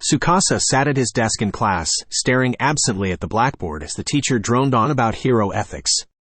Tsukasa sat at his desk in class, staring absently at the blackboard as the teacher droned on about hero ethics.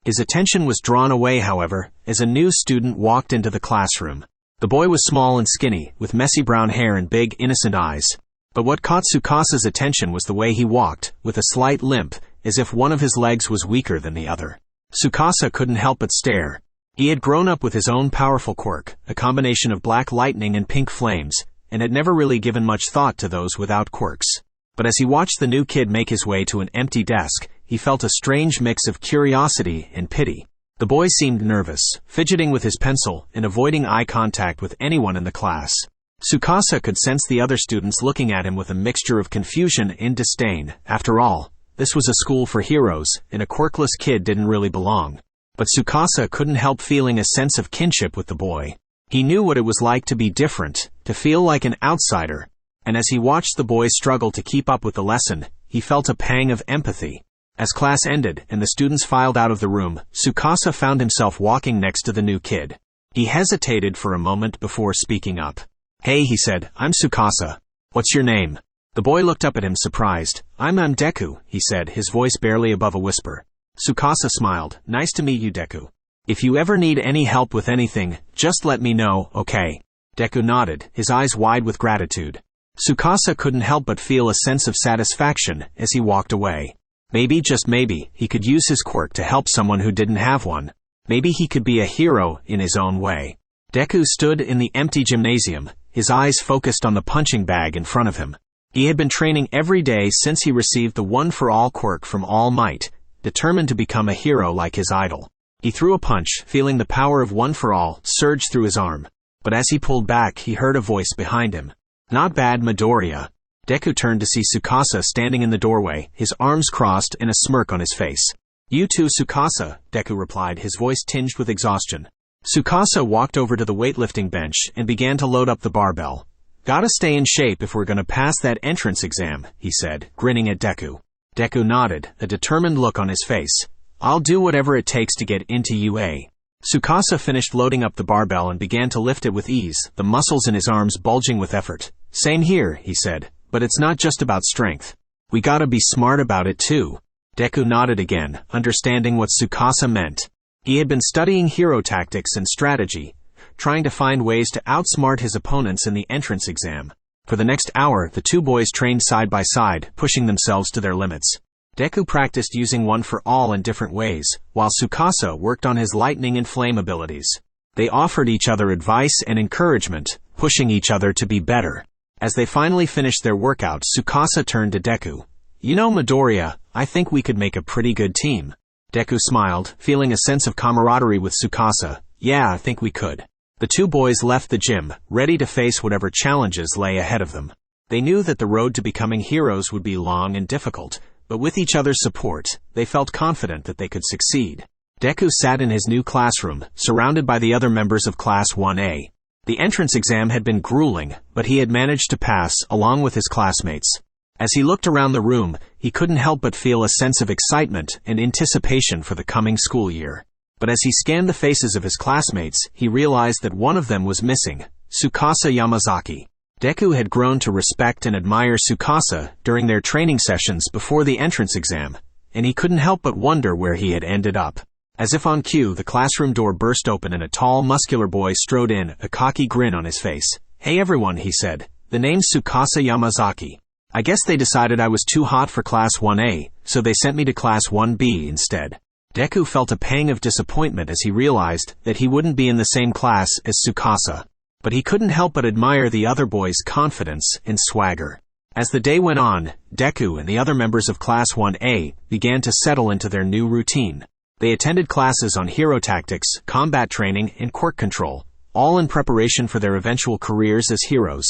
His attention was drawn away, however, as a new student walked into the classroom. The boy was small and skinny, with messy brown hair and big, innocent eyes. But what caught Tsukasa's attention was the way he walked, with a slight limp, as if one of his legs was weaker than the other. Tsukasa couldn't help but stare. He had grown up with his own powerful quirk, a combination of black lightning and pink flames, and had never really given much thought to those without quirks. But as he watched the new kid make his way to an empty desk, he felt a strange mix of curiosity and pity. The boy seemed nervous, fidgeting with his pencil and avoiding eye contact with anyone in the class. Tsukasa could sense the other students looking at him with a mixture of confusion and disdain. After all, this was a school for heroes, and a quirkless kid didn't really belong. But Tsukasa couldn't help feeling a sense of kinship with the boy. He knew what it was like to be different, to feel like an outsider. And as he watched the boy struggle to keep up with the lesson, he felt a pang of empathy. As class ended and the students filed out of the room, Tsukasa found himself walking next to the new kid. He hesitated for a moment before speaking up. "Hey," he said, "I'm Tsukasa. What's your name?" The boy looked up at him surprised. I'm Deku," he said, his voice barely above a whisper. Tsukasa smiled. "Nice to meet you, Deku. If you ever need any help with anything, just let me know, okay?" Deku nodded, his eyes wide with gratitude. Tsukasa couldn't help but feel a sense of satisfaction as he walked away. Maybe, just maybe, he could use his quirk to help someone who didn't have one. Maybe he could be a hero in his own way. Deku stood in the empty gymnasium, his eyes focused on the punching bag in front of him. He had been training every day since he received the one-for-all quirk from All Might, determined to become a hero like his idol. He threw a punch, feeling the power of one-for-all surge through his arm. But as he pulled back, he heard a voice behind him. "Not bad, Midoriya." Deku turned to see Tsukasa standing in the doorway, his arms crossed and a smirk on his face. "You too, Tsukasa," Deku replied, his voice tinged with exhaustion. Tsukasa walked over to the weightlifting bench and began to load up the barbell. "Gotta stay in shape if we're gonna pass that entrance exam," he said, grinning at Deku. Deku nodded, a determined look on his face. "I'll do whatever it takes to get into UA." Tsukasa finished loading up the barbell and began to lift it with ease, the muscles in his arms bulging with effort. "Same here," he said, "but it's not just about strength. We gotta be smart about it too." Deku nodded again, understanding what Tsukasa meant. He had been studying hero tactics and strategy, trying to find ways to outsmart his opponents in the entrance exam. For the next hour, the two boys trained side by side, pushing themselves to their limits. Deku practiced using one-for-all in different ways, while Tsukasa worked on his lightning and flame abilities. They offered each other advice and encouragement, pushing each other to be better. As they finally finished their workout, Tsukasa turned to Deku. "You know, Midoriya, I think we could make a pretty good team." Deku smiled, feeling a sense of camaraderie with Tsukasa. "Yeah, I think we could." The two boys left the gym, ready to face whatever challenges lay ahead of them. They knew that the road to becoming heroes would be long and difficult, but with each other's support, they felt confident that they could succeed. Deku sat in his new classroom, surrounded by the other members of Class 1A. The entrance exam had been grueling, but he had managed to pass, along with his classmates. As he looked around the room, he couldn't help but feel a sense of excitement and anticipation for the coming school year. But as he scanned the faces of his classmates, he realized that one of them was missing, Tsukasa Yamazaki. Deku had grown to respect and admire Tsukasa during their training sessions before the entrance exam, and he couldn't help but wonder where he had ended up. As if on cue, the classroom door burst open and a tall, muscular boy strode in, a cocky grin on his face. "Hey everyone," he said. "The name's Tsukasa Yamazaki. I guess they decided I was too hot for Class 1A, so they sent me to Class 1B instead." Deku felt a pang of disappointment as he realized that he wouldn't be in the same class as Tsukasa. But he couldn't help but admire the other boy's confidence and swagger. As the day went on, Deku and the other members of Class 1A began to settle into their new routine. They attended classes on hero tactics, combat training, and quirk control, all in preparation for their eventual careers as heroes.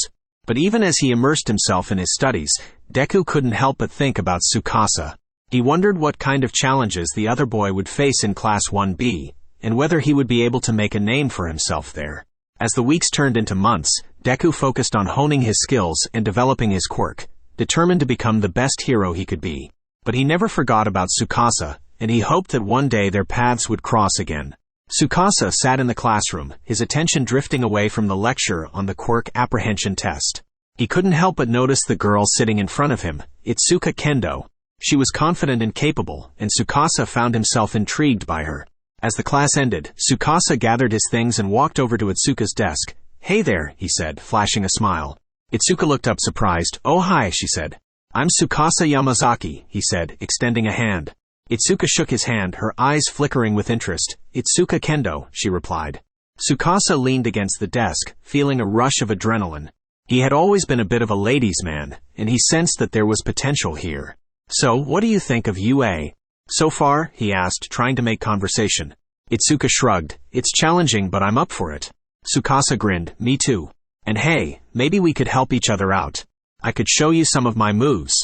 But even as he immersed himself in his studies, Deku couldn't help but think about Tsukasa. He wondered what kind of challenges the other boy would face in Class 1B, and whether he would be able to make a name for himself there. As the weeks turned into months, Deku focused on honing his skills and developing his quirk, determined to become the best hero he could be. But he never forgot about Tsukasa, and he hoped that one day their paths would cross again. Tsukasa sat in the classroom, his attention drifting away from the lecture on the quirk apprehension test. He couldn't help but notice the girl sitting in front of him, Itsuka Kendo. She was confident and capable, and Tsukasa found himself intrigued by her. As the class ended, Tsukasa gathered his things and walked over to Itsuka's desk. "Hey there," he said, flashing a smile. Itsuka looked up surprised. "Oh hi," she said. "I'm Tsukasa Yamazaki," he said, extending a hand. Itsuka shook his hand, her eyes flickering with interest. "Itsuka Kendo," she replied. Tsukasa leaned against the desk, feeling a rush of adrenaline. He had always been a bit of a ladies' man, and he sensed that there was potential here. "So, what do you think of UA? So far?" he asked, trying to make conversation. Itsuka shrugged. "It's challenging, but I'm up for it." Tsukasa grinned. "Me too. And hey, maybe we could help each other out. I could show you some of my moves."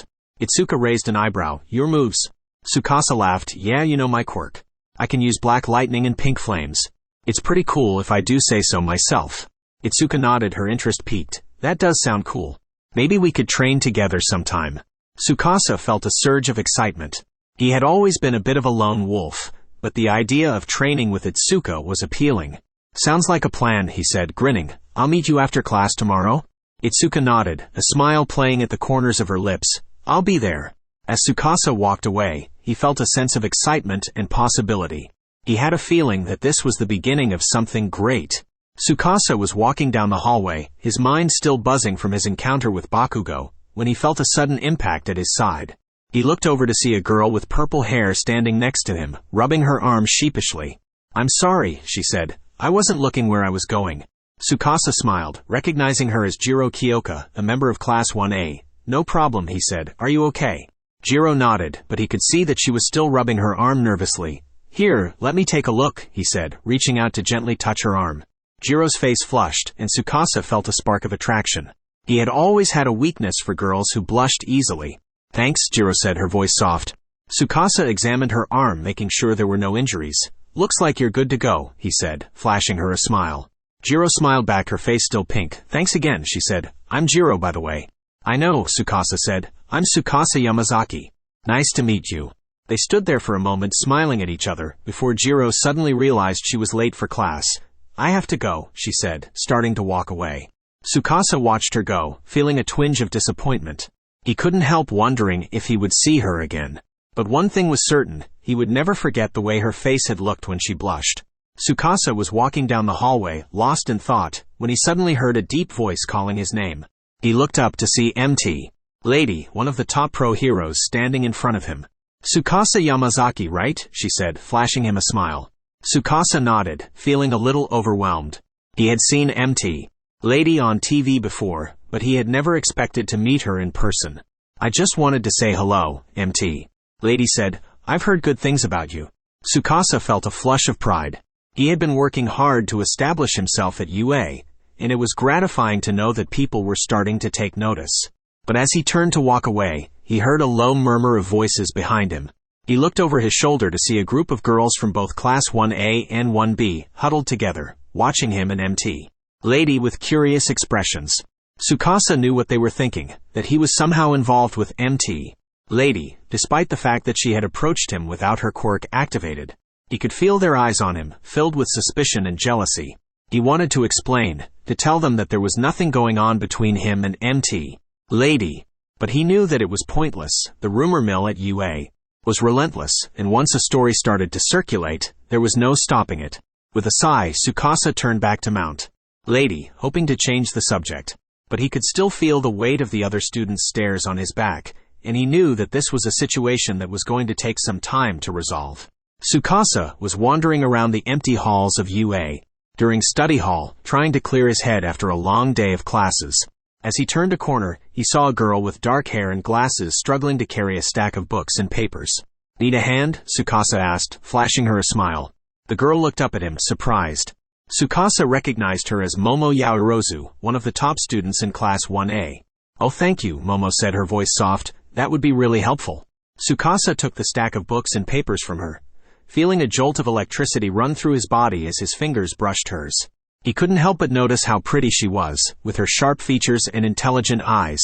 Itsuka raised an eyebrow. "Your moves?" Tsukasa laughed. "Yeah, you know my quirk. I can use black lightning and pink flames. It's pretty cool if I do say so myself." Itsuka nodded, her interest piqued. "That does sound cool. Maybe we could train together sometime." Tsukasa felt a surge of excitement. He had always been a bit of a lone wolf, but the idea of training with Itsuka was appealing. "Sounds like a plan," he said, grinning. "I'll meet you after class tomorrow?" Itsuka nodded, a smile playing at the corners of her lips. "I'll be there." As Tsukasa walked away, he felt a sense of excitement and possibility. He had a feeling that this was the beginning of something great. Tsukasa was walking down the hallway, his mind still buzzing from his encounter with Bakugo, when he felt a sudden impact at his side. He looked over to see a girl with purple hair standing next to him, rubbing her arm sheepishly. "I'm sorry," she said. "I wasn't looking where I was going." Tsukasa smiled, recognizing her as Jiro Kyoka, a member of Class 1A. "No problem," he said. "Are you okay?" Jiro nodded, but he could see that she was still rubbing her arm nervously. "Here, let me take a look," he said, reaching out to gently touch her arm. Jiro's face flushed, and Tsukasa felt a spark of attraction. He had always had a weakness for girls who blushed easily. "Thanks," Jiro said, her voice soft. Tsukasa examined her arm, making sure there were no injuries. "Looks like you're good to go," he said, flashing her a smile. Jiro smiled back, her face still pink. "Thanks again," she said. "I'm Jiro, by the way." "I know," Tsukasa said. "I'm Tsukasa Yamazaki. Nice to meet you." They stood there for a moment smiling at each other, before Jiro suddenly realized she was late for class. "I have to go," she said, starting to walk away. Tsukasa watched her go, feeling a twinge of disappointment. He couldn't help wondering if he would see her again. But one thing was certain, he would never forget the way her face had looked when she blushed. Tsukasa was walking down the hallway, lost in thought, when he suddenly heard a deep voice calling his name. He looked up to see MT. Lady, one of the top pro heroes, standing in front of him. "Tsukasa Yamazaki, right?" she said, flashing him a smile. Tsukasa nodded, feeling a little overwhelmed. He had seen MT. Lady on TV before, but he had never expected to meet her in person. "I just wanted to say hello, MT. Lady said. "I've heard good things about you." Tsukasa felt a flush of pride. He had been working hard to establish himself at UA, and it was gratifying to know that people were starting to take notice. But as he turned to walk away, he heard a low murmur of voices behind him. He looked over his shoulder to see a group of girls from both Class 1A and 1B, huddled together, watching him and MT. Lady with curious expressions. Tsukasa knew what they were thinking, that he was somehow involved with MT. Lady, despite the fact that she had approached him without her quirk activated. He could feel their eyes on him, filled with suspicion and jealousy. He wanted to explain, to tell them that there was nothing going on between him and MT. Lady. But he knew that it was pointless. The rumor mill at UA was relentless, and once a story started to circulate, there was no stopping it. With a sigh, Tsukasa turned back to Mount. Lady, hoping to change the subject. But he could still feel the weight of the other students' stares on his back, and he knew that this was a situation that was going to take some time to resolve. Tsukasa was wandering around the empty halls of UA, during study hall, trying to clear his head after a long day of classes. As he turned a corner, he saw a girl with dark hair and glasses struggling to carry a stack of books and papers. "Need a hand?" Tsukasa asked, flashing her a smile. The girl looked up at him, surprised. Tsukasa recognized her as Momo Yaoyorozu, one of the top students in Class 1A. "Oh, thank you," Momo said, her voice soft. "That would be really helpful." Tsukasa took the stack of books and papers from her, feeling a jolt of electricity run through his body as his fingers brushed hers. He couldn't help but notice how pretty she was, with her sharp features and intelligent eyes.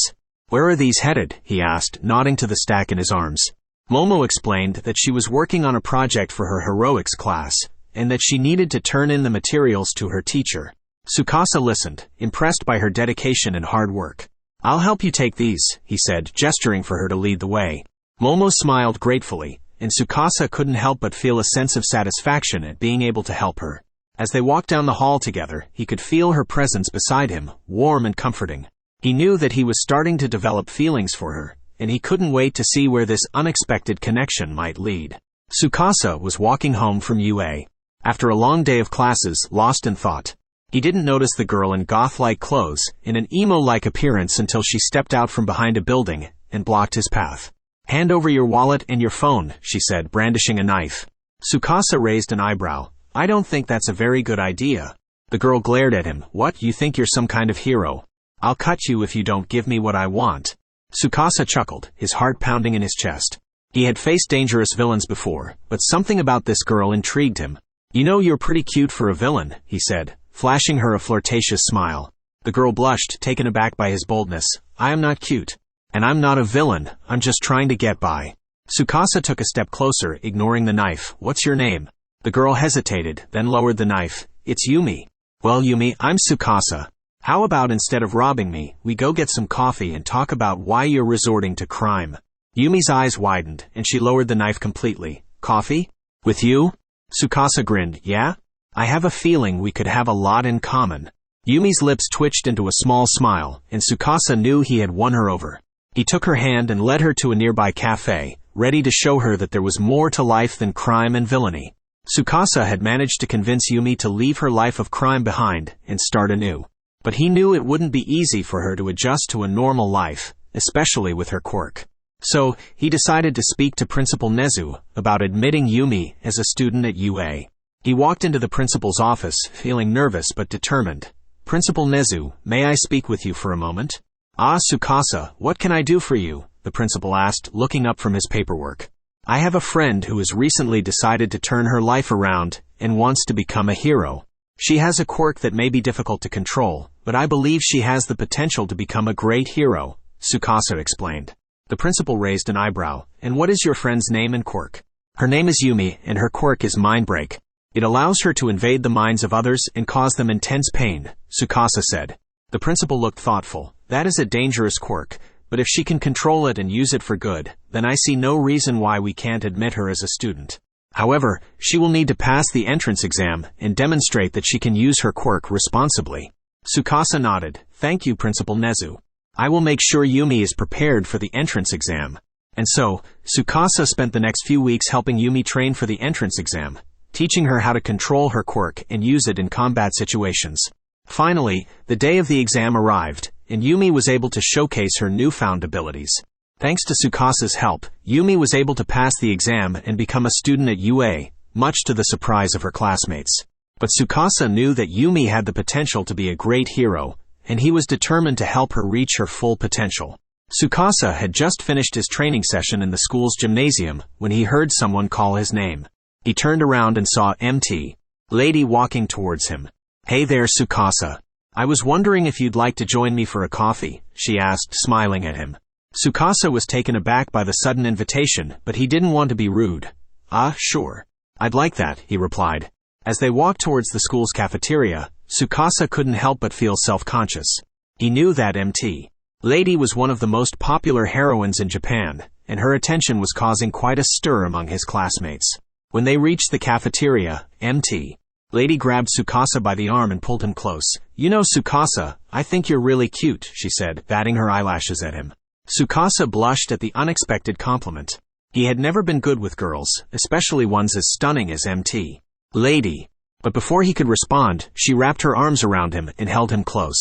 "Where are these headed?" he asked, nodding to the stack in his arms. Momo explained that she was working on a project for her heroics class, and that she needed to turn in the materials to her teacher. Tsukasa listened, impressed by her dedication and hard work. "I'll help you take these," he said, gesturing for her to lead the way. Momo smiled gratefully, and Tsukasa couldn't help but feel a sense of satisfaction at being able to help her. As they walked down the hall together, he could feel her presence beside him, warm and comforting. He knew that he was starting to develop feelings for her, and he couldn't wait to see where this unexpected connection might lead. Tsukasa was walking home from UA. After a long day of classes, lost in thought. He didn't notice the girl in goth-like clothes, in an emo-like appearance until she stepped out from behind a building and blocked his path. "Hand over your wallet and your phone," she said, brandishing a knife. Tsukasa raised an eyebrow. "I don't think that's a very good idea." The girl glared at him. "What, you think you're some kind of hero? I'll cut you if you don't give me what I want." Tsukasa chuckled, his heart pounding in his chest. He had faced dangerous villains before, but something about this girl intrigued him. "You know you're pretty cute for a villain," he said, flashing her a flirtatious smile. The girl blushed, taken aback by his boldness. "I am not cute. And I'm not a villain, I'm just trying to get by." Tsukasa took a step closer, ignoring the knife. "What's your name?" The girl hesitated, then lowered the knife. "It's Yumi." "Well, Yumi, I'm Tsukasa. How about instead of robbing me, we go get some coffee and talk about why you're resorting to crime?" Yumi's eyes widened, and she lowered the knife completely. "Coffee? With you?" Tsukasa grinned. "Yeah? I have a feeling we could have a lot in common." Yumi's lips twitched into a small smile, and Tsukasa knew he had won her over. He took her hand and led her to a nearby cafe, ready to show her that there was more to life than crime and villainy. Tsukasa had managed to convince Yumi to leave her life of crime behind and start anew. But he knew it wouldn't be easy for her to adjust to a normal life, especially with her quirk. So, he decided to speak to Principal Nezu about admitting Yumi as a student at UA. He walked into the principal's office, feeling nervous but determined. "Principal Nezu, may I speak with you for a moment?" "Ah, Tsukasa, what can I do for you?" the principal asked, looking up from his paperwork. "I have a friend who has recently decided to turn her life around and wants to become a hero. She has a quirk that may be difficult to control, but I believe she has the potential to become a great hero," Tsukasa explained. The principal raised an eyebrow. "And what is your friend's name and quirk?" "Her name is Yumi, and her quirk is Mindbreak. It allows her to invade the minds of others and cause them intense pain," Tsukasa said. The principal looked thoughtful. "That is a dangerous quirk, but if she can control it and use it for good, then I see no reason why we can't admit her as a student. However, she will need to pass the entrance exam and demonstrate that she can use her quirk responsibly." Tsukasa nodded. "Thank you, Principal Nezu. I will make sure Yumi is prepared for the entrance exam." And so, Tsukasa spent the next few weeks helping Yumi train for the entrance exam, teaching her how to control her quirk and use it in combat situations. Finally, the day of the exam arrived, and Yumi was able to showcase her newfound abilities. Thanks to Tsukasa's help, Yumi was able to pass the exam and become a student at UA, much to the surprise of her classmates. But Tsukasa knew that Yumi had the potential to be a great hero, and he was determined to help her reach her full potential. Tsukasa had just finished his training session in the school's gymnasium when he heard someone call his name. He turned around and saw MT. Lady walking towards him. "Hey there, Tsukasa. I was wondering if you'd like to join me for a coffee," she asked, smiling at him. Tsukasa was taken aback by the sudden invitation, but he didn't want to be rude. "Ah, sure. I'd like that," he replied. As they walked towards the school's cafeteria, Tsukasa couldn't help but feel self-conscious. He knew that MT. Lady was one of the most popular heroines in Japan, and her attention was causing quite a stir among his classmates. When they reached the cafeteria, MT. Lady grabbed Tsukasa by the arm and pulled him close. "You know, Tsukasa, I think you're really cute," she said, batting her eyelashes at him. Tsukasa blushed at the unexpected compliment. He had never been good with girls, especially ones as stunning as MT. Lady. But before he could respond, she wrapped her arms around him and held him close.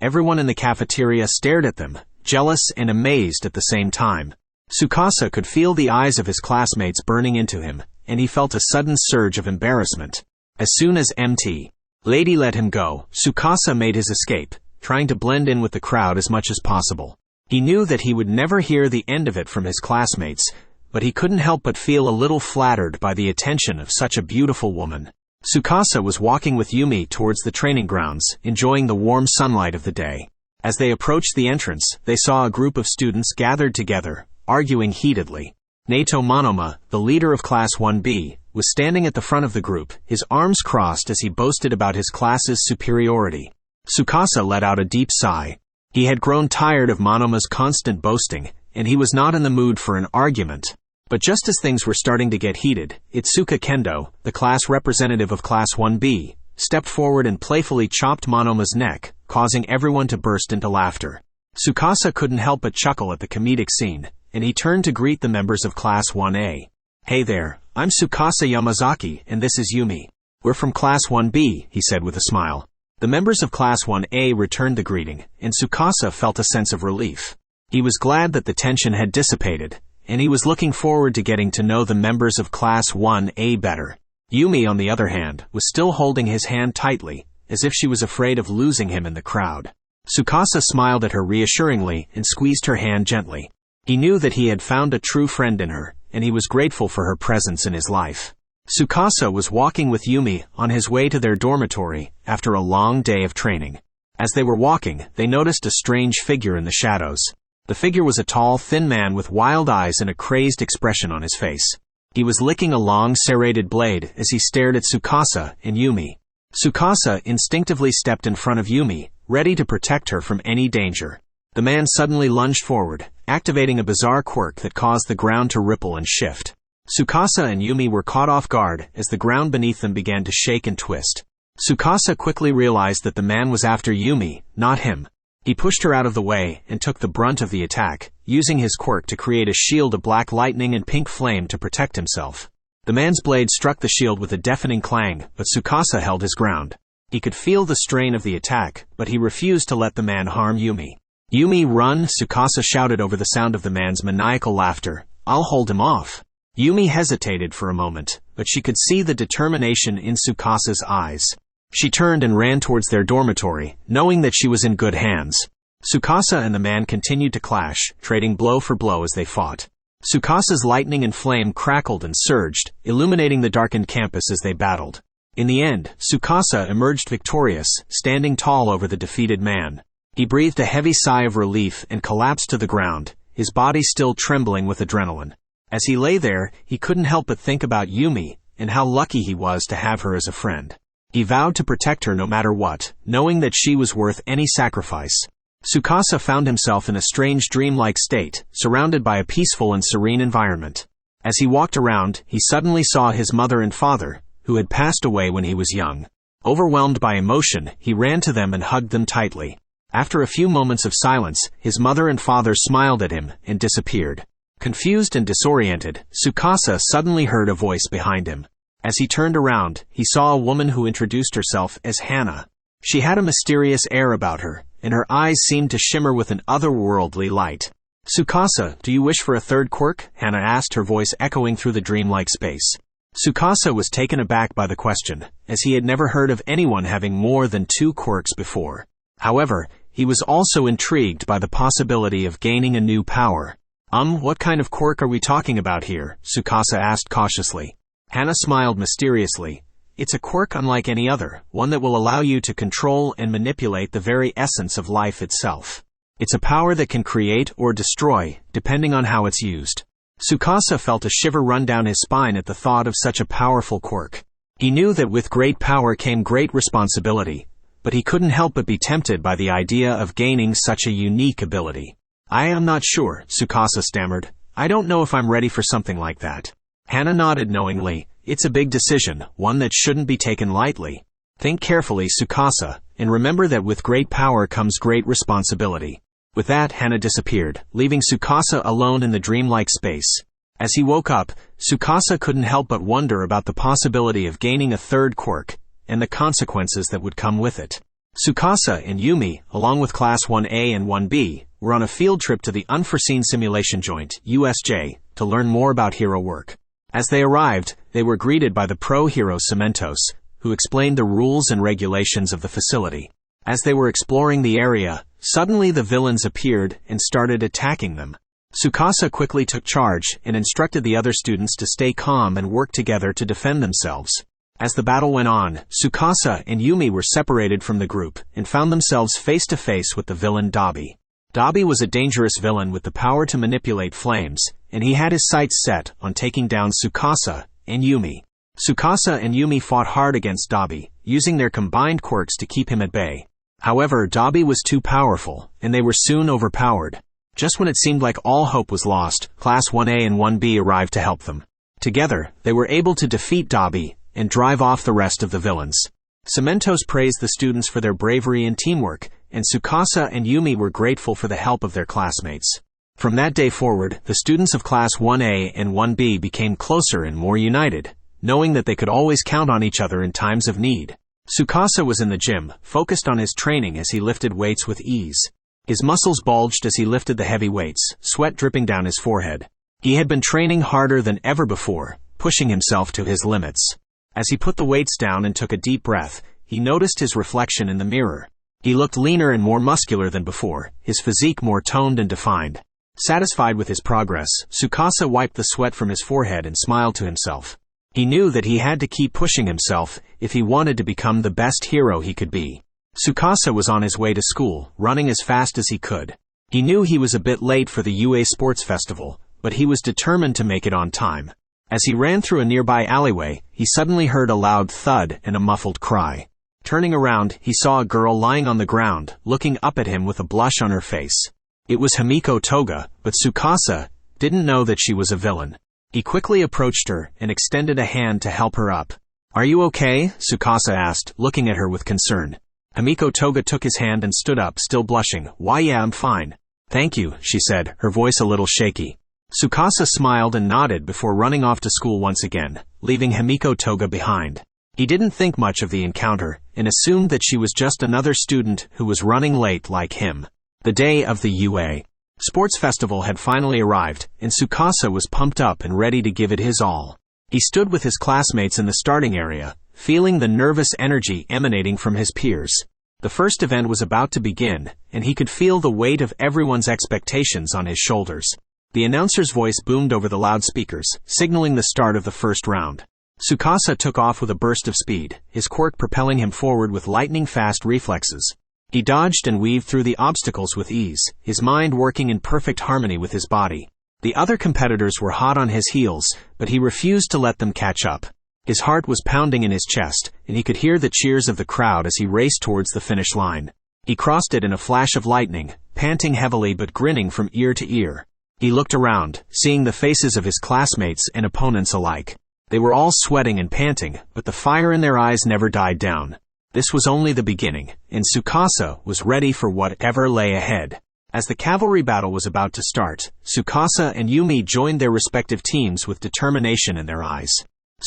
Everyone in the cafeteria stared at them, jealous and amazed at the same time. Tsukasa could feel the eyes of his classmates burning into him, and he felt a sudden surge of embarrassment. As soon as MT. Lady let him go, Tsukasa made his escape, trying to blend in with the crowd as much as possible. He knew that he would never hear the end of it from his classmates, but he couldn't help but feel a little flattered by the attention of such a beautiful woman. Tsukasa was walking with Yumi towards the training grounds, enjoying the warm sunlight of the day. As they approached the entrance, they saw a group of students gathered together, arguing heatedly. Nato Monoma, the leader of Class 1B, was standing at the front of the group, his arms crossed as he boasted about his class's superiority. Tsukasa let out a deep sigh. He had grown tired of Monoma's constant boasting, and he was not in the mood for an argument. But just as things were starting to get heated, Itsuka Kendo, the class representative of Class 1B, stepped forward and playfully chopped Monoma's neck, causing everyone to burst into laughter. Tsukasa couldn't help but chuckle at the comedic scene, and he turned to greet the members of Class 1A. "Hey there, I'm Tsukasa Yamazaki, and this is Yumi. We're from Class 1B, he said with a smile. The members of Class 1A returned the greeting, and Tsukasa felt a sense of relief. He was glad that the tension had dissipated, and he was looking forward to getting to know the members of Class 1A better. Yumi, on the other hand, was still holding his hand tightly, as if she was afraid of losing him in the crowd. Tsukasa smiled at her reassuringly and squeezed her hand gently. He knew that he had found a true friend in her, and he was grateful for her presence in his life. Tsukasa was walking with Yumi on his way to their dormitory after a long day of training. As they were walking, they noticed a strange figure in the shadows. The figure was a tall, thin man with wild eyes and a crazed expression on his face. He was licking a long, serrated blade as he stared at Tsukasa and Yumi. Tsukasa instinctively stepped in front of Yumi, ready to protect her from any danger. The man suddenly lunged forward, activating a bizarre quirk that caused the ground to ripple and shift. Tsukasa and Yumi were caught off guard as the ground beneath them began to shake and twist. Tsukasa quickly realized that the man was after Yumi, not him. He pushed her out of the way and took the brunt of the attack, using his quirk to create a shield of black lightning and pink flame to protect himself. The man's blade struck the shield with a deafening clang, but Tsukasa held his ground. He could feel the strain of the attack, but he refused to let the man harm Yumi. "Yumi, run!" Tsukasa shouted over the sound of the man's maniacal laughter. "I'll hold him off." Yumi hesitated for a moment, but she could see the determination in Tsukasa's eyes. She turned and ran towards their dormitory, knowing that she was in good hands. Tsukasa and the man continued to clash, trading blow for blow as they fought. Tsukasa's lightning and flame crackled and surged, illuminating the darkened campus as they battled. In the end, Tsukasa emerged victorious, standing tall over the defeated man. He breathed a heavy sigh of relief and collapsed to the ground, his body still trembling with adrenaline. As he lay there, he couldn't help but think about Yumi, and how lucky he was to have her as a friend. He vowed to protect her no matter what, knowing that she was worth any sacrifice. Tsukasa found himself in a strange dreamlike state, surrounded by a peaceful and serene environment. As he walked around, he suddenly saw his mother and father, who had passed away when he was young. Overwhelmed by emotion, he ran to them and hugged them tightly. After a few moments of silence, his mother and father smiled at him and disappeared. Confused and disoriented, Tsukasa suddenly heard a voice behind him. As he turned around, he saw a woman who introduced herself as Hana. She had a mysterious air about her, and her eyes seemed to shimmer with an otherworldly light. "Tsukasa, do you wish for a third quirk?" Hana asked, her voice echoing through the dreamlike space. Tsukasa was taken aback by the question, as he had never heard of anyone having more than 2 quirks before. However, he was also intrigued by the possibility of gaining a new power. What kind of quirk are we talking about here?" Tsukasa asked cautiously. Hana smiled mysteriously. "It's a quirk unlike any other, one that will allow you to control and manipulate the very essence of life itself. It's a power that can create or destroy, depending on how it's used." Tsukasa felt a shiver run down his spine at the thought of such a powerful quirk. He knew that with great power came great responsibility, but he couldn't help but be tempted by the idea of gaining such a unique ability. "I am not sure," Tsukasa stammered. "I don't know if I'm ready for something like that." Hana nodded knowingly. "It's a big decision, one that shouldn't be taken lightly. Think carefully, Tsukasa, and remember that with great power comes great responsibility." With that, Hana disappeared, leaving Tsukasa alone in the dreamlike space. As he woke up, Tsukasa couldn't help but wonder about the possibility of gaining a third quirk, and the consequences that would come with it. Tsukasa and Yumi, along with Class 1A and 1B, were on a field trip to the Unforeseen Simulation Joint, USJ, to learn more about hero work. As they arrived, they were greeted by the pro hero Cementos, who explained the rules and regulations of the facility. As they were exploring the area, suddenly the villains appeared and started attacking them. Tsukasa quickly took charge and instructed the other students to stay calm and work together to defend themselves. As the battle went on, Tsukasa and Yumi were separated from the group and found themselves face to face with the villain Dabi. Dabi was a dangerous villain with the power to manipulate flames, and he had his sights set on taking down Tsukasa and Yumi. Tsukasa and Yumi fought hard against Dabi, using their combined quirks to keep him at bay. However, Dabi was too powerful, and they were soon overpowered. Just when it seemed like all hope was lost, Class 1A and 1B arrived to help them. Together, they were able to defeat Dabi and drive off the rest of the villains. Cementos praised the students for their bravery and teamwork, and Tsukasa and Yumi were grateful for the help of their classmates. From that day forward, the students of Class 1A and 1B became closer and more united, knowing that they could always count on each other in times of need. Tsukasa was in the gym, focused on his training as he lifted weights with ease. His muscles bulged as he lifted the heavy weights, sweat dripping down his forehead. He had been training harder than ever before, pushing himself to his limits. As he put the weights down and took a deep breath, he noticed his reflection in the mirror. He looked leaner and more muscular than before, his physique more toned and defined. Satisfied with his progress, Tsukasa wiped the sweat from his forehead and smiled to himself. He knew that he had to keep pushing himself if he wanted to become the best hero he could be. Tsukasa was on his way to school, running as fast as he could. He knew he was a bit late for the UA Sports Festival, but he was determined to make it on time. As he ran through a nearby alleyway, he suddenly heard a loud thud and a muffled cry. Turning around, he saw a girl lying on the ground, looking up at him with a blush on her face. It was Himiko Toga, but Tsukasa didn't know that she was a villain. He quickly approached her and extended a hand to help her up. "Are you okay?" Tsukasa asked, looking at her with concern. Himiko Toga took his hand and stood up, still blushing. "Why, yeah, I'm fine. Thank you," she said, her voice a little shaky. Tsukasa smiled and nodded before running off to school once again, leaving Himiko Toga behind. He didn't think much of the encounter, and assumed that she was just another student who was running late like him. The day of the UA Sports Festival had finally arrived, and Tsukasa was pumped up and ready to give it his all. He stood with his classmates in the starting area, feeling the nervous energy emanating from his peers. The first event was about to begin, and he could feel the weight of everyone's expectations on his shoulders. The announcer's voice boomed over the loudspeakers, signaling the start of the first round. Tsukasa took off with a burst of speed, his quirk propelling him forward with lightning-fast reflexes. He dodged and weaved through the obstacles with ease, his mind working in perfect harmony with his body. The other competitors were hot on his heels, but he refused to let them catch up. His heart was pounding in his chest, and he could hear the cheers of the crowd as he raced towards the finish line. He crossed it in a flash of lightning, panting heavily but grinning from ear to ear. He looked around, seeing the faces of his classmates and opponents alike. They were all sweating and panting, but the fire in their eyes never died down. This was only the beginning, and Tsukasa was ready for whatever lay ahead. As the cavalry battle was about to start, Tsukasa and Yumi joined their respective teams with determination in their eyes.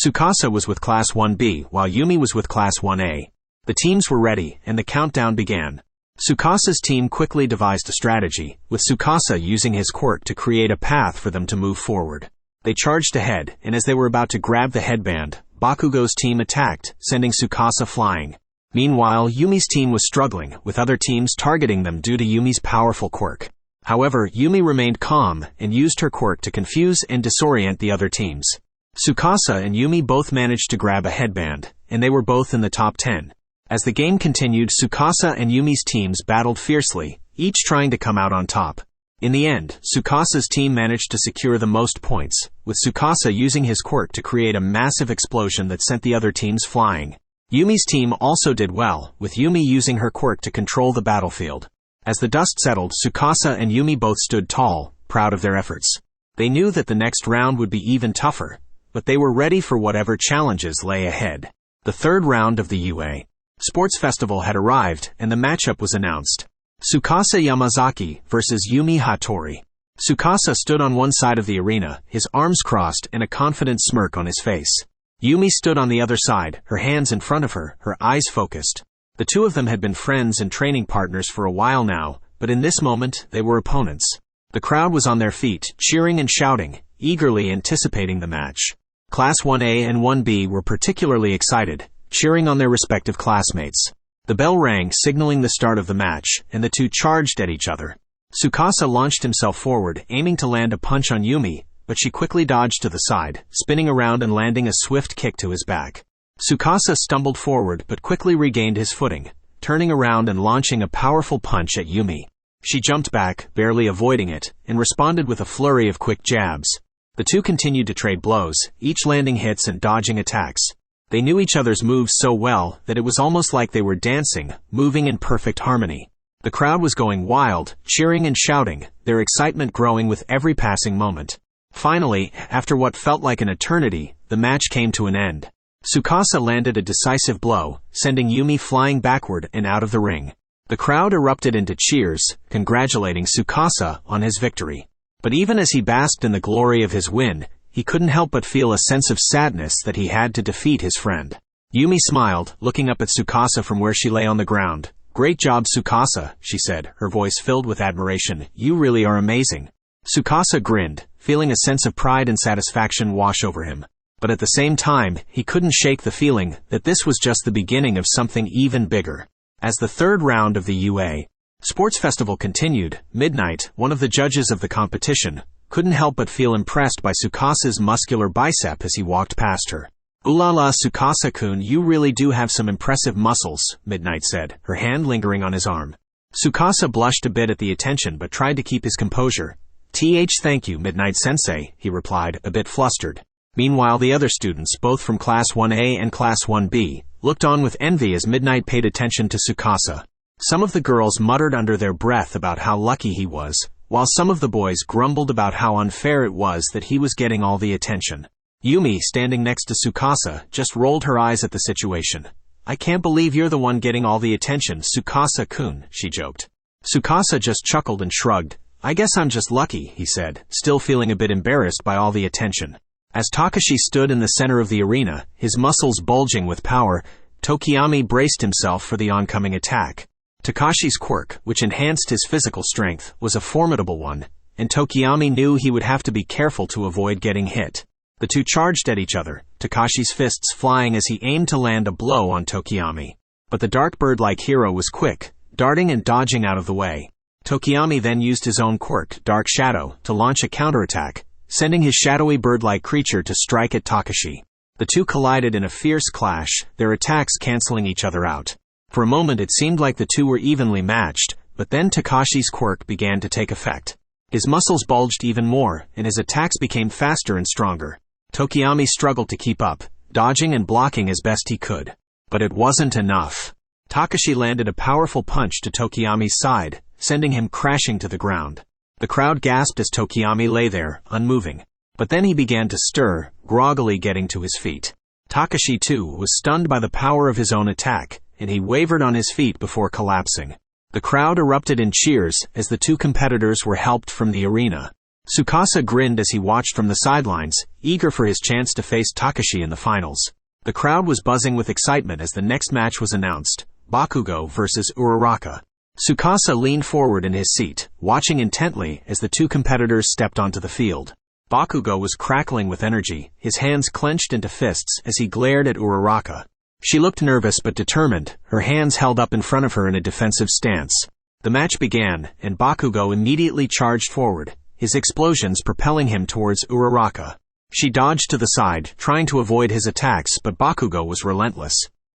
Tsukasa was with Class 1B, while Yumi was with Class 1A. The teams were ready, and the countdown began. Tsukasa's team quickly devised a strategy, with Tsukasa using his quirk to create a path for them to move forward. They charged ahead, and as they were about to grab the headband, Bakugo's team attacked, sending Tsukasa flying. Meanwhile, Yumi's team was struggling, with other teams targeting them due to Yumi's powerful quirk. However, Yumi remained calm and used her quirk to confuse and disorient the other teams. Tsukasa and Yumi both managed to grab a headband, and they were both in the top 10. As the game continued, Tsukasa and Yumi's teams battled fiercely, each trying to come out on top. In the end, Tsukasa's team managed to secure the most points, with Tsukasa using his quirk to create a massive explosion that sent the other teams flying. Yumi's team also did well, with Yumi using her quirk to control the battlefield. As the dust settled, Tsukasa and Yumi both stood tall, proud of their efforts. They knew that the next round would be even tougher, but they were ready for whatever challenges lay ahead. The third round of the UA Sports Festival had arrived, and the matchup was announced. Tsukasa Yamazaki versus Yumi Hattori. Tsukasa stood on one side of the arena, his arms crossed and a confident smirk on his face. Yumi stood on the other side, her hands in front of her, her eyes focused. The two of them had been friends and training partners for a while now, but in this moment, they were opponents. The crowd was on their feet, cheering and shouting, eagerly anticipating the match. Class 1A and 1B were particularly excited, cheering on their respective classmates. The bell rang, signaling the start of the match, and the two charged at each other. Tsukasa launched himself forward, aiming to land a punch on Yumi, but she quickly dodged to the side, spinning around and landing a swift kick to his back. Tsukasa stumbled forward but quickly regained his footing, turning around and launching a powerful punch at Yumi. She jumped back, barely avoiding it, and responded with a flurry of quick jabs. The two continued to trade blows, each landing hits and dodging attacks. They knew each other's moves so well that it was almost like they were dancing, moving in perfect harmony. The crowd was going wild, cheering and shouting, their excitement growing with every passing moment. Finally, after what felt like an eternity, the match came to an end. Tsukasa landed a decisive blow, sending Yumi flying backward and out of the ring. The crowd erupted into cheers, congratulating Tsukasa on his victory. But even as he basked in the glory of his win, he couldn't help but feel a sense of sadness that he had to defeat his friend. Yumi smiled, looking up at Tsukasa from where she lay on the ground. "Great job, Tsukasa," she said, her voice filled with admiration. "You really are amazing." Tsukasa grinned, feeling a sense of pride and satisfaction wash over him. But at the same time, he couldn't shake the feeling that this was just the beginning of something even bigger. As the third round of the UA Sports Festival continued, Midnight, one of the judges of the competition, couldn't help but feel impressed by Tsukasa's muscular bicep as he walked past her. "Ooh la la, Tsukasa-kun, you really do have some impressive muscles," Midnight said, her hand lingering on his arm. Tsukasa blushed a bit at the attention but tried to keep his composure. Thank you, Midnight-sensei," he replied, a bit flustered. Meanwhile, the other students, both from Class 1A and Class 1B, looked on with envy as Midnight paid attention to Tsukasa. Some of the girls muttered under their breath about how lucky he was, while some of the boys grumbled about how unfair it was that he was getting all the attention. Yumi, standing next to Tsukasa, just rolled her eyes at the situation. "I can't believe you're the one getting all the attention, Tsukasa-kun," she joked. Tsukasa just chuckled and shrugged. "I guess I'm just lucky," he said, still feeling a bit embarrassed by all the attention. As Takashi stood in the center of the arena, his muscles bulging with power, Tokiyami braced himself for the oncoming attack. Takashi's quirk, which enhanced his physical strength, was a formidable one, and Tokiyami knew he would have to be careful to avoid getting hit. The two charged at each other, Takashi's fists flying as he aimed to land a blow on Tokiyami. But the dark bird-like hero was quick, darting and dodging out of the way. Tokiyami then used his own quirk, Dark Shadow, to launch a counterattack, sending his shadowy bird-like creature to strike at Takashi. The two collided in a fierce clash, their attacks canceling each other out. For a moment it seemed like the two were evenly matched, but then Takashi's quirk began to take effect. His muscles bulged even more, and his attacks became faster and stronger. Tokiyami struggled to keep up, dodging and blocking as best he could. But it wasn't enough. Takashi landed a powerful punch to Tokiyami's side, sending him crashing to the ground. The crowd gasped as Tokiyami lay there, unmoving. But then he began to stir, groggily getting to his feet. Takashi, too, was stunned by the power of his own attack, and he wavered on his feet before collapsing. The crowd erupted in cheers as the two competitors were helped from the arena. Tsukasa grinned as he watched from the sidelines, eager for his chance to face Takashi in the finals. The crowd was buzzing with excitement as the next match was announced, Bakugo vs. Uraraka. Tsukasa leaned forward in his seat, watching intently as the two competitors stepped onto the field. Bakugo was crackling with energy, his hands clenched into fists as he glared at Uraraka. She looked nervous but determined, her hands held up in front of her in a defensive stance. The match began, and Bakugo immediately charged forward, his explosions propelling him towards Uraraka. She dodged to the side, trying to avoid his attacks, but Bakugo was relentless.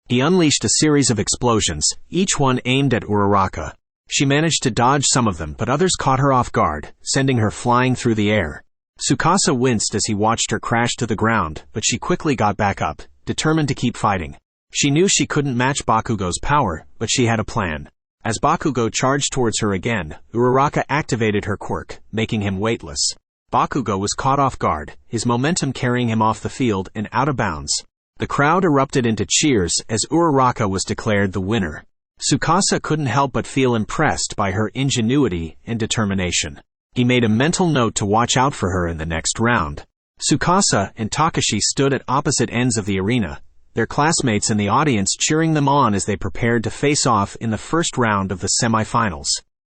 He unleashed a series of explosions, each one aimed at Uraraka. She managed to dodge some of them, but others caught her off guard, sending her flying through the air. Tsukasa winced as he watched her crash to the ground, but she quickly got back up, determined to keep fighting. She knew she couldn't match Bakugo's power, but she had a plan. As Bakugo charged towards her again, Uraraka activated her quirk, making him weightless. Bakugo was caught off guard, his momentum carrying him off the field and out of bounds. The crowd erupted into cheers as Uraraka was declared the winner. Tsukasa couldn't help but feel impressed by her ingenuity and determination. He made a mental note to watch out for her in the next round. Tsukasa and Takashi stood at opposite ends of the arena, their classmates in the audience cheering them on as they prepared to face off in the first round of the semifinals.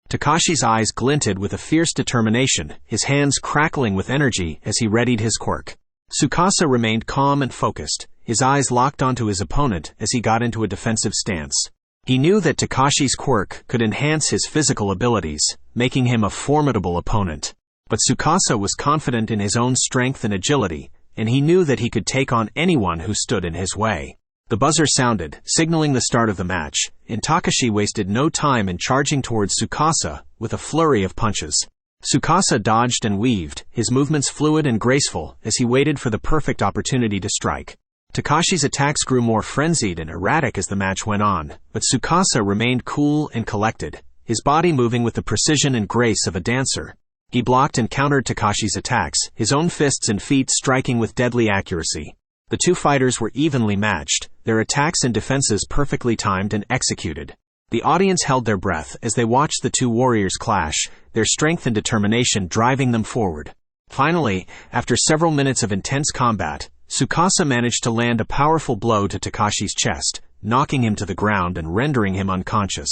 Takashi's eyes glinted with a fierce determination, his hands crackling with energy as he readied his quirk. Tsukasa remained calm and focused, his eyes locked onto his opponent as he got into a defensive stance. He knew that Takashi's quirk could enhance his physical abilities, making him a formidable opponent. But Tsukasa was confident in his own strength and agility, and he knew that he could take on anyone who stood in his way. The buzzer sounded, signaling the start of the match, and Takashi wasted no time in charging towards Tsukasa with a flurry of punches. Tsukasa dodged and weaved, his movements fluid and graceful as he waited for the perfect opportunity to strike. Takashi's attacks grew more frenzied and erratic as the match went on, but Tsukasa remained cool and collected, his body moving with the precision and grace of a dancer. He blocked and countered Takashi's attacks, his own fists and feet striking with deadly accuracy. The two fighters were evenly matched, their attacks and defenses perfectly timed and executed. The audience held their breath as they watched the two warriors clash, their strength and determination driving them forward. Finally, after several minutes of intense combat, Tsukasa managed to land a powerful blow to Takashi's chest, knocking him to the ground and rendering him unconscious.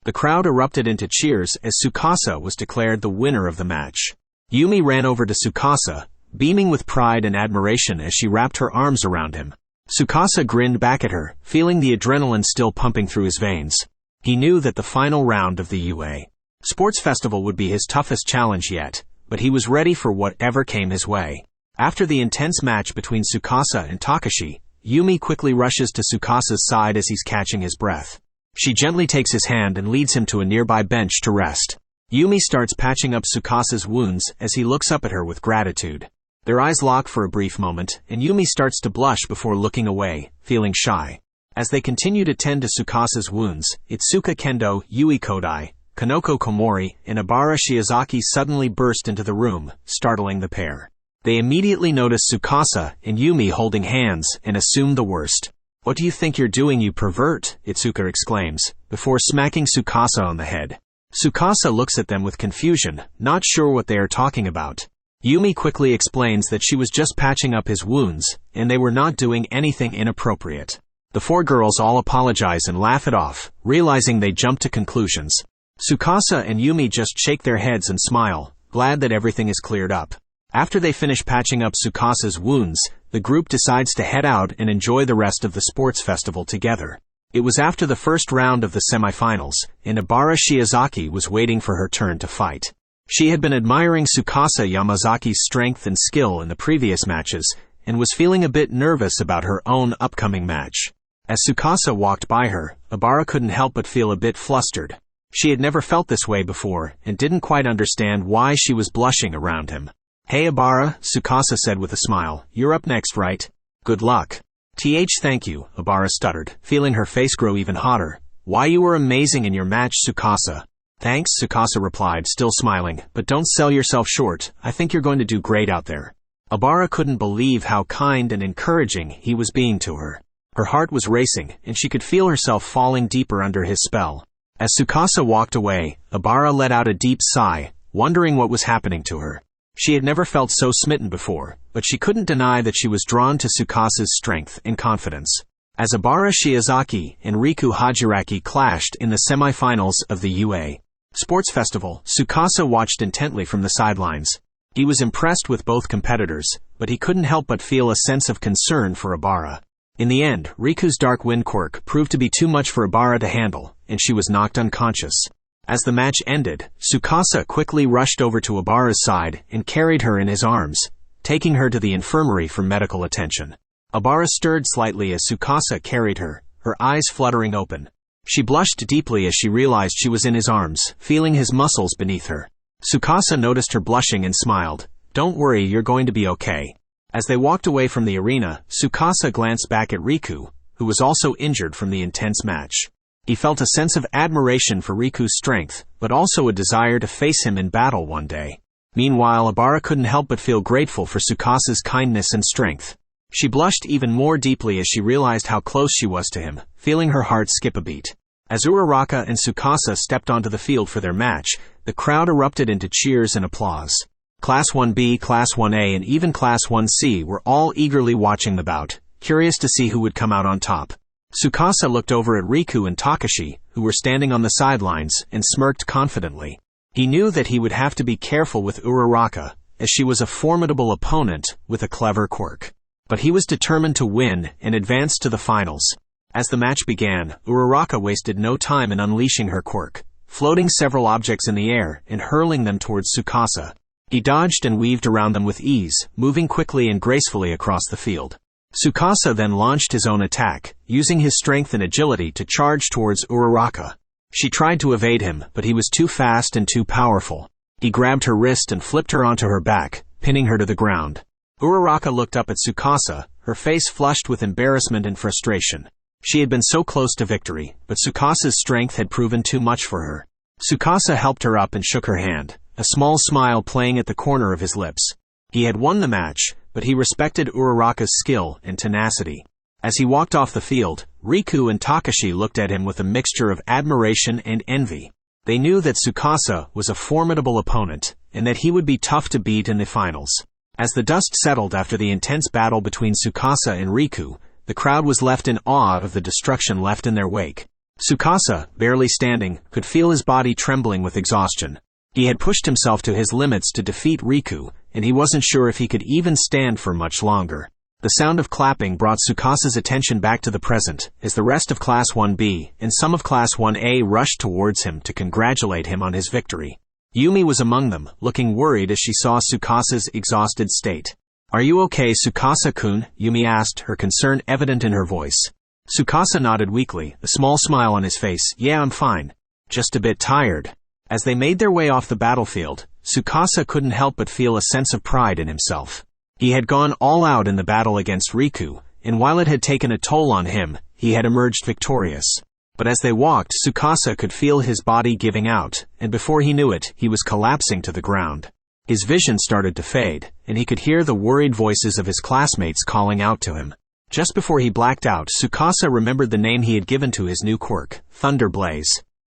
The crowd erupted into cheers as Tsukasa was declared the winner of the match. Yumi ran over to Tsukasa, beaming with pride and admiration as she wrapped her arms around him. Tsukasa grinned back at her, feeling the adrenaline still pumping through his veins. He knew that the final round of the UA Sports Festival would be his toughest challenge yet, but he was ready for whatever came his way. After the intense match between Tsukasa and Takashi, Yumi quickly rushes to Tsukasa's side as he's catching his breath. She gently takes his hand and leads him to a nearby bench to rest. Yumi starts patching up Tsukasa's wounds as he looks up at her with gratitude. Their eyes lock for a brief moment, and Yumi starts to blush before looking away, feeling shy. As they continue to tend to Tsukasa's wounds, Itsuka Kendo, Yui Kodai, Kanoko Komori, and Obara Shiozaki suddenly burst into the room, startling the pair. They immediately notice Tsukasa and Yumi holding hands and assume the worst. "What do you think you're doing, you pervert?" Itsuka exclaims, before smacking Tsukasa on the head. Tsukasa looks at them with confusion, not sure what they are talking about. Yumi quickly explains that she was just patching up his wounds, and they were not doing anything inappropriate. The four girls all apologize and laugh it off, realizing they jumped to conclusions. Tsukasa and Yumi just shake their heads and smile, glad that everything is cleared up. After they finish patching up Tsukasa's wounds, the group decides to head out and enjoy the rest of the sports festival together. It was after the first round of the semifinals, and Obara Shiozaki was waiting for her turn to fight. She had been admiring Tsukasa Yamazaki's strength and skill in the previous matches, and was feeling a bit nervous about her own upcoming match. As Tsukasa walked by her, Obara couldn't help but feel a bit flustered. She had never felt this way before, and didn't quite understand why she was blushing around him. "Hey Obara," Tsukasa said with a smile, "you're up next, right? Good luck." Thank you," Obara stuttered, feeling her face grow even hotter. "Why, you were amazing in your match, Tsukasa." "Thanks," Tsukasa replied, still smiling, "but don't sell yourself short. I think you're going to do great out there." Obara couldn't believe how kind and encouraging he was being to her. Her heart was racing, and she could feel herself falling deeper under his spell. As Tsukasa walked away, Obara let out a deep sigh, wondering what was happening to her. She had never felt so smitten before, but she couldn't deny that she was drawn to Tsukasa's strength and confidence. As Obara Shiozaki and Riku Hajiraki clashed in the semifinals of the UA Sports Festival, Tsukasa watched intently from the sidelines. He was impressed with both competitors, but he couldn't help but feel a sense of concern for Obara. In the end, Riku's Dark Wind quirk proved to be too much for Obara to handle, and she was knocked unconscious. As the match ended, Tsukasa quickly rushed over to Obara's side and carried her in his arms, taking her to the infirmary for medical attention. Obara stirred slightly as Tsukasa carried her, her eyes fluttering open. She blushed deeply as she realized she was in his arms, feeling his muscles beneath her. Tsukasa noticed her blushing and smiled. "Don't worry, you're going to be okay." As they walked away from the arena, Tsukasa glanced back at Riku, who was also injured from the intense match. He felt a sense of admiration for Riku's strength, but also a desire to face him in battle one day. Meanwhile, Obara couldn't help but feel grateful for Tsukasa's kindness and strength. She blushed even more deeply as she realized how close she was to him, feeling her heart skip a beat. As Uraraka and Tsukasa stepped onto the field for their match, the crowd erupted into cheers and applause. Class 1B, Class 1A, and even Class 1C were all eagerly watching the bout, curious to see who would come out on top. Tsukasa looked over at Riku and Takashi, who were standing on the sidelines, and smirked confidently. He knew that he would have to be careful with Uraraka, as she was a formidable opponent with a clever quirk. But he was determined to win and advance to the finals. As the match began, Uraraka wasted no time in unleashing her quirk, floating several objects in the air and hurling them towards Tsukasa. He dodged and weaved around them with ease, moving quickly and gracefully across the field. Tsukasa then launched his own attack, using his strength and agility to charge towards Uraraka. She tried to evade him, but he was too fast and too powerful. He grabbed her wrist and flipped her onto her back, pinning her to the ground. Uraraka looked up at Tsukasa, her face flushed with embarrassment and frustration. She had been so close to victory, but Tsukasa's strength had proven too much for her. Tsukasa helped her up and shook her hand, a small smile playing at the corner of his lips. He had won the match, but he respected Uraraka's skill and tenacity. As he walked off the field, Riku and Takashi looked at him with a mixture of admiration and envy. They knew that Tsukasa was a formidable opponent, and that he would be tough to beat in the finals. As the dust settled after the intense battle between Tsukasa and Riku, the crowd was left in awe of the destruction left in their wake. Tsukasa, barely standing, could feel his body trembling with exhaustion. He had pushed himself to his limits to defeat Riku, and he wasn't sure if he could even stand for much longer. The sound of clapping brought Tsukasa's attention back to the present, as the rest of Class 1B and some of Class 1A rushed towards him to congratulate him on his victory. Yumi was among them, looking worried as she saw Tsukasa's exhausted state. "Are you okay, Tsukasa-kun?" Yumi asked, her concern evident in her voice. Tsukasa nodded weakly, a small smile on his face. "Yeah, I'm fine. Just a bit tired." As they made their way off the battlefield, Tsukasa couldn't help but feel a sense of pride in himself. He had gone all out in the battle against Riku, and while it had taken a toll on him, he had emerged victorious. But as they walked, Tsukasa could feel his body giving out, and before he knew it, he was collapsing to the ground. His vision started to fade, and he could hear the worried voices of his classmates calling out to him. Just before he blacked out, Tsukasa remembered the name he had given to his new quirk, Thunderblaze.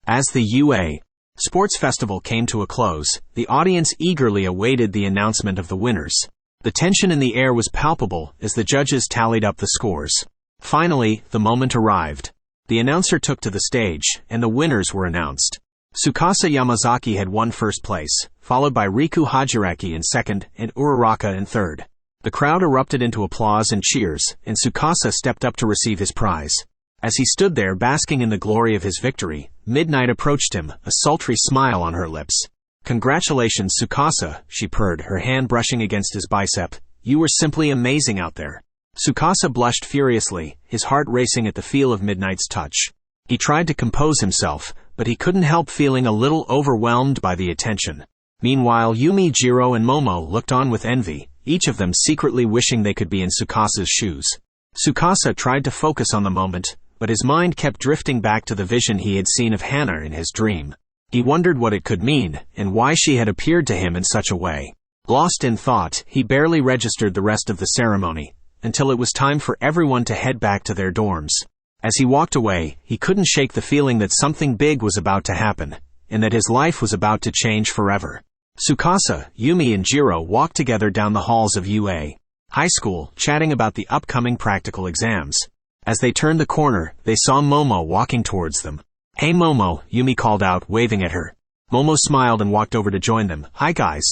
As the UA Sports Festival came to a close, the audience eagerly awaited the announcement of the winners. The tension in the air was palpable as the judges tallied up the scores. Finally, the moment arrived. The announcer took to the stage, and the winners were announced. Tsukasa Yamazaki had won first place, followed by Riku Hajiraki in second and Uraraka in third. The crowd erupted into applause and cheers, and Tsukasa stepped up to receive his prize. As he stood there basking in the glory of his victory, Midnight approached him, a sultry smile on her lips. "Congratulations, Tsukasa," she purred, her hand brushing against his bicep. "You were simply amazing out there." Tsukasa blushed furiously, his heart racing at the feel of Midnight's touch. He tried to compose himself, but he couldn't help feeling a little overwhelmed by the attention. Meanwhile, Yumi, Jiro, and Momo looked on with envy, each of them secretly wishing they could be in Tsukasa's shoes. Tsukasa tried to focus on the moment, but his mind kept drifting back to the vision he had seen of Hana in his dream. He wondered what it could mean, and why she had appeared to him in such a way. Lost in thought, he barely registered the rest of the ceremony, until it was time for everyone to head back to their dorms. As he walked away, he couldn't shake the feeling that something big was about to happen, and that his life was about to change forever. Tsukasa, Yumi, and Jiro walked together down the halls of UA High School, chatting about the upcoming practical exams. As they turned the corner, they saw Momo walking towards them. "Hey Momo," Yumi called out, waving at her. Momo smiled and walked over to join them. "Hi guys.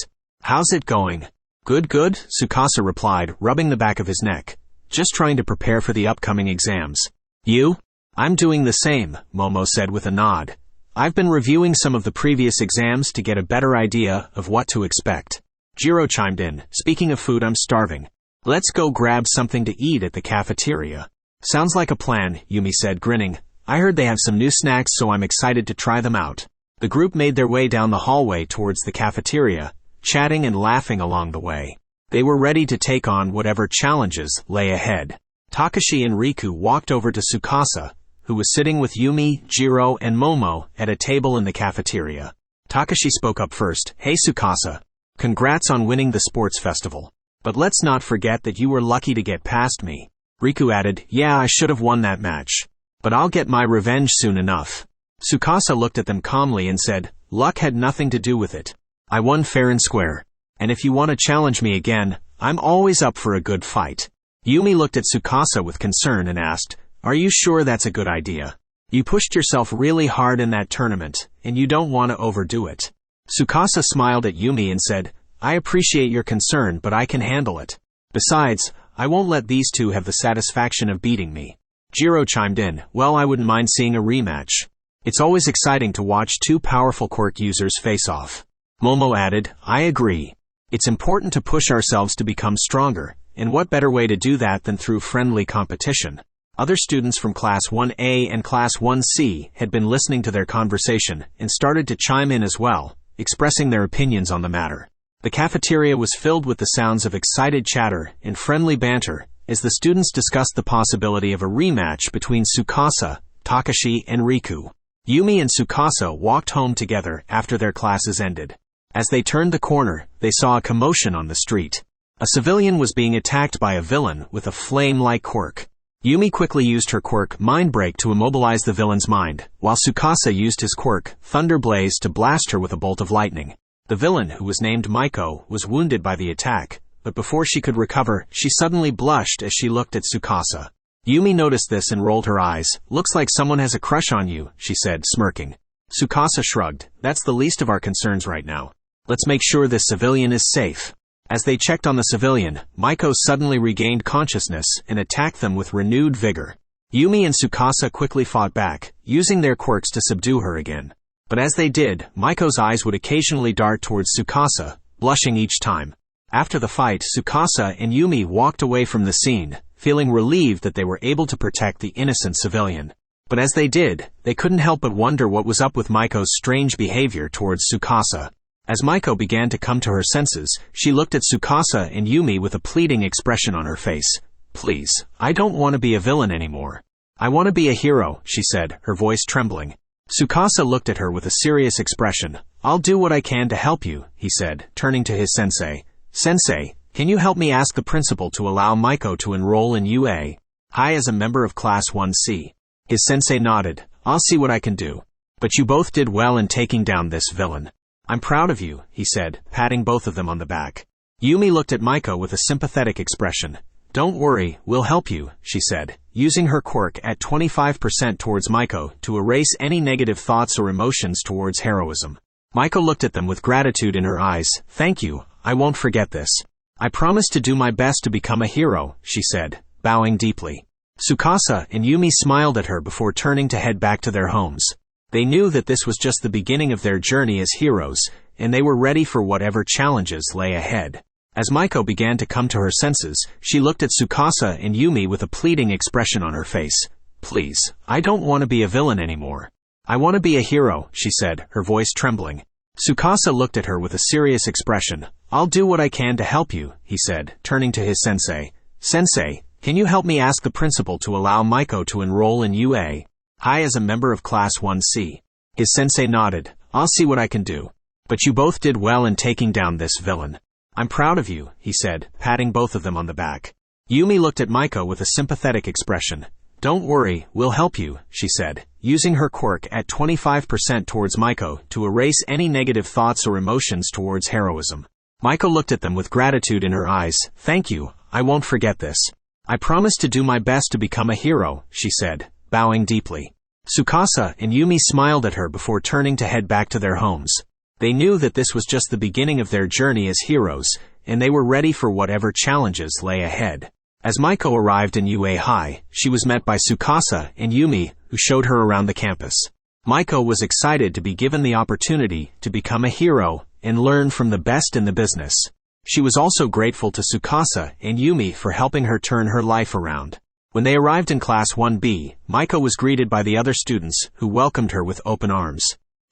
How's it going?" Good, Tsukasa replied, rubbing the back of his neck. "Just trying to prepare for the upcoming exams." "You?" "I'm doing the same," Momo said with a nod. "I've been reviewing some of the previous exams to get a better idea of what to expect." Jiro chimed in. "Speaking of food, I'm starving. Let's go grab something to eat at the cafeteria." "Sounds like a plan," Yumi said, grinning. "I heard they have some new snacks, so I'm excited to try them out." The group made their way down the hallway towards the cafeteria, chatting and laughing along the way. They were ready to take on whatever challenges lay ahead. Takashi and Riku walked over to Tsukasa, who was sitting with Yumi, Jiro, and Momo at a table in the cafeteria. Takashi spoke up first. "Hey Tsukasa. Congrats on winning the sports festival. But let's not forget that you were lucky to get past me." Riku added, "Yeah, I should have won that match. But I'll get my revenge soon enough." Tsukasa looked at them calmly and said, "Luck had nothing to do with it. I won fair and square. And if you want to challenge me again, I'm always up for a good fight." Yumi looked at Tsukasa with concern and asked, "Are you sure that's a good idea? You pushed yourself really hard in that tournament, and you don't want to overdo it." Tsukasa smiled at Yumi and said, "I appreciate your concern, but I can handle it. Besides, I won't let these two have the satisfaction of beating me." Jiro chimed in, "Well, I wouldn't mind seeing a rematch. It's always exciting to watch two powerful quirk users face off." Momo added, "I agree. It's important to push ourselves to become stronger, and what better way to do that than through friendly competition?" Other students from Class 1A and Class 1C had been listening to their conversation and started to chime in as well, expressing their opinions on the matter. The cafeteria was filled with the sounds of excited chatter and friendly banter as the students discussed the possibility of a rematch between Tsukasa, Takashi, and Riku. Yumi and Tsukasa walked home together after their classes ended. As they turned the corner, they saw a commotion on the street. A civilian was being attacked by a villain with a flame-like quirk. Yumi quickly used her quirk, Mind Break, to immobilize the villain's mind, while Tsukasa used his quirk, Thunder Blaze, to blast her with a bolt of lightning. The villain, who was named Maiko, was wounded by the attack, but before she could recover, she suddenly blushed as she looked at Tsukasa. Yumi noticed this and rolled her eyes. "Looks like someone has a crush on you," she said, smirking. Tsukasa shrugged. "That's the least of our concerns right now. Let's make sure this civilian is safe." As they checked on the civilian, Maiko suddenly regained consciousness and attacked them with renewed vigor. Yumi and Tsukasa quickly fought back, using their quirks to subdue her again. But as they did, Maiko's eyes would occasionally dart towards Tsukasa, blushing each time. After the fight, Tsukasa and Yumi walked away from the scene, feeling relieved that they were able to protect the innocent civilian. But as they did, they couldn't help but wonder what was up with Maiko's strange behavior towards Tsukasa. As Maiko began to come to her senses, she looked at Tsukasa and Yumi with a pleading expression on her face. "Please, I don't want to be a villain anymore. I want to be a hero," she said, her voice trembling. Tsukasa looked at her with a serious expression. "I'll do what I can to help you," he said, turning to his sensei. "Sensei, can you help me ask the principal to allow Maiko to enroll in UA High as a member of Class 1C? His sensei nodded. "I'll see what I can do. But you both did well in taking down this villain. I'm proud of you," he said, patting both of them on the back. Yumi looked at Maiko with a sympathetic expression. "Don't worry, we'll help you," she said, using her quirk at 25% towards Maiko to erase any negative thoughts or emotions towards heroism. Maiko looked at them with gratitude in her eyes. "Thank you, I won't forget this. I promise to do my best to become a hero," she said, bowing deeply. Tsukasa and Yumi smiled at her before turning to head back to their homes. They knew that this was just the beginning of their journey as heroes, and they were ready for whatever challenges lay ahead. As Maiko began to come to her senses, she looked at Tsukasa and Yumi with a pleading expression on her face. "Please, I don't want to be a villain anymore. I want to be a hero," she said, her voice trembling. Tsukasa looked at her with a serious expression. "I'll do what I can to help you," he said, turning to his sensei. "Sensei, can you help me ask the principal to allow Maiko to enroll in UA High as a member of Class 1C? His sensei nodded. "I'll see what I can do. But you both did well in taking down this villain. I'm proud of you," he said, patting both of them on the back. Yumi looked at Maiko with a sympathetic expression. "Don't worry, we'll help you," she said, using her quirk at 25% towards Maiko to erase any negative thoughts or emotions towards heroism. Maiko looked at them with gratitude in her eyes. "Thank you, I won't forget this. I promise to do my best to become a hero," she said, bowing deeply. Tsukasa and Yumi smiled at her before turning to head back to their homes. They knew that this was just the beginning of their journey as heroes, and they were ready for whatever challenges lay ahead. As Maiko arrived in UA High, she was met by Tsukasa and Yumi, who showed her around the campus. Maiko was excited to be given the opportunity to become a hero and learn from the best in the business. She was also grateful to Tsukasa and Yumi for helping her turn her life around. When they arrived in Class 1B, Maiko was greeted by the other students, who welcomed her with open arms.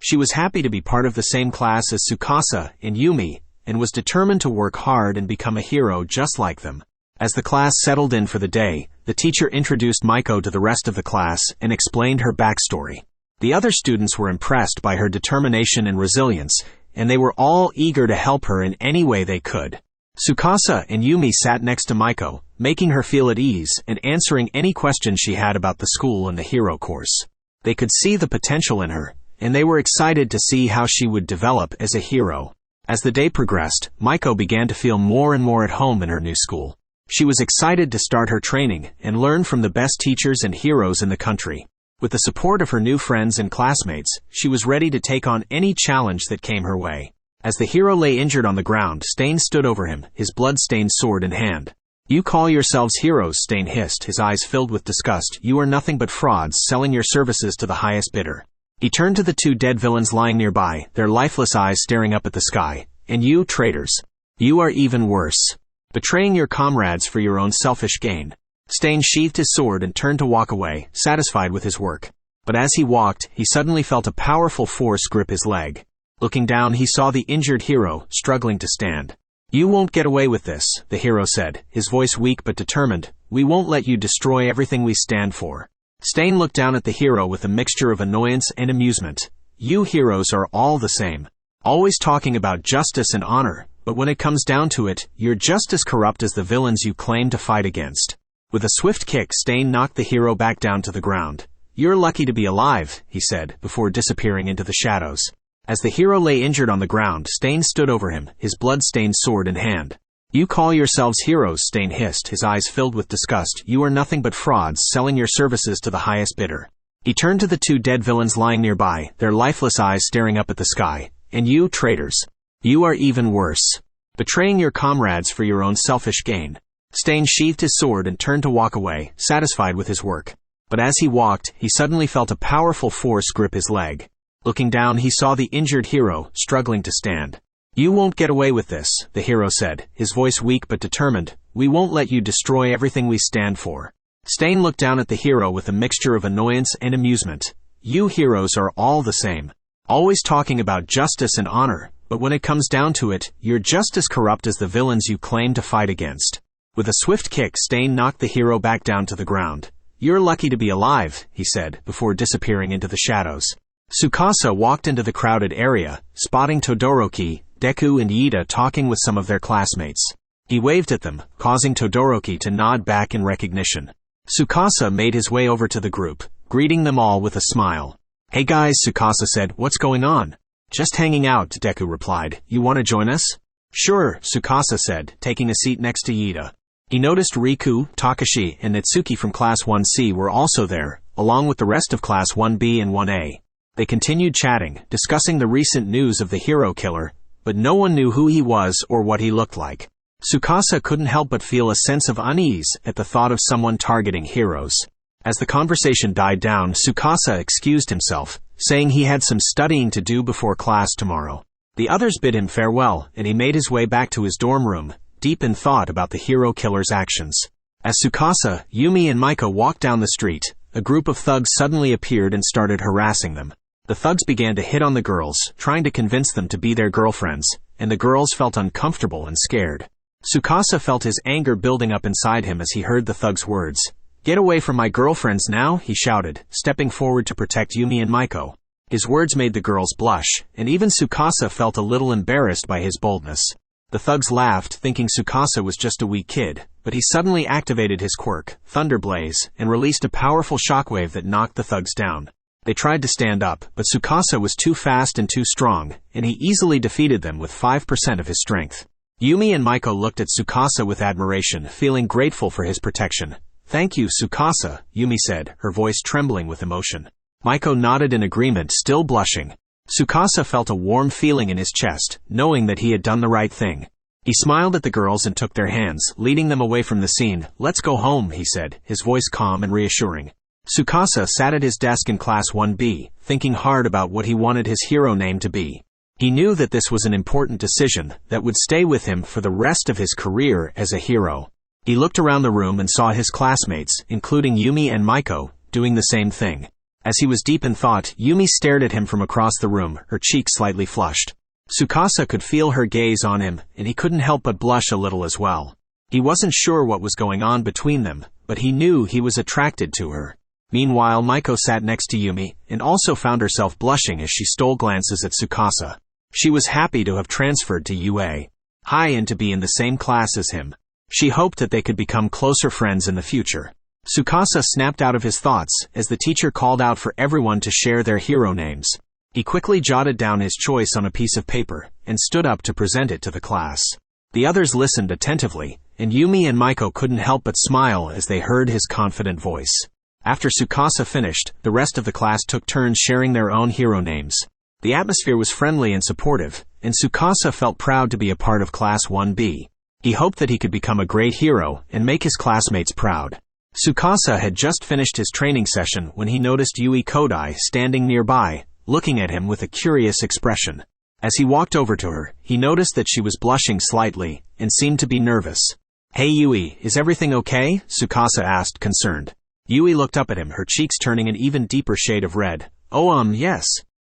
She was happy to be part of the same class as Tsukasa and Yumi, and was determined to work hard and become a hero just like them. As the class settled in for the day, the teacher introduced Maiko to the rest of the class and explained her backstory. The other students were impressed by her determination and resilience, and they were all eager to help her in any way they could. Tsukasa and Yumi sat next to Maiko, making her feel at ease and answering any questions she had about the school and the hero course. They could see the potential in her, and they were excited to see how she would develop as a hero. As the day progressed, Maiko began to feel more and more at home in her new school. She was excited to start her training and learn from the best teachers and heroes in the country. With the support of her new friends and classmates, she was ready to take on any challenge that came her way. As the hero lay injured on the ground, Stain stood over him, his blood-stained sword in hand. "You call yourselves heroes," Stain hissed, his eyes filled with disgust. "You are nothing but frauds, selling your services to the highest bidder." He turned to the two dead villains lying nearby, their lifeless eyes staring up at the sky. "And you, traitors. You are even worse. Betraying your comrades for your own selfish gain." Stain sheathed his sword and turned to walk away, satisfied with his work. But as he walked, he suddenly felt a powerful force grip his leg. Looking down, he saw the injured hero, struggling to stand. "You won't get away with this," the hero said, his voice weak but determined. "We won't let you destroy everything we stand for." Stain looked down at the hero with a mixture of annoyance and amusement. "You heroes are all the same. Always talking about justice and honor, but when it comes down to it, you're just as corrupt as the villains you claim to fight against." With a swift kick, Stain knocked the hero back down to the ground. "You're lucky to be alive," he said, before disappearing into the shadows. As the hero lay injured on the ground, Stain stood over him, his blood-stained sword in hand. "You call yourselves heroes," Stain hissed, his eyes filled with disgust. "You are nothing but frauds, selling your services to the highest bidder." He turned to the two dead villains lying nearby, their lifeless eyes staring up at the sky. "And you, traitors. You are even worse. Betraying your comrades for your own selfish gain." Stain sheathed his sword and turned to walk away, satisfied with his work. But as he walked, he suddenly felt a powerful force grip his leg. Looking down, he saw the injured hero, struggling to stand. "You won't get away with this," the hero said, his voice weak but determined. "We won't let you destroy everything we stand for." Stain looked down at the hero with a mixture of annoyance and amusement. "You heroes are all the same. Always talking about justice and honor, but when it comes down to it, you're just as corrupt as the villains you claim to fight against." With a swift kick, Stain knocked the hero back down to the ground. "You're lucky to be alive," he said, before disappearing into the shadows. Tsukasa walked into the crowded area, spotting Todoroki, Deku and Iida talking with some of their classmates. He waved at them, causing Todoroki to nod back in recognition. Tsukasa made his way over to the group, greeting them all with a smile. "Hey guys," Tsukasa said, "what's going on?" "Just hanging out," Deku replied. "You want to join us?" "Sure," Tsukasa said, taking a seat next to Iida. He noticed Riku, Takashi, and Natsuki from Class 1C were also there, along with the rest of Class 1B and 1A. They continued chatting, discussing the recent news of the hero killer, but no one knew who he was or what he looked like. Tsukasa couldn't help but feel a sense of unease at the thought of someone targeting heroes. As the conversation died down, Tsukasa excused himself, saying he had some studying to do before class tomorrow. The others bid him farewell, and he made his way back to his dorm room, deep in thought about the hero killer's actions. As Tsukasa, Yumi and Maiko walked down the street, a group of thugs suddenly appeared and started harassing them. The thugs began to hit on the girls, trying to convince them to be their girlfriends, and the girls felt uncomfortable and scared. Tsukasa felt his anger building up inside him as he heard the thugs' words. "Get away from my girlfriends now," he shouted, stepping forward to protect Yumi and Maiko. His words made the girls blush, and even Tsukasa felt a little embarrassed by his boldness. The thugs laughed, thinking Tsukasa was just a weak kid, but he suddenly activated his quirk, Thunder Blaze, and released a powerful shockwave that knocked the thugs down. They tried to stand up, but Tsukasa was too fast and too strong, and he easily defeated them with 5% of his strength. Yumi and Maiko looked at Tsukasa with admiration, feeling grateful for his protection. "Thank you, Tsukasa," Yumi said, her voice trembling with emotion. Maiko nodded in agreement, still blushing. Tsukasa felt a warm feeling in his chest, knowing that he had done the right thing. He smiled at the girls and took their hands, leading them away from the scene. "Let's go home," he said, his voice calm and reassuring. Tsukasa sat at his desk in Class 1B, thinking hard about what he wanted his hero name to be. He knew that this was an important decision that would stay with him for the rest of his career as a hero. He looked around the room and saw his classmates, including Yumi and Maiko, doing the same thing. As he was deep in thought, Yumi stared at him from across the room, her cheeks slightly flushed. Tsukasa could feel her gaze on him, and he couldn't help but blush a little as well. He wasn't sure what was going on between them, but he knew he was attracted to her. Meanwhile, Maiko sat next to Yumi, and also found herself blushing as she stole glances at Tsukasa. She was happy to have transferred to UA High and to be in the same class as him. She hoped that they could become closer friends in the future. Tsukasa snapped out of his thoughts as the teacher called out for everyone to share their hero names. He quickly jotted down his choice on a piece of paper and stood up to present it to the class. The others listened attentively, and Yumi and Maiko couldn't help but smile as they heard his confident voice. After Tsukasa finished, the rest of the class took turns sharing their own hero names. The atmosphere was friendly and supportive, and Tsukasa felt proud to be a part of Class 1B. He hoped that he could become a great hero and make his classmates proud. Tsukasa had just finished his training session when he noticed Yui Kodai standing nearby, looking at him with a curious expression. As he walked over to her, he noticed that she was blushing slightly and seemed to be nervous. "Hey Yui, is everything okay?" Tsukasa asked, concerned. Yui looked up at him, her cheeks turning an even deeper shade of red. Yes.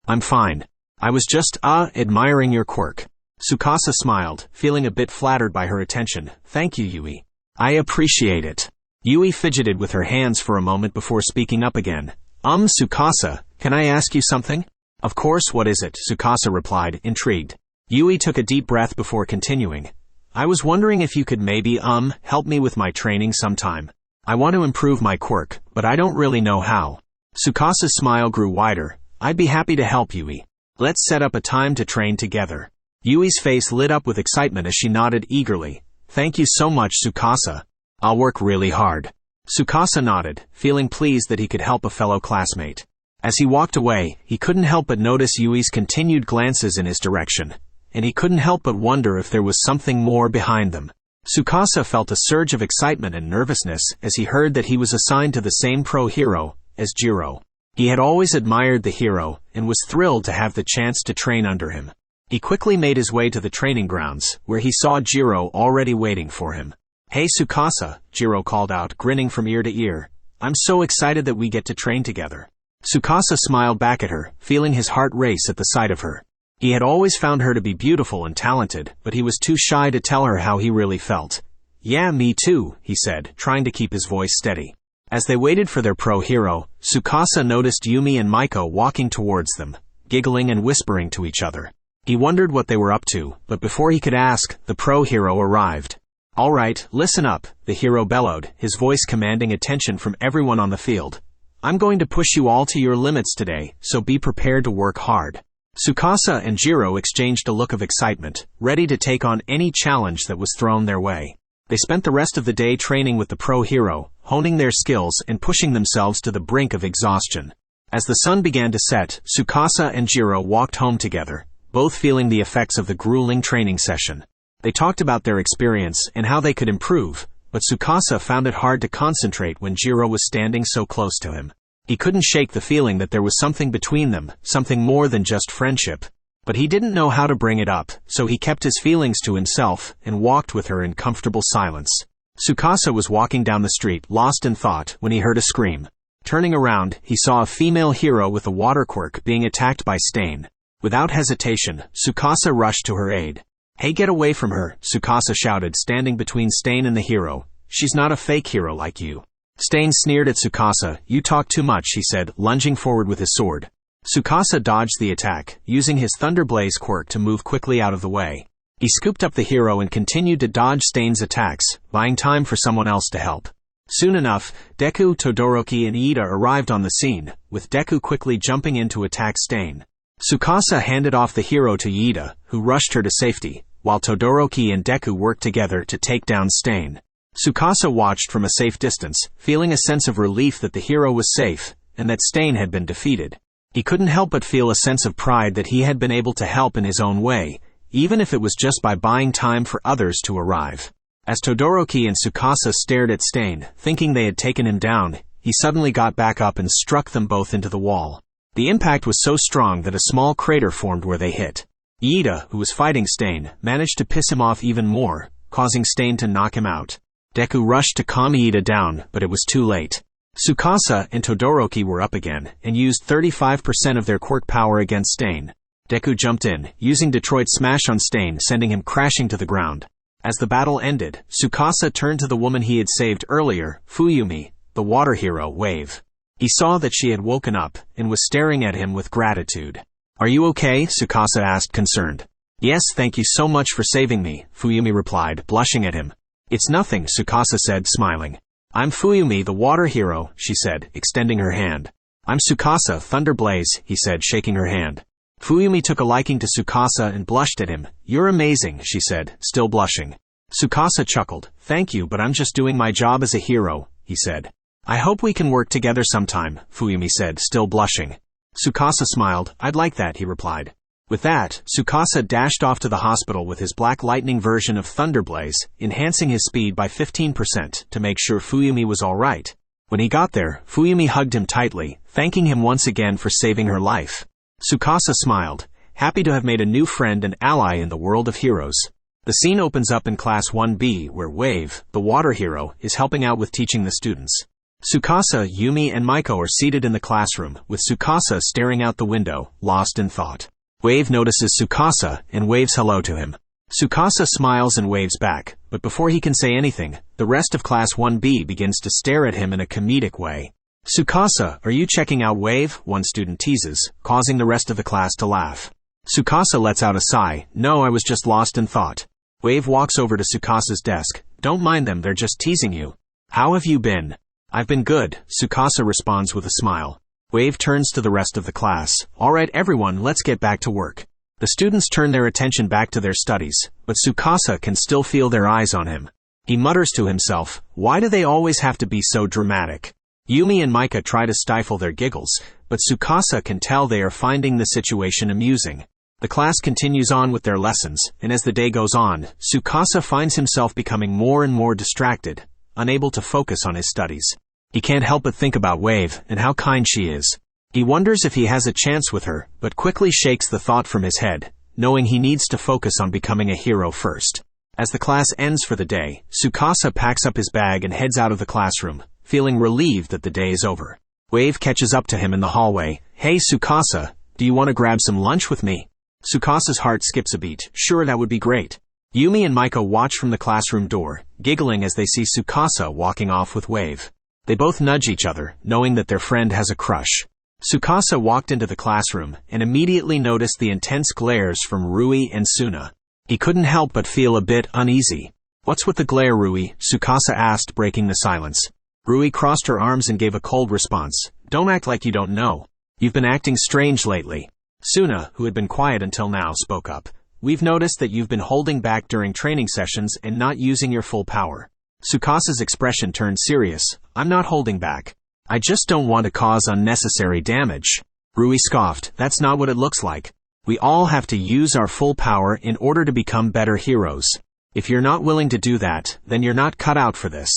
I'm fine. I was just, admiring your quirk. Tsukasa smiled, feeling a bit flattered by her attention. Thank you, Yui. I appreciate it. Yui fidgeted with her hands for a moment before speaking up again. Tsukasa, can I ask you something? Of course, what is it? Tsukasa replied, intrigued. Yui took a deep breath before continuing. I was wondering if you could maybe, help me with my training sometime. I want to improve my quirk, but I don't really know how. Tsukasa's smile grew wider. I'd be happy to help, Yui. Let's set up a time to train together. Yui's face lit up with excitement as she nodded eagerly. Thank you so much, Tsukasa. I'll work really hard. Tsukasa nodded, feeling pleased that he could help a fellow classmate. As he walked away, he couldn't help but notice Yui's continued glances in his direction, and he couldn't help but wonder if there was something more behind them. Tsukasa felt a surge of excitement and nervousness as he heard that he was assigned to the same pro hero as Jiro. He had always admired the hero and was thrilled to have the chance to train under him. He quickly made his way to the training grounds, where he saw Jiro already waiting for him. Hey Tsukasa, Jiro called out, grinning from ear to ear. I'm so excited that we get to train together. Tsukasa smiled back at her, feeling his heart race at the sight of her. He had always found her to be beautiful and talented, but he was too shy to tell her how he really felt. Yeah, me too, he said, trying to keep his voice steady. As they waited for their pro hero, Tsukasa noticed Yumi and Maiko walking towards them, giggling and whispering to each other. He wondered what they were up to, but before he could ask, the pro hero arrived. All right, listen up, the hero bellowed, his voice commanding attention from everyone on the field. I'm going to push you all to your limits today, so be prepared to work hard. Tsukasa and Jiro exchanged a look of excitement, ready to take on any challenge that was thrown their way. They spent the rest of the day training with the pro hero, honing their skills and pushing themselves to the brink of exhaustion. As the sun began to set, Tsukasa and Jiro walked home together, both feeling the effects of the grueling training session. They talked about their experience and how they could improve, but Tsukasa found it hard to concentrate when Jiro was standing so close to him. He couldn't shake the feeling that there was something between them, something more than just friendship. But he didn't know how to bring it up, so he kept his feelings to himself and walked with her in comfortable silence. Tsukasa was walking down the street, lost in thought, when he heard a scream. Turning around, he saw a female hero with a water quirk being attacked by Stain. Without hesitation, Tsukasa rushed to her aid. Hey, get away from her, Tsukasa shouted, standing between Stain and the hero. She's not a fake hero like you. Stain sneered at Tsukasa. You talk too much, he said, lunging forward with his sword. Tsukasa dodged the attack, using his Thunderblaze quirk to move quickly out of the way. He scooped up the hero and continued to dodge Stain's attacks, buying time for someone else to help. Soon enough, Deku, Todoroki and Iida arrived on the scene, with Deku quickly jumping in to attack Stain. Tsukasa handed off the hero to Iida, who rushed her to safety, while Todoroki and Deku worked together to take down Stain. Tsukasa watched from a safe distance, feeling a sense of relief that the hero was safe, and that Stain had been defeated. He couldn't help but feel a sense of pride that he had been able to help in his own way, even if it was just by buying time for others to arrive. As Todoroki and Tsukasa stared at Stain, thinking they had taken him down, he suddenly got back up and struck them both into the wall. The impact was so strong that a small crater formed where they hit. Iida, who was fighting Stain, managed to piss him off even more, causing Stain to knock him out. Deku rushed to calm Iida down, but it was too late. Tsukasa and Todoroki were up again, and used 35% of their quirk power against Stain. Deku jumped in, using Detroit Smash on Stain, sending him crashing to the ground. As the battle ended, Tsukasa turned to the woman he had saved earlier, Fuyumi, the water hero, Wave. He saw that she had woken up, and was staring at him with gratitude. Are you okay? Tsukasa asked, concerned. Yes, thank you so much for saving me, Fuyumi replied, blushing at him. It's nothing, Tsukasa said, smiling. I'm Fuyumi, the water hero, she said, extending her hand. I'm Tsukasa, Thunderblaze, he said, shaking her hand. Fuyumi took a liking to Tsukasa and blushed at him. You're amazing, she said, still blushing. Tsukasa chuckled. Thank you, but I'm just doing my job as a hero, he said. I hope we can work together sometime, Fuyumi said, still blushing. Tsukasa smiled. I'd like that, he replied. With that, Tsukasa dashed off to the hospital with his Black Lightning version of Thunderblaze, enhancing his speed by 15% to make sure Fuyumi was all right. When he got there, Fuyumi hugged him tightly, thanking him once again for saving her life. Tsukasa smiled, happy to have made a new friend and ally in the world of heroes. The scene opens up in Class 1B, where Wave, the water hero, is helping out with teaching the students. Tsukasa, Yumi, and Maiko are seated in the classroom, with Tsukasa staring out the window, lost in thought. Wave notices Tsukasa and waves hello to him. Tsukasa smiles and waves back, but before he can say anything, the rest of Class 1B begins to stare at him in a comedic way. "Tsukasa, are you checking out Wave?" one student teases, causing the rest of the class to laugh. Tsukasa lets out a sigh. "No, I was just lost in thought." Wave walks over to Tsukasa's desk. "Don't mind them, they're just teasing you." "How have you been?" "I've been good," Tsukasa responds with a smile. Wave turns to the rest of the class. "All right, everyone, let's get back to work." The students turn their attention back to their studies, but Tsukasa can still feel their eyes on him. He mutters to himself, "Why do they always have to be so dramatic?" Yumi and Mika try to stifle their giggles, but Tsukasa can tell they are finding the situation amusing. The class continues on with their lessons, and as the day goes on, Tsukasa finds himself becoming more and more distracted, unable to focus on his studies. He can't help but think about Wave and how kind she is. He wonders if he has a chance with her, but quickly shakes the thought from his head, knowing he needs to focus on becoming a hero first. As the class ends for the day, Tsukasa packs up his bag and heads out of the classroom, feeling relieved that the day is over. Wave catches up to him in the hallway. "Hey Tsukasa, do you want to grab some lunch with me?" Tsukasa's heart skips a beat. "Sure, that would be great." Yumi and Mika watch from the classroom door, giggling as they see Tsukasa walking off with Wave. They both nudge each other, knowing that their friend has a crush. Tsukasa walked into the classroom and immediately noticed the intense glares from Rui and Suna. He couldn't help but feel a bit uneasy. "What's with the glare, Rui?" Tsukasa asked, breaking the silence. Rui crossed her arms and gave a cold response. "Don't act like you don't know. You've been acting strange lately." Suna, who had been quiet until now, spoke up. "We've noticed that you've been holding back during training sessions and not using your full power." Tsukasa's expression turned serious. "I'm not holding back. I just don't want to cause unnecessary damage." Rui scoffed. "That's not what it looks like. We all have to use our full power in order to become better heroes. If you're not willing to do that, then you're not cut out for this."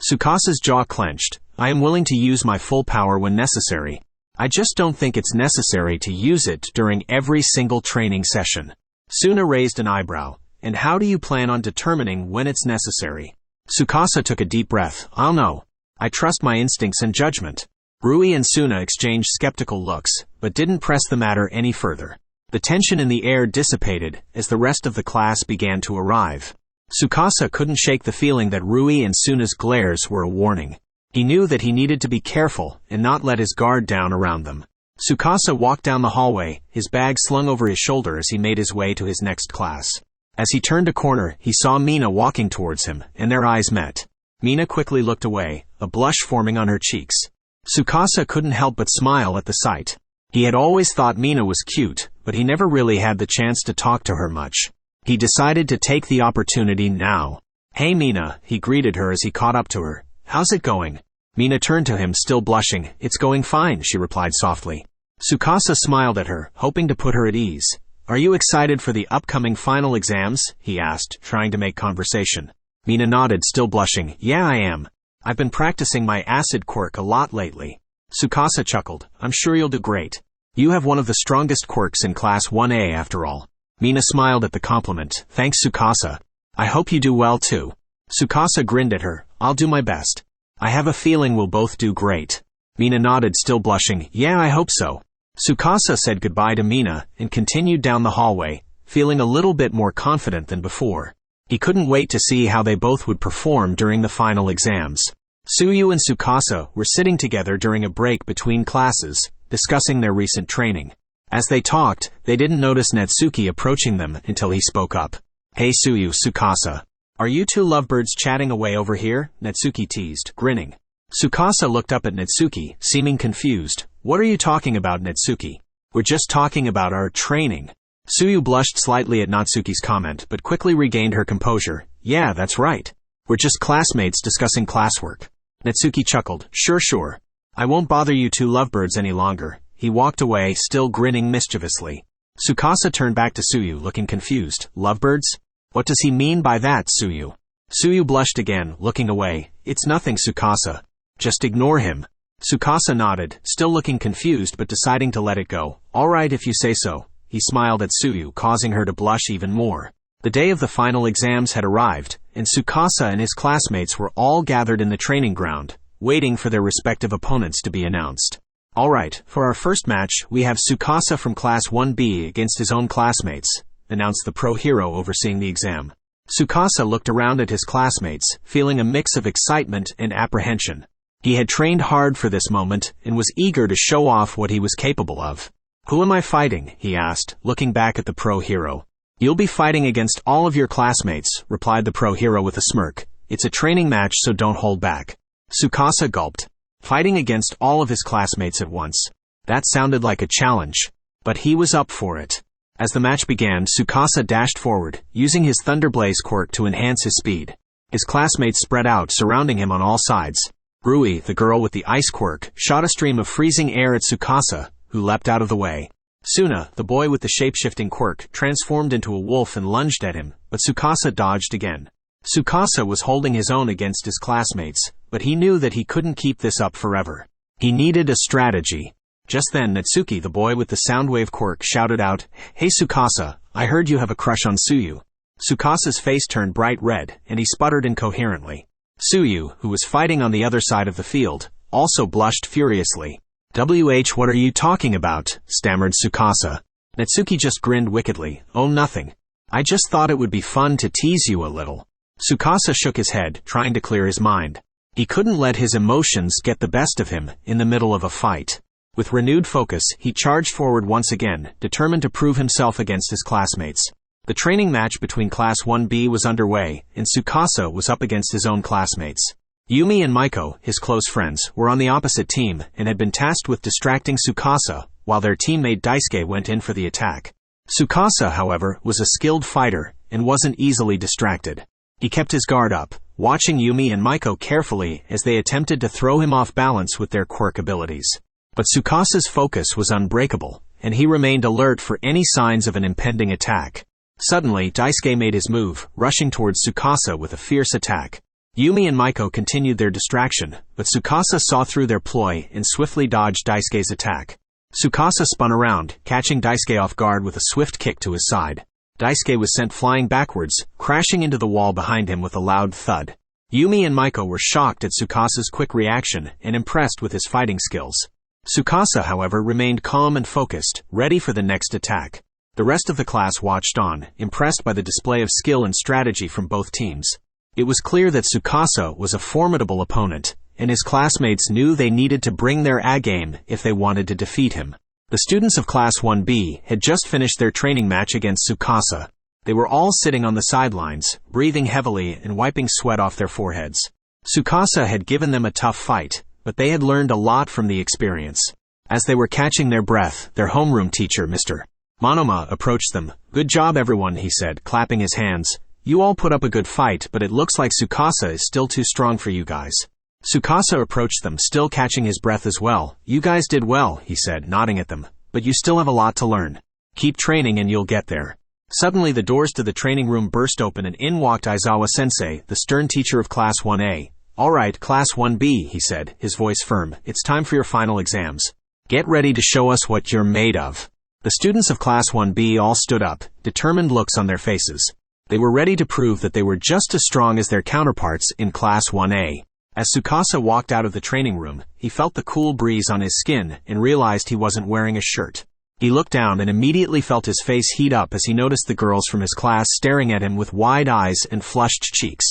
Tsukasa's jaw clenched. "I am willing to use my full power when necessary. I just don't think it's necessary to use it during every single training session." Suna raised an eyebrow. "And how do you plan on determining when it's necessary?" Tsukasa took a deep breath. "I'll know. I trust my instincts and judgment." Rui and Suna exchanged skeptical looks, but didn't press the matter any further. The tension in the air dissipated as the rest of the class began to arrive. Tsukasa couldn't shake the feeling that Rui and Suna's glares were a warning. He knew that he needed to be careful and not let his guard down around them. Tsukasa walked down the hallway, his bag slung over his shoulder as he made his way to his next class. As he turned a corner, he saw Mina walking towards him, and their eyes met. Mina quickly looked away, a blush forming on her cheeks. Tsukasa couldn't help but smile at the sight. He had always thought Mina was cute, but he never really had the chance to talk to her much. He decided to take the opportunity now. "Hey Mina," he greeted her as he caught up to her. "How's it going?" Mina turned to him, still blushing. "It's going fine," she replied softly. Tsukasa smiled at her, hoping to put her at ease. "Are you excited for the upcoming final exams?" he asked, trying to make conversation. Mina nodded, still blushing. "Yeah, I am. I've been practicing my acid quirk a lot lately." Tsukasa chuckled. "I'm sure you'll do great. You have one of the strongest quirks in Class 1A after all." Mina smiled at the compliment. "Thanks, Tsukasa. I hope you do well too." Tsukasa grinned at her. "I'll do my best. I have a feeling we'll both do great." Mina nodded, still blushing. "Yeah, I hope so." Tsukasa said goodbye to Mina and continued down the hallway, feeling a little bit more confident than before. He couldn't wait to see how they both would perform during the final exams. Tsuyu and Tsukasa were sitting together during a break between classes, discussing their recent training. As they talked, they didn't notice Natsuki approaching them until he spoke up. "Hey Tsuyu, Tsukasa. Are you two lovebirds chatting away over here?" Natsuki teased, grinning. Tsukasa looked up at Natsuki, seeming confused. "What are you talking about, Natsuki?" "We're just talking about our training." Tsuyu blushed slightly at Natsuki's comment, but quickly regained her composure. "Yeah, that's right. We're just classmates discussing classwork." Natsuki chuckled. Sure. I won't bother you two lovebirds any longer." He walked away, still grinning mischievously. Tsukasa turned back to Tsuyu, looking confused. "Lovebirds? What does he mean by that, Tsuyu?" Tsuyu blushed again, looking away. "It's nothing, Tsukasa. Just ignore him." Tsukasa nodded, still looking confused but deciding to let it go. "All right if you say so." He smiled at Tsuyu, causing her to blush even more. The day of the final exams had arrived, and Tsukasa and his classmates were all gathered in the training ground, waiting for their respective opponents to be announced. Alright, for our first match, we have Tsukasa from Class 1B against his own classmates, announced the pro hero overseeing the exam. Tsukasa looked around at his classmates, feeling a mix of excitement and apprehension. He had trained hard for this moment, and was eager to show off what he was capable of. Who am I fighting? He asked, looking back at the pro hero. You'll be fighting against all of your classmates, replied the pro hero with a smirk. It's a training match, so don't hold back. Tsukasa gulped. Fighting against all of his classmates at once. That sounded like a challenge. But he was up for it. As the match began, Tsukasa dashed forward, using his Thunderblaze quirk to enhance his speed. His classmates spread out, surrounding him on all sides. Rui, the girl with the ice quirk, shot a stream of freezing air at Tsukasa, who leapt out of the way. Suna, the boy with the shape-shifting quirk, transformed into a wolf and lunged at him, but Tsukasa dodged again. Tsukasa was holding his own against his classmates, but he knew that he couldn't keep this up forever. He needed a strategy. Just then Natsuki, the boy with the Soundwave quirk, shouted out, "Hey Tsukasa, I heard you have a crush on Tsuyu." Tsukasa's face turned bright red, and he sputtered incoherently. Tsuyu, who was fighting on the other side of the field, also blushed furiously. What are you talking about?" stammered Tsukasa. Natsuki just grinned wickedly. "Oh, nothing. I just thought it would be fun to tease you a little." Tsukasa shook his head, trying to clear his mind. He couldn't let his emotions get the best of him in the middle of a fight. With renewed focus, he charged forward once again, determined to prove himself against his classmates. The training match between Class 1B was underway, and Tsukasa was up against his own classmates. Yumi and Maiko, his close friends, were on the opposite team and had been tasked with distracting Tsukasa, while their teammate Daisuke went in for the attack. Tsukasa, however, was a skilled fighter and wasn't easily distracted. He kept his guard up, watching Yumi and Maiko carefully as they attempted to throw him off balance with their quirk abilities. But Tsukasa's focus was unbreakable, and he remained alert for any signs of an impending attack. Suddenly, Daisuke made his move, rushing towards Tsukasa with a fierce attack. Yumi and Maiko continued their distraction, but Tsukasa saw through their ploy and swiftly dodged Daisuke's attack. Tsukasa spun around, catching Daisuke off guard with a swift kick to his side. Daisuke was sent flying backwards, crashing into the wall behind him with a loud thud. Yumi and Maiko were shocked at Tsukasa's quick reaction and impressed with his fighting skills. Tsukasa, however, remained calm and focused, ready for the next attack. The rest of the class watched on, impressed by the display of skill and strategy from both teams. It was clear that Tsukasa was a formidable opponent, and his classmates knew they needed to bring their A-game if they wanted to defeat him. The students of Class 1B had just finished their training match against Tsukasa. They were all sitting on the sidelines, breathing heavily and wiping sweat off their foreheads. Tsukasa had given them a tough fight, but they had learned a lot from the experience. As they were catching their breath, their homeroom teacher, Mr. Monoma, approached them. "Good job, everyone," he said, clapping his hands. "You all put up a good fight, but it looks like Tsukasa is still too strong for you guys." Tsukasa approached them, still catching his breath as well. "You guys did well," he said, nodding at them, "but you still have a lot to learn. Keep training and you'll get there." Suddenly the doors to the training room burst open and in walked Aizawa-sensei, the stern teacher of Class 1A. "All right, Class 1B, he said, his voice firm. "It's time for your final exams. Get ready to show us what you're made of." The students of Class 1B all stood up, determined looks on their faces. They were ready to prove that they were just as strong as their counterparts in Class 1A. As Tsukasa walked out of the training room, he felt the cool breeze on his skin and realized he wasn't wearing a shirt. He looked down and immediately felt his face heat up as he noticed the girls from his class staring at him with wide eyes and flushed cheeks.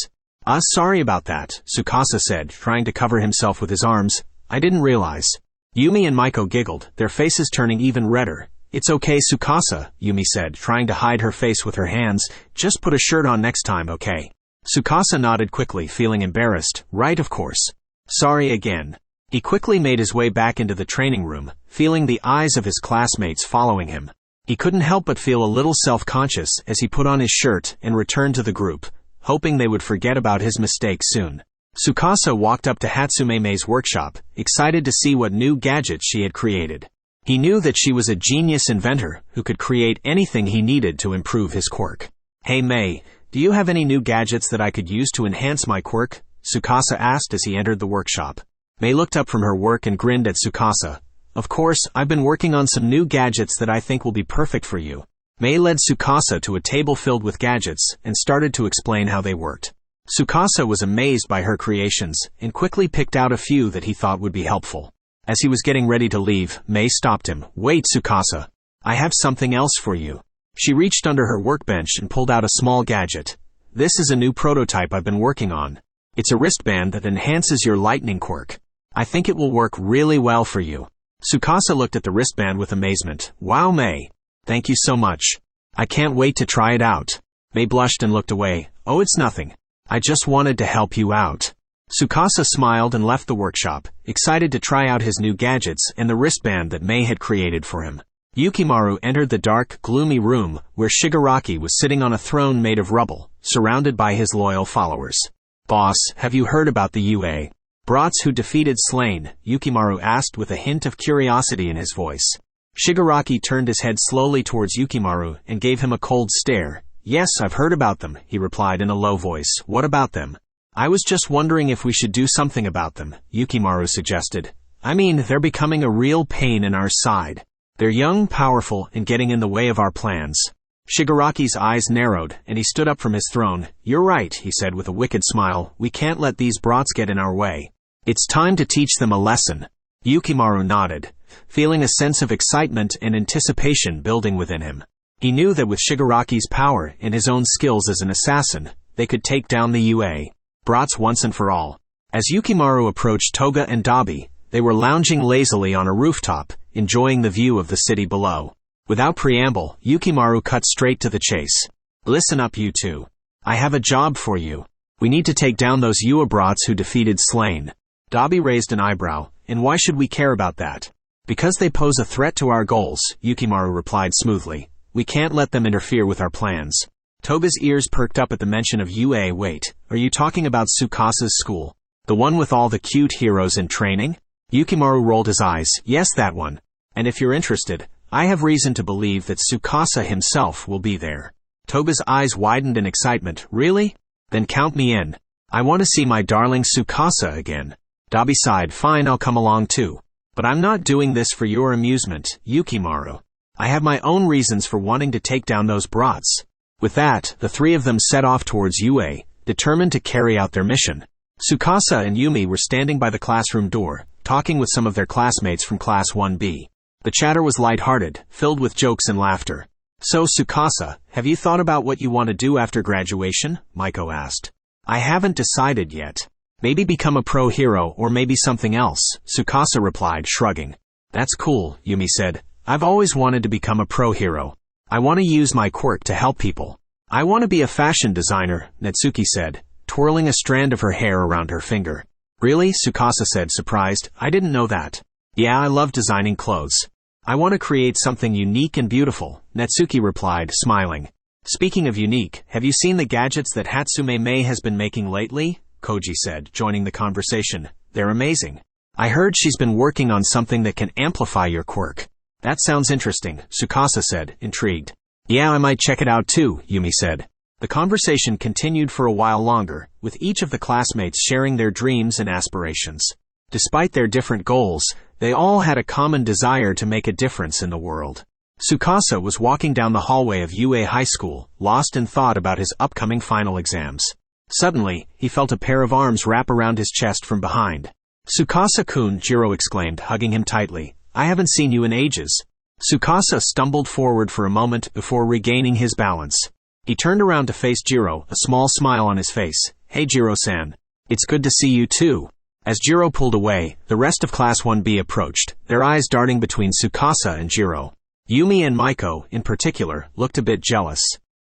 Sorry about that," Tsukasa said, trying to cover himself with his arms. "I didn't realize." Yumi and Maiko giggled, their faces turning even redder. "It's okay, Tsukasa," Yumi said, trying to hide her face with her hands. "Just put a shirt on next time, okay?" Tsukasa nodded quickly, feeling embarrassed. "Right, of course. Sorry again." He quickly made his way back into the training room, feeling the eyes of his classmates following him. He couldn't help but feel a little self-conscious as he put on his shirt and returned to the group, hoping they would forget about his mistake soon. Tsukasa walked up to Hatsume Mei's workshop, excited to see what new gadgets she had created. He knew that she was a genius inventor who could create anything he needed to improve his quirk. "Hey Mei, do you have any new gadgets that I could use to enhance my quirk?" Tsukasa asked as he entered the workshop. Mei looked up from her work and grinned at Tsukasa. "Of course, I've been working on some new gadgets that I think will be perfect for you." Mei led Tsukasa to a table filled with gadgets and started to explain how they worked. Tsukasa was amazed by her creations and quickly picked out a few that he thought would be helpful. As he was getting ready to leave, Mei stopped him. "Wait, Tsukasa. I have something else for you." She reached under her workbench and pulled out a small gadget. "This is a new prototype I've been working on. It's a wristband that enhances your lightning quirk. I think it will work really well for you." Tsukasa looked at the wristband with amazement. "Wow, Mei. Thank you so much. I can't wait to try it out." Mei blushed and looked away. "Oh, it's nothing. I just wanted to help you out." Tsukasa smiled and left the workshop, excited to try out his new gadgets and the wristband that Mei had created for him. Yukimaru entered the dark, gloomy room where Shigaraki was sitting on a throne made of rubble, surrounded by his loyal followers. "Boss, have you heard about the UA brats who defeated Slain?" Yukimaru asked with a hint of curiosity in his voice. Shigaraki turned his head slowly towards Yukimaru and gave him a cold stare. "Yes, I've heard about them," he replied in a low voice. "What about them?" "I was just wondering if we should do something about them," Yukimaru suggested. "I mean, they're becoming a real pain in our side. They're young, powerful, and getting in the way of our plans." Shigaraki's eyes narrowed, and he stood up from his throne. "You're right," he said with a wicked smile. "We can't let these brats get in our way. It's time to teach them a lesson." Yukimaru nodded, feeling a sense of excitement and anticipation building within him. He knew that with Shigaraki's power and his own skills as an assassin, they could take down the UA brats once and for all. As Yukimaru approached Toga and Dabi, they were lounging lazily on a rooftop, enjoying the view of the city below. Without preamble, Yukimaru cut straight to the chase. "Listen up, you two. I have a job for you. We need to take down those UA brats who defeated Slain." Dabi raised an eyebrow. "And why should we care about that?" "Because they pose a threat to our goals," Yukimaru replied smoothly. "We can't let them interfere with our plans." Toga's ears perked up at the mention of UA. "Wait, are you talking about Tsukasa's school? The one with all the cute heroes in training?" Yukimaru rolled his eyes. "Yes, that one. And if you're interested, I have reason to believe that Tsukasa himself will be there." Toga's eyes widened in excitement. "Really? Then count me in. I want to see my darling Tsukasa again." Dabi sighed. "Fine, I'll come along too. But I'm not doing this for your amusement, Yukimaru. I have my own reasons for wanting to take down those brats." With that, the three of them set off towards UA, determined to carry out their mission. Tsukasa and Yumi were standing by the classroom door, talking with some of their classmates from Class 1B. The chatter was light-hearted, filled with jokes and laughter. "So, Tsukasa, have you thought about what you want to do after graduation?" Maiko asked. "I haven't decided yet. Maybe become a pro hero or maybe something else," Tsukasa replied, shrugging. "That's cool," Yumi said. "I've always wanted to become a pro hero. I want to use my quirk to help people." "I want to be a fashion designer," Natsuki said, twirling a strand of her hair around her finger. "Really?" Tsukasa said, surprised. "I didn't know that." "Yeah, I love designing clothes. I want to create something unique and beautiful," Natsuki replied, smiling. "Speaking of unique, have you seen the gadgets that Hatsume Mei has been making lately?" Koji said, joining the conversation. "They're amazing. I heard she's been working on something that can amplify your quirk." "That sounds interesting," Tsukasa said, intrigued. "Yeah, I might check it out too," Yumi said. The conversation continued for a while longer, with each of the classmates sharing their dreams and aspirations. Despite their different goals, they all had a common desire to make a difference in the world. Tsukasa was walking down the hallway of UA High School, lost in thought about his upcoming final exams. Suddenly, he felt a pair of arms wrap around his chest from behind. "Tsukasa-kun," Jiro exclaimed, hugging him tightly. "I haven't seen you in ages." Tsukasa stumbled forward for a moment before regaining his balance. He turned around to face Jiro, a small smile on his face. "Hey Jiro-san. It's good to see you too." As Jiro pulled away, the rest of Class 1B approached, their eyes darting between Tsukasa and Jiro. Yumi and Maiko, in particular, looked a bit jealous.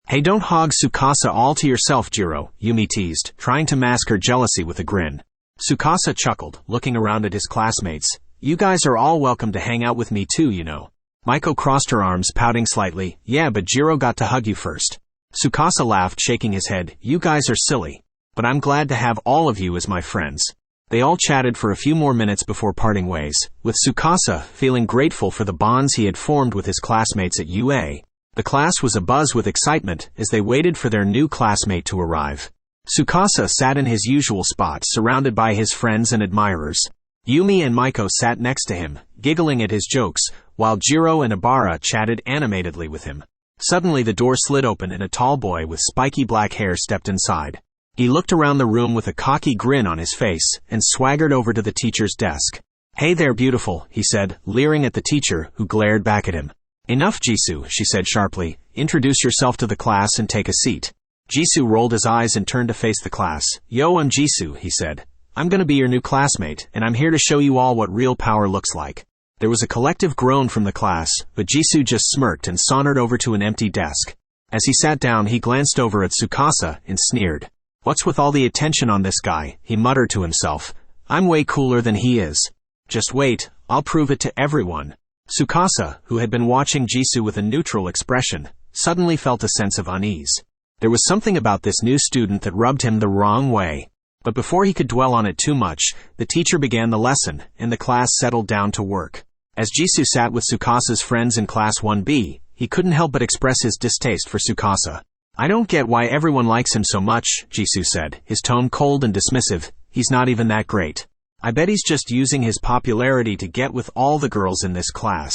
"Hey, don't hog Tsukasa all to yourself, Jiro," Yumi teased, trying to mask her jealousy with a grin. Tsukasa chuckled, looking around at his classmates. "You guys are all welcome to hang out with me too, you know." Maiko crossed her arms, pouting slightly. "Yeah, but Jiro got to hug you first." Tsukasa laughed, shaking his head. "You guys are silly. But I'm glad to have all of you as my friends." They all chatted for a few more minutes before parting ways, with Tsukasa feeling grateful for the bonds he had formed with his classmates at UA. The class was abuzz with excitement as they waited for their new classmate to arrive. Tsukasa sat in his usual spot, surrounded by his friends and admirers. Yumi and Maiko sat next to him, giggling at his jokes, while Jiro and Ibara chatted animatedly with him. Suddenly the door slid open and a tall boy with spiky black hair stepped inside. He looked around the room with a cocky grin on his face and swaggered over to the teacher's desk. "Hey there, beautiful," he said, leering at the teacher, who glared back at him. "Enough, Jisoo," she said sharply. "Introduce yourself to the class and take a seat." Jisoo rolled his eyes and turned to face the class. "Yo, I'm Jisoo," he said. "I'm gonna be your new classmate, and I'm here to show you all what real power looks like." There was a collective groan from the class, but Jisoo just smirked and sauntered over to an empty desk. As he sat down, he glanced over at Tsukasa and sneered. "What's with all the attention on this guy?" he muttered to himself. "I'm way cooler than he is. Just wait, I'll prove it to everyone." Tsukasa, who had been watching Jisoo with a neutral expression, suddenly felt a sense of unease. There was something about this new student that rubbed him the wrong way. But before he could dwell on it too much, the teacher began the lesson, and the class settled down to work. As Jisoo sat with Tsukasa's friends in Class 1B, he couldn't help but express his distaste for Tsukasa. "I don't get why everyone likes him so much," Jisoo said, his tone cold and dismissive. "He's not even that great. I bet he's just using his popularity to get with all the girls in this class."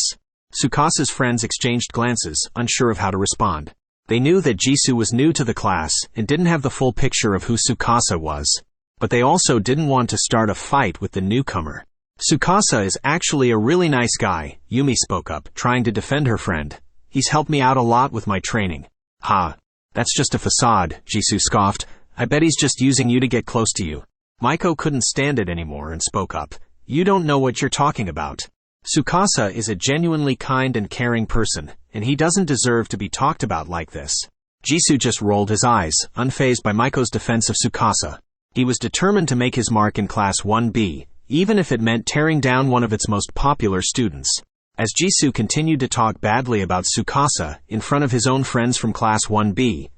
Tsukasa's friends exchanged glances, unsure of how to respond. They knew that Jisoo was new to the class and didn't have the full picture of who Tsukasa was. But they also didn't want to start a fight with the newcomer. "Tsukasa is actually a really nice guy," Yumi spoke up, trying to defend her friend. "He's helped me out a lot with my training." "Ha. That's just a facade," Jisoo scoffed. "I bet he's just using you to get close to you." Maiko couldn't stand it anymore and spoke up. "You don't know what you're talking about. Tsukasa is a genuinely kind and caring person, and he doesn't deserve to be talked about like this." Jisoo just rolled his eyes, unfazed by Maiko's defense of Tsukasa. He was determined to make his mark in Class 1B, even if it meant tearing down one of its most popular students. As Jisoo continued to talk badly about Tsukasa in front of his own friends from Class 1B,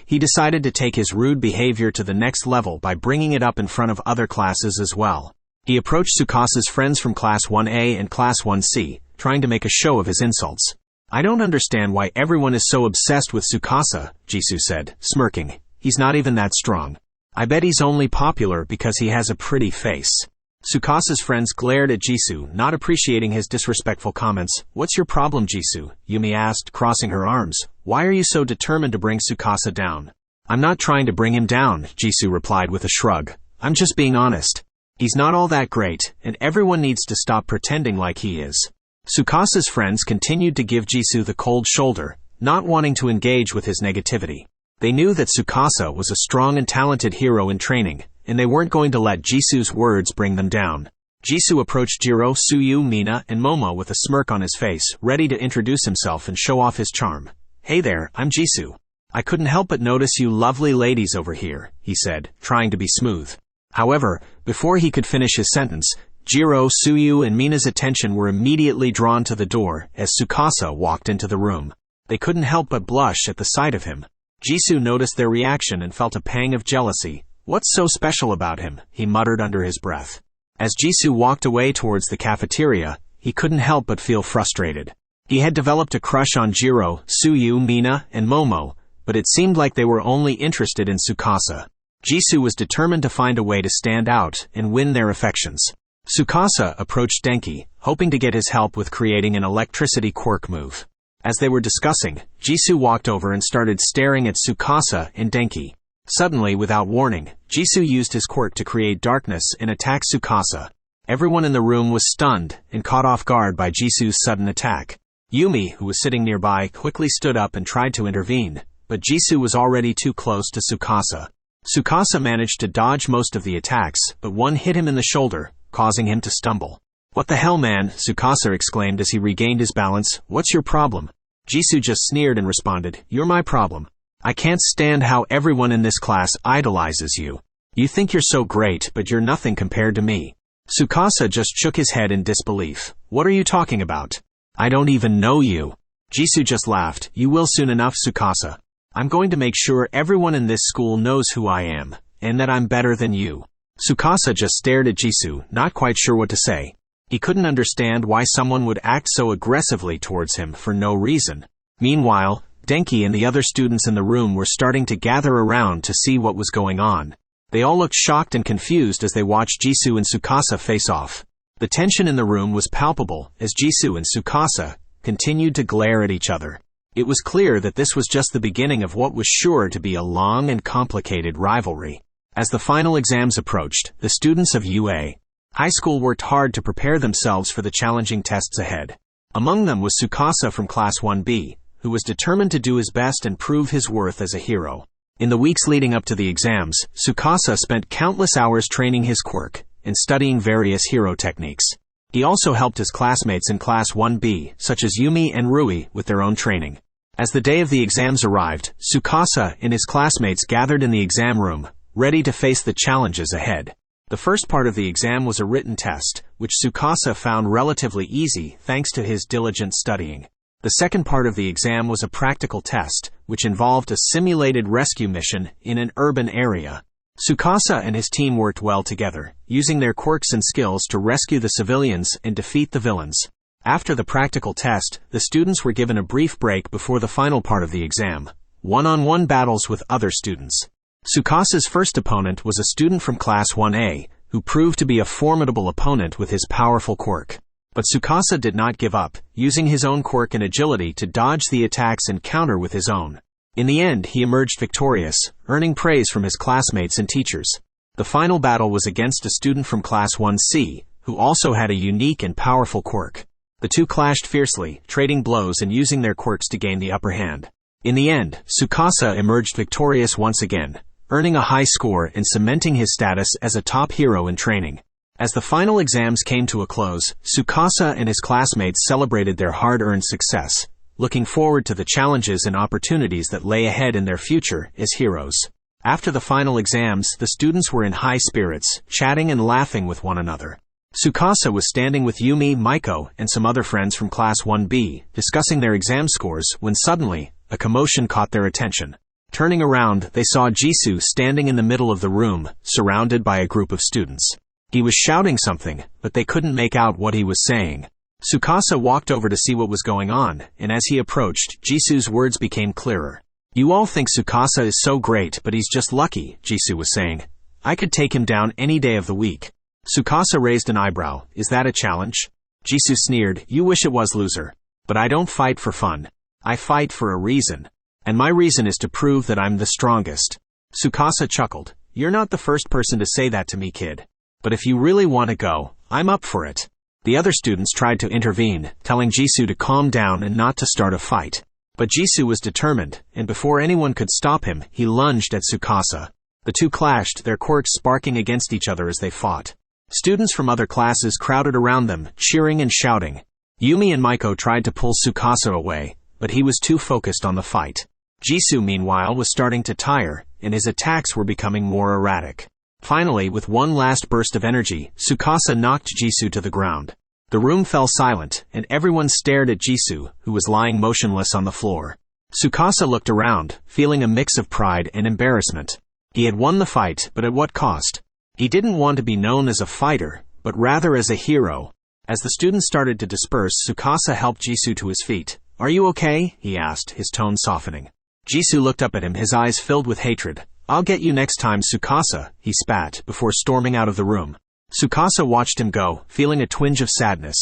he decided to take his rude behavior to the next level by bringing it up in front of other classes as well. He approached Tsukasa's friends from Class 1A and Class 1C, trying to make a show of his insults. "I don't understand why everyone is so obsessed with Tsukasa," Jisoo said, smirking. "He's not even that strong. I bet he's only popular because he has a pretty face." Tsukasa's friends glared at Jisoo, not appreciating his disrespectful comments. "What's your problem, Jisoo?" Yumi asked, crossing her arms. "Why are you so determined to bring Tsukasa down?" "I'm not trying to bring him down," Jisoo replied with a shrug. "I'm just being honest. He's not all that great, and everyone needs to stop pretending like he is." Tsukasa's friends continued to give Jisoo the cold shoulder, not wanting to engage with his negativity. They knew that Tsukasa was a strong and talented hero in training, and they weren't going to let Jisoo's words bring them down. Jisoo approached Jiro, Tsuyu, Mina, and Momo with a smirk on his face, ready to introduce himself and show off his charm. "Hey there, I'm Jisoo. I couldn't help but notice you lovely ladies over here," he said, trying to be smooth. However, before he could finish his sentence, Jiro, Tsuyu, and Mina's attention were immediately drawn to the door as Tsukasa walked into the room. They couldn't help but blush at the sight of him. Jisoo noticed their reaction and felt a pang of jealousy. "What's so special about him?" he muttered under his breath. As Jisoo walked away towards the cafeteria, he couldn't help but feel frustrated. He had developed a crush on Jiro, Tsuyu, Mina, and Momo, but it seemed like they were only interested in Tsukasa. Jisoo was determined to find a way to stand out and win their affections. Tsukasa approached Denki, hoping to get his help with creating an electricity quirk move. As they were discussing, Jisoo walked over and started staring at Tsukasa and Denki. Suddenly, without warning, Jisoo used his quirk to create darkness and attack Tsukasa. Everyone in the room was stunned and caught off guard by Jisoo's sudden attack. Yumi, who was sitting nearby, quickly stood up and tried to intervene, but Jisoo was already too close to Tsukasa. Tsukasa managed to dodge most of the attacks, but one hit him in the shoulder, causing him to stumble. "What the hell, man?" Tsukasa exclaimed as he regained his balance. "What's your problem?" Jisoo just sneered and responded, "You're my problem. I can't stand how everyone in this class idolizes you. You think you're so great, but you're nothing compared to me." Tsukasa just shook his head in disbelief. "What are you talking about? I don't even know you." Jisoo just laughed. "You will soon enough, Tsukasa. I'm going to make sure everyone in this school knows who I am, and that I'm better than you." Tsukasa just stared at Jisoo, not quite sure what to say. He couldn't understand why someone would act so aggressively towards him for no reason. Meanwhile, Denki and the other students in the room were starting to gather around to see what was going on. They all looked shocked and confused as they watched Jisoo and Tsukasa face off. The tension in the room was palpable as Jisoo and Tsukasa continued to glare at each other. It was clear that this was just the beginning of what was sure to be a long and complicated rivalry. As the final exams approached, the students of UA High school worked hard to prepare themselves for the challenging tests ahead. Among them was Tsukasa from Class 1B, who was determined to do his best and prove his worth as a hero. In the weeks leading up to the exams, Tsukasa spent countless hours training his quirk and studying various hero techniques. He also helped his classmates in Class 1B, such as Yumi and Rui, with their own training. As the day of the exams arrived, Tsukasa and his classmates gathered in the exam room, ready to face the challenges ahead. The first part of the exam was a written test, which Tsukasa found relatively easy thanks to his diligent studying. The second part of the exam was a practical test, which involved a simulated rescue mission in an urban area. Tsukasa and his team worked well together, using their quirks and skills to rescue the civilians and defeat the villains. After the practical test, the students were given a brief break before the final part of the exam, one-on-one battles with other students. Tsukasa's first opponent was a student from Class 1A, who proved to be a formidable opponent with his powerful quirk. But Tsukasa did not give up, using his own quirk and agility to dodge the attacks and counter with his own. In the end, he emerged victorious, earning praise from his classmates and teachers. The final battle was against a student from Class 1C, who also had a unique and powerful quirk. The two clashed fiercely, trading blows and using their quirks to gain the upper hand. In the end, Tsukasa emerged victorious once again, earning a high score and cementing his status as a top hero in training. As the final exams came to a close, Tsukasa and his classmates celebrated their hard-earned success, looking forward to the challenges and opportunities that lay ahead in their future as heroes. After the final exams, the students were in high spirits, chatting and laughing with one another. Tsukasa was standing with Yumi, Maiko, and some other friends from Class 1B, discussing their exam scores, when suddenly, a commotion caught their attention. Turning around, they saw Jisoo standing in the middle of the room, surrounded by a group of students. He was shouting something, but they couldn't make out what he was saying. Tsukasa walked over to see what was going on, and as he approached, Jisoo's words became clearer. "You all think Tsukasa is so great, but he's just lucky," Jisoo was saying. "I could take him down any day of the week." Tsukasa raised an eyebrow. "Is that a challenge?" Jisoo sneered. "You wish it was, loser. But I don't fight for fun. I fight for a reason. And my reason is to prove that I'm the strongest." Tsukasa chuckled. "You're not the first person to say that to me, kid. But if you really want to go, I'm up for it." The other students tried to intervene, telling Jisoo to calm down and not to start a fight. But Jisoo was determined, and before anyone could stop him, he lunged at Tsukasa. The two clashed, their quirks sparking against each other as they fought. Students from other classes crowded around them, cheering and shouting. Yumi and Maiko tried to pull Tsukasa away, but he was too focused on the fight. Jisoo, meanwhile, was starting to tire, and his attacks were becoming more erratic. Finally, with one last burst of energy, Tsukasa knocked Jisoo to the ground. The room fell silent, and everyone stared at Jisoo, who was lying motionless on the floor. Tsukasa looked around, feeling a mix of pride and embarrassment. He had won the fight, but at what cost? He didn't want to be known as a fighter, but rather as a hero. As the students started to disperse, Tsukasa helped Jisoo to his feet. "Are you okay?" he asked, his tone softening. Jisoo looked up at him, his eyes filled with hatred. "I'll get you next time, Tsukasa," he spat, before storming out of the room. Tsukasa watched him go, feeling a twinge of sadness.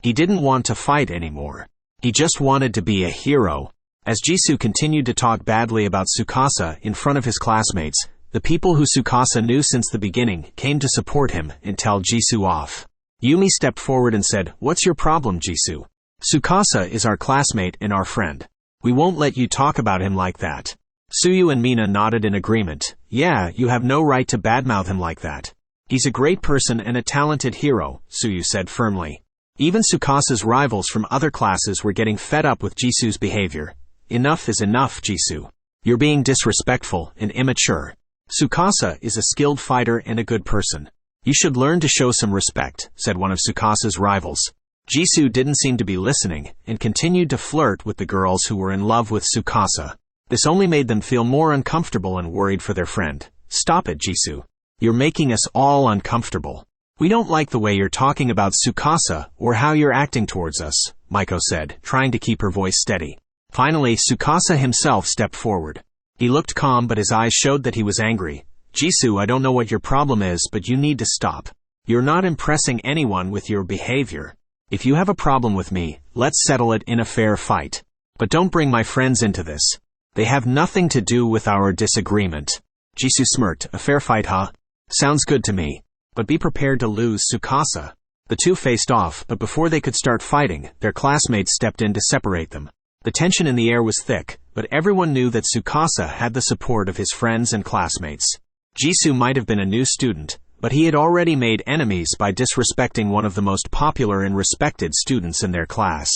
He didn't want to fight anymore. He just wanted to be a hero. As Jisoo continued to talk badly about Tsukasa in front of his classmates, the people who Tsukasa knew since the beginning came to support him and tell Jisoo off. Yumi stepped forward and said, "What's your problem, Jisoo? Tsukasa is our classmate and our friend. We won't let you talk about him like that." Tsuyu and Mina nodded in agreement. "Yeah, you have no right to badmouth him like that. He's a great person and a talented hero," Tsuyu said firmly. Even Tsukasa's rivals from other classes were getting fed up with Jisoo's behavior. "Enough is enough, Jisoo. You're being disrespectful and immature. Tsukasa is a skilled fighter and a good person. You should learn to show some respect," said one of Tsukasa's rivals. Jisoo didn't seem to be listening, and continued to flirt with the girls who were in love with Tsukasa. This only made them feel more uncomfortable and worried for their friend. "Stop it, Jisoo. You're making us all uncomfortable. We don't like the way you're talking about Tsukasa or how you're acting towards us," Maiko said, trying to keep her voice steady. Finally, Tsukasa himself stepped forward. He looked calm, but his eyes showed that he was angry. "Jisoo, I don't know what your problem is, but you need to stop. You're not impressing anyone with your behavior. If you have a problem with me, let's settle it in a fair fight. But don't bring my friends into this. They have nothing to do with our disagreement." Jisoo smirked. "A fair fight, huh? Sounds good to me." But be prepared to lose, Tsukasa. The two faced off, but before they could start fighting, their classmates stepped in to separate them. The tension in the air was thick, but everyone knew that Tsukasa had the support of his friends and classmates. Jisoo might have been a new student, but he had already made enemies by disrespecting one of the most popular and respected students in their class.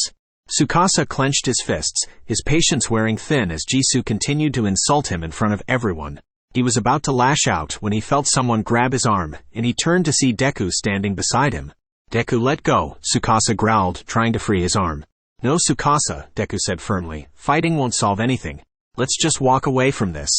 Tsukasa clenched his fists, his patience wearing thin as Jisoo continued to insult him in front of everyone. He was about to lash out when he felt someone grab his arm, and he turned to see Deku standing beside him. "Deku, let go," Tsukasa growled, trying to free his arm. "No, Tsukasa," Deku said firmly. "Fighting won't solve anything. Let's just walk away from this."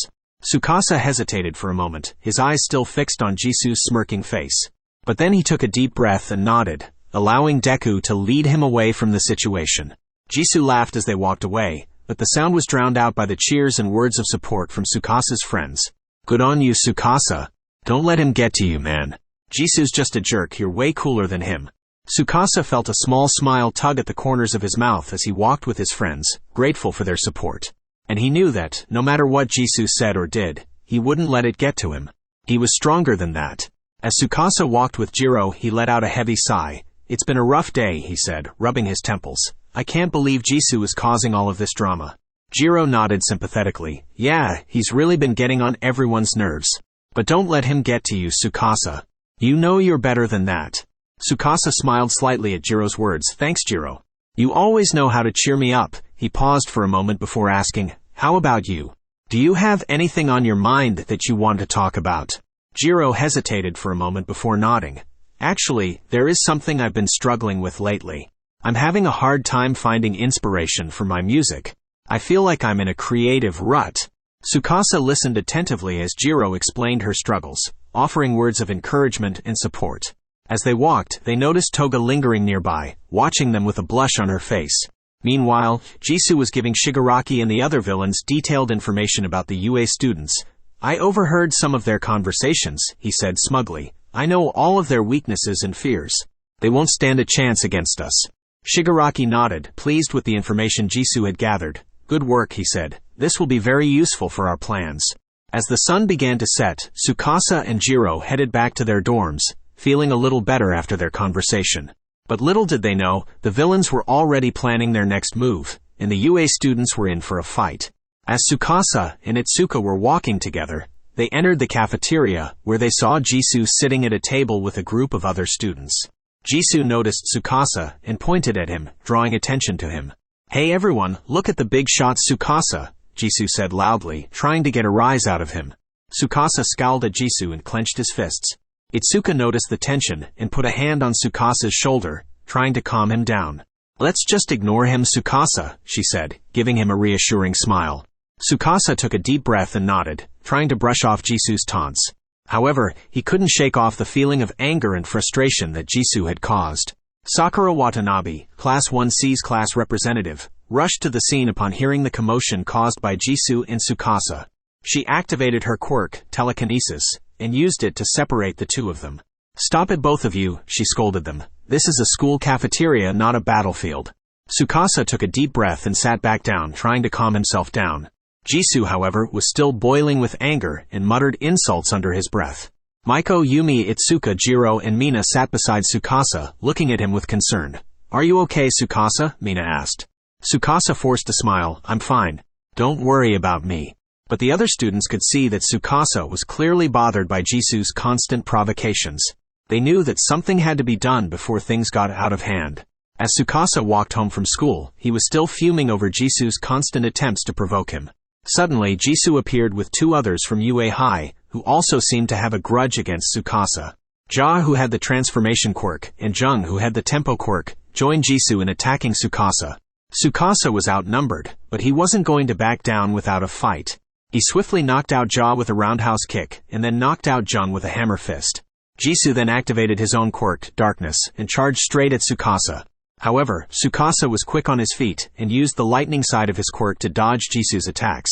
Tsukasa hesitated for a moment, his eyes still fixed on Jisoo's smirking face. But then he took a deep breath and nodded, allowing Deku to lead him away from the situation. Jisoo laughed as they walked away, but the sound was drowned out by the cheers and words of support from Tsukasa's friends. "Good on you, Tsukasa. Don't let him get to you, man. Jisoo's just a jerk, you're way cooler than him." Tsukasa felt a small smile tug at the corners of his mouth as he walked with his friends, grateful for their support. And he knew that, no matter what Jisoo said or did, he wouldn't let it get to him. He was stronger than that. As Tsukasa walked with Jiro, he let out a heavy sigh. "It's been a rough day," he said, rubbing his temples. "I can't believe Jisoo is causing all of this drama." Jiro nodded sympathetically. "Yeah, he's really been getting on everyone's nerves. But don't let him get to you, Tsukasa. You know you're better than that." Tsukasa smiled slightly at Jiro's words. "Thanks, Jiro. You always know how to cheer me up." He paused for a moment before asking, "How about you? Do you have anything on your mind that you want to talk about?" Jiro hesitated for a moment before nodding. "Actually, there is something I've been struggling with lately. I'm having a hard time finding inspiration for my music. I feel like I'm in a creative rut." Tsukasa listened attentively as Jiro explained her struggles, offering words of encouragement and support. As they walked, they noticed Toga lingering nearby, watching them with a blush on her face. Meanwhile, Jisoo was giving Shigaraki and the other villains detailed information about the UA students. "I overheard some of their conversations," he said smugly. "I know all of their weaknesses and fears. They won't stand a chance against us." Shigaraki nodded, pleased with the information Jisoo had gathered. "Good work," he said. "This will be very useful for our plans." As the sun began to set, Tsukasa and Jiro headed back to their dorms, feeling a little better after their conversation. But little did they know, the villains were already planning their next move, and the UA students were in for a fight. As Tsukasa and Itsuka were walking together, they entered the cafeteria, where they saw Jisoo sitting at a table with a group of other students. Jisoo noticed Tsukasa and pointed at him, drawing attention to him. "Hey everyone, look at the big shot Tsukasa," Jisoo said loudly, trying to get a rise out of him. Tsukasa scowled at Jisoo and clenched his fists. Itsuka noticed the tension and put a hand on Tsukasa's shoulder, trying to calm him down. "Let's just ignore him, Tsukasa," she said, giving him a reassuring smile. Tsukasa took a deep breath and nodded, trying to brush off Jisoo's taunts. However, he couldn't shake off the feeling of anger and frustration that Jisoo had caused. Sakura Watanabe, Class 1C's class representative, rushed to the scene upon hearing the commotion caused by Jisoo and Tsukasa. She activated her quirk, telekinesis, and used it to separate the two of them. "Stop it, both of you," she scolded them. "This is a school cafeteria, not a battlefield." Tsukasa took a deep breath and sat back down, trying to calm himself down. Jisoo, however, was still boiling with anger and muttered insults under his breath. Maiko, Yumi, Itsuka, Jiro, and Mina sat beside Tsukasa, looking at him with concern. "Are you okay, Tsukasa?" Mina asked. Tsukasa forced a smile. "I'm fine. Don't worry about me." But the other students could see that Tsukasa was clearly bothered by Jisoo's constant provocations. They knew that something had to be done before things got out of hand. As Tsukasa walked home from school, he was still fuming over Jisoo's constant attempts to provoke him. Suddenly, Jisoo appeared with two others from UA High, who also seemed to have a grudge against Tsukasa. Ja, who had the transformation quirk, and Jung, who had the tempo quirk, joined Jisoo in attacking Tsukasa. Tsukasa was outnumbered, but he wasn't going to back down without a fight. He swiftly knocked out Ja with a roundhouse kick, and then knocked out Jung with a hammer fist. Jisoo then activated his own quirk, Darkness, and charged straight at Tsukasa. However, Tsukasa was quick on his feet, and used the lightning side of his quirk to dodge Jisoo's attacks.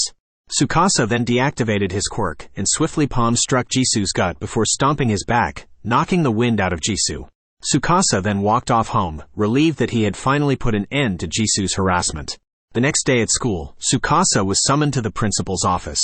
Tsukasa then deactivated his quirk, and swiftly palm-struck Jisoo's gut before stomping his back, knocking the wind out of Jisoo. Tsukasa then walked off home, relieved that he had finally put an end to Jisoo's harassment. The next day at school, Tsukasa was summoned to the principal's office.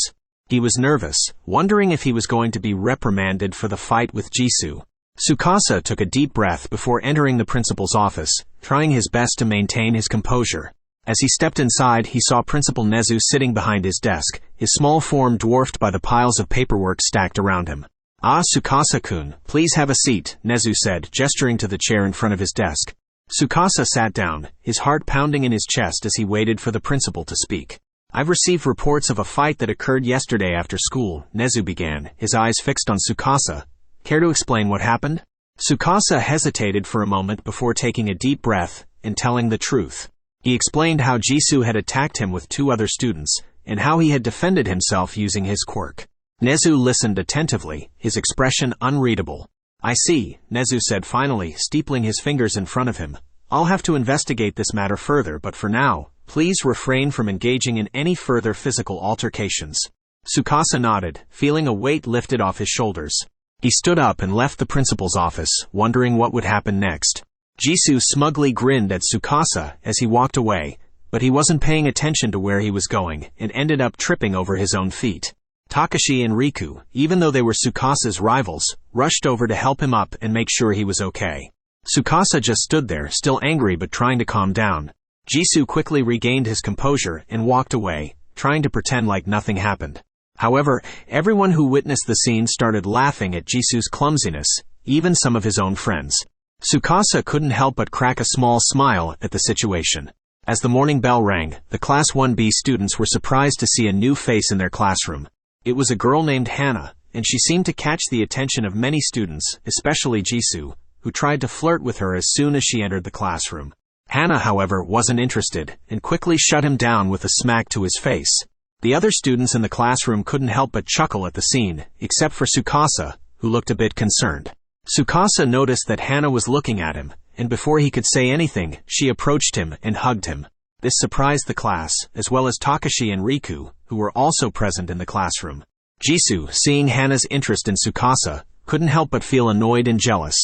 He was nervous, wondering if he was going to be reprimanded for the fight with Jisoo. Tsukasa took a deep breath before entering the principal's office, trying his best to maintain his composure. As he stepped inside, he saw Principal Nezu sitting behind his desk, his small form dwarfed by the piles of paperwork stacked around him. "Ah, Tsukasa-kun, please have a seat," Nezu said, gesturing to the chair in front of his desk. Tsukasa sat down, his heart pounding in his chest as he waited for the principal to speak. "I've received reports of a fight that occurred yesterday after school," Nezu began, his eyes fixed on Tsukasa. "Care to explain what happened?" Tsukasa hesitated for a moment before taking a deep breath and telling the truth. He explained how Jisoo had attacked him with 2 other students, and how he had defended himself using his quirk. Nezu listened attentively, his expression unreadable. "I see," Nezu said finally, steepling his fingers in front of him. "I'll have to investigate this matter further, but for now, please refrain from engaging in any further physical altercations." Tsukasa nodded, feeling a weight lifted off his shoulders. He stood up and left the principal's office, wondering what would happen next. Jisoo smugly grinned at Tsukasa as he walked away, but he wasn't paying attention to where he was going and ended up tripping over his own feet. Takashi and Riku, even though they were Tsukasa's rivals, rushed over to help him up and make sure he was okay. Tsukasa just stood there, still angry but trying to calm down. Jisoo quickly regained his composure and walked away, trying to pretend like nothing happened. However, everyone who witnessed the scene started laughing at Jisoo's clumsiness, even some of his own friends. Tsukasa couldn't help but crack a small smile at the situation. As the morning bell rang, the Class 1B students were surprised to see a new face in their classroom. It was a girl named Hana, and she seemed to catch the attention of many students, especially Jisoo, who tried to flirt with her as soon as she entered the classroom. Hana, however, wasn't interested, and quickly shut him down with a smack to his face. The other students in the classroom couldn't help but chuckle at the scene, except for Tsukasa, who looked a bit concerned. Tsukasa noticed that Hana was looking at him, and before he could say anything, she approached him and hugged him. This surprised the class, as well as Takashi and Riku, who were also present in the classroom. Jisoo, seeing Hana's interest in Tsukasa, couldn't help but feel annoyed and jealous.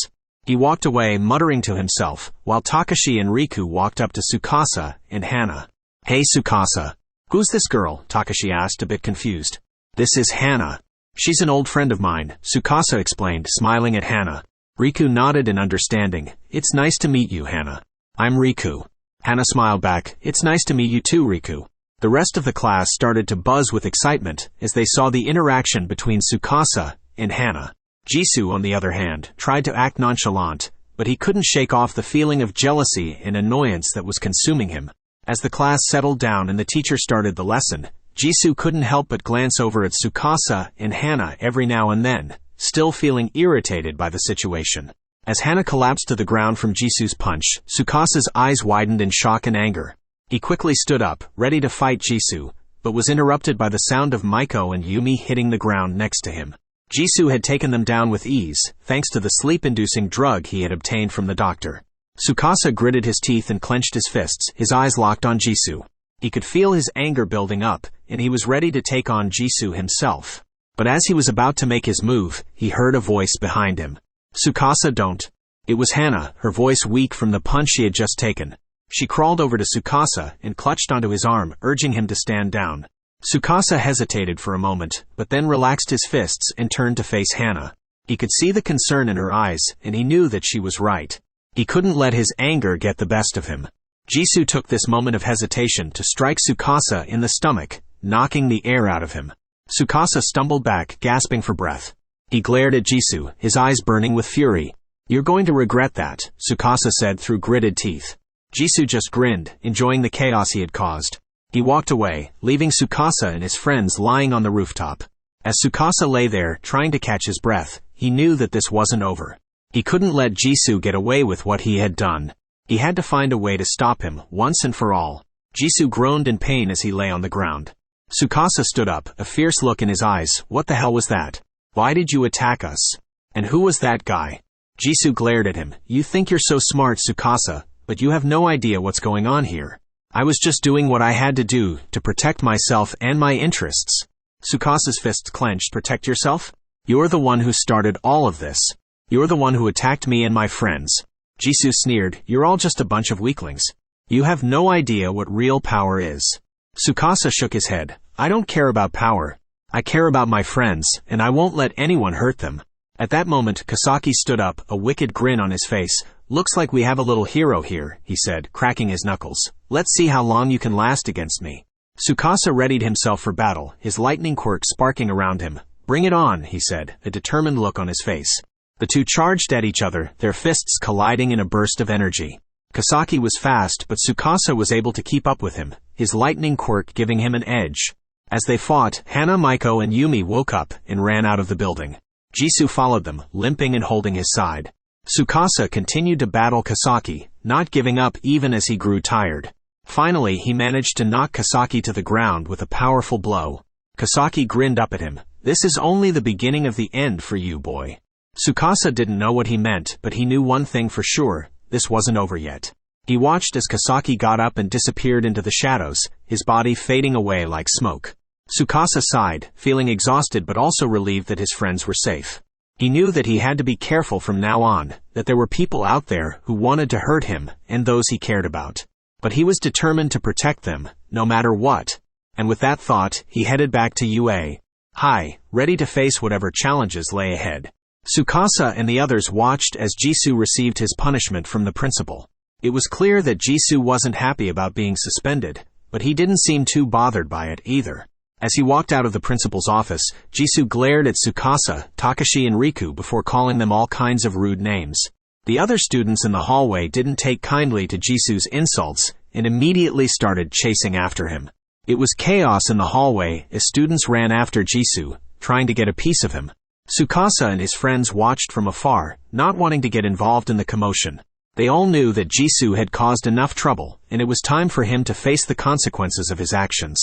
He walked away, muttering to himself, while Takashi and Riku walked up to Tsukasa and Hana. "Hey Tsukasa." "Who's this girl?" Takashi asked, a bit confused. "This is Hana. She's an old friend of mine," Tsukasa explained, smiling at Hana. Riku nodded in understanding. "It's nice to meet you, Hana." "I'm Riku." Hana smiled back. "It's nice to meet you too, Riku." The rest of the class started to buzz with excitement as they saw the interaction between Tsukasa and Hana. Jisoo, on the other hand, tried to act nonchalant, but he couldn't shake off the feeling of jealousy and annoyance that was consuming him. As the class settled down and the teacher started the lesson, Jisoo couldn't help but glance over at Tsukasa and Hana every now and then, still feeling irritated by the situation. As Hana collapsed to the ground from Jisoo's punch, Tsukasa's eyes widened in shock and anger. He quickly stood up, ready to fight Jisoo, but was interrupted by the sound of Maiko and Yumi hitting the ground next to him. Jisoo had taken them down with ease, thanks to the sleep-inducing drug he had obtained from the doctor. Tsukasa gritted his teeth and clenched his fists, his eyes locked on Jisoo. He could feel his anger building up, and he was ready to take on Jisoo himself. But as he was about to make his move, he heard a voice behind him. "Tsukasa, don't." It was Hana, her voice weak from the punch she had just taken. She crawled over to Tsukasa and clutched onto his arm, urging him to stand down. Tsukasa hesitated for a moment, but then relaxed his fists and turned to face Hana. He could see the concern in her eyes, and he knew that she was right. He couldn't let his anger get the best of him. Jisoo took this moment of hesitation to strike Tsukasa in the stomach, knocking the air out of him. Tsukasa stumbled back, gasping for breath. He glared at Jisoo, his eyes burning with fury. "You're going to regret that," Tsukasa said through gritted teeth. Jisoo just grinned, enjoying the chaos he had caused. He walked away, leaving Tsukasa and his friends lying on the rooftop. As Tsukasa lay there, trying to catch his breath, he knew that this wasn't over. He couldn't let Jisoo get away with what he had done. He had to find a way to stop him, once and for all. Jisoo groaned in pain as he lay on the ground. Tsukasa stood up, a fierce look in his eyes. "What the hell was that? Why did you attack us? And who was that guy?" Jisoo glared at him. "You think you're so smart, Tsukasa, but you have no idea what's going on here. I was just doing what I had to do to protect myself and my interests." Tsukasa's fists clenched. "Protect yourself? You're the one who started all of this. You're the one who attacked me and my friends." Jisoo sneered. "You're all just a bunch of weaklings. You have no idea what real power is." Tsukasa shook his head. "I don't care about power. I care about my friends, and I won't let anyone hurt them." At that moment, Kasaki stood up, a wicked grin on his face. "Looks like we have a little hero here," he said, cracking his knuckles. "Let's see how long you can last against me." Tsukasa readied himself for battle, his lightning quirk sparking around him. "Bring it on," he said, a determined look on his face. The two charged at each other, their fists colliding in a burst of energy. Kasaki was fast, but Tsukasa was able to keep up with him, his lightning quirk giving him an edge. As they fought, Hana, Maiko, and Yumi woke up and ran out of the building. Jisoo followed them, limping and holding his side. Tsukasa continued to battle Kasaki, not giving up even as he grew tired. Finally, he managed to knock Kasaki to the ground with a powerful blow. Kasaki grinned up at him. "This is only the beginning of the end for you, boy." Tsukasa didn't know what he meant, but he knew one thing for sure: this wasn't over yet. He watched as Kasaki got up and disappeared into the shadows, his body fading away like smoke. Tsukasa sighed, feeling exhausted but also relieved that his friends were safe. He knew that he had to be careful from now on, that there were people out there who wanted to hurt him and those he cared about. But he was determined to protect them, no matter what. And with that thought, he headed back to UA High, ready to face whatever challenges lay ahead. Tsukasa and the others watched as Jisoo received his punishment from the principal. It was clear that Jisoo wasn't happy about being suspended, but he didn't seem too bothered by it either. As he walked out of the principal's office, Jisoo glared at Tsukasa, Takashi and Riku before calling them all kinds of rude names. The other students in the hallway didn't take kindly to Jisoo's insults and immediately started chasing after him. It was chaos in the hallway as students ran after Jisoo, trying to get a piece of him. Tsukasa and his friends watched from afar, not wanting to get involved in the commotion. They all knew that Jisoo had caused enough trouble, and it was time for him to face the consequences of his actions.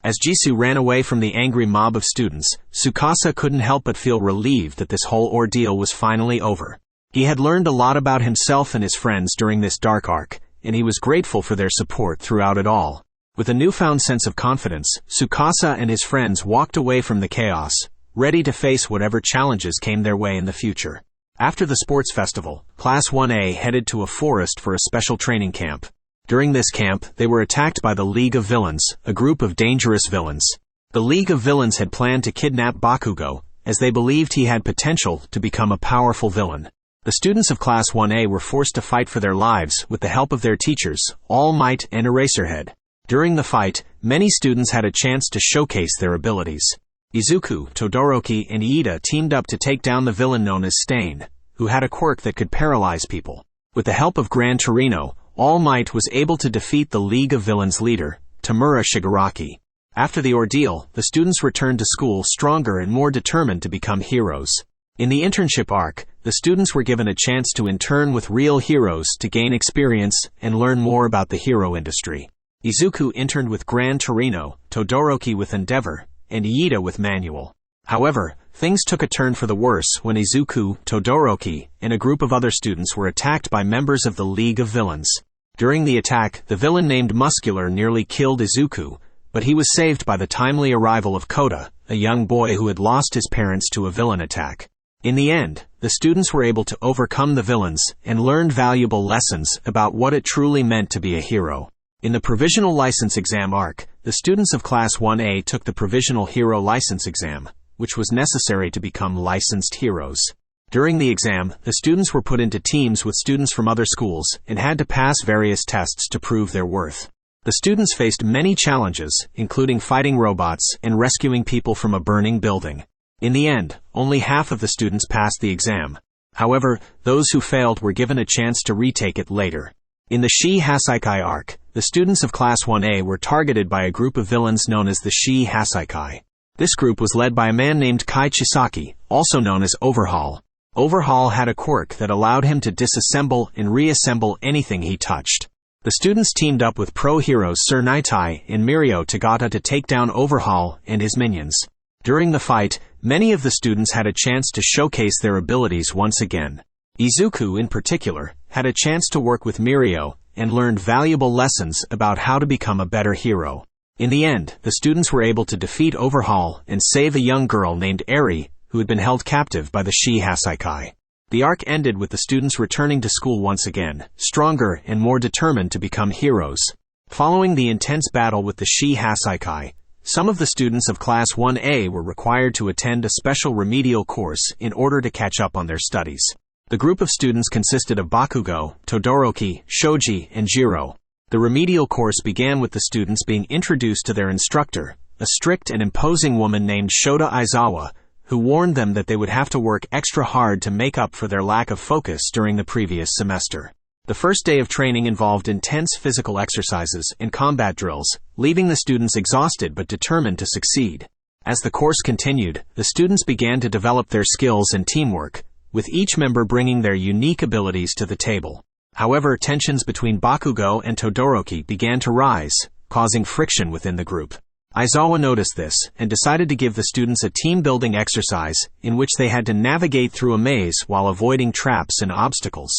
As Jisoo ran away from the angry mob of students, Tsukasa couldn't help but feel relieved that this whole ordeal was finally over. He had learned a lot about himself and his friends during this dark arc, and he was grateful for their support throughout it all. With a newfound sense of confidence, Tsukasa and his friends walked away from the chaos, ready to face whatever challenges came their way in the future. After the sports festival, Class 1A headed to a forest for a special training camp. During this camp, they were attacked by the League of Villains, a group of dangerous villains. The League of Villains had planned to kidnap Bakugo, as they believed he had potential to become a powerful villain. The students of Class 1A were forced to fight for their lives with the help of their teachers, All Might and Eraserhead. During the fight, many students had a chance to showcase their abilities. Izuku, Todoroki, and Iida teamed up to take down the villain known as Stain, who had a quirk that could paralyze people. With the help of Gran Torino, All Might was able to defeat the League of Villains leader, Tamura Shigaraki. After the ordeal, the students returned to school stronger and more determined to become heroes. In the internship arc, the students were given a chance to intern with real heroes to gain experience and learn more about the hero industry. Izuku interned with Gran Torino, Todoroki with Endeavor, and Iida with Manual. However, things took a turn for the worse when Izuku, Todoroki, and a group of other students were attacked by members of the League of Villains. During the attack, the villain named Muscular nearly killed Izuku, but he was saved by the timely arrival of Kota, a young boy who had lost his parents to a villain attack. In the end, the students were able to overcome the villains and learned valuable lessons about what it truly meant to be a hero. In the Provisional License Exam arc, the students of Class 1A took the Provisional Hero License Exam, which was necessary to become licensed heroes. During the exam, the students were put into teams with students from other schools and had to pass various tests to prove their worth. The students faced many challenges, including fighting robots and rescuing people from a burning building. In the end, only half of the students passed the exam. However, those who failed were given a chance to retake it later. In the Shi Hasaikai arc, the students of Class 1A were targeted by a group of villains known as the Shi Hasaikai. This group was led by a man named Kai Chisaki, also known as Overhaul. Overhaul had a quirk that allowed him to disassemble and reassemble anything he touched. The students teamed up with pro heroes Sir Naitai and Mirio Tagata to take down Overhaul and his minions. During the fight, many of the students had a chance to showcase their abilities once again. Izuku, in particular, had a chance to work with Mirio and learned valuable lessons about how to become a better hero. In the end, the students were able to defeat Overhaul and save a young girl named Eri, who had been held captive by the Shi Hasaikai. The arc ended with the students returning to school once again, stronger and more determined to become heroes. Following the intense battle with the Shi Hasaikai, Some of the students of Class 1A were required to attend a special remedial course in order to catch up on their studies. The group of students consisted of Bakugo, Todoroki, Shoji, and Jiro. The remedial course began with the students being introduced to their instructor, a strict and imposing woman named Shota Aizawa, who warned them that they would have to work extra hard to make up for their lack of focus during the previous semester. The first day of training involved intense physical exercises and combat drills, leaving the students exhausted but determined to succeed. As the course continued, the students began to develop their skills and teamwork, with each member bringing their unique abilities to the table. However, tensions between Bakugo and Todoroki began to rise, causing friction within the group. Aizawa noticed this and decided to give the students a team-building exercise in which they had to navigate through a maze while avoiding traps and obstacles.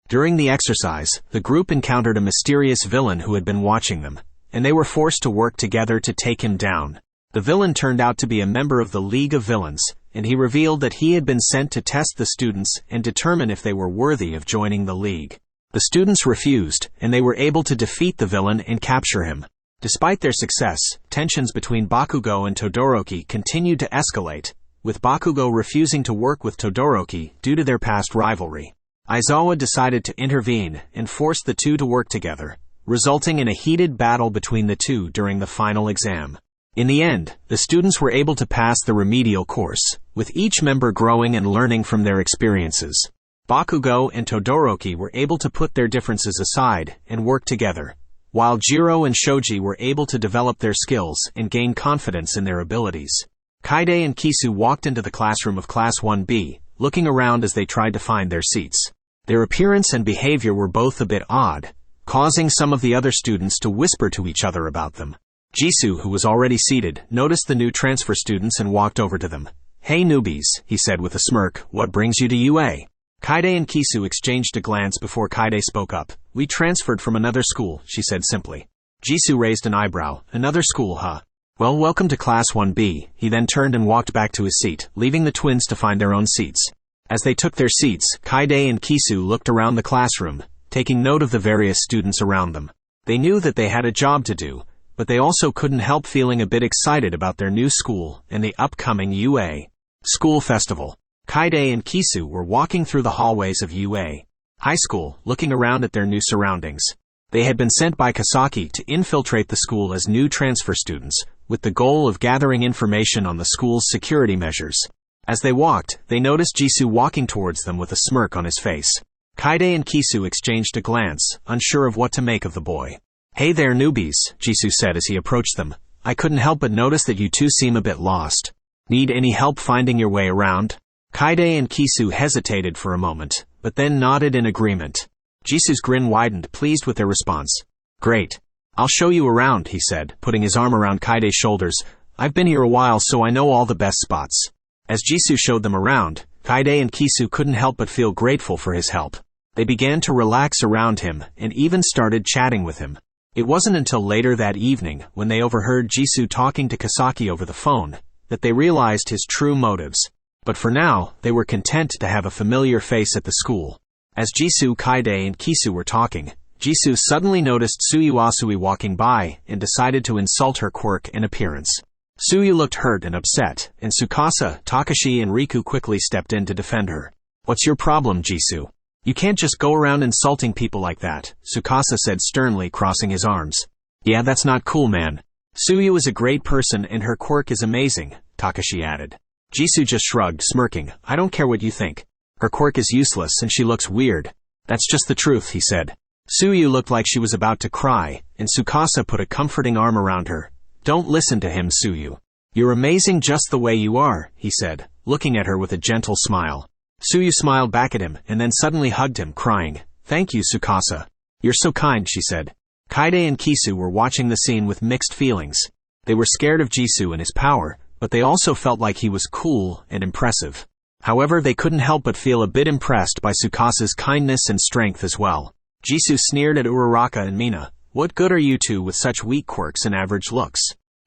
During the exercise, the group encountered a mysterious villain who had been watching them, and they were forced to work together to take him down. The villain turned out to be a member of the League of Villains, and he revealed that he had been sent to test the students and determine if they were worthy of joining the League. The students refused, and they were able to defeat the villain and capture him. Despite their success, tensions between Bakugo and Todoroki continued to escalate, with Bakugo refusing to work with Todoroki due to their past rivalry. Aizawa decided to intervene and force the two to work together, resulting in a heated battle between the two during the final exam. In the end, the students were able to pass the remedial course, with each member growing and learning from their experiences. Bakugo and Todoroki were able to put their differences aside and work together, while Jiro and Shoji were able to develop their skills and gain confidence in their abilities. Kaide and Kisu walked into the classroom of Class 1B, looking around as they tried to find their seats. Their appearance and behavior were both a bit odd, causing some of the other students to whisper to each other about them. Jisoo, who was already seated, noticed the new transfer students and walked over to them. "Hey newbies," he said with a smirk, "what brings you to UA?" Kaide and Kisu exchanged a glance before Kaide spoke up. "We transferred from another school," she said simply. Jisoo raised an eyebrow. "Another school, huh? Well, welcome to Class 1B. He then turned and walked back to his seat, leaving the twins to find their own seats. As they took their seats, Kaide and Kisu looked around the classroom, taking note of the various students around them. They knew that they had a job to do, but they also couldn't help feeling a bit excited about their new school and the upcoming UA School Festival. Kaide and Kisu were walking through the hallways of UA High School, looking around at their new surroundings. They had been sent by Kasaki to infiltrate the school as new transfer students, with the goal of gathering information on the school's security measures. As they walked, they noticed Jisoo walking towards them with a smirk on his face. Kaide and Kisu exchanged a glance, unsure of what to make of the boy. "Hey there newbies," Jisoo said as he approached them. "I couldn't help but notice that you two seem a bit lost. Need any help finding your way around?" Kaide and Kisu hesitated for a moment, but then nodded in agreement. Jisoo's grin widened, pleased with their response. "Great. I'll show you around," he said, putting his arm around Kaide's shoulders. "I've been here a while, so I know all the best spots." As Jisoo showed them around, Kaide and Kisu couldn't help but feel grateful for his help. They began to relax around him and even started chatting with him. It wasn't until later that evening, when they overheard Jisoo talking to Kasaki over the phone, that they realized his true motives. But for now, they were content to have a familiar face at the school. As Jisoo, Kaide, and Kisu were talking, Jisoo suddenly noticed Tsuyu Asui walking by and decided to insult her quirk and appearance. Tsuyu looked hurt and upset, and Tsukasa, Takashi, and Riku quickly stepped in to defend her. "What's your problem, Jisoo? You can't just go around insulting people like that," Tsukasa said sternly, crossing his arms. "Yeah, that's not cool, man. Tsuyu is a great person and her quirk is amazing," Takashi added. Jisoo just shrugged, smirking. "I don't care what you think. Her quirk is useless and she looks weird. That's just the truth," he said. Tsuyu looked like she was about to cry, and Tsukasa put a comforting arm around her. "Don't listen to him, Tsuyu. You're amazing just the way you are," he said, looking at her with a gentle smile. Tsuyu smiled back at him and then suddenly hugged him, crying. "Thank you, Tsukasa. You're so kind," she said. Kaide and Kisu were watching the scene with mixed feelings. They were scared of Jisoo and his power, but they also felt like he was cool and impressive. However, they couldn't help but feel a bit impressed by Tsukasa's kindness and strength as well. Jisoo sneered at Uraraka and Mina. "What good are you two with such weak quirks and average looks?"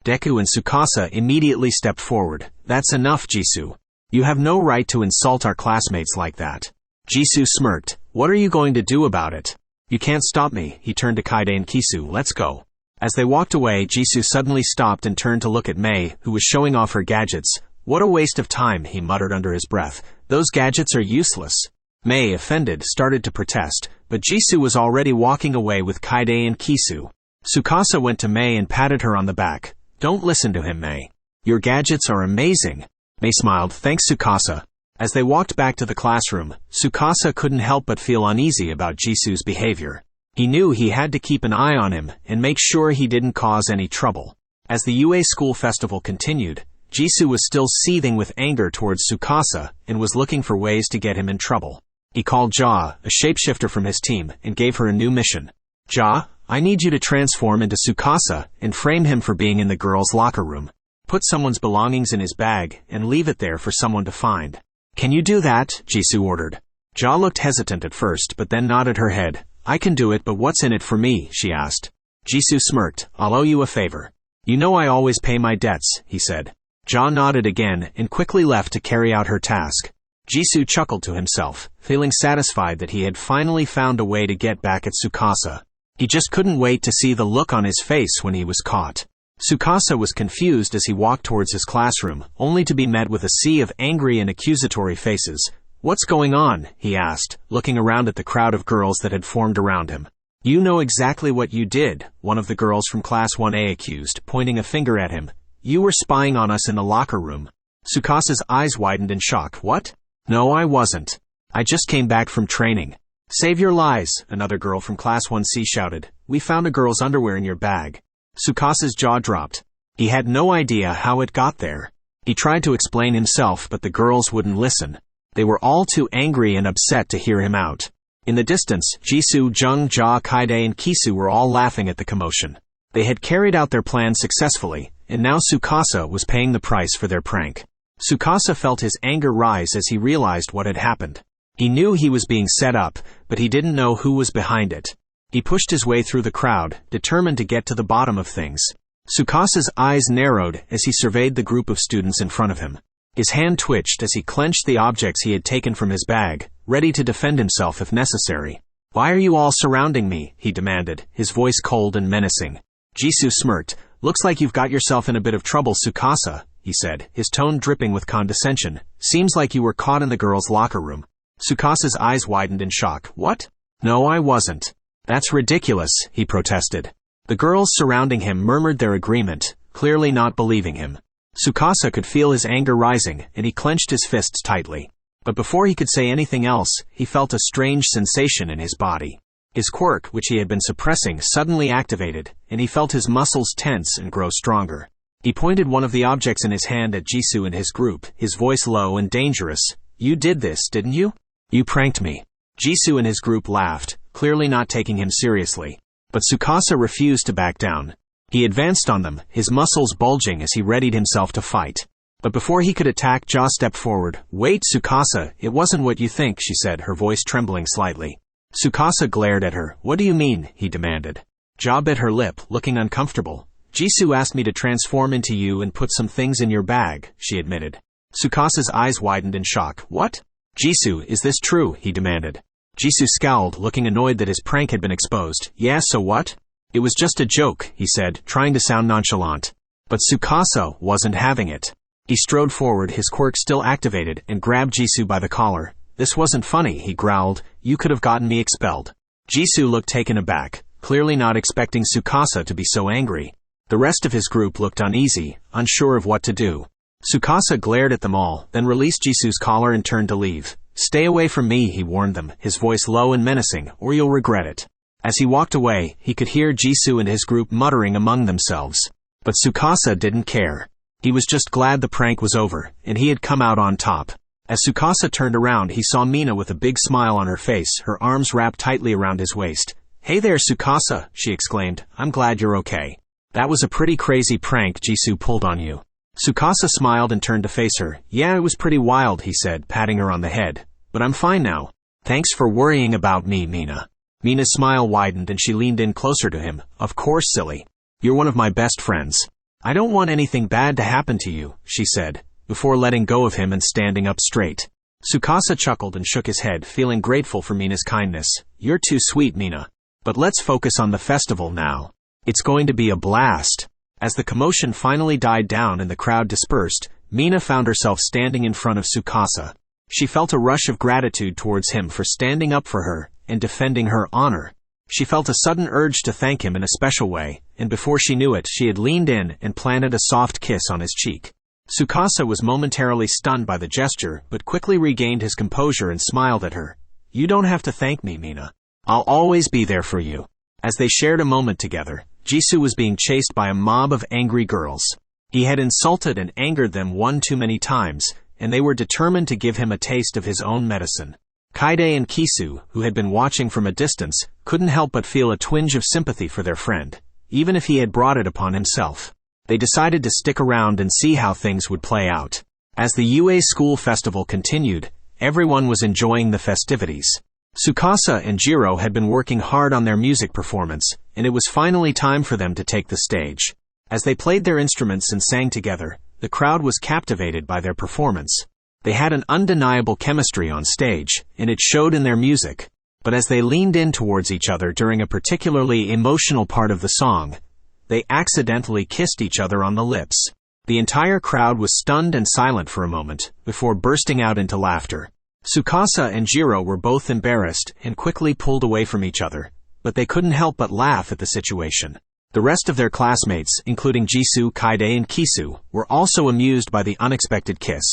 Deku and Tsukasa immediately stepped forward. "That's enough, Jisoo. You have no right to insult our classmates like that." Jisoo smirked. "What are you going to do about it?" "You can't stop me," he turned to Kaide and Kisu. "Let's go." As they walked away, Jisoo suddenly stopped and turned to look at Mei, who was showing off her gadgets. "What a waste of time," he muttered under his breath. "Those gadgets are useless." Mei, offended, started to protest, but Jisoo was already walking away with Kaede and Kisu. Tsukasa went to Mei and patted her on the back. "Don't listen to him, Mei. Your gadgets are amazing." Mei smiled. "Thanks, Tsukasa." As they walked back to the classroom, Tsukasa couldn't help but feel uneasy about Jisoo's behavior. He knew he had to keep an eye on him and make sure he didn't cause any trouble. As the UA school festival continued, Jisoo was still seething with anger towards Tsukasa and was looking for ways to get him in trouble. He called Ja, a shapeshifter from his team, and gave her a new mission. "Ja, I need you to transform into Tsukasa and frame him for being in the girls' locker room. Put someone's belongings in his bag and leave it there for someone to find." "Can you do that?" Jisoo ordered. Ja looked hesitant at first, but then nodded her head. "I can do it, but what's in it for me?" she asked. Jisoo smirked. "I'll owe you a favor." "You know I always pay my debts," he said. Ja nodded again and quickly left to carry out her task. Jisoo chuckled to himself, feeling satisfied that he had finally found a way to get back at Tsukasa. He just couldn't wait to see the look on his face when he was caught. Tsukasa was confused as he walked towards his classroom, only to be met with a sea of angry and accusatory faces. "What's going on?" he asked, looking around at the crowd of girls that had formed around him. "You know exactly what you did," one of the girls from Class 1A accused, pointing a finger at him. "You were spying on us in the locker room." Tsukasa's eyes widened in shock. "What? No, I wasn't. I just came back from training." "Save your lies," another girl from Class 1C shouted. "We found a girl's underwear in your bag." Tsukasa's jaw dropped. He had no idea how it got there. He tried to explain himself, but the girls wouldn't listen. They were all too angry and upset to hear him out. In the distance, Jisoo, Jung, Ja, Kaede, and Kisu were all laughing at the commotion. They had carried out their plan successfully, and now Tsukasa was paying the price for their prank. Tsukasa felt his anger rise as he realized what had happened. He knew he was being set up, but he didn't know who was behind it. He pushed his way through the crowd, determined to get to the bottom of things. Tsukasa's eyes narrowed as he surveyed the group of students in front of him. His hand twitched as he clenched the objects he had taken from his bag, ready to defend himself if necessary. "Why are you all surrounding me?" he demanded, his voice cold and menacing. Jisoo smirked. "Looks like you've got yourself in a bit of trouble, Tsukasa," he said, his tone dripping with condescension. "Seems like you were caught in the girls' locker room." Tsukasa's eyes widened in shock. "What? No, I wasn't." "That's ridiculous," he protested. The girls surrounding him murmured their agreement, clearly not believing him. Tsukasa could feel his anger rising, and he clenched his fists tightly. But before he could say anything else, he felt a strange sensation in his body. His quirk, which he had been suppressing, suddenly activated, and he felt his muscles tense and grow stronger. He pointed one of the objects in his hand at Jisoo and his group, his voice low and dangerous. "You did this, didn't you? You pranked me." Jisoo and his group laughed, clearly not taking him seriously. But Tsukasa refused to back down. He advanced on them, his muscles bulging as he readied himself to fight. But before he could attack, Ja stepped forward. "Wait, Tsukasa, it wasn't what you think," she said, her voice trembling slightly. Tsukasa glared at her. "What do you mean?" he demanded. Ja bit her lip, looking uncomfortable. "Jisoo asked me to transform into you and put some things in your bag," she admitted. Tsukasa's eyes widened in shock. "What? Jisoo, is this true?" he demanded. Jisoo scowled, looking annoyed that his prank had been exposed. "Yeah, so what?" "It was just a joke," he said, trying to sound nonchalant. But Tsukasa wasn't having it. He strode forward, his quirk still activated, and grabbed Jisoo by the collar. "This wasn't funny," he growled. "You could have gotten me expelled." Jisoo looked taken aback, clearly not expecting Tsukasa to be so angry. The rest of his group looked uneasy, unsure of what to do. Tsukasa glared at them all, then released Jisoo's collar and turned to leave. "Stay away from me," he warned them, his voice low and menacing, "or you'll regret it." As he walked away, he could hear Jisoo and his group muttering among themselves. But Tsukasa didn't care. He was just glad the prank was over, and he had come out on top. As Tsukasa turned around, he saw Mina with a big smile on her face, her arms wrapped tightly around his waist. "Hey there, Tsukasa," she exclaimed. "I'm glad you're okay. That was a pretty crazy prank Jisoo pulled on you." Tsukasa smiled and turned to face her. "Yeah, it was pretty wild," he said, patting her on the head. "But I'm fine now. Thanks for worrying about me, Mina." Mina's smile widened and she leaned in closer to him. "Of course, silly. You're one of my best friends. I don't want anything bad to happen to you," she said, before letting go of him and standing up straight. Tsukasa chuckled and shook his head, feeling grateful for Mina's kindness. "You're too sweet, Mina. But let's focus on the festival now." It's going to be a blast. As the commotion finally died down and the crowd dispersed, Mina found herself standing in front of Tsukasa. She felt a rush of gratitude towards him for standing up for her and defending her honor. She felt a sudden urge to thank him in a special way, and before she knew it, she had leaned in and planted a soft kiss on his cheek. Tsukasa was momentarily stunned by the gesture, but quickly regained his composure and smiled at her. "You don't have to thank me, Mina. I'll always be there for you." As they shared a moment together, Jisoo was being chased by a mob of angry girls. He had insulted and angered them one too many times, and they were determined to give him a taste of his own medicine. Kaide and Kisu, who had been watching from a distance, couldn't help but feel a twinge of sympathy for their friend, even if he had brought it upon himself. They decided to stick around and see how things would play out. As the UA School Festival continued, everyone was enjoying the festivities. Tsukasa and Jiro had been working hard on their music performance, and it was finally time for them to take the stage. As they played their instruments and sang together, the crowd was captivated by their performance. They had an undeniable chemistry on stage, and it showed in their music. But as they leaned in towards each other during a particularly emotional part of the song, they accidentally kissed each other on the lips. The entire crowd was stunned and silent for a moment, before bursting out into laughter. Tsukasa and Jiro were both embarrassed and quickly pulled away from each other, but they couldn't help but laugh at the situation. The rest of their classmates, including Jisoo, Kaide, and Kisu, were also amused by the unexpected kiss.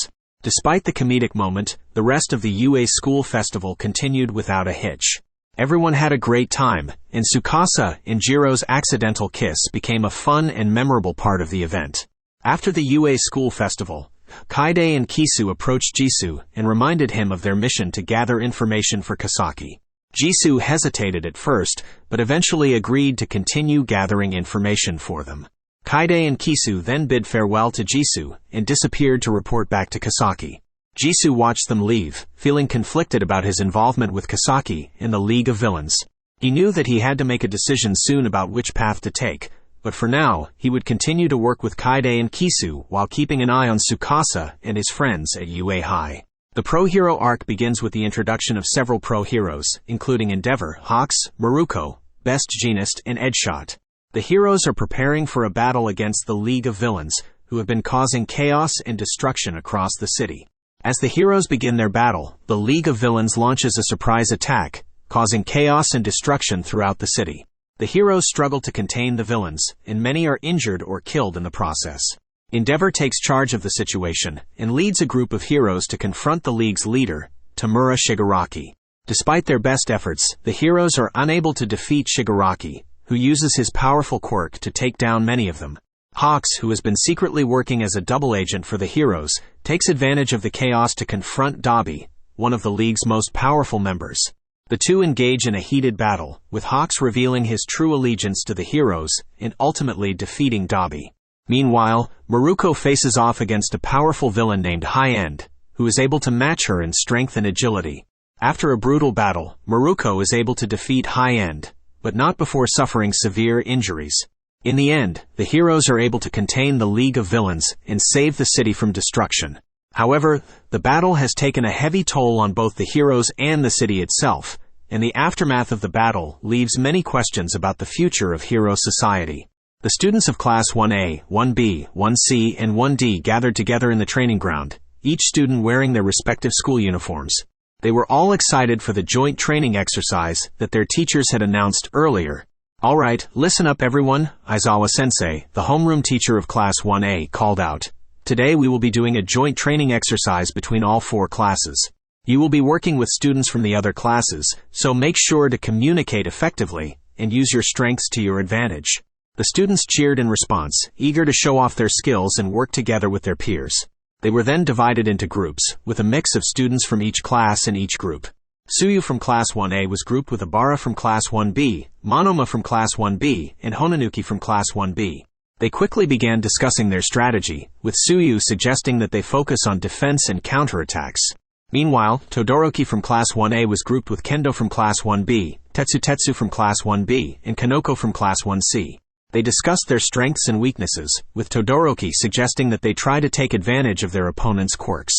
Despite the comedic moment, the rest of the UA School Festival continued without a hitch. Everyone had a great time, and Tsukasa and Jiro's accidental kiss became a fun and memorable part of the event. After the UA School Festival, Kaide and Kisu approached Jisoo and reminded him of their mission to gather information for Kasaki. Jisoo hesitated at first, but eventually agreed to continue gathering information for them. Kaide and Kisu then bid farewell to Jisoo and disappeared to report back to Kasaki. Jisoo watched them leave, feeling conflicted about his involvement with Kasaki in the League of Villains. He knew that he had to make a decision soon about which path to take, but for now, he would continue to work with Kaide and Kisu while keeping an eye on Tsukasa and his friends at UA High. The Pro Hero arc begins with the introduction of several pro heroes, including Endeavor, Hawks, Maruko, Best Jeanist, and Edgeshot. The heroes are preparing for a battle against the League of Villains, who have been causing chaos and destruction across the city. As the heroes begin their battle, the League of Villains launches a surprise attack, causing chaos and destruction throughout the city. The heroes struggle to contain the villains, and many are injured or killed in the process. Endeavor takes charge of the situation, and leads a group of heroes to confront the League's leader, Tamura Shigaraki. Despite their best efforts, the heroes are unable to defeat Shigaraki, who uses his powerful quirk to take down many of them. Hawks, who has been secretly working as a double agent for the heroes, takes advantage of the chaos to confront Dabi, one of the League's most powerful members. The two engage in a heated battle, with Hawks revealing his true allegiance to the heroes and ultimately defeating Dabi. Meanwhile, Maruko faces off against a powerful villain named High End, who is able to match her in strength and agility. After a brutal battle, Maruko is able to defeat High End, but not before suffering severe injuries. In the end, the heroes are able to contain the League of Villains and save the city from destruction. However, the battle has taken a heavy toll on both the heroes and the city itself, and the aftermath of the battle leaves many questions about the future of hero society. The students of Class 1A, 1B, 1C, and 1D gathered together in the training ground, each student wearing their respective school uniforms. They were all excited for the joint training exercise that their teachers had announced earlier. "All right, listen up everyone," Aizawa-sensei, the homeroom teacher of Class 1A, called out. "Today we will be doing a joint training exercise between all 4 classes. You will be working with students from the other classes, so make sure to communicate effectively and use your strengths to your advantage." The students cheered in response, eager to show off their skills and work together with their peers. They were then divided into groups, with a mix of students from each class in each group. Tsuyu from Class 1A was grouped with Abara from Class 1B, Monoma from Class 1B, and Honanuki from Class 1B. They quickly began discussing their strategy, with Tsuyu suggesting that they focus on defense and counterattacks. Meanwhile, Todoroki from Class 1A was grouped with Kendo from Class 1B, Tetsu from Class 1B, and Kanoko from Class 1C. They discussed their strengths and weaknesses, with Todoroki suggesting that they try to take advantage of their opponent's quirks.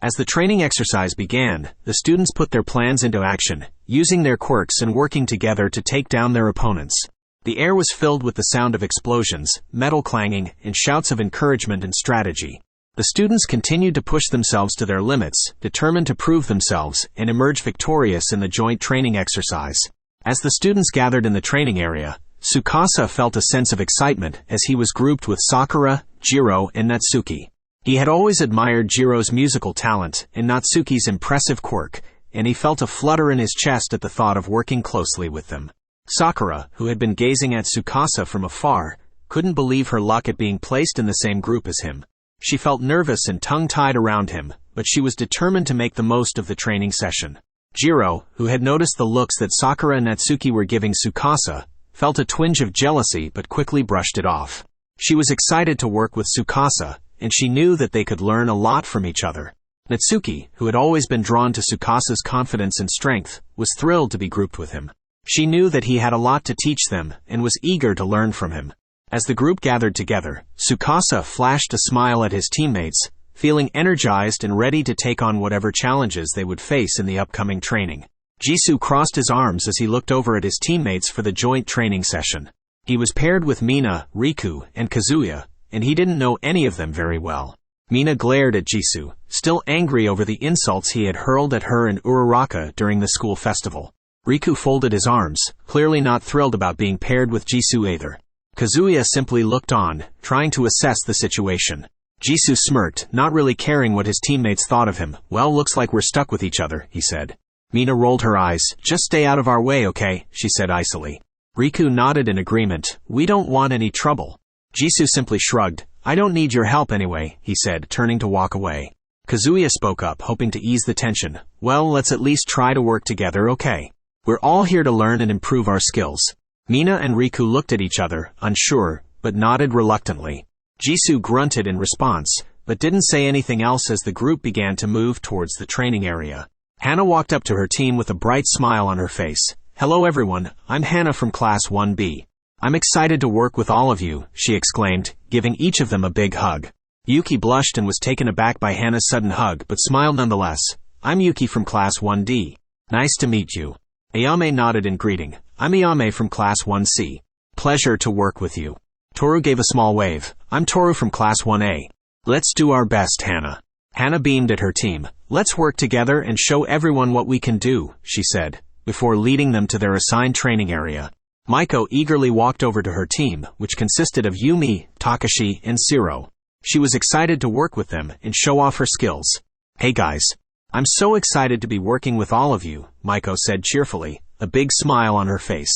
As the training exercise began, the students put their plans into action, using their quirks and working together to take down their opponents. The air was filled with the sound of explosions, metal clanging, and shouts of encouragement and strategy. The students continued to push themselves to their limits, determined to prove themselves and emerge victorious in the joint training exercise. As the students gathered in the training area, Tsukasa felt a sense of excitement as he was grouped with Sakura, Jiro, and Natsuki. He had always admired Jiro's musical talent and Natsuki's impressive quirk, and he felt a flutter in his chest at the thought of working closely with them. Sakura, who had been gazing at Tsukasa from afar, couldn't believe her luck at being placed in the same group as him. She felt nervous and tongue-tied around him, but she was determined to make the most of the training session. Jiro, who had noticed the looks that Sakura and Natsuki were giving Tsukasa, felt a twinge of jealousy but quickly brushed it off. She was excited to work with Tsukasa, and she knew that they could learn a lot from each other. Natsuki, who had always been drawn to Tsukasa's confidence and strength, was thrilled to be grouped with him. She knew that he had a lot to teach them and was eager to learn from him. As the group gathered together, Tsukasa flashed a smile at his teammates, feeling energized and ready to take on whatever challenges they would face in the upcoming training. Jisoo crossed his arms as he looked over at his teammates for the joint training session. He was paired with Mina, Riku, and Kazuya, and he didn't know any of them very well. Mina glared at Jisoo, still angry over the insults he had hurled at her and Uraraka during the school festival. Riku folded his arms, clearly not thrilled about being paired with Jisoo either. Kazuya simply looked on, trying to assess the situation. Jisoo smirked, not really caring what his teammates thought of him. Well, looks like we're stuck with each other, he said. Mina rolled her eyes. Just stay out of our way, okay, she said icily. Riku nodded in agreement. We don't want any trouble. Jisoo simply shrugged. I don't need your help anyway, he said, turning to walk away. Kazuya spoke up, hoping to ease the tension. Well, let's at least try to work together, okay? We're all here to learn and improve our skills. Mina and Riku looked at each other, unsure, but nodded reluctantly. Jisoo grunted in response, but didn't say anything else as the group began to move towards the training area. Hana walked up to her team with a bright smile on her face. Hello everyone, I'm Hana from Class 1B. I'm excited to work with all of you, she exclaimed, giving each of them a big hug. Yuki blushed and was taken aback by Hana's sudden hug, but smiled nonetheless. I'm Yuki from Class 1D. Nice to meet you. Ayame nodded in greeting. I'm Ayame from Class 1C. Pleasure to work with you. Toru gave a small wave. I'm Toru from Class 1A. Let's do our best, Hana. Hana beamed at her team. Let's work together and show everyone what we can do, she said, before leading them to their assigned training area. Maiko eagerly walked over to her team, which consisted of Yumi, Takashi, and Shiro. She was excited to work with them and show off her skills. Hey guys. I'm so excited to be working with all of you, Maiko said cheerfully, a big smile on her face.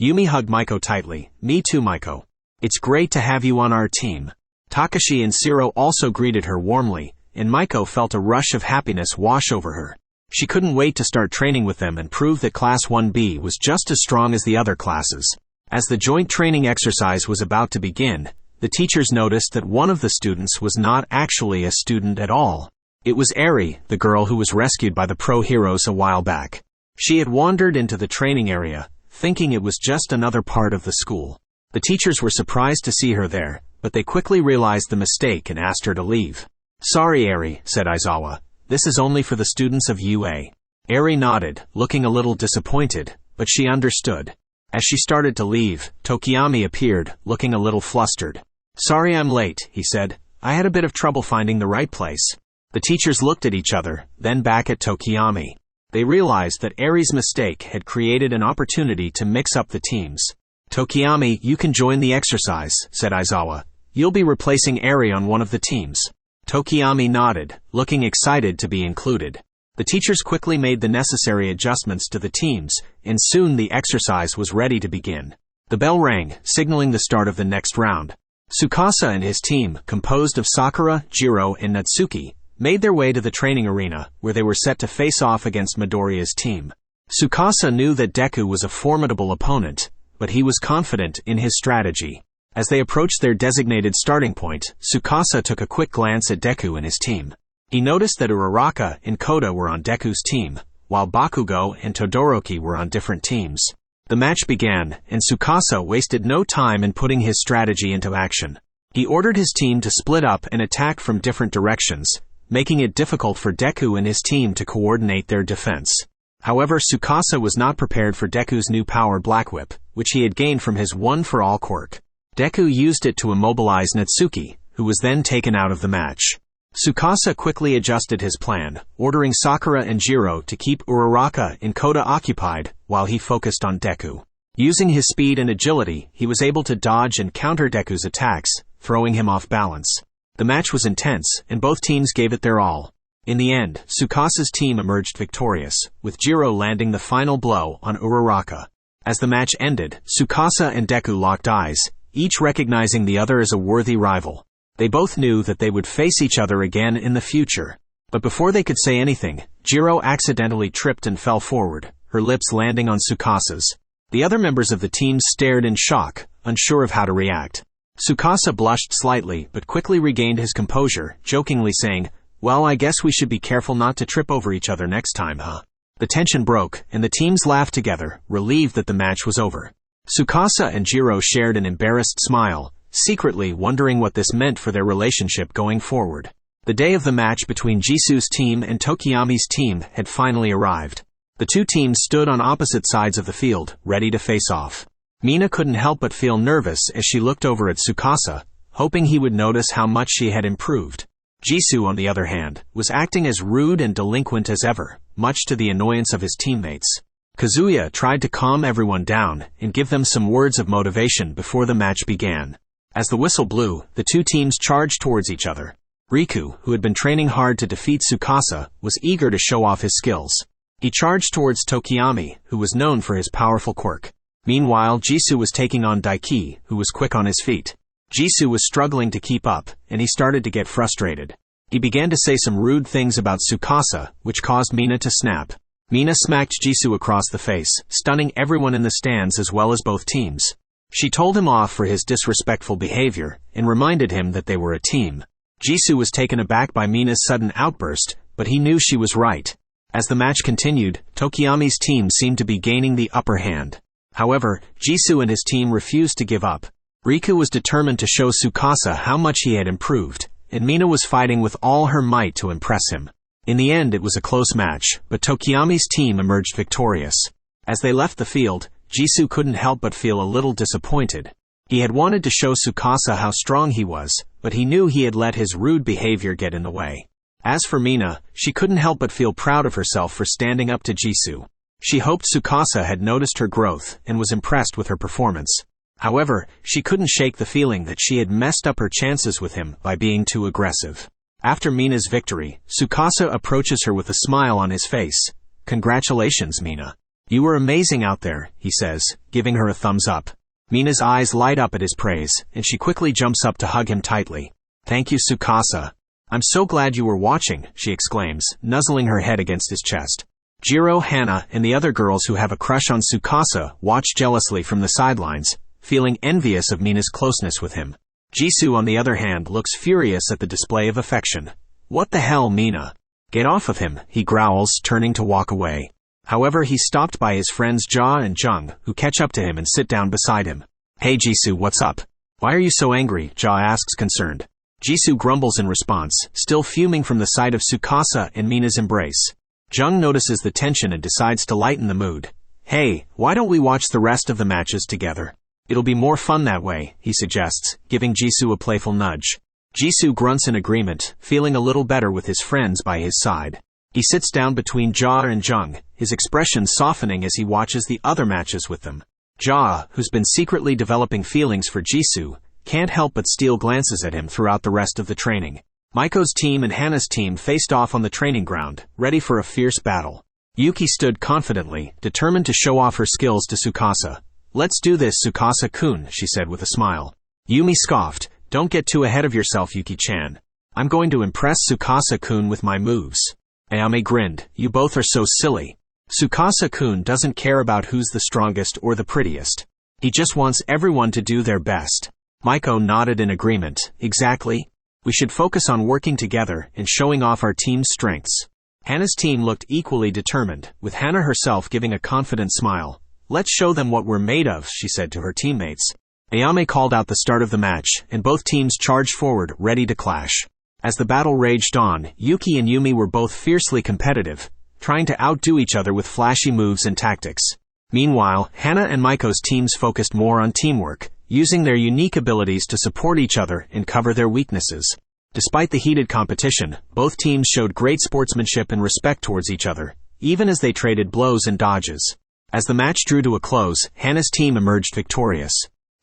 Yumi hugged Maiko tightly. Me too, Maiko. It's great to have you on our team. Takashi and Shiro also greeted her warmly, and Maiko felt a rush of happiness wash over her. She couldn't wait to start training with them and prove that Class 1B was just as strong as the other classes. As the joint training exercise was about to begin, the teachers noticed that one of the students was not actually a student at all. It was Eri, the girl who was rescued by the pro heroes a while back. She had wandered into the training area, thinking it was just another part of the school. The teachers were surprised to see her there, but they quickly realized the mistake and asked her to leave. Sorry, Eri, said Aizawa. This is only for the students of UA. Eri nodded, looking a little disappointed, but she understood. As she started to leave, Tokiyami appeared, looking a little flustered. Sorry I'm late, he said. I had a bit of trouble finding the right place. The teachers looked at each other, then back at Tokiyami. They realized that Eri's mistake had created an opportunity to mix up the teams. Tokiyami, you can join the exercise, said Aizawa. You'll be replacing Eri on one of the teams. Tokiyami nodded, looking excited to be included. The teachers quickly made the necessary adjustments to the teams, and soon the exercise was ready to begin. The bell rang, signaling the start of the next round. Tsukasa and his team, composed of Sakura, Jiro, and Natsuki, made their way to the training arena, where they were set to face off against Midoriya's team. Tsukasa knew that Deku was a formidable opponent, but he was confident in his strategy. As they approached their designated starting point, Tsukasa took a quick glance at Deku and his team. He noticed that Uraraka and Koda were on Deku's team, while Bakugo and Todoroki were on different teams. The match began, and Tsukasa wasted no time in putting his strategy into action. He ordered his team to split up and attack from different directions, making it difficult for Deku and his team to coordinate their defense. However, Tsukasa was not prepared for Deku's new power Black Whip, which he had gained from his one-for-all quirk. Deku used it to immobilize Natsuki, who was then taken out of the match. Tsukasa quickly adjusted his plan, ordering Sakura and Jiro to keep Uraraka and Kota occupied while he focused on Deku. Using his speed and agility, he was able to dodge and counter Deku's attacks, throwing him off balance. The match was intense, and both teams gave it their all. In the end, Tsukasa's team emerged victorious, with Jiro landing the final blow on Uraraka. As the match ended, Tsukasa and Deku locked eyes, each recognizing the other as a worthy rival. They both knew that they would face each other again in the future. But before they could say anything, Jiro accidentally tripped and fell forward, her lips landing on Tsukasa's. The other members of the team stared in shock, unsure of how to react. Tsukasa blushed slightly but quickly regained his composure, jokingly saying, "Well, I guess we should be careful not to trip over each other next time, huh?" The tension broke, and the teams laughed together, relieved that the match was over. Tsukasa and Jiro shared an embarrassed smile, secretly wondering what this meant for their relationship going forward. The day of the match between Jisu's team and Tokiyami's team had finally arrived. The two teams stood on opposite sides of the field, ready to face off. Mina couldn't help but feel nervous as she looked over at Tsukasa, hoping he would notice how much she had improved. Jisu, on the other hand, was acting as rude and delinquent as ever, much to the annoyance of his teammates. Kazuya tried to calm everyone down and give them some words of motivation before the match began. As the whistle blew, the two teams charged towards each other. Riku, who had been training hard to defeat Tsukasa, was eager to show off his skills. He charged towards Tokiyami, who was known for his powerful quirk. Meanwhile, Jisu was taking on Daiki, who was quick on his feet. Jisu was struggling to keep up, and he started to get frustrated. He began to say some rude things about Tsukasa, which caused Mina to snap. Mina smacked Jisu across the face, stunning everyone in the stands as well as both teams. She told him off for his disrespectful behavior, and reminded him that they were a team. Jisu was taken aback by Mina's sudden outburst, but he knew she was right. As the match continued, Tokiyami's team seemed to be gaining the upper hand. However, Jisu and his team refused to give up. Riku was determined to show Tsukasa how much he had improved, and Mina was fighting with all her might to impress him. In the end, it was a close match, but Tokiyami's team emerged victorious. As they left the field, Jisu couldn't help but feel a little disappointed. He had wanted to show Tsukasa how strong he was, but he knew he had let his rude behavior get in the way. As for Mina, she couldn't help but feel proud of herself for standing up to Jisu. She hoped Tsukasa had noticed her growth and was impressed with her performance. However, she couldn't shake the feeling that she had messed up her chances with him by being too aggressive. After Mina's victory, Tsukasa approaches her with a smile on his face. "Congratulations, Mina. You were amazing out there," he says, giving her a thumbs up. Mina's eyes light up at his praise, and she quickly jumps up to hug him tightly. "Thank you, Tsukasa. I'm so glad you were watching," she exclaims, nuzzling her head against his chest. Jiro, Hana, and the other girls who have a crush on Tsukasa watch jealously from the sidelines, feeling envious of Mina's closeness with him. Jisu, on the other hand, looks furious at the display of affection. "What the hell, Mina? Get off of him," he growls, turning to walk away. However, he's stopped by his friends Ja and Jung, who catch up to him and sit down beside him. "Hey Jisu, what's up? Why are you so angry?" Ja asks, concerned. Jisu grumbles in response, still fuming from the sight of Tsukasa and Mina's embrace. Jung notices the tension and decides to lighten the mood. "Hey, why don't we watch the rest of the matches together? It'll be more fun that way," he suggests, giving Jisu a playful nudge. Jisu grunts in agreement, feeling a little better with his friends by his side. He sits down between Ja and Jung, his expression softening as he watches the other matches with them. Ja, who's been secretly developing feelings for Jisu, can't help but steal glances at him throughout the rest of the training. Maiko's team and Hana's team faced off on the training ground, ready for a fierce battle. Yuki stood confidently, determined to show off her skills to Tsukasa. "Let's do this, Tsukasa-kun," she said with a smile. Yumi scoffed, "Don't get too ahead of yourself, Yuki-chan. I'm going to impress Tsukasa-kun with my moves." Ayame grinned, "You both are so silly. Tsukasa-kun doesn't care about who's the strongest or the prettiest. He just wants everyone to do their best." Maiko nodded in agreement. "Exactly. We should focus on working together and showing off our team's strengths." Hana's team looked equally determined, with Hana herself giving a confident smile. "Let's show them what we're made of," she said to her teammates. Ayame called out the start of the match, and both teams charged forward, ready to clash. As the battle raged on, Yuki and Yumi were both fiercely competitive, trying to outdo each other with flashy moves and tactics. Meanwhile, Hana and Maiko's teams focused more on teamwork, using their unique abilities to support each other and cover their weaknesses. Despite the heated competition, both teams showed great sportsmanship and respect towards each other, even as they traded blows and dodges. As the match drew to a close, Hana's team emerged victorious.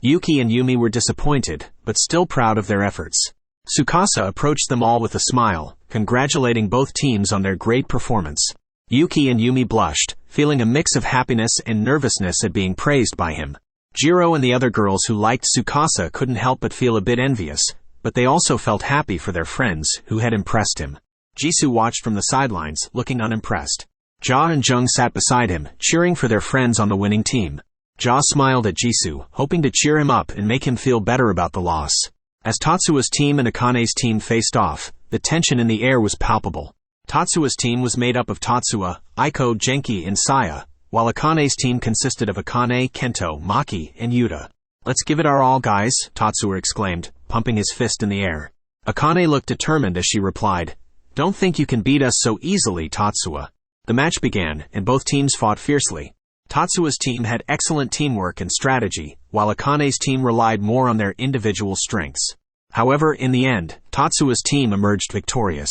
Yuki and Yumi were disappointed, but still proud of their efforts. Tsukasa approached them all with a smile, congratulating both teams on their great performance. Yuki and Yumi blushed, feeling a mix of happiness and nervousness at being praised by him. Jiro and the other girls who liked Tsukasa couldn't help but feel a bit envious, but they also felt happy for their friends who had impressed him. Jisoo watched from the sidelines, looking unimpressed. Ja and Jung sat beside him, cheering for their friends on the winning team. Ja smiled at Jisoo, hoping to cheer him up and make him feel better about the loss. As Tatsua's team and Akane's team faced off, the tension in the air was palpable. Tatsua's team was made up of Tatsua, Aiko, Genki, and Saya, while Akane's team consisted of Akane, Kento, Maki, and Yuta. "Let's give it our all, guys," Tatsua exclaimed, pumping his fist in the air. Akane looked determined as she replied, "Don't think you can beat us so easily, Tatsua." The match began, and both teams fought fiercely. Tatsua's team had excellent teamwork and strategy, while Akane's team relied more on their individual strengths. However, in the end, Tatsua's team emerged victorious.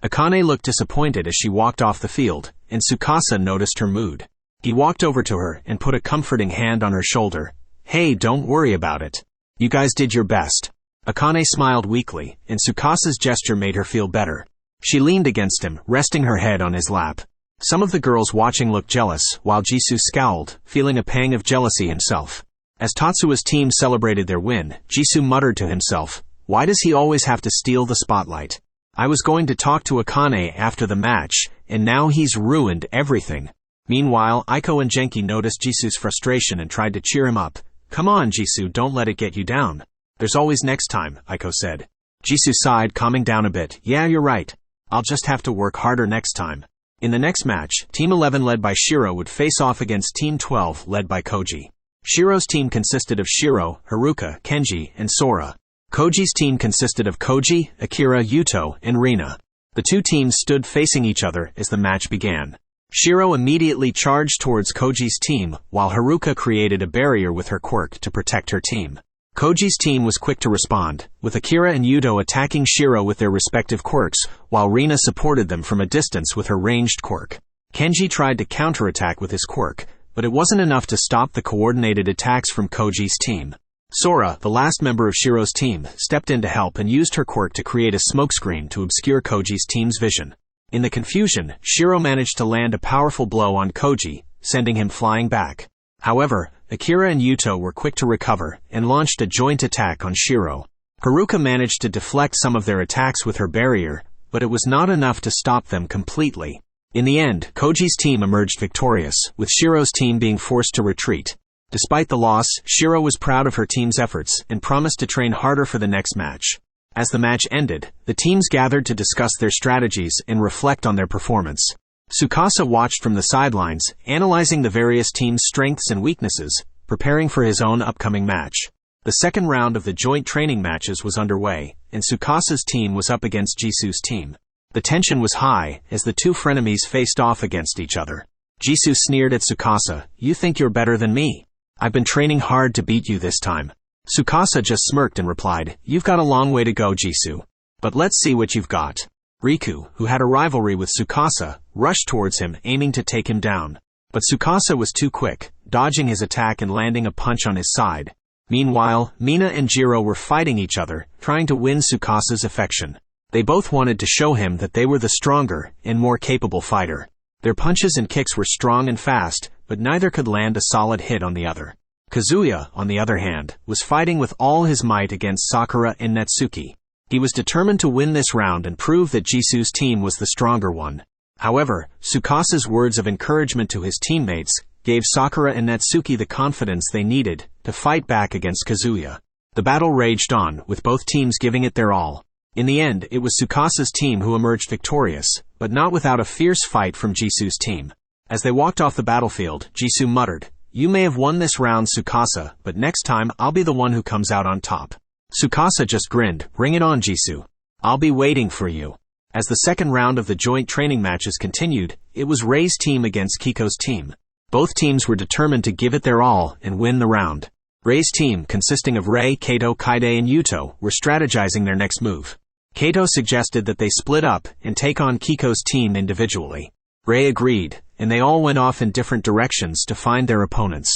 Akane looked disappointed as she walked off the field, and Tsukasa noticed her mood. He walked over to her and put a comforting hand on her shoulder. "Hey, don't worry about it. You guys did your best." Akane smiled weakly, and Tsukasa's gesture made her feel better. She leaned against him, resting her head on his lap. Some of the girls watching looked jealous, while Jisoo scowled, feeling a pang of jealousy himself. As Tatsua's team celebrated their win, Jisoo muttered to himself, "Why does he always have to steal the spotlight? I was going to talk to Akane after the match, and now he's ruined everything." Meanwhile, Aiko and Genki noticed Jisoo's frustration and tried to cheer him up. "Come on, Jisoo, don't let it get you down. There's always next time," Aiko said. Jisoo sighed, calming down a bit. "Yeah, you're right. I'll just have to work harder next time." In the next match, Team 11 led by Shiro would face off against Team 12 led by Koji. Shiro's team consisted of Shiro, Haruka, Kenji, and Sora. Koji's team consisted of Koji, Akira, Yuto, and Rina. The two teams stood facing each other as the match began. Shiro immediately charged towards Koji's team, while Haruka created a barrier with her quirk to protect her team. Koji's team was quick to respond, with Akira and Yuto attacking Shiro with their respective quirks, while Rina supported them from a distance with her ranged quirk. Kenji tried to counterattack with his quirk, but it wasn't enough to stop the coordinated attacks from Koji's team. Sora, the last member of Shiro's team, stepped in to help and used her quirk to create a smokescreen to obscure Koji's team's vision. In the confusion, Shiro managed to land a powerful blow on Koji, sending him flying back. However, Akira and Yuto were quick to recover and launched a joint attack on Shiro. Haruka managed to deflect some of their attacks with her barrier, but it was not enough to stop them completely. In the end, Koji's team emerged victorious, with Shiro's team being forced to retreat. Despite the loss, Shiro was proud of her team's efforts and promised to train harder for the next match. As the match ended, the teams gathered to discuss their strategies and reflect on their performance. Tsukasa watched from the sidelines, analyzing the various teams' strengths and weaknesses, preparing for his own upcoming match. The second round of the joint training matches was underway, and Tsukasa's team was up against Jisoo's team. The tension was high, as the two frenemies faced off against each other. Jisoo sneered at Tsukasa, "You think you're better than me? I've been training hard to beat you this time." Tsukasa just smirked and replied, "You've got a long way to go, Jisoo. But let's see what you've got." Riku, who had a rivalry with Tsukasa, rushed towards him, aiming to take him down. But Tsukasa was too quick, dodging his attack and landing a punch on his side. Meanwhile, Mina and Jiro were fighting each other, trying to win Tsukasa's affection. They both wanted to show him that they were the stronger and more capable fighter. Their punches and kicks were strong and fast, but neither could land a solid hit on the other. Kazuya, on the other hand, was fighting with all his might against Sakura and Natsuki. He was determined to win this round and prove that Jisoo's team was the stronger one. However, Tsukasa's words of encouragement to his teammates gave Sakura and Natsuki the confidence they needed to fight back against Kazuya. The battle raged on, with both teams giving it their all. In the end, it was Tsukasa's team who emerged victorious, but not without a fierce fight from Jisoo's team. As they walked off the battlefield, Jisoo muttered, "You may have won this round, Tsukasa, but next time I'll be the one who comes out on top." Tsukasa just grinned, "Bring it on, Jisoo. I'll be waiting for you." As the second round of the joint training matches continued, it was Rei's team against Kiko's team. Both teams were determined to give it their all and win the round. Rei's team, consisting of Rei, Kaito, Kaide, and Yuto, were strategizing their next move. Kaito suggested that they split up and take on Kiko's team individually. Rei agreed, and they all went off in different directions to find their opponents.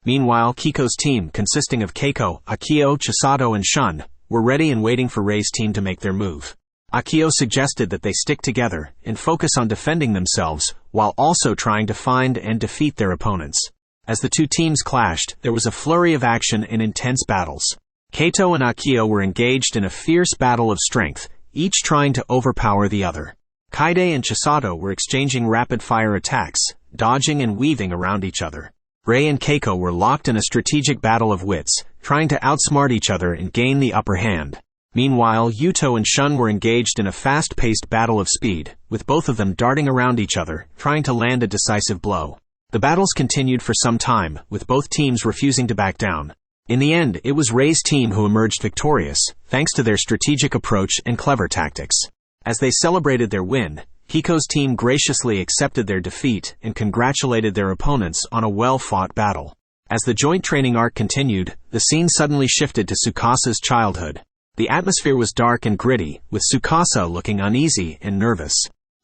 Meanwhile, Kiko's team, consisting of Keiko, Akio, Chisato, and Shun, were ready and waiting for Rei's team to make their move. Akio suggested that they stick together and focus on defending themselves, while also trying to find and defeat their opponents. As the two teams clashed, there was a flurry of action and intense battles. Kaito and Akio were engaged in a fierce battle of strength, each trying to overpower the other. Kaide and Chisato were exchanging rapid-fire attacks, dodging and weaving around each other. Rei and Keiko were locked in a strategic battle of wits, trying to outsmart each other and gain the upper hand. Meanwhile, Yuto and Shun were engaged in a fast-paced battle of speed, with both of them darting around each other, trying to land a decisive blow. The battles continued for some time, with both teams refusing to back down. In the end, it was Rei's team who emerged victorious, thanks to their strategic approach and clever tactics. As they celebrated their win, Kiko's team graciously accepted their defeat and congratulated their opponents on a well-fought battle. As the joint training arc continued, the scene suddenly shifted to Tsukasa's childhood. The atmosphere was dark and gritty, with Tsukasa looking uneasy and nervous.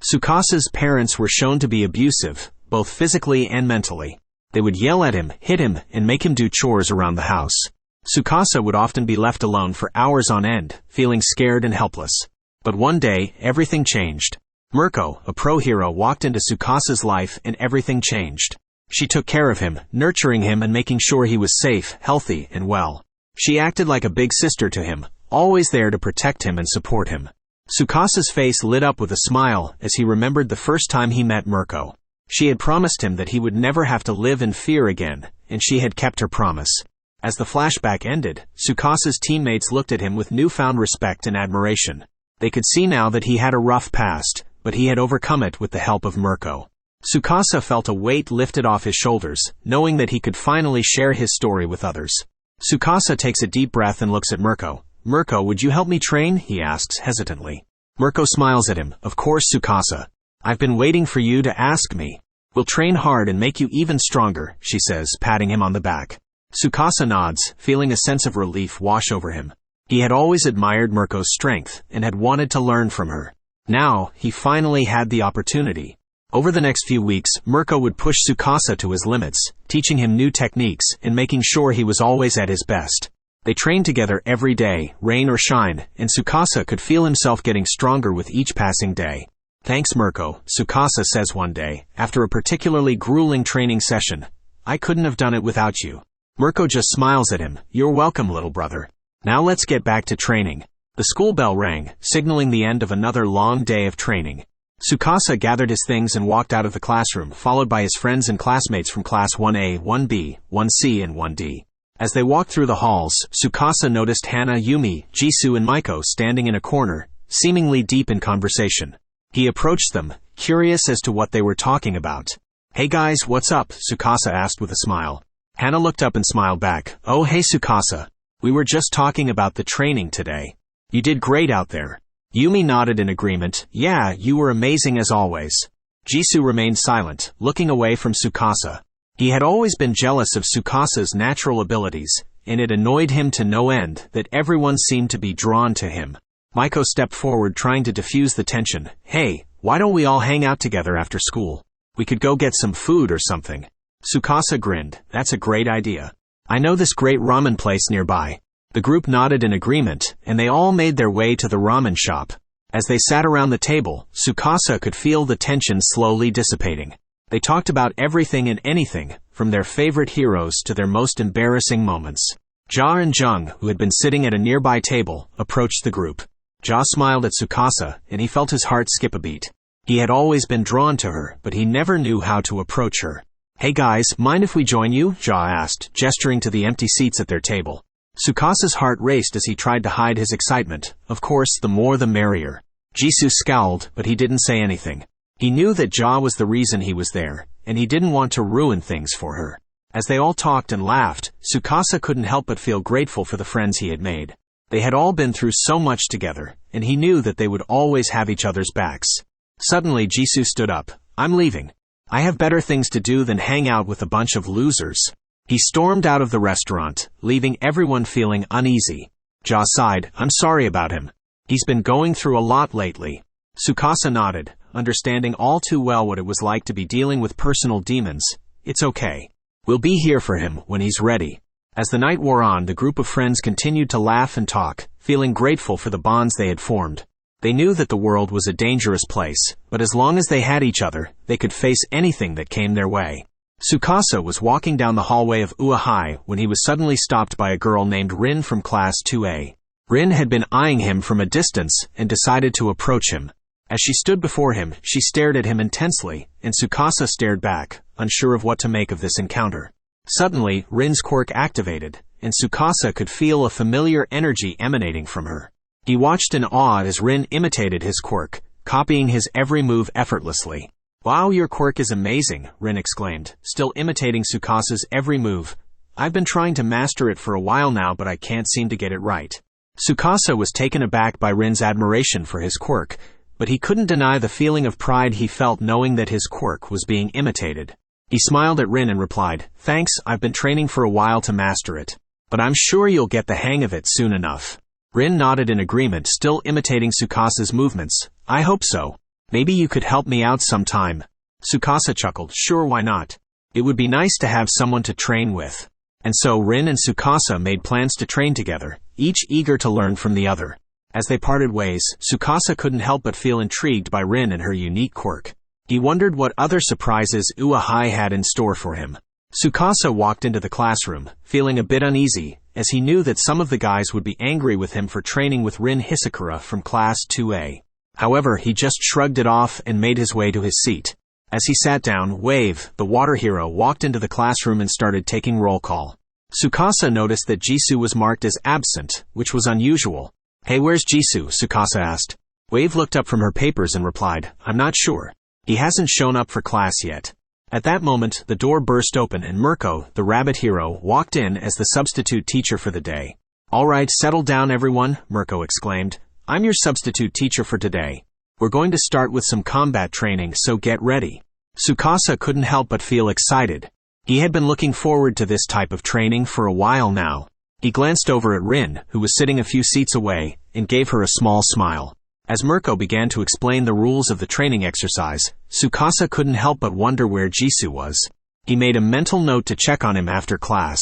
Tsukasa's parents were shown to be abusive, both physically and mentally. They would yell at him, hit him, and make him do chores around the house. Tsukasa would often be left alone for hours on end, feeling scared and helpless. But one day, everything changed. Mirko, a pro hero, walked into Tsukasa's life and everything changed. She took care of him, nurturing him and making sure he was safe, healthy, and well. She acted like a big sister to him, always there to protect him and support him. Tsukasa's face lit up with a smile as he remembered the first time he met Mirko. She had promised him that he would never have to live in fear again, and she had kept her promise. As the flashback ended, Tsukasa's teammates looked at him with newfound respect and admiration. They could see now that he had a rough past, but he had overcome it with the help of Mirko. Tsukasa felt a weight lifted off his shoulders, knowing that he could finally share his story with others. Tsukasa takes a deep breath and looks at Mirko. "Mirko, would you help me train?" he asks hesitantly. Mirko smiles at him. "Of course, Tsukasa. I've been waiting for you to ask me. We'll train hard and make you even stronger," she says, patting him on the back. Tsukasa nods, feeling a sense of relief wash over him. He had always admired Mirko's strength and had wanted to learn from her. Now, he finally had the opportunity. Over the next few weeks, Mirko would push Tsukasa to his limits, teaching him new techniques and making sure he was always at his best. They trained together every day, rain or shine, and Tsukasa could feel himself getting stronger with each passing day. "Thanks, Mirko," Tsukasa says one day, after a particularly grueling training session. "I couldn't have done it without you." Mirko just smiles at him. "You're welcome, little brother. Now let's get back to training." The school bell rang, signaling the end of another long day of training. Tsukasa gathered his things and walked out of the classroom, followed by his friends and classmates from Class 1A, 1B, 1C, and 1D. As they walked through the halls, Tsukasa noticed Hana, Yumi, Jisoo, and Maiko standing in a corner, seemingly deep in conversation. He approached them, curious as to what they were talking about. "Hey guys, what's up?" Tsukasa asked with a smile. Hana looked up and smiled back. "Oh hey Tsukasa. We were just talking about the training today. You did great out there." Yumi nodded in agreement. "Yeah, you were amazing as always." Jisoo remained silent, looking away from Tsukasa. He had always been jealous of Tsukasa's natural abilities, and it annoyed him to no end that everyone seemed to be drawn to him. Maiko stepped forward, trying to diffuse the tension. "Hey, why don't we all hang out together after school? We could go get some food or something." Tsukasa grinned. "That's a great idea. I know this great ramen place nearby." The group nodded in agreement, and they all made their way to the ramen shop. As they sat around the table, Tsukasa could feel the tension slowly dissipating. They talked about everything and anything, from their favorite heroes to their most embarrassing moments. Ja and Jung, who had been sitting at a nearby table, approached the group. Ja smiled at Tsukasa, and he felt his heart skip a beat. He had always been drawn to her, but he never knew how to approach her. "Hey guys, mind if we join you?" Ja asked, gesturing to the empty seats at their table. Tsukasa's heart raced as he tried to hide his excitement. Of course, the more the merrier. Jisoo scowled, but he didn't say anything. He knew that Ja was the reason he was there, and he didn't want to ruin things for her. As they all talked and laughed, Tsukasa couldn't help but feel grateful for the friends he had made. They had all been through so much together, and he knew that they would always have each other's backs. Suddenly Jisoo stood up. "I'm leaving." I have better things to do than hang out with a bunch of losers. He stormed out of the restaurant, leaving everyone feeling uneasy. Ja sighed. I'm sorry about him. He's been going through a lot lately. Tsukasa nodded, understanding all too well what it was like to be dealing with personal demons. It's okay. We'll be here for him when he's ready. As the night wore on, the group of friends continued to laugh and talk, feeling grateful for the bonds they had formed. They knew that the world was a dangerous place, but as long as they had each other, they could face anything that came their way. Tsukasa was walking down the hallway of UA High when he was suddenly stopped by a girl named Rin from Class 2A. Rin had been eyeing him from a distance and decided to approach him. As she stood before him, she stared at him intensely, and Tsukasa stared back, unsure of what to make of this encounter. Suddenly, Rin's quirk activated, and Tsukasa could feel a familiar energy emanating from her. He watched in awe as Rin imitated his quirk, copying his every move effortlessly. Wow, your quirk is amazing, Rin exclaimed, still imitating Tsukasa's every move. I've been trying to master it for a while now, but I can't seem to get it right. Tsukasa was taken aback by Rin's admiration for his quirk, but he couldn't deny the feeling of pride he felt knowing that his quirk was being imitated. He smiled at Rin and replied, Thanks, I've been training for a while to master it. But I'm sure you'll get the hang of it soon enough. Rin nodded in agreement, still imitating Tsukasa's movements. I hope so. Maybe you could help me out sometime. Tsukasa chuckled. Sure, why not? It would be nice to have someone to train with. And so Rin and Tsukasa made plans to train together, each eager to learn from the other. As they parted ways, Tsukasa couldn't help but feel intrigued by Rin and her unique quirk. He wondered what other surprises UA High had in store for him. Tsukasa walked into the classroom, feeling a bit uneasy, as he knew that some of the guys would be angry with him for training with Rin Hisakura from Class 2A. However, he just shrugged it off and made his way to his seat. As he sat down, Wave, the water hero, walked into the classroom and started taking roll call. Tsukasa noticed that Jisoo was marked as absent, which was unusual. Hey, where's Jisoo? Tsukasa asked. Wave looked up from her papers and replied, I'm not sure. He hasn't shown up for class yet. At that moment, the door burst open and Mirko, the rabbit hero, walked in as the substitute teacher for the day. All right, settle down everyone, Mirko exclaimed. I'm your substitute teacher for today. We're going to start with some combat training, so get ready. Tsukasa couldn't help but feel excited. He had been looking forward to this type of training for a while now. He glanced over at Rin, who was sitting a few seats away, and gave her a small smile. As Mirko began to explain the rules of the training exercise, Tsukasa couldn't help but wonder where Jisoo was. He made a mental note to check on him after class.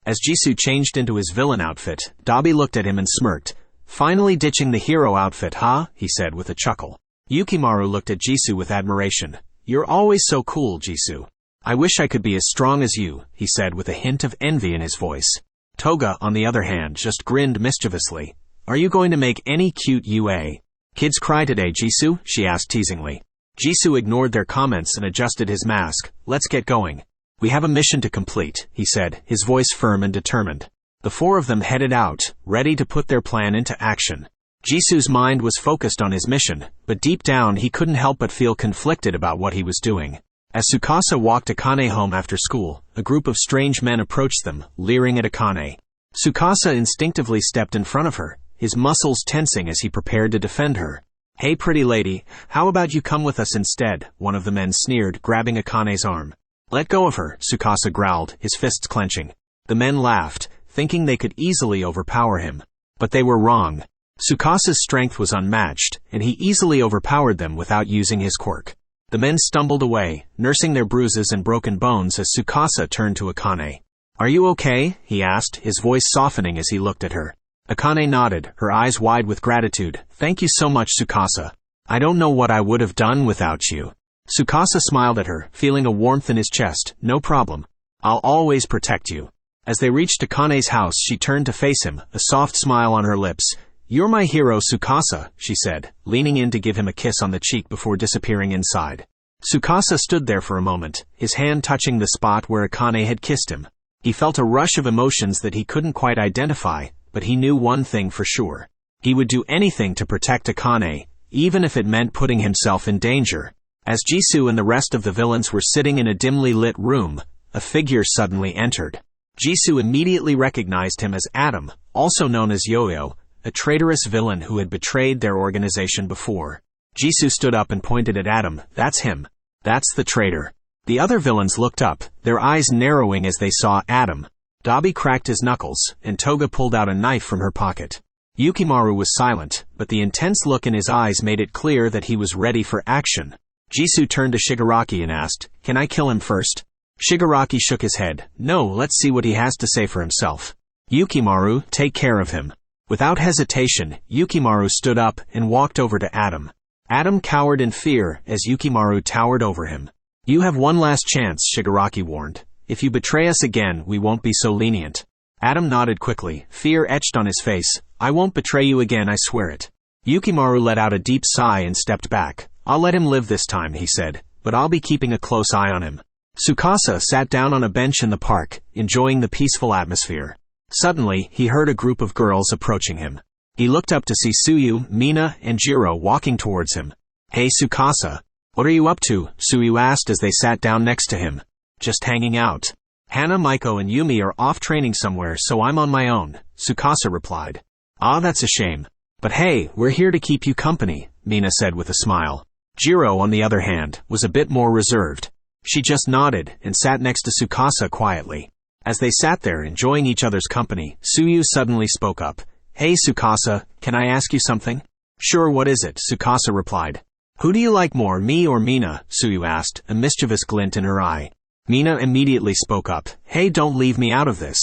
As Jisoo changed into his villain outfit, Dabi looked at him and smirked. Finally ditching the hero outfit, huh? He said with a chuckle. Yukimaru looked at Jisoo with admiration. You're always so cool, Jisoo. I wish I could be as strong as you, he said with a hint of envy in his voice. Toga, on the other hand, just grinned mischievously. Are you going to make any cute UA kids cry today, Jisoo? She asked teasingly. Jisoo ignored their comments and adjusted his mask. Let's get going. We have a mission to complete, he said, his voice firm and determined. The four of them headed out, ready to put their plan into action. Jisoo's mind was focused on his mission, but deep down he couldn't help but feel conflicted about what he was doing. As Tsukasa walked Akane home after school, a group of strange men approached them, leering at Akane. Tsukasa instinctively stepped in front of her, his muscles tensing as he prepared to defend her. Hey pretty lady, how about you come with us instead? One of the men sneered, grabbing Akane's arm. Let go of her, Tsukasa growled, his fists clenching. The men laughed, thinking they could easily overpower him. But they were wrong. Tsukasa's strength was unmatched, and he easily overpowered them without using his quirk. The men stumbled away, nursing their bruises and broken bones as Tsukasa turned to Akane. Are you okay? He asked, his voice softening as he looked at her. Akane nodded, her eyes wide with gratitude. Thank you so much, Tsukasa. I don't know what I would have done without you. Tsukasa smiled at her, feeling a warmth in his chest. No problem. I'll always protect you. As they reached Akane's house, she turned to face him, a soft smile on her lips. You're my hero, Tsukasa, she said, leaning in to give him a kiss on the cheek before disappearing inside. Tsukasa stood there for a moment, his hand touching the spot where Akane had kissed him. He felt a rush of emotions that he couldn't quite identify, but he knew one thing for sure. He would do anything to protect Akane, even if it meant putting himself in danger. As Jisoo and the rest of the villains were sitting in a dimly lit room, a figure suddenly entered. Jisoo immediately recognized him as Adam, also known as Yo-Yo, a traitorous villain who had betrayed their organization before. Jisoo stood up and pointed at Adam. That's him. That's the traitor. The other villains looked up, their eyes narrowing as they saw Adam. Dabi cracked his knuckles, and Toga pulled out a knife from her pocket. Yukimaru was silent, but the intense look in his eyes made it clear that he was ready for action. Jisoo turned to Shigaraki and asked, "Can I kill him first?" Shigaraki shook his head. "No, let's see what he has to say for himself. Yukimaru, take care of him." Without hesitation, Yukimaru stood up and walked over to Adam. Adam cowered in fear as Yukimaru towered over him. "You have one last chance," Shigaraki warned. "If you betray us again, we won't be so lenient." Adam nodded quickly, fear etched on his face. "I won't betray you again, I swear it." Yukimaru let out a deep sigh and stepped back. "I'll let him live this time," he said, "but I'll be keeping a close eye on him." Tsukasa sat down on a bench in the park, enjoying the peaceful atmosphere. Suddenly, he heard a group of girls approaching him. He looked up to see Tsuyu, Mina, and Jiro walking towards him. "Hey Tsukasa. What are you up to?" Tsuyu asked as they sat down next to him. "Just hanging out. Hana, Maiko, and Yumi are off training somewhere, so I'm on my own," Tsukasa replied. "Ah, that's a shame. But hey, we're here to keep you company," Mina said with a smile. Jiro, on the other hand, was a bit more reserved. She just nodded and sat next to Tsukasa quietly. As they sat there enjoying each other's company, Tsuyu suddenly spoke up. "Hey Tsukasa, can I ask you something?" "Sure, what is it?" Tsukasa replied. "Who do you like more, me or Mina?" Tsuyu asked, a mischievous glint in her eye. Mina immediately spoke up. "Hey, don't leave me out of this.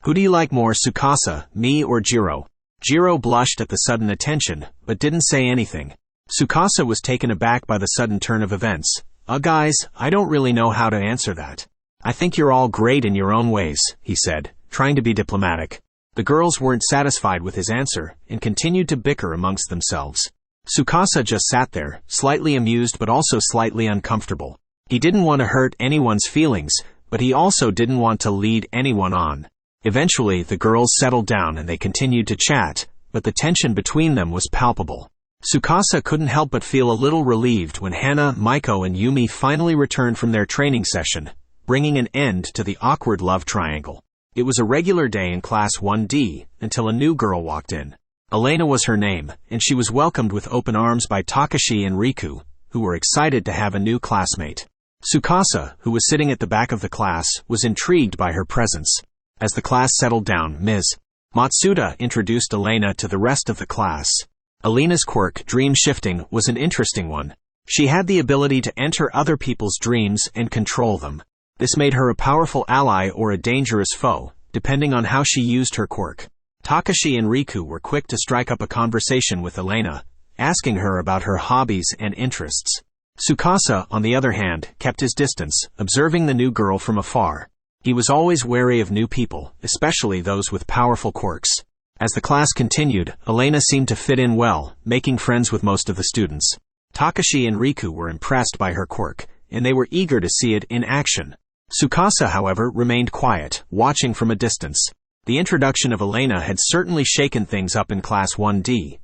Who do you like more, Tsukasa, me or Jiro?" Jiro blushed at the sudden attention, but didn't say anything. Tsukasa was taken aback by the sudden turn of events. Guys, I don't really know how to answer that. I think you're all great in your own ways," he said, trying to be diplomatic. The girls weren't satisfied with his answer, and continued to bicker amongst themselves. Tsukasa just sat there, slightly amused but also slightly uncomfortable. He didn't want to hurt anyone's feelings, but he also didn't want to lead anyone on. Eventually, the girls settled down and they continued to chat, but the tension between them was palpable. Tsukasa couldn't help but feel a little relieved when Hana, Maiko, and Yumi finally returned from their training session, bringing an end to the awkward love triangle. It was a regular day in Class 1D, until a new girl walked in. Elena was her name, and she was welcomed with open arms by Takashi and Riku, who were excited to have a new classmate. Tsukasa, who was sitting at the back of the class, was intrigued by her presence. As the class settled down, Ms. Matsuda introduced Elena to the rest of the class. Elena's quirk, dream shifting, was an interesting one. She had the ability to enter other people's dreams and control them. This made her a powerful ally or a dangerous foe, depending on how she used her quirk. Takashi and Riku were quick to strike up a conversation with Elena, asking her about her hobbies and interests. Tsukasa, on the other hand, kept his distance, observing the new girl from afar. He was always wary of new people, especially those with powerful quirks. As the class continued, Elena seemed to fit in well, making friends with most of the students. Takashi and Riku were impressed by her quirk, and they were eager to see it in action. Tsukasa, however, remained quiet, watching from a distance. The introduction of Elena had certainly shaken things up in Class 1D,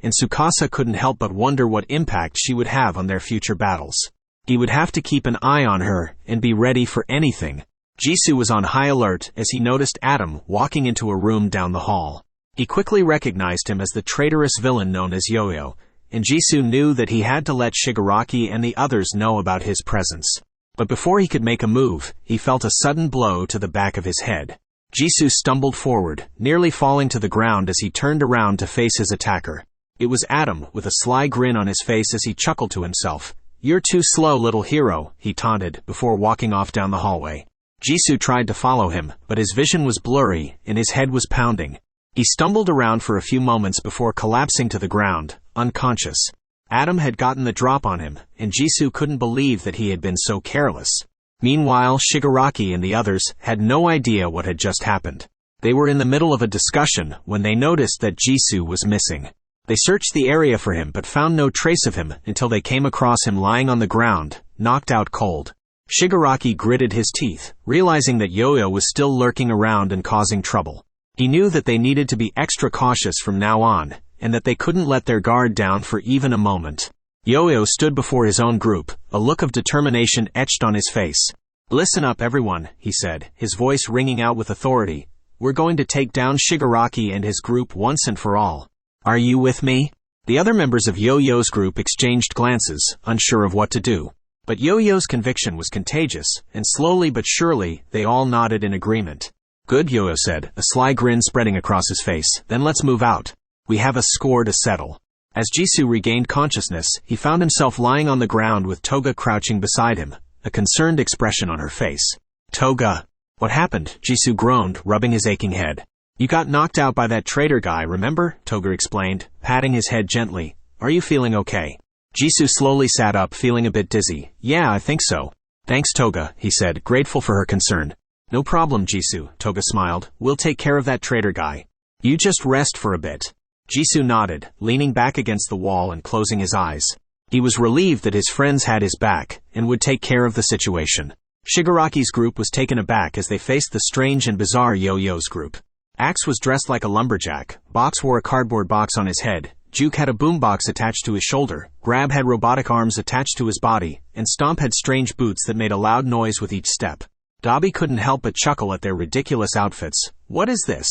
and Tsukasa couldn't help but wonder what impact she would have on their future battles. He would have to keep an eye on her and be ready for anything. Jisoo was on high alert as he noticed Adam walking into a room down the hall. He quickly recognized him as the traitorous villain known as Yo-Yo, and Jisoo knew that he had to let Shigaraki and the others know about his presence. But before he could make a move, he felt a sudden blow to the back of his head. Jisoo stumbled forward, nearly falling to the ground as he turned around to face his attacker. It was Adam, with a sly grin on his face as he chuckled to himself. "You're too slow, little hero," he taunted, before walking off down the hallway. Jisoo tried to follow him, but his vision was blurry, and his head was pounding. He stumbled around for a few moments before collapsing to the ground, unconscious. Adam had gotten the drop on him, and Jisoo couldn't believe that he had been so careless. Meanwhile, Shigaraki and the others had no idea what had just happened. They were in the middle of a discussion when they noticed that Jisoo was missing. They searched the area for him but found no trace of him until they came across him lying on the ground, knocked out cold. Shigaraki gritted his teeth, realizing that Yo-Yo was still lurking around and causing trouble. He knew that they needed to be extra cautious from now on, and that they couldn't let their guard down for even a moment. Yo-Yo stood before his own group, a look of determination etched on his face. "Listen up, everyone," he said, his voice ringing out with authority. "We're going to take down Shigaraki and his group once and for all. Are you with me?" The other members of Yo-Yo's group exchanged glances, unsure of what to do. But Yo-Yo's conviction was contagious, and slowly but surely, they all nodded in agreement. Good, Yo-Yo said, a sly grin spreading across his face. Then let's move out. We have a score to settle. As Jisoo regained consciousness, he found himself lying on the ground with Toga crouching beside him, a concerned expression on her face. Toga. What happened? Jisoo groaned, rubbing his aching head. You got knocked out by that traitor guy, remember? Toga explained, patting his head gently. Are you feeling okay? Jisoo slowly sat up, feeling a bit dizzy. Yeah, I think so. Thanks, Toga, he said, grateful for her concern. No problem, Jisoo, Toga smiled. We'll take care of that traitor guy. You just rest for a bit. Jisoo nodded, leaning back against the wall and closing his eyes. He was relieved that his friends had his back, and would take care of the situation. Shigaraki's group was taken aback as they faced the strange and bizarre Yo-Yo's group. Axe was dressed like a lumberjack, Box wore a cardboard box on his head, Juke had a boombox attached to his shoulder, Grab had robotic arms attached to his body, and Stomp had strange boots that made a loud noise with each step. Dabi couldn't help but chuckle at their ridiculous outfits. What is this?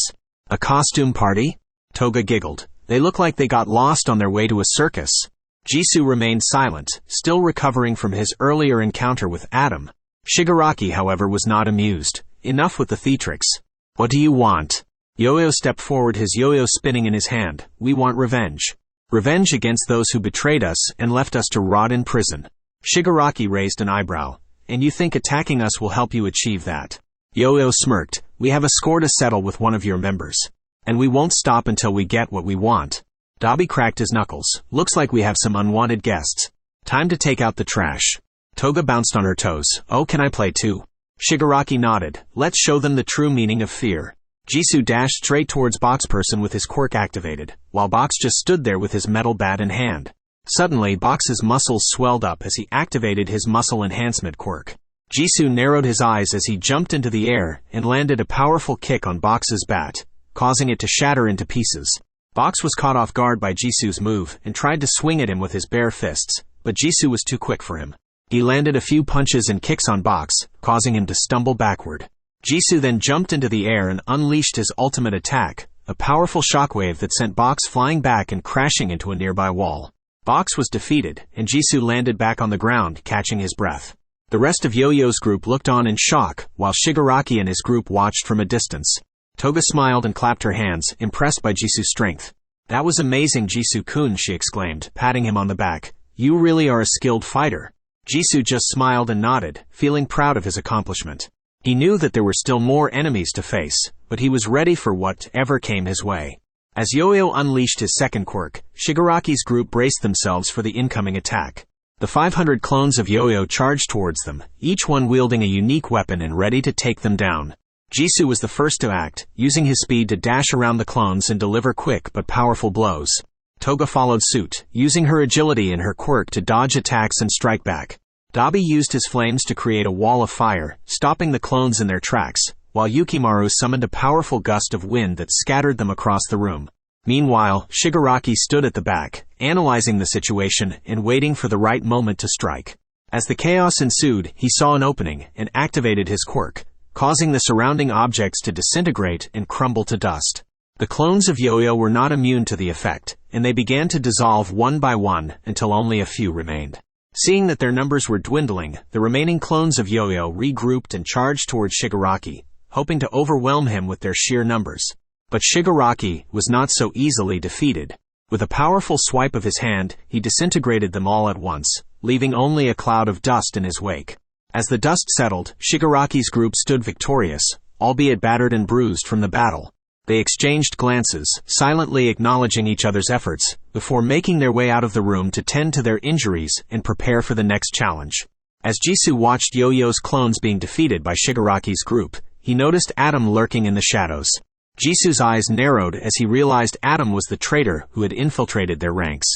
A costume party? Toga giggled. They look like they got lost on their way to a circus. Jisoo remained silent, still recovering from his earlier encounter with Adam. Shigaraki, however, was not amused. Enough with the theatrics. What do you want? Yo-Yo stepped forward, his yo-yo spinning in his hand. We want revenge. Revenge against those who betrayed us and left us to rot in prison. Shigaraki raised an eyebrow. And you think attacking us will help you achieve that? Yo-Yo smirked. We have a score to settle with one of your members. And we won't stop until we get what we want. Dabi cracked his knuckles. Looks like we have some unwanted guests. Time to take out the trash. Toga bounced on her toes. Oh, can I play too? Shigaraki nodded. Let's show them the true meaning of fear. Jisoo dashed straight towards Box Person with his quirk activated, while Box just stood there with his metal bat in hand. Suddenly, Box's muscles swelled up as he activated his muscle enhancement quirk. Jisoo narrowed his eyes as he jumped into the air and landed a powerful kick on Box's bat, causing it to shatter into pieces. Box was caught off guard by Jisoo's move and tried to swing at him with his bare fists, but Jisoo was too quick for him. He landed a few punches and kicks on Box, causing him to stumble backward. Jisoo then jumped into the air and unleashed his ultimate attack, a powerful shockwave that sent Box flying back and crashing into a nearby wall. Box was defeated, and Jisoo landed back on the ground, catching his breath. The rest of Yo-Yo's group looked on in shock, while Shigaraki and his group watched from a distance. Toga smiled and clapped her hands, impressed by Jisoo's strength. That was amazing, Jisoo-kun, she exclaimed, patting him on the back. You really are a skilled fighter. Jisoo just smiled and nodded, feeling proud of his accomplishment. He knew that there were still more enemies to face, but he was ready for whatever came his way. As Yo-Yo unleashed his second quirk, Shigaraki's group braced themselves for the incoming attack. The 500 clones of Yo-Yo charged towards them, each one wielding a unique weapon and ready to take them down. Jisoo was the first to act, using his speed to dash around the clones and deliver quick but powerful blows. Toga followed suit, using her agility and her quirk to dodge attacks and strike back. Dabi used his flames to create a wall of fire, stopping the clones in their tracks, while Yukimaru summoned a powerful gust of wind that scattered them across the room. Meanwhile, Shigaraki stood at the back, analyzing the situation and waiting for the right moment to strike. As the chaos ensued, he saw an opening and activated his quirk, causing the surrounding objects to disintegrate and crumble to dust. The clones of Yo-Yo were not immune to the effect, and they began to dissolve one by one until only a few remained. Seeing that their numbers were dwindling, the remaining clones of Yo-Yo regrouped and charged towards Shigaraki, hoping to overwhelm him with their sheer numbers. But Shigaraki was not so easily defeated. With a powerful swipe of his hand, he disintegrated them all at once, leaving only a cloud of dust in his wake. As the dust settled, Shigaraki's group stood victorious, albeit battered and bruised from the battle. They exchanged glances, silently acknowledging each other's efforts, before making their way out of the room to tend to their injuries and prepare for the next challenge. As Jisoo watched Yo-Yo's clones being defeated by Shigaraki's group, he noticed Adam lurking in the shadows. Jisoo's eyes narrowed as he realized Adam was the traitor who had infiltrated their ranks.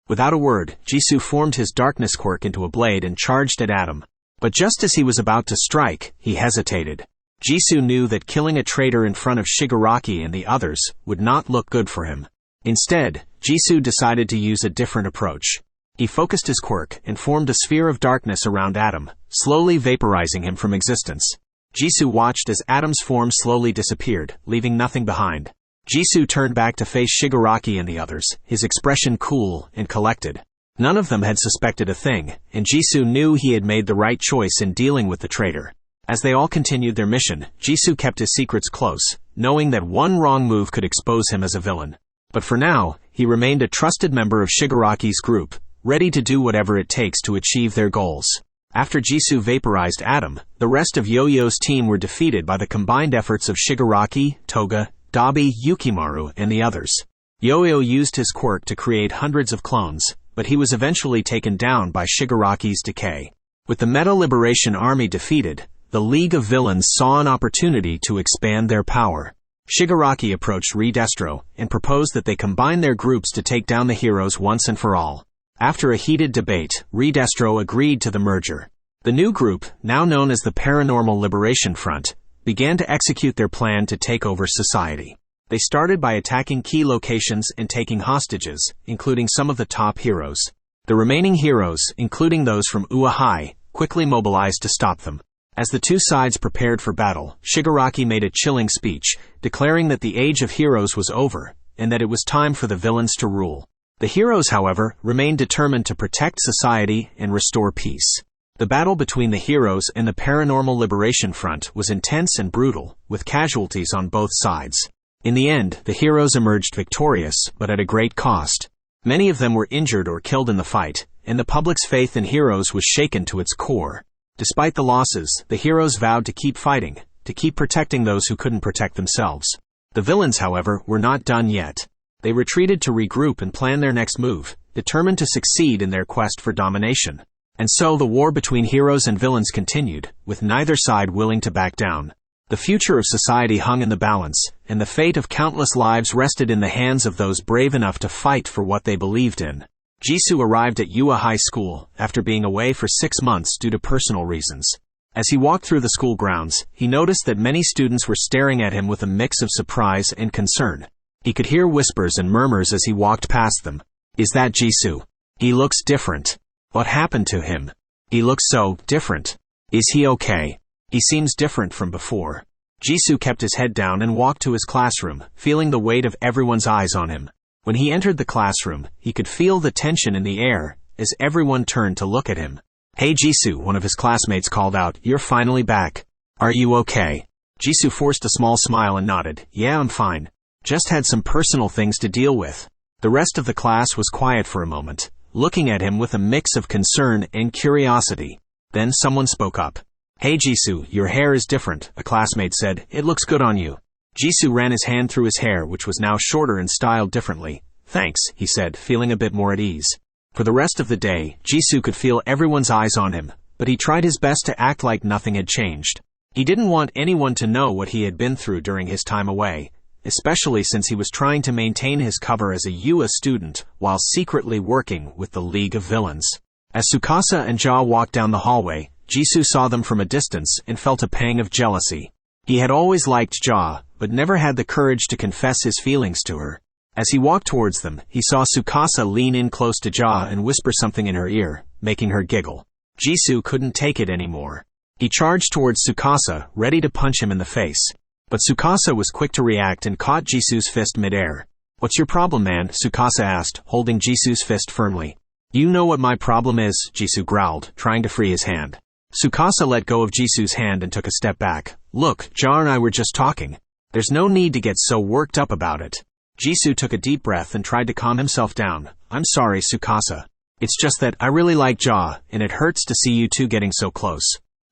Without a word, Jisoo formed his darkness quirk into a blade and charged at Adam. But just as he was about to strike, he hesitated. Jisoo knew that killing a traitor in front of Shigaraki and the others would not look good for him. Instead, Jisoo decided to use a different approach. He focused his quirk and formed a sphere of darkness around Adam, slowly vaporizing him from existence. Jisoo watched as Adam's form slowly disappeared, leaving nothing behind. Jisoo turned back to face Shigaraki and the others, his expression cool and collected. None of them had suspected a thing, and Jisoo knew he had made the right choice in dealing with the traitor. As they all continued their mission, Jisoo kept his secrets close, knowing that one wrong move could expose him as a villain. But for now, he remained a trusted member of Shigaraki's group, ready to do whatever it takes to achieve their goals. After Jisoo vaporized Adam, the rest of Yo-Yo's team were defeated by the combined efforts of Shigaraki, Toga, Dabi, Yukimaru, and the others. Yo-Yo used his quirk to create hundreds of clones, but he was eventually taken down by Shigaraki's decay. With the Meta Liberation Army defeated, the League of Villains saw an opportunity to expand their power. Shigaraki approached Redestro and proposed that they combine their groups to take down the heroes once and for all. After a heated debate, Redestro agreed to the merger. The new group, now known as the Paranormal Liberation Front, began to execute their plan to take over society. They started by attacking key locations and taking hostages, including some of the top heroes. The remaining heroes, including those from Ua High, quickly mobilized to stop them. As the two sides prepared for battle, Shigaraki made a chilling speech, declaring that the age of heroes was over, and that it was time for the villains to rule. The heroes, however, remained determined to protect society and restore peace. The battle between the heroes and the Paranormal Liberation Front was intense and brutal, with casualties on both sides. In the end, the heroes emerged victorious, but at a great cost. Many of them were injured or killed in the fight, and the public's faith in heroes was shaken to its core. Despite the losses, the heroes vowed to keep fighting, to keep protecting those who couldn't protect themselves. The villains, however, were not done yet. They retreated to regroup and plan their next move, determined to succeed in their quest for domination. And so the war between heroes and villains continued, with neither side willing to back down. The future of society hung in the balance, and the fate of countless lives rested in the hands of those brave enough to fight for what they believed in. Jisoo arrived at Ua High School, after being away for 6 months due to personal reasons. As he walked through the school grounds, he noticed that many students were staring at him with a mix of surprise and concern. He could hear whispers and murmurs as he walked past them. "Is that Jisoo? He looks different. What happened to him? He looks so different. Is he okay? He seems different from before." Jisoo kept his head down and walked to his classroom, feeling the weight of everyone's eyes on him. When he entered the classroom, he could feel the tension in the air, as everyone turned to look at him. "Hey Jisoo," one of his classmates called out, "you're finally back. Are you okay?" Jisoo forced a small smile and nodded. "Yeah, I'm fine. Just had some personal things to deal with." The rest of the class was quiet for a moment, looking at him with a mix of concern and curiosity. Then someone spoke up. "Hey Jisoo, your hair is different," a classmate said. "It looks good on you." Jisoo ran his hand through his hair, which was now shorter and styled differently. "Thanks," he said, feeling a bit more at ease. For the rest of the day, Jisoo could feel everyone's eyes on him, but he tried his best to act like nothing had changed. He didn't want anyone to know what he had been through during his time away, especially since he was trying to maintain his cover as a UA student while secretly working with the League of Villains. As Tsukasa and Ja walked down the hallway, Jisoo saw them from a distance and felt a pang of jealousy. He had always liked Ja, but never had the courage to confess his feelings to her. As he walked towards them, he saw Tsukasa lean in close to Ja and whisper something in her ear, making her giggle. Jisoo couldn't take it anymore. He charged towards Tsukasa, ready to punch him in the face. But Tsukasa was quick to react and caught Jisoo's fist mid-air. "What's your problem, man?" Tsukasa asked, holding Jisoo's fist firmly. "You know what my problem is," Jisoo growled, trying to free his hand. Tsukasa let go of Jisoo's hand and took a step back. "Look, Ja and I were just talking. There's no need to get so worked up about it." Jisoo took a deep breath and tried to calm himself down. "I'm sorry, Tsukasa. It's just that I really like Ja, and it hurts to see you two getting so close."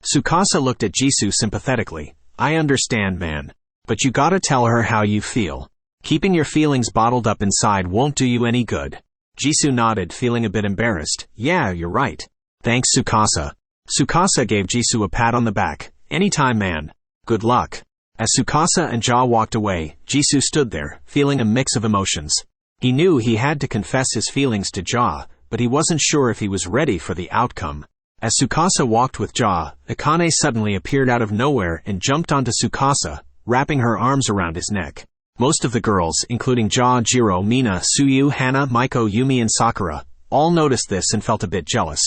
Tsukasa looked at Jisoo sympathetically. "I understand, man. But you gotta tell her how you feel. Keeping your feelings bottled up inside won't do you any good." Jisoo nodded, feeling a bit embarrassed. "Yeah, you're right. Thanks, Tsukasa." Tsukasa gave Jisoo a pat on the back. "Anytime, man. Good luck." As Tsukasa and Ja walked away, Jisoo stood there, feeling a mix of emotions. He knew he had to confess his feelings to Ja, but he wasn't sure if he was ready for the outcome. As Tsukasa walked with Ja, Akane suddenly appeared out of nowhere and jumped onto Tsukasa, wrapping her arms around his neck. Most of the girls, including Ja, Jiro, Mina, Tsuyu, Hana, Maiko, Yumi and Sakura, all noticed this and felt a bit jealous.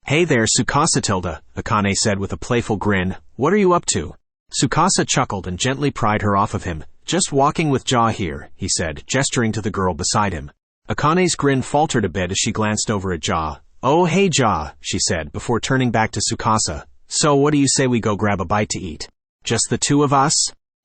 "Hey there, Tsukasa Tilda," Akane said with a playful grin. "What are you up to?" Tsukasa chuckled and gently pried her off of him. "Just walking with Ja here," he said, gesturing to the girl beside him. Akane's grin faltered a bit as she glanced over at Ja. "Oh hey Ja," she said, before turning back to Tsukasa. "So what do you say we go grab a bite to eat? Just the two of us?"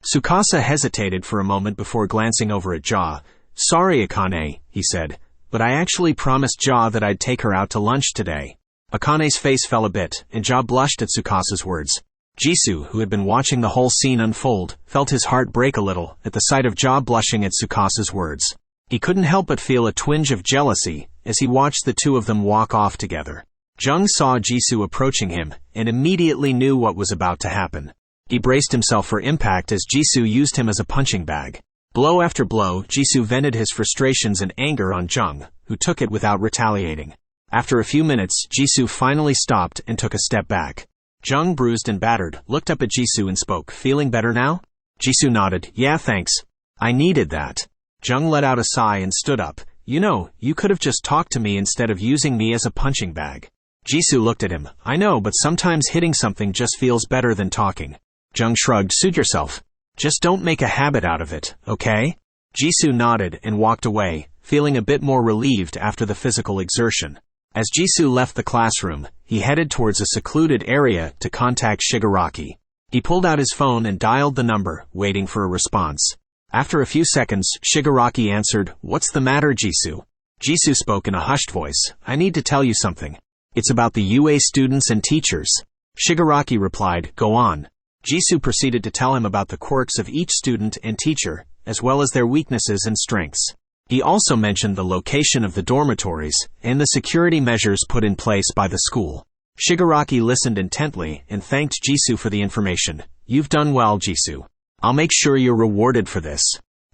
Tsukasa hesitated for a moment before glancing over at Ja. "Sorry, Akane," he said, "but I actually promised Ja that I'd take her out to lunch today." Akane's face fell a bit, and Ja blushed at Tsukasa's words. Jisoo, who had been watching the whole scene unfold, felt his heart break a little at the sight of Ja blushing at Tsukasa's words. He couldn't help but feel a twinge of jealousy as he watched the two of them walk off together. Jung saw Jisoo approaching him and immediately knew what was about to happen. He braced himself for impact as Jisoo used him as a punching bag. Blow after blow, Jisoo vented his frustrations and anger on Jung, who took it without retaliating. After a few minutes, Jisoo finally stopped and took a step back. Jung, bruised and battered, looked up at Jisoo and spoke. "Feeling better now?" Jisoo nodded. "Yeah, thanks. I needed that." Jung let out a sigh and stood up. "You know, you could have just talked to me instead of using me as a punching bag." Jisoo looked at him. "I know, but sometimes hitting something just feels better than talking." Jung shrugged. "Suit yourself. Just don't make a habit out of it, okay?" Jisoo nodded and walked away, feeling a bit more relieved after the physical exertion. As Jisoo left the classroom, he headed towards a secluded area to contact Shigaraki. He pulled out his phone and dialed the number, waiting for a response. After a few seconds, Shigaraki answered. "What's the matter, Jisoo?" Jisoo spoke in a hushed voice. "I need to tell you something. It's about the UA students and teachers." Shigaraki replied, "Go on." Jisoo proceeded to tell him about the quirks of each student and teacher, as well as their weaknesses and strengths. He also mentioned the location of the dormitories and the security measures put in place by the school. Shigaraki listened intently and thanked Jisoo for the information. "You've done well, Jisoo. I'll make sure you're rewarded for this."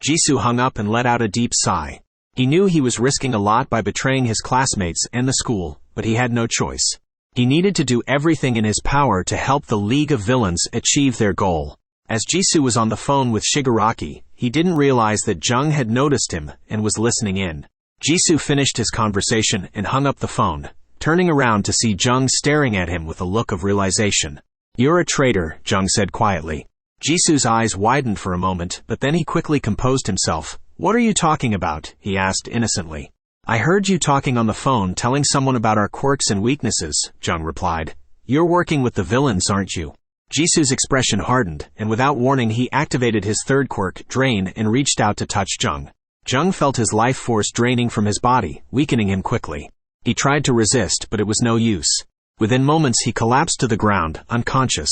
Jisoo hung up and let out a deep sigh. He knew he was risking a lot by betraying his classmates and the school, but he had no choice. He needed to do everything in his power to help the League of Villains achieve their goal. As Jisoo was on the phone with Shigaraki, he didn't realize that Jung had noticed him and was listening in. Jisoo finished his conversation and hung up the phone, turning around to see Jung staring at him with a look of realization. "You're a traitor," Jung said quietly. Jisoo's eyes widened for a moment, but then he quickly composed himself. "What are you talking about?" he asked innocently. "I heard you talking on the phone telling someone about our quirks and weaknesses," Jung replied. "You're working with the villains, aren't you?" Jisoo's expression hardened, and without warning he activated his third quirk, Drain, and reached out to touch Jung. Jung felt his life force draining from his body, weakening him quickly. He tried to resist, but it was no use. Within moments he collapsed to the ground, unconscious.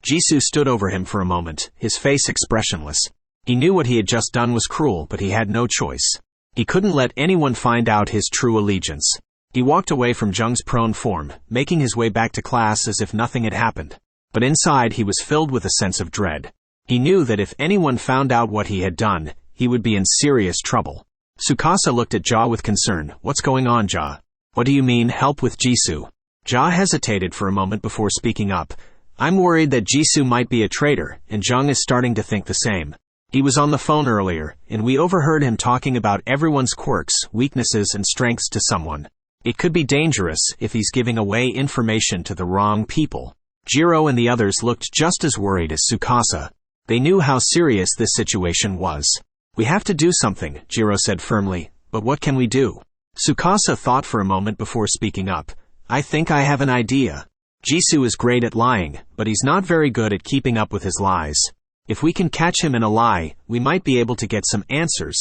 Jisoo stood over him for a moment, his face expressionless. He knew what he had just done was cruel, but he had no choice. He couldn't let anyone find out his true allegiance. He walked away from Jung's prone form, making his way back to class as if nothing had happened. But inside he was filled with a sense of dread. He knew that if anyone found out what he had done, he would be in serious trouble. Tsukasa looked at Ja with concern. "What's going on, Ja?" "What do you mean, help with Jisoo?" Ja hesitated for a moment before speaking up. "I'm worried that Jisoo might be a traitor, and Jung is starting to think the same. He was on the phone earlier, and we overheard him talking about everyone's quirks, weaknesses, and strengths to someone. It could be dangerous if he's giving away information to the wrong people." Jiro and the others looked just as worried as Tsukasa. They knew how serious this situation was. "We have to do something," Jiro said firmly, "but what can we do?" Tsukasa thought for a moment before speaking up. "I think I have an idea. Jisoo is great at lying, but he's not very good at keeping up with his lies. If we can catch him in a lie, we might be able to get some answers."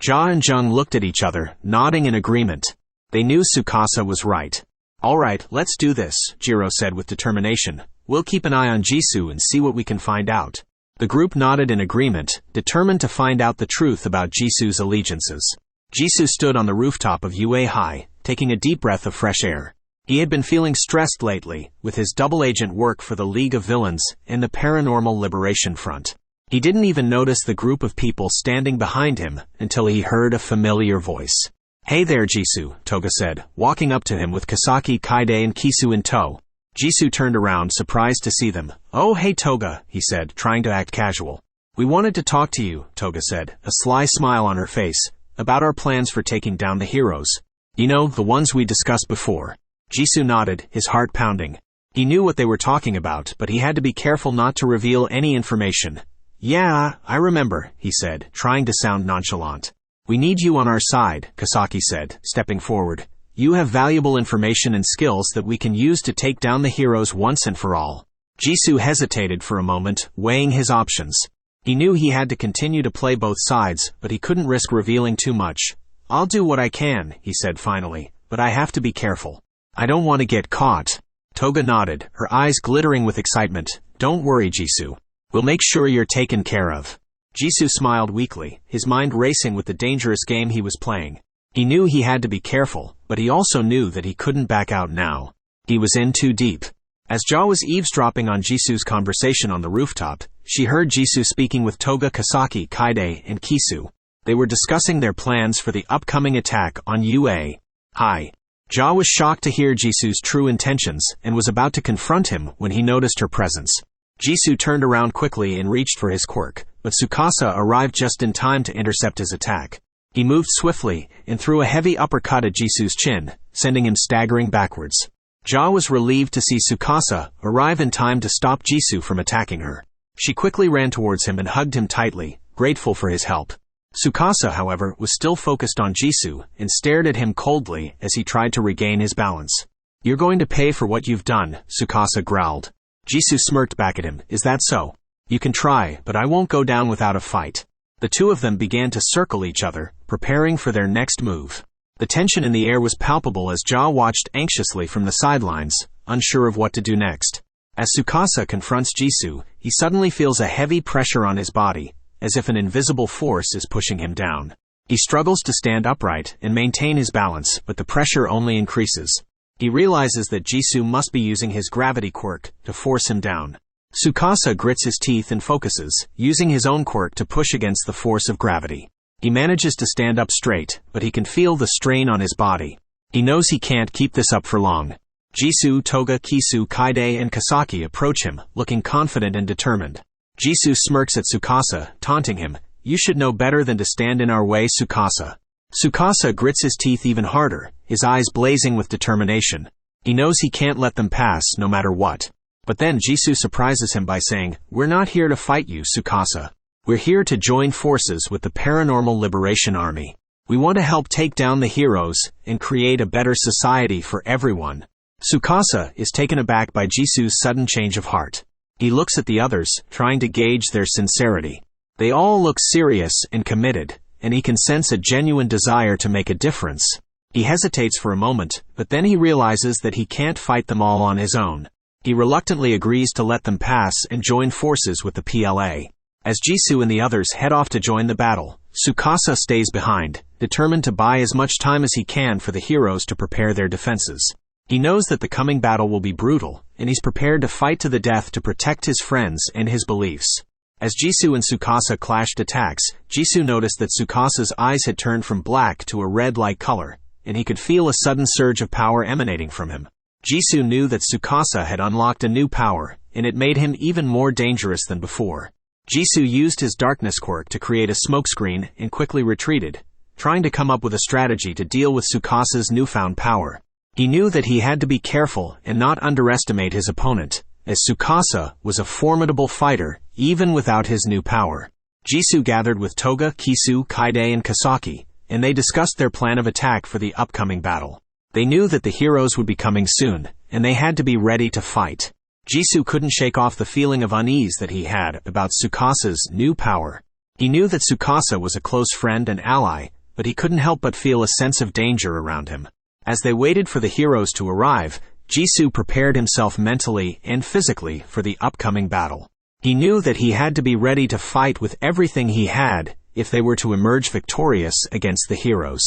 Ja and Jung looked at each other, nodding in agreement. They knew Tsukasa was right. "All right, let's do this," Jiro said with determination. "We'll keep an eye on Jisoo and see what we can find out." The group nodded in agreement, determined to find out the truth about Jisoo's allegiances. Jisoo stood on the rooftop of UA High, taking a deep breath of fresh air. He had been feeling stressed lately, with his double agent work for the League of Villains and the Paranormal Liberation Front. He didn't even notice the group of people standing behind him until he heard a familiar voice. "Hey there, Jisoo," Toga said, walking up to him with Kasaki, Kaide, and Kisu in tow. Jisoo turned around, surprised to see them. "Oh, hey Toga," he said, trying to act casual. "We wanted to talk to you," Toga said, a sly smile on her face, "about our plans for taking down the heroes. You know, the ones we discussed before." Jisoo nodded, his heart pounding. He knew what they were talking about, but he had to be careful not to reveal any information. "Yeah, I remember," he said, trying to sound nonchalant. "We need you on our side," Kasaki said, stepping forward. "You have valuable information and skills that we can use to take down the heroes once and for all." Jisoo hesitated for a moment, weighing his options. He knew he had to continue to play both sides, but he couldn't risk revealing too much. "I'll do what I can," he said finally, "but I have to be careful. I don't want to get caught." Toga nodded, her eyes glittering with excitement. "Don't worry, Jisoo. We'll make sure you're taken care of." Jisoo smiled weakly, his mind racing with the dangerous game he was playing. He knew he had to be careful, but he also knew that he couldn't back out now. He was in too deep. As Ja was eavesdropping on Jisoo's conversation on the rooftop, she heard Jisoo speaking with Toga, Kasaki, Kaide, and Kisu. They were discussing their plans for the upcoming attack on UA. Hi. Ja was shocked to hear Jisoo's true intentions and was about to confront him when he noticed her presence. Jisoo turned around quickly and reached for his quirk, but Tsukasa arrived just in time to intercept his attack. He moved swiftly and threw a heavy uppercut at Jisoo's chin, sending him staggering backwards. Ja was relieved to see Tsukasa arrive in time to stop Jisoo from attacking her. She quickly ran towards him and hugged him tightly, grateful for his help. Tsukasa, however, was still focused on Jisoo and stared at him coldly as he tried to regain his balance. "You're going to pay for what you've done," Tsukasa growled. Jisoo smirked back at him. "Is that so? You can try, but I won't go down without a fight." The two of them began to circle each other, preparing for their next move. The tension in the air was palpable as Ja watched anxiously from the sidelines, unsure of what to do next. As Tsukasa confronts Jisoo, he suddenly feels a heavy pressure on his body, as if an invisible force is pushing him down. He struggles to stand upright and maintain his balance, but the pressure only increases. He realizes that Jisoo must be using his gravity quirk to force him down. Tsukasa grits his teeth and focuses, using his own quirk to push against the force of gravity. He manages to stand up straight, but he can feel the strain on his body. He knows he can't keep this up for long. Jisoo, Toga, Kisu, Kaide, and Kasaki approach him, looking confident and determined. Jisoo smirks at Tsukasa, taunting him. "You should know better than to stand in our way, Tsukasa." Tsukasa grits his teeth even harder, his eyes blazing with determination. He knows he can't let them pass no matter what. But then Jisoo surprises him by saying, "We're not here to fight you, Tsukasa. We're here to join forces with the Paranormal Liberation Army. We want to help take down the heroes and create a better society for everyone." Tsukasa is taken aback by Jisoo's sudden change of heart. He looks at the others, trying to gauge their sincerity. They all look serious and committed, and he can sense a genuine desire to make a difference. He hesitates for a moment, but then he realizes that he can't fight them all on his own. He reluctantly agrees to let them pass and join forces with the PLA. As Jisoo and the others head off to join the battle, Tsukasa stays behind, determined to buy as much time as he can for the heroes to prepare their defenses. He knows that the coming battle will be brutal, and he's prepared to fight to the death to protect his friends and his beliefs. As Jisoo and Tsukasa clashed attacks, Jisoo noticed that Tsukasa's eyes had turned from black to a red-like color, and he could feel a sudden surge of power emanating from him. Jisoo knew that Tsukasa had unlocked a new power, and it made him even more dangerous than before. Jisoo used his darkness quirk to create a smokescreen and quickly retreated, trying to come up with a strategy to deal with Tsukasa's newfound power. He knew that he had to be careful and not underestimate his opponent, as Tsukasa was a formidable fighter, even without his new power. Jisoo gathered with Toga, Kisu, Kaide, and Kasaki, and they discussed their plan of attack for the upcoming battle. They knew that the heroes would be coming soon, and they had to be ready to fight. Jisoo couldn't shake off the feeling of unease that he had about Tsukasa's new power. He knew that Tsukasa was a close friend and ally, but he couldn't help but feel a sense of danger around him. As they waited for the heroes to arrive, Jisoo prepared himself mentally and physically for the upcoming battle. He knew that he had to be ready to fight with everything he had if they were to emerge victorious against the heroes.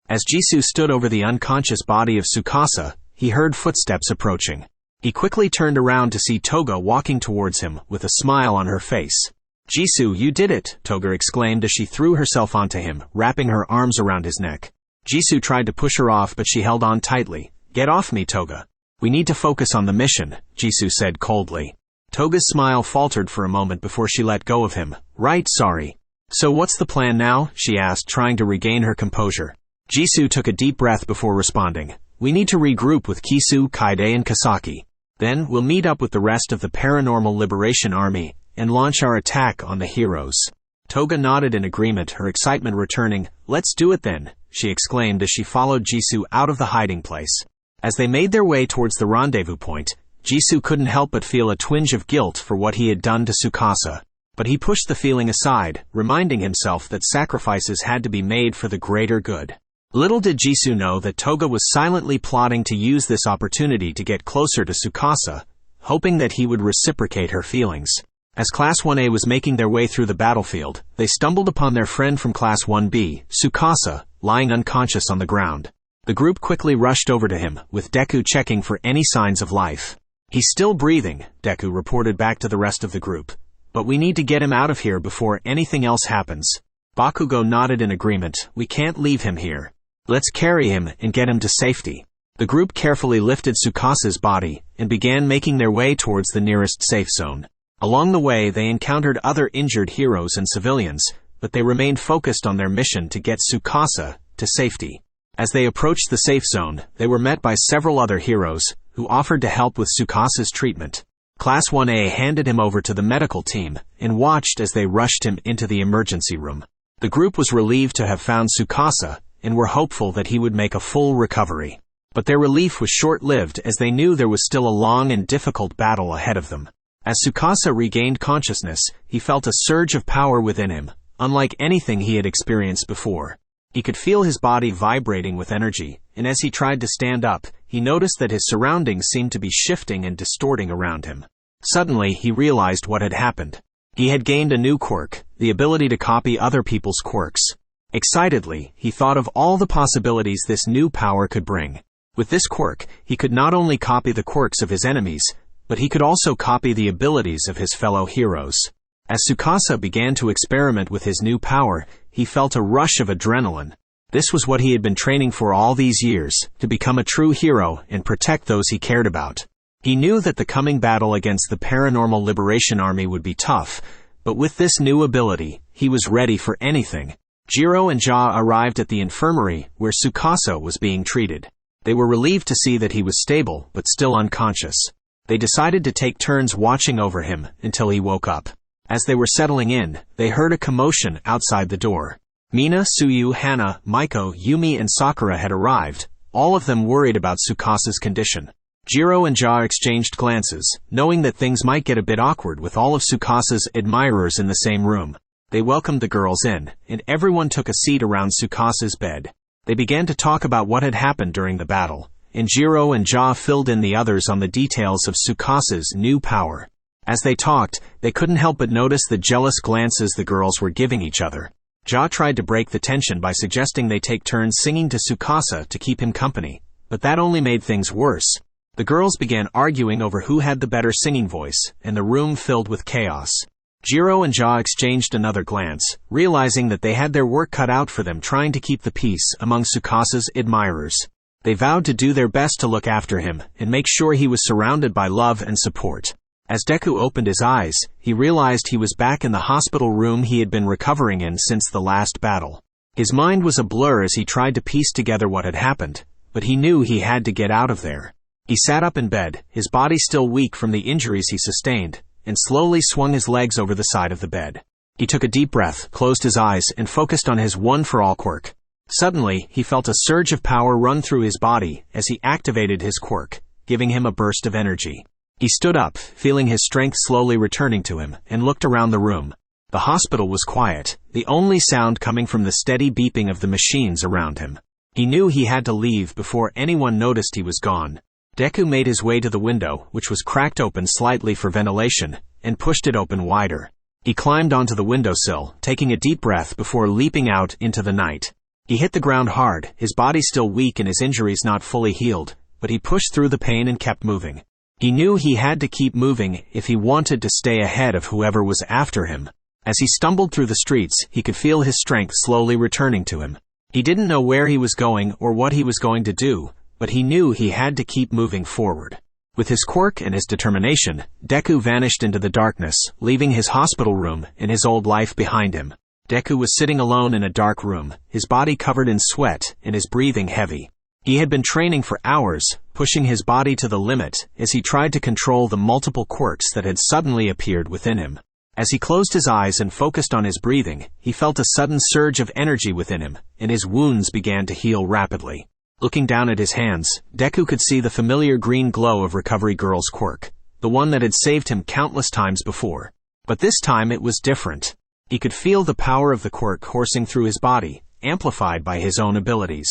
As Jisoo stood over the unconscious body of Tsukasa, he heard footsteps approaching. He quickly turned around to see Toga walking towards him with a smile on her face. "Jisoo, you did it," Toga exclaimed as she threw herself onto him, wrapping her arms around his neck. Jisoo tried to push her off, but she held on tightly. "Get off me, Toga. We need to focus on the mission," Jisoo said coldly. Toga's smile faltered for a moment before she let go of him. "Right, sorry. So what's the plan now?" she asked, trying to regain her composure. Jisoo took a deep breath before responding. "We need to regroup with Kisu, Kaide, and Kasaki. Then we'll meet up with the rest of the Paranormal Liberation Army and launch our attack on the heroes." Toga nodded in agreement, her excitement returning. "Let's do it then," she exclaimed as she followed Jisoo out of the hiding place. As they made their way towards the rendezvous point, Jisoo couldn't help but feel a twinge of guilt for what he had done to Tsukasa. But he pushed the feeling aside, reminding himself that sacrifices had to be made for the greater good. Little did Jisoo know that Toga was silently plotting to use this opportunity to get closer to Tsukasa, hoping that he would reciprocate her feelings. As Class 1A was making their way through the battlefield, they stumbled upon their friend from Class 1B, Tsukasa, lying unconscious on the ground. The group quickly rushed over to him, with Deku checking for any signs of life. "He's still breathing," Deku reported back to the rest of the group. "But we need to get him out of here before anything else happens." Bakugo nodded in agreement. "We can't leave him here. Let's carry him and get him to safety." The group carefully lifted Tsukasa's body and began making their way towards the nearest safe zone. Along the way, they encountered other injured heroes and civilians, but they remained focused on their mission to get Tsukasa to safety. As they approached the safe zone, they were met by several other heroes, who offered to help with Tsukasa's treatment. Class 1A handed him over to the medical team, and watched as they rushed him into the emergency room. The group was relieved to have found Tsukasa, and were hopeful that he would make a full recovery. But their relief was short-lived as they knew there was still a long and difficult battle ahead of them. As Tsukasa regained consciousness, he felt a surge of power within him, unlike anything he had experienced before. He could feel his body vibrating with energy, and as he tried to stand up, he noticed that his surroundings seemed to be shifting and distorting around him. Suddenly, he realized what had happened. He had gained a new quirk, the ability to copy other people's quirks. Excitedly, he thought of all the possibilities this new power could bring. With this quirk, he could not only copy the quirks of his enemies, but he could also copy the abilities of his fellow heroes. As Tsukasa began to experiment with his new power, he felt a rush of adrenaline. This was what he had been training for all these years, to become a true hero and protect those he cared about. He knew that the coming battle against the Paranormal Liberation Army would be tough, but with this new ability, he was ready for anything. Jiro and Ja arrived at the infirmary where Tsukasa was being treated. They were relieved to see that he was stable, but still unconscious. They decided to take turns watching over him until he woke up. As they were settling in, they heard a commotion outside the door. Mina, Tsuyu, Hana, Maiko, Yumi, and Sakura had arrived, all of them worried about Tsukasa's condition. Jiro and Ja exchanged glances, knowing that things might get a bit awkward with all of Tsukasa's admirers in the same room. They welcomed the girls in, and everyone took a seat around Tsukasa's bed. They began to talk about what had happened during the battle, and Jiro and Ja filled in the others on the details of Tsukasa's new power. As they talked, they couldn't help but notice the jealous glances the girls were giving each other. Ja tried to break the tension by suggesting they take turns singing to Tsukasa to keep him company, but that only made things worse. The girls began arguing over who had the better singing voice, and the room filled with chaos. Jiro and Ja exchanged another glance, realizing that they had their work cut out for them trying to keep the peace among Tsukasa's admirers. They vowed to do their best to look after him and make sure he was surrounded by love and support. As Deku opened his eyes, he realized he was back in the hospital room he had been recovering in since the last battle. His mind was a blur as he tried to piece together what had happened, but he knew he had to get out of there. He sat up in bed, his body still weak from the injuries he sustained, and slowly swung his legs over the side of the bed. He took a deep breath, closed his eyes, and focused on his one-for-all quirk. Suddenly, he felt a surge of power run through his body as he activated his quirk, giving him a burst of energy. He stood up, feeling his strength slowly returning to him, and looked around the room. The hospital was quiet, the only sound coming from the steady beeping of the machines around him. He knew he had to leave before anyone noticed he was gone. Deku made his way to the window, which was cracked open slightly for ventilation, and pushed it open wider. He climbed onto the windowsill, taking a deep breath before leaping out into the night. He hit the ground hard, his body still weak and his injuries not fully healed, but he pushed through the pain and kept moving. He knew he had to keep moving if he wanted to stay ahead of whoever was after him. As he stumbled through the streets, he could feel his strength slowly returning to him. He didn't know where he was going or what he was going to do, but he knew he had to keep moving forward. With his quirk and his determination, Deku vanished into the darkness, leaving his hospital room and his old life behind him. Deku was sitting alone in a dark room, his body covered in sweat and his breathing heavy. He had been training for hours, pushing his body to the limit as he tried to control the multiple quirks that had suddenly appeared within him. As he closed his eyes and focused on his breathing, he felt a sudden surge of energy within him, and his wounds began to heal rapidly. Looking down at his hands, Deku could see the familiar green glow of Recovery Girl's quirk, the one that had saved him countless times before. But this time it was different. He could feel the power of the quirk coursing through his body, amplified by his own abilities.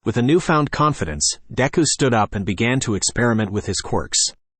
With a newfound confidence, Deku stood up and began to experiment with his quirks.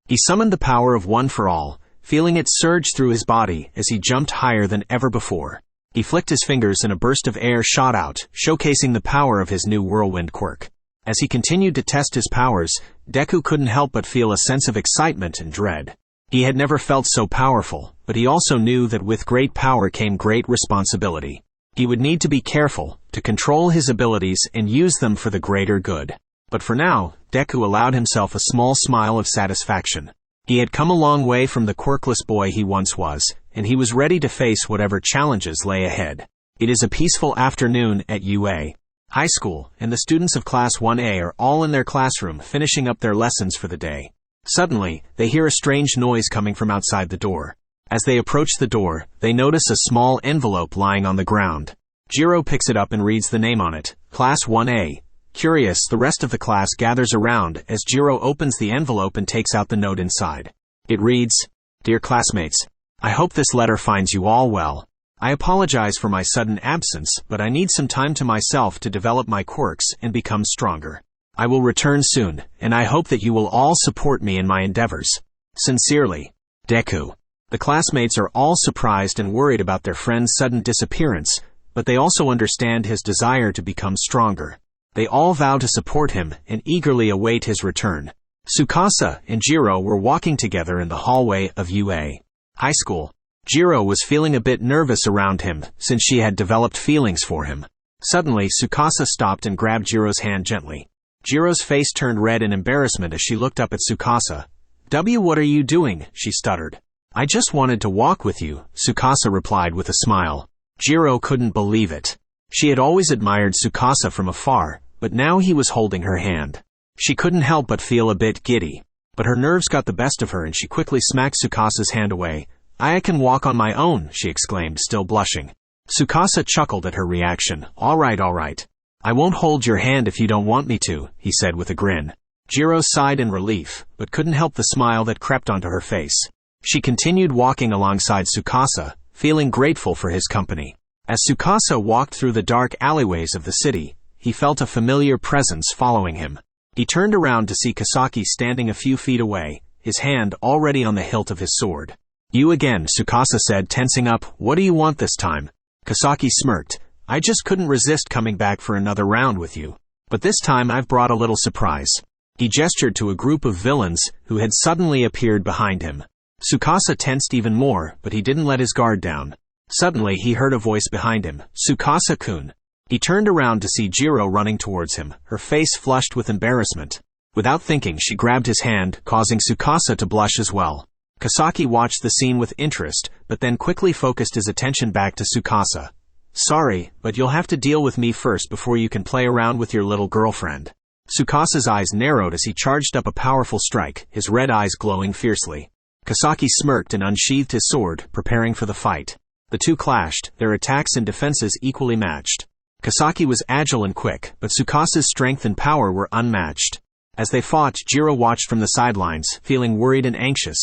He summoned the power of One for All, feeling it surge through his body as he jumped higher than ever before. He flicked his fingers and a burst of air shot out, showcasing the power of his new whirlwind quirk. As he continued to test his powers, Deku couldn't help but feel a sense of excitement and dread. He had never felt so powerful, but he also knew that with great power came great responsibility. He would need to be careful, to control his abilities and use them for the greater good. But for now, Deku allowed himself a small smile of satisfaction. He had come a long way from the quirkless boy he once was, and he was ready to face whatever challenges lay ahead. It is a peaceful afternoon at UA High School, and the students of Class 1A are all in their classroom finishing up their lessons for the day. Suddenly, they hear a strange noise coming from outside the door. As they approach the door, they notice a small envelope lying on the ground. Jiro picks it up and reads the name on it, Class 1A. Curious, the rest of the class gathers around as Jiro opens the envelope and takes out the note inside. It reads, "Dear classmates, I hope this letter finds you all well. I apologize for my sudden absence, but I need some time to myself to develop my quirks and become stronger. I will return soon, and I hope that you will all support me in my endeavors. Sincerely, Deku." The classmates are all surprised and worried about their friend's sudden disappearance, but they also understand his desire to become stronger. They all vow to support him and eagerly await his return. Tsukasa and Jiro were walking together in the hallway of UA High School. Jiro was feeling a bit nervous around him since she had developed feelings for him. Suddenly, Tsukasa stopped and grabbed Jiro's hand gently. Jiro's face turned red in embarrassment as she looked up at Tsukasa. What are you doing?" she stuttered. "I just wanted to walk with you," Tsukasa replied with a smile. Jiro couldn't believe it. She had always admired Tsukasa from afar, but now he was holding her hand. She couldn't help but feel a bit giddy. But her nerves got the best of her and she quickly smacked Tsukasa's hand away. I can walk on my own," she exclaimed, still blushing. Tsukasa chuckled at her reaction. All right. I won't hold your hand if you don't want me to," he said with a grin. Jiro sighed in relief, but couldn't help the smile that crept onto her face. She continued walking alongside Tsukasa, feeling grateful for his company. As Tsukasa walked through the dark alleyways of the city, he felt a familiar presence following him. He turned around to see Kasaki standing a few feet away, his hand already on the hilt of his sword. "You again," Tsukasa said, tensing up. "What do you want this time?" Kasaki smirked. "I just couldn't resist coming back for another round with you. But this time I've brought a little surprise." He gestured to a group of villains who had suddenly appeared behind him. Tsukasa tensed even more, but he didn't let his guard down. Suddenly he heard a voice behind him, "Tsukasa-kun." He turned around to see Jiro running towards him, her face flushed with embarrassment. Without thinking, she grabbed his hand, causing Tsukasa to blush as well. Kasaki watched the scene with interest, but then quickly focused his attention back to Tsukasa. "Sorry, but you'll have to deal with me first before you can play around with your little girlfriend." Tsukasa's eyes narrowed as he charged up a powerful strike, his red eyes glowing fiercely. Kasaki smirked and unsheathed his sword, preparing for the fight. The two clashed, their attacks and defenses equally matched. Kasaki was agile and quick, but Tsukasa's strength and power were unmatched. As they fought, Jiro watched from the sidelines, feeling worried and anxious.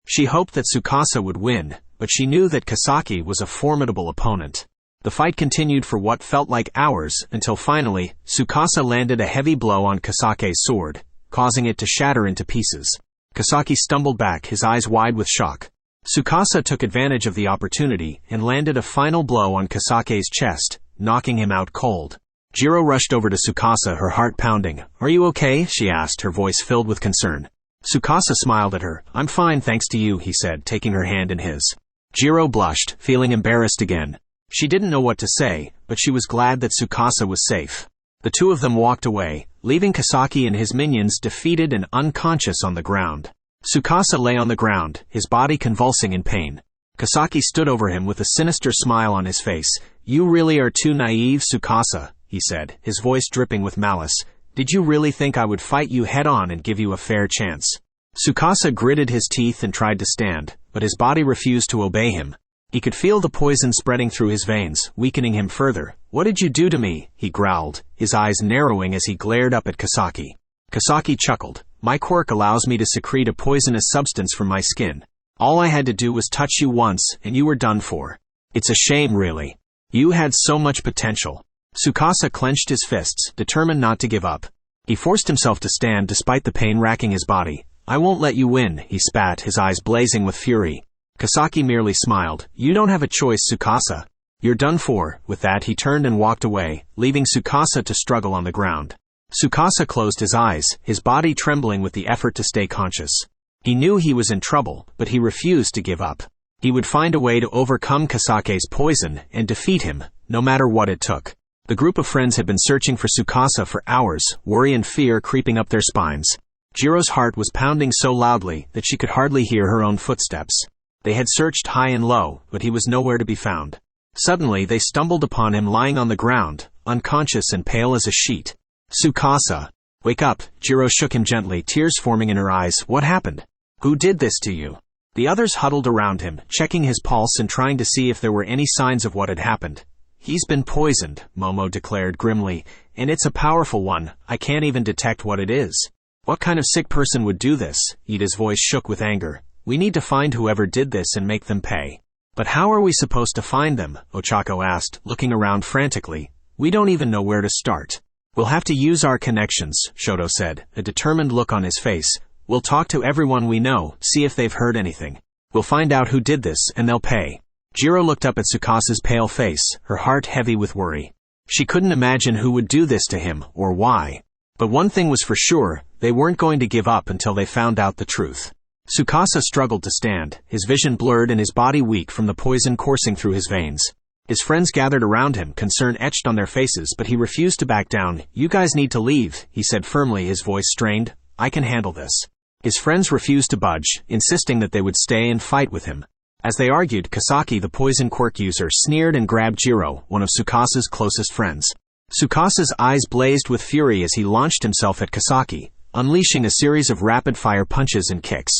She hoped that Tsukasa would win, but she knew that Kasaki was a formidable opponent. The fight continued for what felt like hours, until finally, Tsukasa landed a heavy blow on Kasaki's sword, causing it to shatter into pieces. Kasaki stumbled back, his eyes wide with shock. Tsukasa took advantage of the opportunity and landed a final blow on Kasaki's chest, knocking him out cold. Jiro rushed over to Tsukasa, her heart pounding. "Are you okay?" she asked, her voice filled with concern. Tsukasa smiled at her. "I'm fine thanks to you," he said, taking her hand in his. Jiro blushed, feeling embarrassed again. She didn't know what to say, but she was glad that Tsukasa was safe. The two of them walked away, leaving Kasaki and his minions defeated and unconscious on the ground. Tsukasa lay on the ground, his body convulsing in pain. Kasaki stood over him with a sinister smile on his face. "You really are too naive, Tsukasa," he said, his voice dripping with malice. "Did you really think I would fight you head-on and give you a fair chance?" Tsukasa gritted his teeth and tried to stand, but his body refused to obey him. He could feel the poison spreading through his veins, weakening him further. "What did you do to me?" he growled, his eyes narrowing as he glared up at Kasaki. Kasaki chuckled. "My quirk allows me to secrete a poisonous substance from my skin. All I had to do was touch you once, and you were done for. It's a shame, really. You had so much potential." Tsukasa clenched his fists, determined not to give up. He forced himself to stand despite the pain racking his body. "I won't let you win," he spat, his eyes blazing with fury. Kasaki merely smiled. "You don't have a choice, Tsukasa. You're done for." With that, he turned and walked away, leaving Tsukasa to struggle on the ground. Tsukasa closed his eyes, his body trembling with the effort to stay conscious. He knew he was in trouble, but he refused to give up. He would find a way to overcome Kasaki's poison and defeat him, no matter what it took. The group of friends had been searching for Tsukasa for hours, worry and fear creeping up their spines. Jiro's heart was pounding so loudly that she could hardly hear her own footsteps. They had searched high and low, but he was nowhere to be found. Suddenly they stumbled upon him lying on the ground, unconscious and pale as a sheet. "Tsukasa! Wake up!" Jiro shook him gently, tears forming in her eyes. "What happened? Who did this to you?" The others huddled around him, checking his pulse and trying to see if there were any signs of what had happened. "He's been poisoned," Momo declared grimly, "and it's a powerful one. I can't even detect what it is." "What kind of sick person would do this?" Ida's voice shook with anger. "We need to find whoever did this and make them pay." "But how are we supposed to find them?" Ochako asked, looking around frantically. "We don't even know where to start." "We'll have to use our connections," Shoto said, a determined look on his face. "We'll talk to everyone we know, see if they've heard anything. We'll find out who did this, and they'll pay." Jiro looked up at Tsukasa's pale face, her heart heavy with worry. She couldn't imagine who would do this to him, or why. But one thing was for sure, they weren't going to give up until they found out the truth. Tsukasa struggled to stand, his vision blurred and his body weak from the poison coursing through his veins. His friends gathered around him, concern etched on their faces, but he refused to back down. "You guys need to leave," he said firmly, his voice strained. "I can handle this." His friends refused to budge, insisting that they would stay and fight with him. As they argued, Kasaki, the poison quirk user, sneered and grabbed Jiro, one of Tsukasa's closest friends. Tsukasa's eyes blazed with fury as he launched himself at Kasaki, unleashing a series of rapid-fire punches and kicks.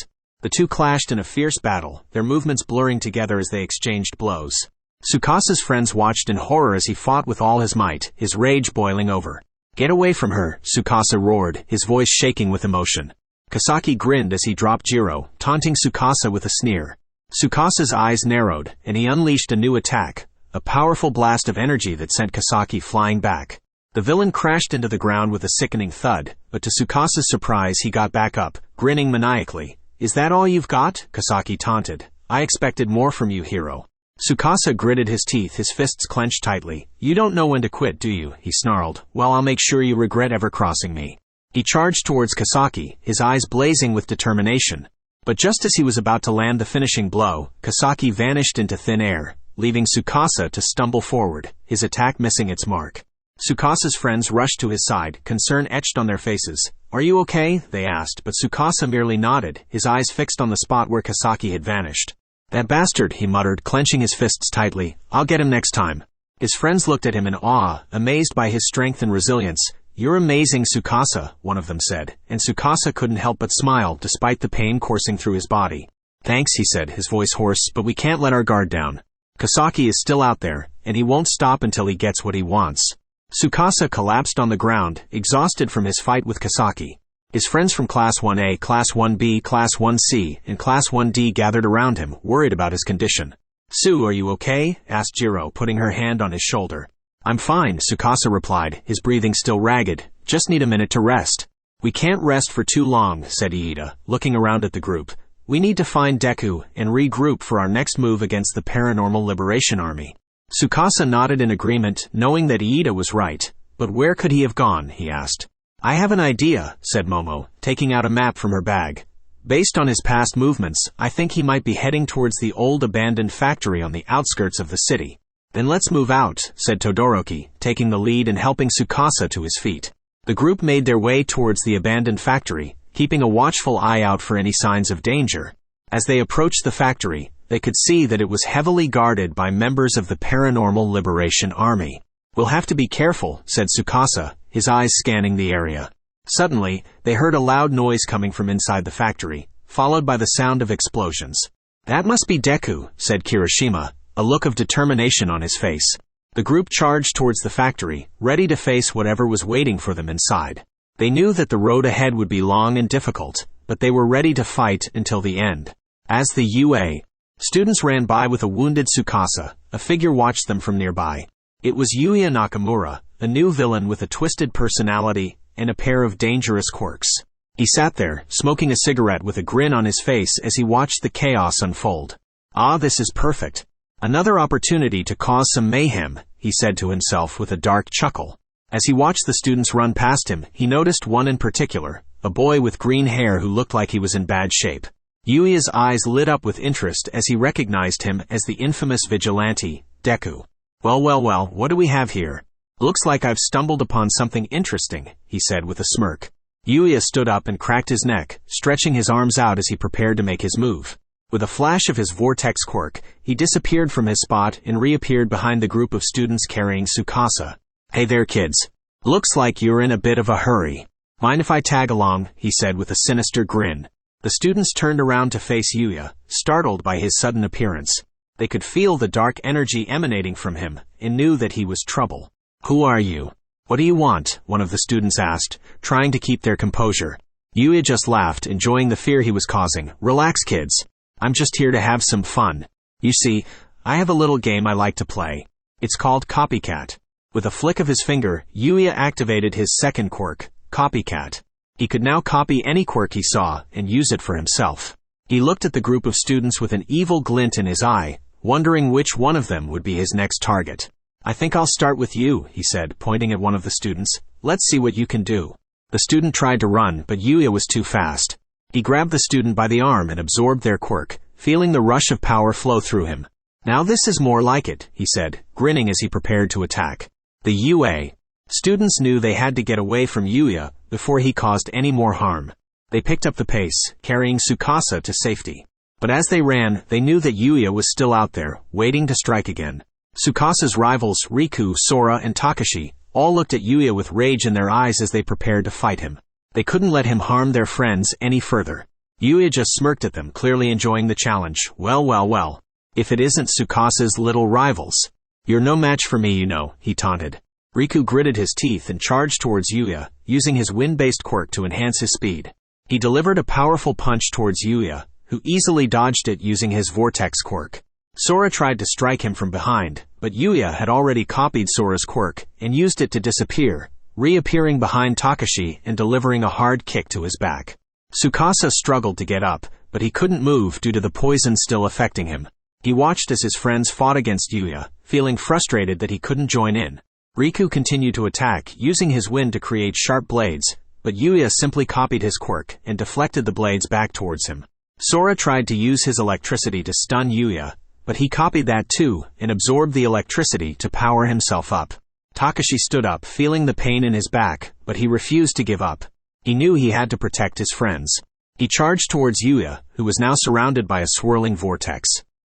The two clashed in a fierce battle, their movements blurring together as they exchanged blows. Tsukasa's friends watched in horror as he fought with all his might, his rage boiling over. "Get away from her," Tsukasa roared, his voice shaking with emotion. Kasaki grinned as he dropped Jiro, taunting Tsukasa with a sneer. Tsukasa's eyes narrowed, and he unleashed a new attack, a powerful blast of energy that sent Kasaki flying back. The villain crashed into the ground with a sickening thud, but to Tsukasa's surprise he got back up, grinning maniacally. "Is that all you've got?" Kasaki taunted. "I expected more from you, hero." Tsukasa gritted his teeth, his fists clenched tightly. "You don't know when to quit, do you?" he snarled. "Well, I'll make sure you regret ever crossing me." He charged towards Kasaki, his eyes blazing with determination. But just as he was about to land the finishing blow, Kasaki vanished into thin air, leaving Tsukasa to stumble forward, his attack missing its mark. Tsukasa's friends rushed to his side, concern etched on their faces. "Are you okay?" they asked, but Tsukasa merely nodded, his eyes fixed on the spot where Kasaki had vanished. "That bastard," he muttered, clenching his fists tightly. "I'll get him next time." His friends looked at him in awe, amazed by his strength and resilience. "You're amazing, Tsukasa," one of them said, and Tsukasa couldn't help but smile despite the pain coursing through his body. "Thanks," he said, his voice hoarse, "but we can't let our guard down. Kasaki is still out there, and he won't stop until he gets what he wants." Tsukasa collapsed on the ground, exhausted from his fight with Kasaki. His friends from Class 1A, Class 1B, Class 1C, and Class 1D gathered around him, worried about his condition. "Sue, are you okay?" asked Jiro, putting her hand on his shoulder. "I'm fine," Tsukasa replied, his breathing still ragged. "Just need a minute to rest." "We can't rest for too long," said Iida, looking around at the group. "We need to find Deku and regroup for our next move against the Paranormal Liberation Army." Tsukasa nodded in agreement, knowing that Iida was right. "But where could he have gone?" he asked. "I have an idea," said Momo, taking out a map from her bag. "Based on his past movements, I think he might be heading towards the old abandoned factory on the outskirts of the city." "Then let's move out," said Todoroki, taking the lead and helping Tsukasa to his feet. The group made their way towards the abandoned factory, keeping a watchful eye out for any signs of danger. As they approached the factory, they could see that it was heavily guarded by members of the Paranormal Liberation Army. "We'll have to be careful," said Tsukasa, his eyes scanning the area. Suddenly, they heard a loud noise coming from inside the factory, followed by the sound of explosions. "That must be Deku," said Kirishima, a look of determination on his face. The group charged towards the factory, ready to face whatever was waiting for them inside. They knew that the road ahead would be long and difficult, but they were ready to fight until the end. As the UA students ran by with a wounded Tsukasa, a figure watched them from nearby. It was Yuya Nakamura, a new villain with a twisted personality and a pair of dangerous quirks. He sat there, smoking a cigarette with a grin on his face as he watched the chaos unfold. "Ah, this is perfect. Another opportunity to cause some mayhem," he said to himself with a dark chuckle. As he watched the students run past him, he noticed one in particular, a boy with green hair who looked like he was in bad shape. Yuya's eyes lit up with interest as he recognized him as the infamous vigilante, Deku. Well, what do we have here? "Looks like I've stumbled upon something interesting," he said with a smirk. Yuya stood up and cracked his neck, stretching his arms out as he prepared to make his move. With a flash of his vortex quirk, he disappeared from his spot and reappeared behind the group of students carrying Tsukasa. "Hey there, kids. Looks like you're in a bit of a hurry. Mind if I tag along?" he said with a sinister grin. The students turned around to face Yuya, startled by his sudden appearance. They could feel the dark energy emanating from him and knew that he was trouble. "Who are you? What do you want?" one of the students asked, trying to keep their composure. Yuya just laughed, enjoying the fear he was causing. "Relax, kids. I'm just here to have some fun. You see, I have a little game I like to play. It's called Copycat." With a flick of his finger, Yuya activated his second quirk, Copycat. He could now copy any quirk he saw and use it for himself. He looked at the group of students with an evil glint in his eye, wondering which one of them would be his next target. "I think I'll start with you," he said, pointing at one of the students. "Let's see what you can do." The student tried to run, but Yuya was too fast. He grabbed the student by the arm and absorbed their quirk, feeling the rush of power flow through him. "Now this is more like it," he said, grinning as he prepared to attack. The UA students knew they had to get away from Yuya before he caused any more harm. They picked up the pace, carrying Tsukasa to safety. But as they ran, they knew that Yuya was still out there, waiting to strike again. Tsukasa's rivals, Riku, Sora, and Takashi, all looked at Yuya with rage in their eyes as they prepared to fight him. They couldn't let him harm their friends any further. Yuya just smirked at them, clearly enjoying the challenge. Well. If it isn't Tsukasa's little rivals. "You're no match for me, you know," he taunted. Riku gritted his teeth and charged towards Yuya, using his wind-based quirk to enhance his speed. He delivered a powerful punch towards Yuya, who easily dodged it using his vortex quirk. Sora tried to strike him from behind, but Yuya had already copied Sora's quirk and used it to disappear, reappearing behind Takashi and delivering a hard kick to his back. Tsukasa struggled to get up, but he couldn't move due to the poison still affecting him. He watched as his friends fought against Yuya, feeling frustrated that he couldn't join in. Riku continued to attack, using his wind to create sharp blades, but Yuya simply copied his quirk and deflected the blades back towards him. Sora tried to use his electricity to stun Yuya, but he copied that too and absorbed the electricity to power himself up. Takashi stood up, feeling the pain in his back, but he refused to give up. He knew he had to protect his friends. He charged towards Yuya, who was now surrounded by a swirling vortex.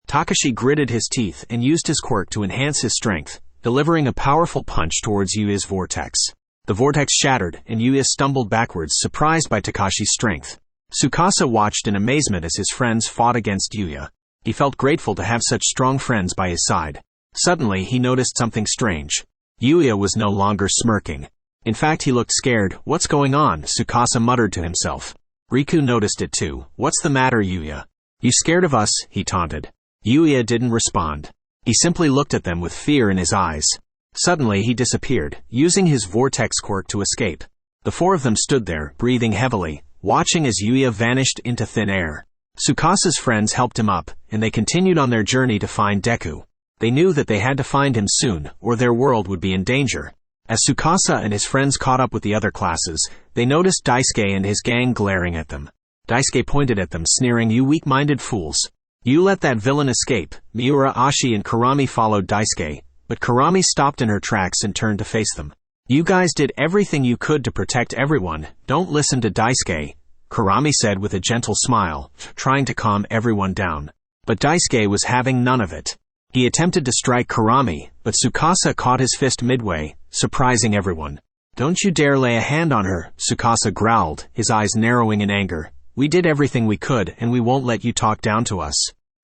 Takashi gritted his teeth and used his quirk to enhance his strength, delivering a powerful punch towards Yuya's vortex. The vortex shattered, and Yuya stumbled backwards, surprised by Takashi's strength. Tsukasa watched in amazement as his friends fought against Yuya. He felt grateful to have such strong friends by his side. Suddenly, he noticed something strange. Yuya was no longer smirking. In fact, he looked scared. "What's going on?" Tsukasa muttered to himself. Riku noticed it too. "What's the matter, Yuya? You scared of us?" he taunted. Yuya didn't respond. He simply looked at them with fear in his eyes. Suddenly, he disappeared, using his vortex quirk to escape. The four of them stood there, breathing heavily, watching as Yuya vanished into thin air. Tsukasa's friends helped him up, and they continued on their journey to find Deku. They knew that they had to find him soon, or their world would be in danger. As Tsukasa and his friends caught up with the other classes, they noticed Daisuke and his gang glaring at them. Daisuke pointed at them, sneering, "You weak-minded fools. You let that villain escape." Miura, Ashi, and Kurami followed Daisuke, but Kurami stopped in her tracks and turned to face them. "You guys did everything you could to protect everyone. Don't listen to Daisuke," Kurami said with a gentle smile, trying to calm everyone down. But Daisuke was having none of it. He attempted to strike Kurami, but Tsukasa caught his fist midway, surprising everyone. "Don't you dare lay a hand on her," Tsukasa growled, his eyes narrowing in anger. "We did everything we could, and we won't let you talk down to us."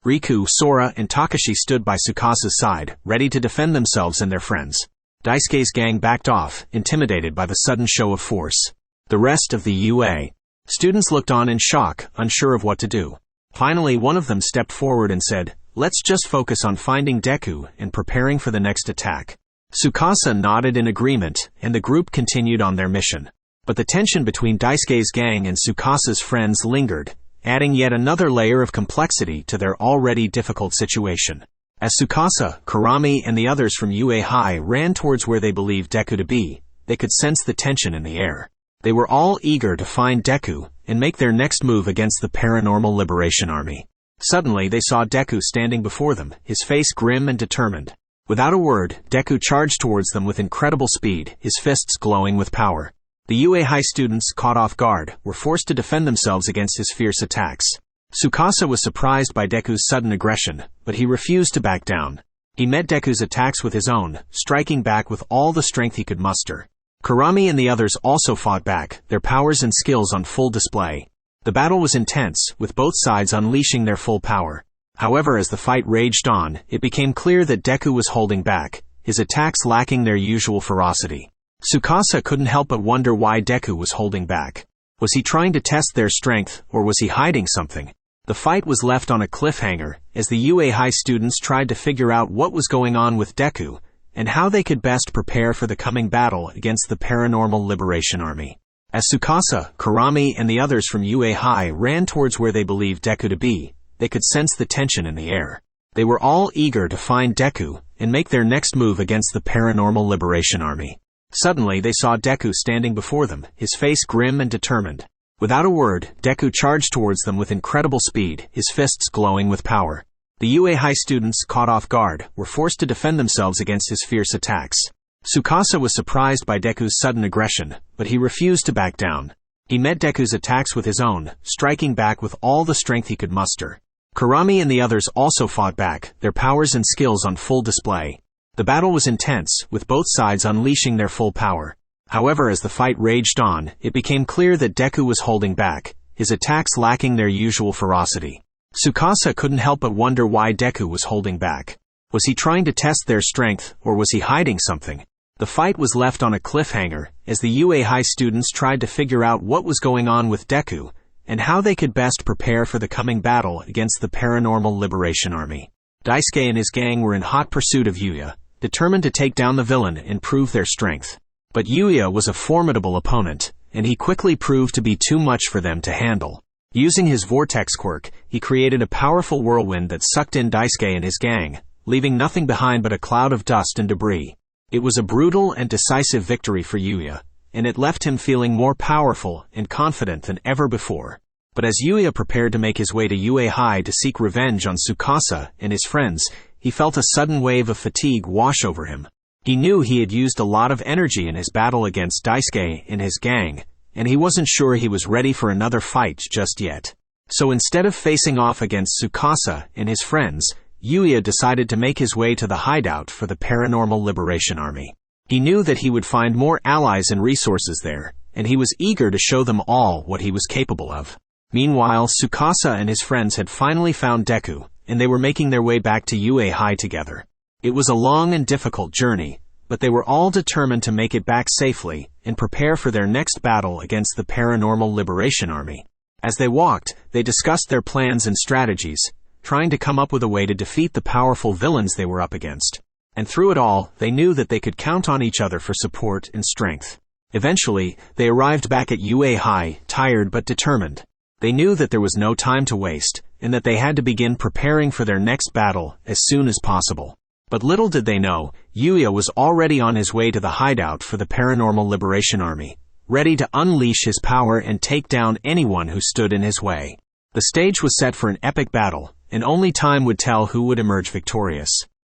Riku, Sora, and Takashi stood by Tsukasa's side, ready to defend themselves and their friends. Daisuke's gang backed off, intimidated by the sudden show of force. The rest of the UA students looked on in shock, unsure of what to do. Finally, one of them stepped forward and said, "Let's just focus on finding Deku and preparing for the next attack." Tsukasa nodded in agreement, and the group continued on their mission. But the tension between Daisuke's gang and Tsukasa's friends lingered, adding yet another layer of complexity to their already difficult situation. As Tsukasa, Kurami, and the others from UA High ran towards where they believed Deku to be, they could sense the tension in the air. They were all eager to find Deku and make their next move against the Paranormal Liberation Army. Suddenly, they saw Deku standing before them, his face grim and determined. Without a word, Deku charged towards them with incredible speed, his fists glowing with power. The UA High students, caught off guard, were forced to defend themselves against his fierce attacks. Tsukasa was surprised by Deku's sudden aggression, but he refused to back down. He met Deku's attacks with his own, striking back with all the strength he could muster. Kurami and the others also fought back, their powers and skills on full display. The battle was intense, with both sides unleashing their full power. However, as the fight raged on, it became clear that Deku was holding back, his attacks lacking their usual ferocity. Tsukasa couldn't help but wonder why Deku was holding back. Was he trying to test their strength, or was he hiding something? The fight was left on a cliffhanger, as the UA High students tried to figure out what was going on with Deku, and how they could best prepare for the coming battle against the Paranormal Liberation Army. As Tsukasa, Kurami, and the others from UA High ran towards where they believed Deku to be, they could sense the tension in the air. They were all eager to find Deku and make their next move against the Paranormal Liberation Army. Suddenly, they saw Deku standing before them, his face grim and determined. Without a word, Deku charged towards them with incredible speed, his fists glowing with power. The UA High students, caught off guard, were forced to defend themselves against his fierce attacks. Tsukasa was surprised by Deku's sudden aggression, but he refused to back down. He met Deku's attacks with his own, striking back with all the strength he could muster. Kurami and the others also fought back, their powers and skills on full display. The battle was intense, with both sides unleashing their full power. However, as the fight raged on, it became clear that Deku was holding back, his attacks lacking their usual ferocity. Tsukasa couldn't help but wonder why Deku was holding back. Was he trying to test their strength, or was he hiding something? The fight was left on a cliffhanger, as the UA High students tried to figure out what was going on with Deku, and how they could best prepare for the coming battle against the Paranormal Liberation Army. Daisuke and his gang were in hot pursuit of Yuya, determined to take down the villain and prove their strength. But Yuya was a formidable opponent, and he quickly proved to be too much for them to handle. Using his vortex quirk, he created a powerful whirlwind that sucked in Daisuke and his gang, leaving nothing behind but a cloud of dust and debris. It was a brutal and decisive victory for Yuya, and it left him feeling more powerful and confident than ever before. But as Yuya prepared to make his way to UA High to seek revenge on Tsukasa and his friends, he felt a sudden wave of fatigue wash over him. He knew he had used a lot of energy in his battle against Daisuke and his gang, and he wasn't sure he was ready for another fight just yet. So instead of facing off against Tsukasa and his friends, Yuya decided to make his way to the hideout for the Paranormal Liberation Army. He knew that he would find more allies and resources there, and he was eager to show them all what he was capable of. Meanwhile, Tsukasa and his friends had finally found Deku, and they were making their way back to UA High together. It was a long and difficult journey, but they were all determined to make it back safely and prepare for their next battle against the Paranormal Liberation Army. As they walked, they discussed their plans and strategies, trying to come up with a way to defeat the powerful villains they were up against. And through it all, they knew that they could count on each other for support and strength. Eventually, they arrived back at UA High, tired but determined. They knew that there was no time to waste, and that they had to begin preparing for their next battle as soon as possible. But little did they know, Yuya was already on his way to the hideout for the Paranormal Liberation Army, ready to unleash his power and take down anyone who stood in his way. The stage was set for an epic battle, and only time would tell who would emerge victorious.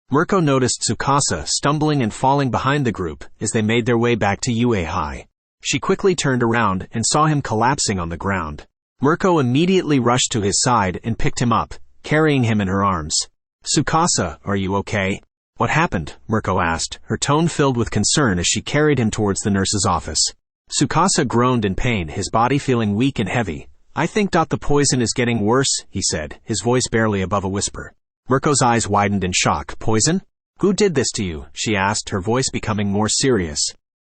Mirko noticed Tsukasa stumbling and falling behind the group as they made their way back to UA High. She quickly turned around and saw him collapsing on the ground. Mirko immediately rushed to his side and picked him up, carrying him in her arms. "Tsukasa, are you okay?" "What happened?" Mirko asked, her tone filled with concern as she carried him towards the nurse's office. Tsukasa groaned in pain, his body feeling weak and heavy, I think the poison is getting worse, he said, his voice barely above a whisper. Mirko's eyes widened in shock. Poison? Who did this to you? She asked, her voice becoming more serious.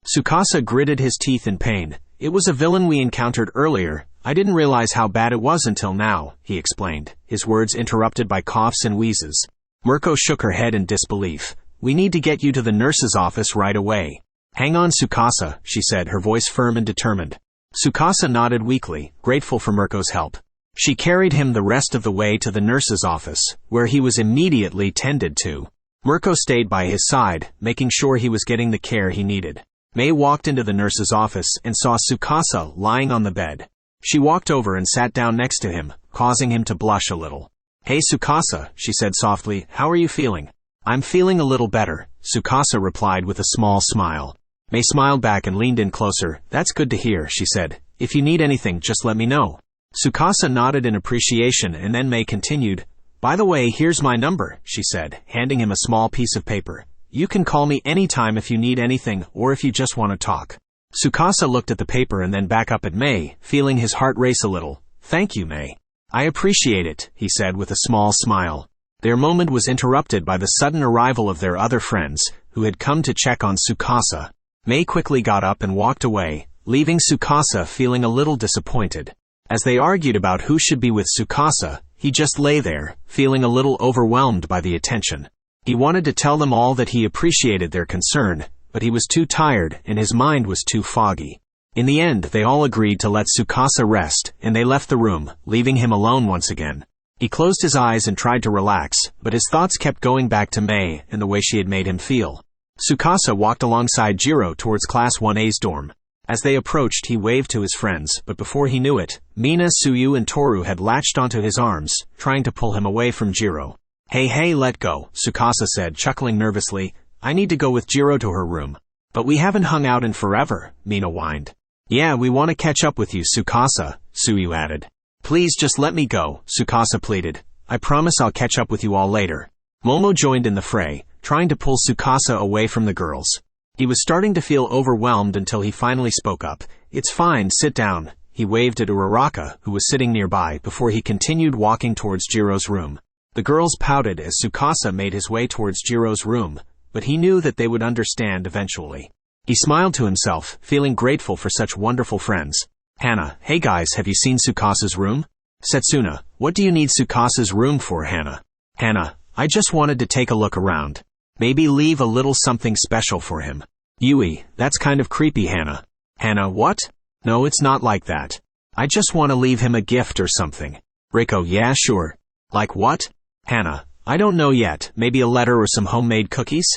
Tsukasa gritted his teeth in pain. It was a villain we encountered earlier. I didn't realize how bad it was until now, he explained, his words interrupted by coughs and wheezes. Mirko shook her head in disbelief. We need to get you to the nurse's office right away. Hang on, Tsukasa, she said, her voice firm and determined. Tsukasa nodded weakly, grateful for Mirko's help. She carried him the rest of the way to the nurse's office, where he was immediately tended to. Mirko stayed by his side, making sure he was getting the care he needed. Mei walked into the nurse's office and saw Tsukasa lying on the bed. She walked over and sat down next to him, causing him to blush a little. Hey Tsukasa, she said softly, how are you feeling? I'm feeling a little better, Tsukasa replied with a small smile. Mei smiled back and leaned in closer. That's good to hear, she said. If you need anything, just let me know. Tsukasa nodded in appreciation and then Mei continued. By the way, here's my number, she said, handing him a small piece of paper. You can call me anytime if you need anything or if you just want to talk. Tsukasa looked at the paper and then back up at Mei, feeling his heart race a little. Thank you, Mei. I appreciate it, he said with a small smile. Their moment was interrupted by the sudden arrival of their other friends, who had come to check on Tsukasa. Mei quickly got up and walked away, leaving Tsukasa feeling a little disappointed. As they argued about who should be with Tsukasa, he just lay there, feeling a little overwhelmed by the attention. He wanted to tell them all that he appreciated their concern, but he was too tired and his mind was too foggy. In the end, they all agreed to let Tsukasa rest, and they left the room, leaving him alone once again. He closed his eyes and tried to relax, but his thoughts kept going back to Mei and the way she had made him feel. Tsukasa walked alongside Jiro towards Class 1A's dorm. As they approached, he waved to his friends, but before he knew it, Mina, Tsuyu and Toru had latched onto his arms, trying to pull him away from Jiro. Hey, let go, Tsukasa said, chuckling nervously. I need to go with Jiro to her room. But we haven't hung out in forever, Mina whined. Yeah, we want to catch up with you, Tsukasa, Tsuyu added. Please just let me go, Tsukasa pleaded. I promise I'll catch up with you all later. Momo joined in the fray, trying to pull Tsukasa away from the girls. He was starting to feel overwhelmed until he finally spoke up. It's fine, sit down. He waved at Uraraka, who was sitting nearby, before he continued walking towards Jiro's room. The girls pouted as Tsukasa made his way towards Jiro's room, but he knew that they would understand eventually. He smiled to himself, feeling grateful for such wonderful friends. Hana, hey guys, have you seen Tsukasa's room? Setsuna, what do you need Tsukasa's room for, Hana? Hana, I just wanted to take a look around. Maybe leave a little something special for him. Yui, that's kind of creepy, Hana. Hana, what? No, it's not like that. I just want to leave him a gift or something. Reiko, yeah, sure. Like what? Hana, I don't know yet, maybe a letter or some homemade cookies?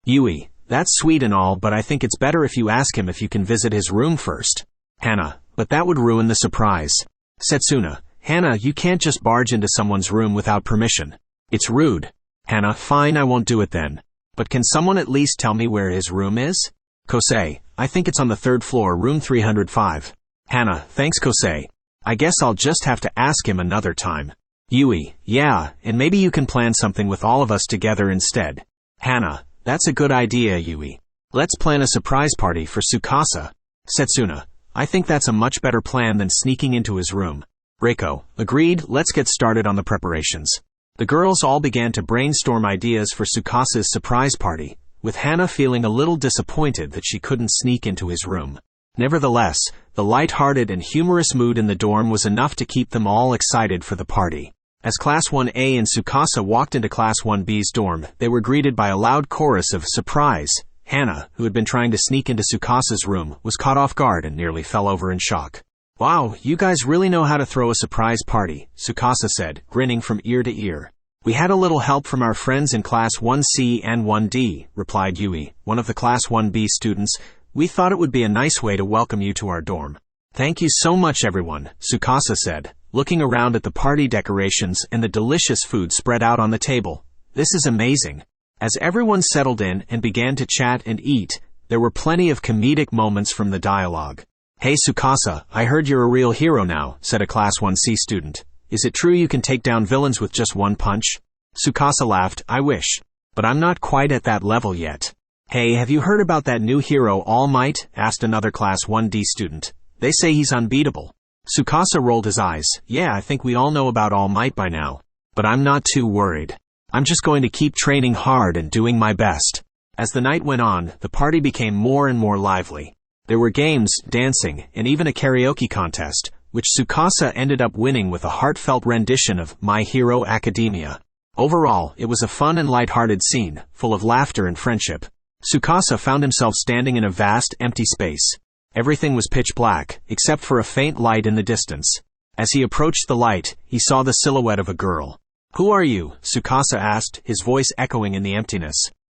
Yui, that's sweet and all, but I think it's better if you ask him if you can visit his room first. Hana, but that would ruin the surprise. Setsuna, Hana, you can't just barge into someone's room without permission. It's rude. Hana, fine, I won't do it then. But can someone at least tell me where his room is? Kosei, I think it's on the 3rd floor, room 305. Hana, thanks Kosei. I guess I'll just have to ask him another time. Yui, yeah, and maybe you can plan something with all of us together instead. Hana, that's a good idea, Yui. Let's plan a surprise party for Tsukasa. Setsuna, I think that's a much better plan than sneaking into his room. Reiko, agreed, let's get started on the preparations. The girls all began to brainstorm ideas for Tsukasa's surprise party, with Hana feeling a little disappointed that she couldn't sneak into his room. Nevertheless, the light-hearted and humorous mood in the dorm was enough to keep them all excited for the party. As Class 1A and Tsukasa walked into Class 1B's dorm, they were greeted by a loud chorus of surprise. Hana, who had been trying to sneak into Tsukasa's room, was caught off guard and nearly fell over in shock. Wow, you guys really know how to throw a surprise party, Tsukasa said, grinning from ear to ear. We had a little help from our friends in Class 1C and 1D, replied Yui, one of the Class 1B students. We thought it would be a nice way to welcome you to our dorm. Thank you so much, everyone, Tsukasa said, looking around at the party decorations and the delicious food spread out on the table. This is amazing. As everyone settled in and began to chat and eat, there were plenty of comedic moments from the dialogue. Hey Tsukasa, I heard you're a real hero now, said a Class 1C student. Is it true you can take down villains with just one punch? Tsukasa laughed, I wish. But I'm not quite at that level yet. Hey, have you heard about that new hero All Might? Asked another Class 1D student. They say he's unbeatable. Tsukasa rolled his eyes. Yeah, I think we all know about All Might by now. But I'm not too worried. I'm just going to keep training hard and doing my best. As the night went on, the party became more and more lively. There were games, dancing, and even a karaoke contest, which Tsukasa ended up winning with a heartfelt rendition of My Hero Academia. Overall, it was a fun and light-hearted scene, full of laughter and friendship. Tsukasa found himself standing in a vast, empty space. Everything was pitch black, except for a faint light in the distance. As he approached the light, he saw the silhouette of a girl. "Who are you?" Tsukasa asked, his voice echoing in the emptiness.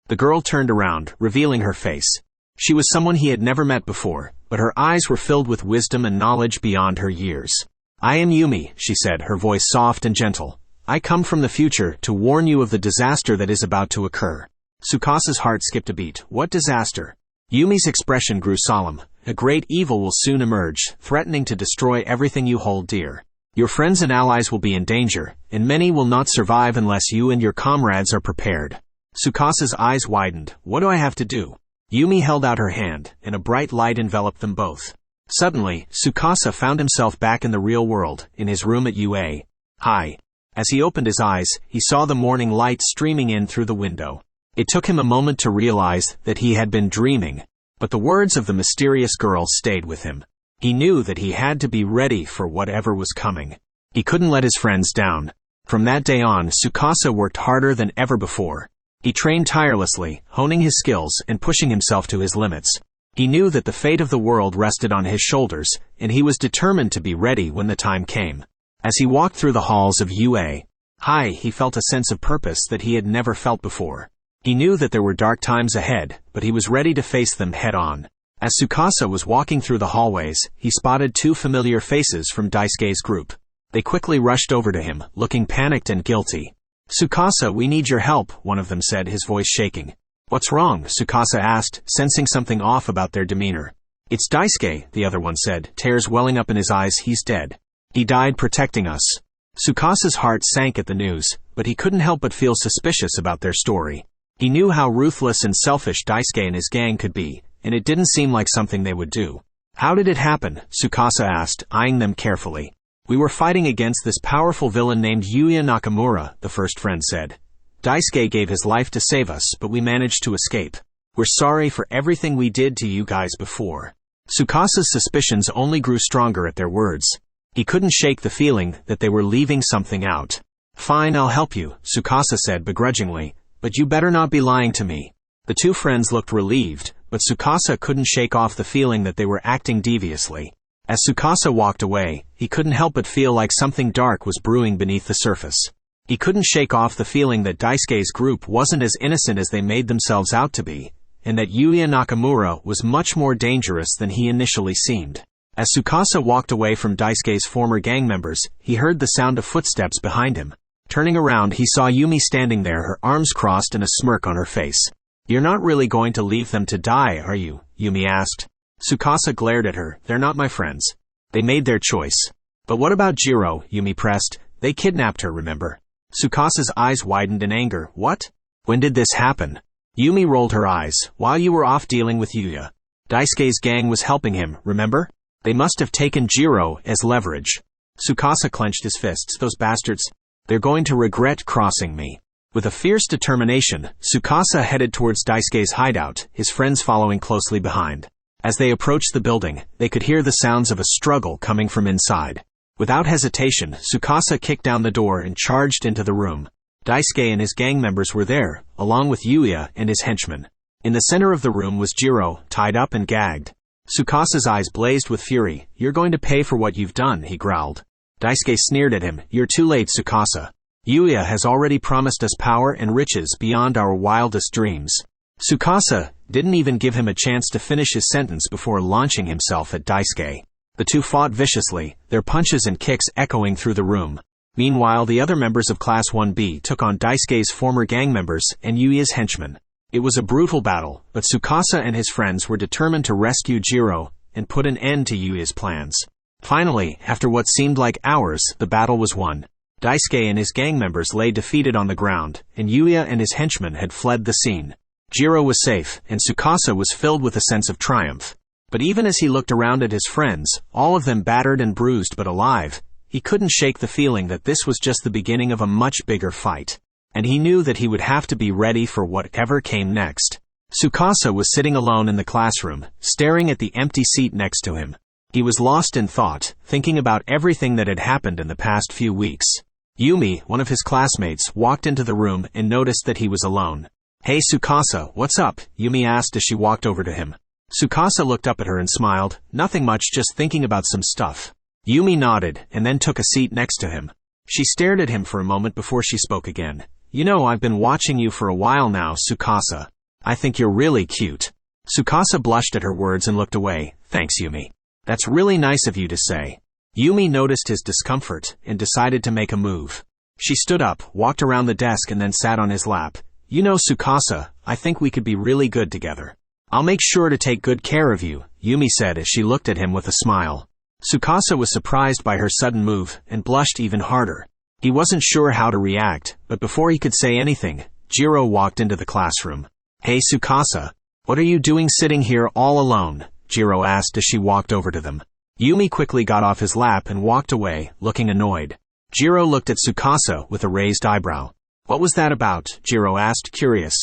The girl turned around, revealing her face. She was someone he had never met before, but her eyes were filled with wisdom and knowledge beyond her years. "I am Yumi," she said, her voice soft and gentle. "I come from the future to warn you of the disaster that is about to occur." Tsukasa's heart skipped a beat. What disaster? Yumi's expression grew solemn. A great evil will soon emerge, threatening to destroy everything you hold dear. Your friends and allies will be in danger, and many will not survive unless you and your comrades are prepared. Tsukasa's eyes widened. What do I have to do? Yumi held out her hand, and a bright light enveloped them both. Suddenly, Tsukasa found himself back in the real world, in his room at UA. Hi. As he opened his eyes, he saw the morning light streaming in through the window. It took him a moment to realize that he had been dreaming, but the words of the mysterious girl stayed with him. He knew that he had to be ready for whatever was coming. He couldn't let his friends down. From that day on, Tsukasa worked harder than ever before. He trained tirelessly, honing his skills and pushing himself to his limits. He knew that the fate of the world rested on his shoulders, and he was determined to be ready when the time came. As he walked through the halls of UA High, he felt a sense of purpose that he had never felt before. He knew that there were dark times ahead, but he was ready to face them head-on. As Tsukasa was walking through the hallways, he spotted two familiar faces from Daisuke's group. They quickly rushed over to him, looking panicked and guilty. "Tsukasa, we need your help," one of them said, his voice shaking. "What's wrong?" Tsukasa asked, sensing something off about their demeanor. "It's Daisuke," the other one said, tears welling up in his eyes. "He's dead. He died protecting us." Tsukasa's heart sank at the news, but he couldn't help but feel suspicious about their story. He knew how ruthless and selfish Daisuke and his gang could be, and it didn't seem like something they would do. "How did it happen?" Tsukasa asked, eyeing them carefully. "We were fighting against this powerful villain named Yuya Nakamura," the first friend said. "Daisuke gave his life to save us, but we managed to escape. We're sorry for everything we did to you guys before." Tsukasa's suspicions only grew stronger at their words. He couldn't shake the feeling that they were leaving something out. "Fine, I'll help you," Tsukasa said begrudgingly, "but you better not be lying to me." The two friends looked relieved, but Tsukasa couldn't shake off the feeling that they were acting deviously. As Tsukasa walked away, he couldn't help but feel like something dark was brewing beneath the surface. He couldn't shake off the feeling that Daisuke's group wasn't as innocent as they made themselves out to be, and that Yuya Nakamura was much more dangerous than he initially seemed. As Tsukasa walked away from Daisuke's former gang members, he heard the sound of footsteps behind him. Turning around, he saw Yumi standing there, her arms crossed and a smirk on her face. "You're not really going to leave them to die, are you?" Yumi asked. Tsukasa glared at her. "They're not my friends. They made their choice." "But what about Jiro?" Yumi pressed. "They kidnapped her, remember?" Tsukasa's eyes widened in anger. "What? When did this happen?" Yumi rolled her eyes. "While you were off dealing with Yuya. Daisuke's gang was helping him, remember? They must have taken Jiro as leverage." Tsukasa clenched his fists. "Those bastards. They're going to regret crossing me." With a fierce determination, Tsukasa headed towards Daisuke's hideout, his friends following closely behind. As they approached the building, they could hear the sounds of a struggle coming from inside. Without hesitation, Tsukasa kicked down the door and charged into the room. Daisuke and his gang members were there, along with Yuya and his henchmen. In the center of the room was Jiro, tied up and gagged. Tsukasa's eyes blazed with fury. "You're going to pay for what you've done," he growled. Daisuke sneered at him. "You're too late, Tsukasa. Yuya has already promised us power and riches beyond our wildest dreams." Tsukasa didn't even give him a chance to finish his sentence before launching himself at Daisuke. The two fought viciously, their punches and kicks echoing through the room. Meanwhile, the other members of Class 1B took on Daisuke's former gang members and Yuya's henchmen. It was a brutal battle, but Tsukasa and his friends were determined to rescue Jiro and put an end to Yuya's plans. Finally, after what seemed like hours, the battle was won. Daisuke and his gang members lay defeated on the ground, and Yuya and his henchmen had fled the scene. Jiro was safe, and Tsukasa was filled with a sense of triumph. But even as he looked around at his friends, all of them battered and bruised but alive, he couldn't shake the feeling that this was just the beginning of a much bigger fight. And he knew that he would have to be ready for whatever came next. Tsukasa was sitting alone in the classroom, staring at the empty seat next to him. He was lost in thought, thinking about everything that had happened in the past few weeks. Yumi, one of his classmates, walked into the room and noticed that he was alone. "Hey Tsukasa, what's up?" Yumi asked as she walked over to him. Tsukasa looked up at her and smiled. "Nothing much, just thinking about some stuff." Yumi nodded, and then took a seat next to him. She stared at him for a moment before she spoke again. "You know, I've been watching you for a while now, Tsukasa. I think you're really cute." Tsukasa blushed at her words and looked away. "Thanks, Yumi. That's really nice of you to say." Yumi noticed his discomfort and decided to make a move. She stood up, walked around the desk and then sat on his lap. "You know, Tsukasa, I think we could be really good together. I'll make sure to take good care of you," Yumi said as she looked at him with a smile. Tsukasa was surprised by her sudden move and blushed even harder. He wasn't sure how to react, but before he could say anything, Jiro walked into the classroom. "Hey Tsukasa, what are you doing sitting here all alone?" Jiro asked as she walked over to them. Yumi quickly got off his lap and walked away, looking annoyed. Jiro looked at Tsukasa with a raised eyebrow. "What was that about?" Jiro asked, curious.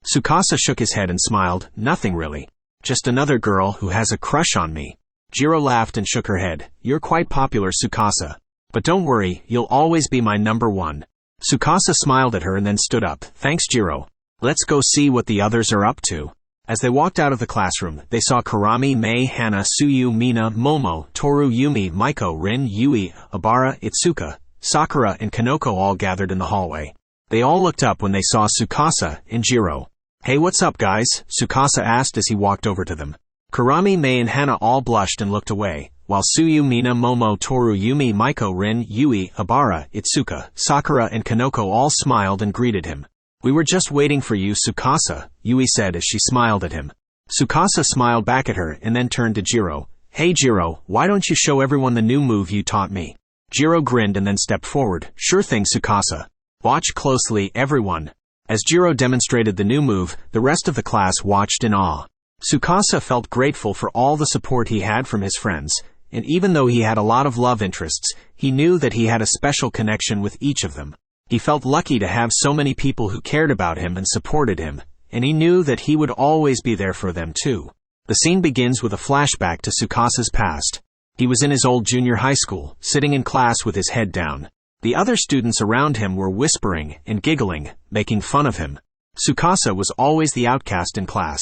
Tsukasa shook his head and smiled. "Nothing really. Just another girl who has a crush on me." Jiro laughed and shook her head. "You're quite popular, Tsukasa. But don't worry, you'll always be my number one." Tsukasa smiled at her and then stood up. "Thanks, Jiro. Let's go see what the others are up to." As they walked out of the classroom, they saw Kurami, Mei, Hana, Tsuyu, Mina, Momo, Toru, Yumi, Maiko, Rin, Yui, Obara, Itsuka, Sakura, and Kanoko all gathered in the hallway. They all looked up when they saw Tsukasa and Jiro. "Hey, what's up, guys?" Tsukasa asked as he walked over to them. Kurami, Mei, and Hana all blushed and looked away, while Tsuyu, Mina, Momo, Toru, Yumi, Maiko, Rin, Yui, Obara, Itsuka, Sakura, and Kanoko all smiled and greeted him. "We were just waiting for you, Tsukasa," Yui said as she smiled at him. Tsukasa smiled back at her and then turned to Jiro. "Hey Jiro, why don't you show everyone the new move you taught me?" Jiro grinned and then stepped forward. "Sure thing, Tsukasa. Watch closely, everyone." As Jiro demonstrated the new move, the rest of the class watched in awe. Tsukasa felt grateful for all the support he had from his friends, and even though he had a lot of love interests, he knew that he had a special connection with each of them. He felt lucky to have so many people who cared about him and supported him, and he knew that he would always be there for them too. The scene begins with a flashback to Tsukasa's past. He was in his old junior high school, sitting in class with his head down. The other students around him were whispering and giggling, making fun of him. Tsukasa was always the outcast in class.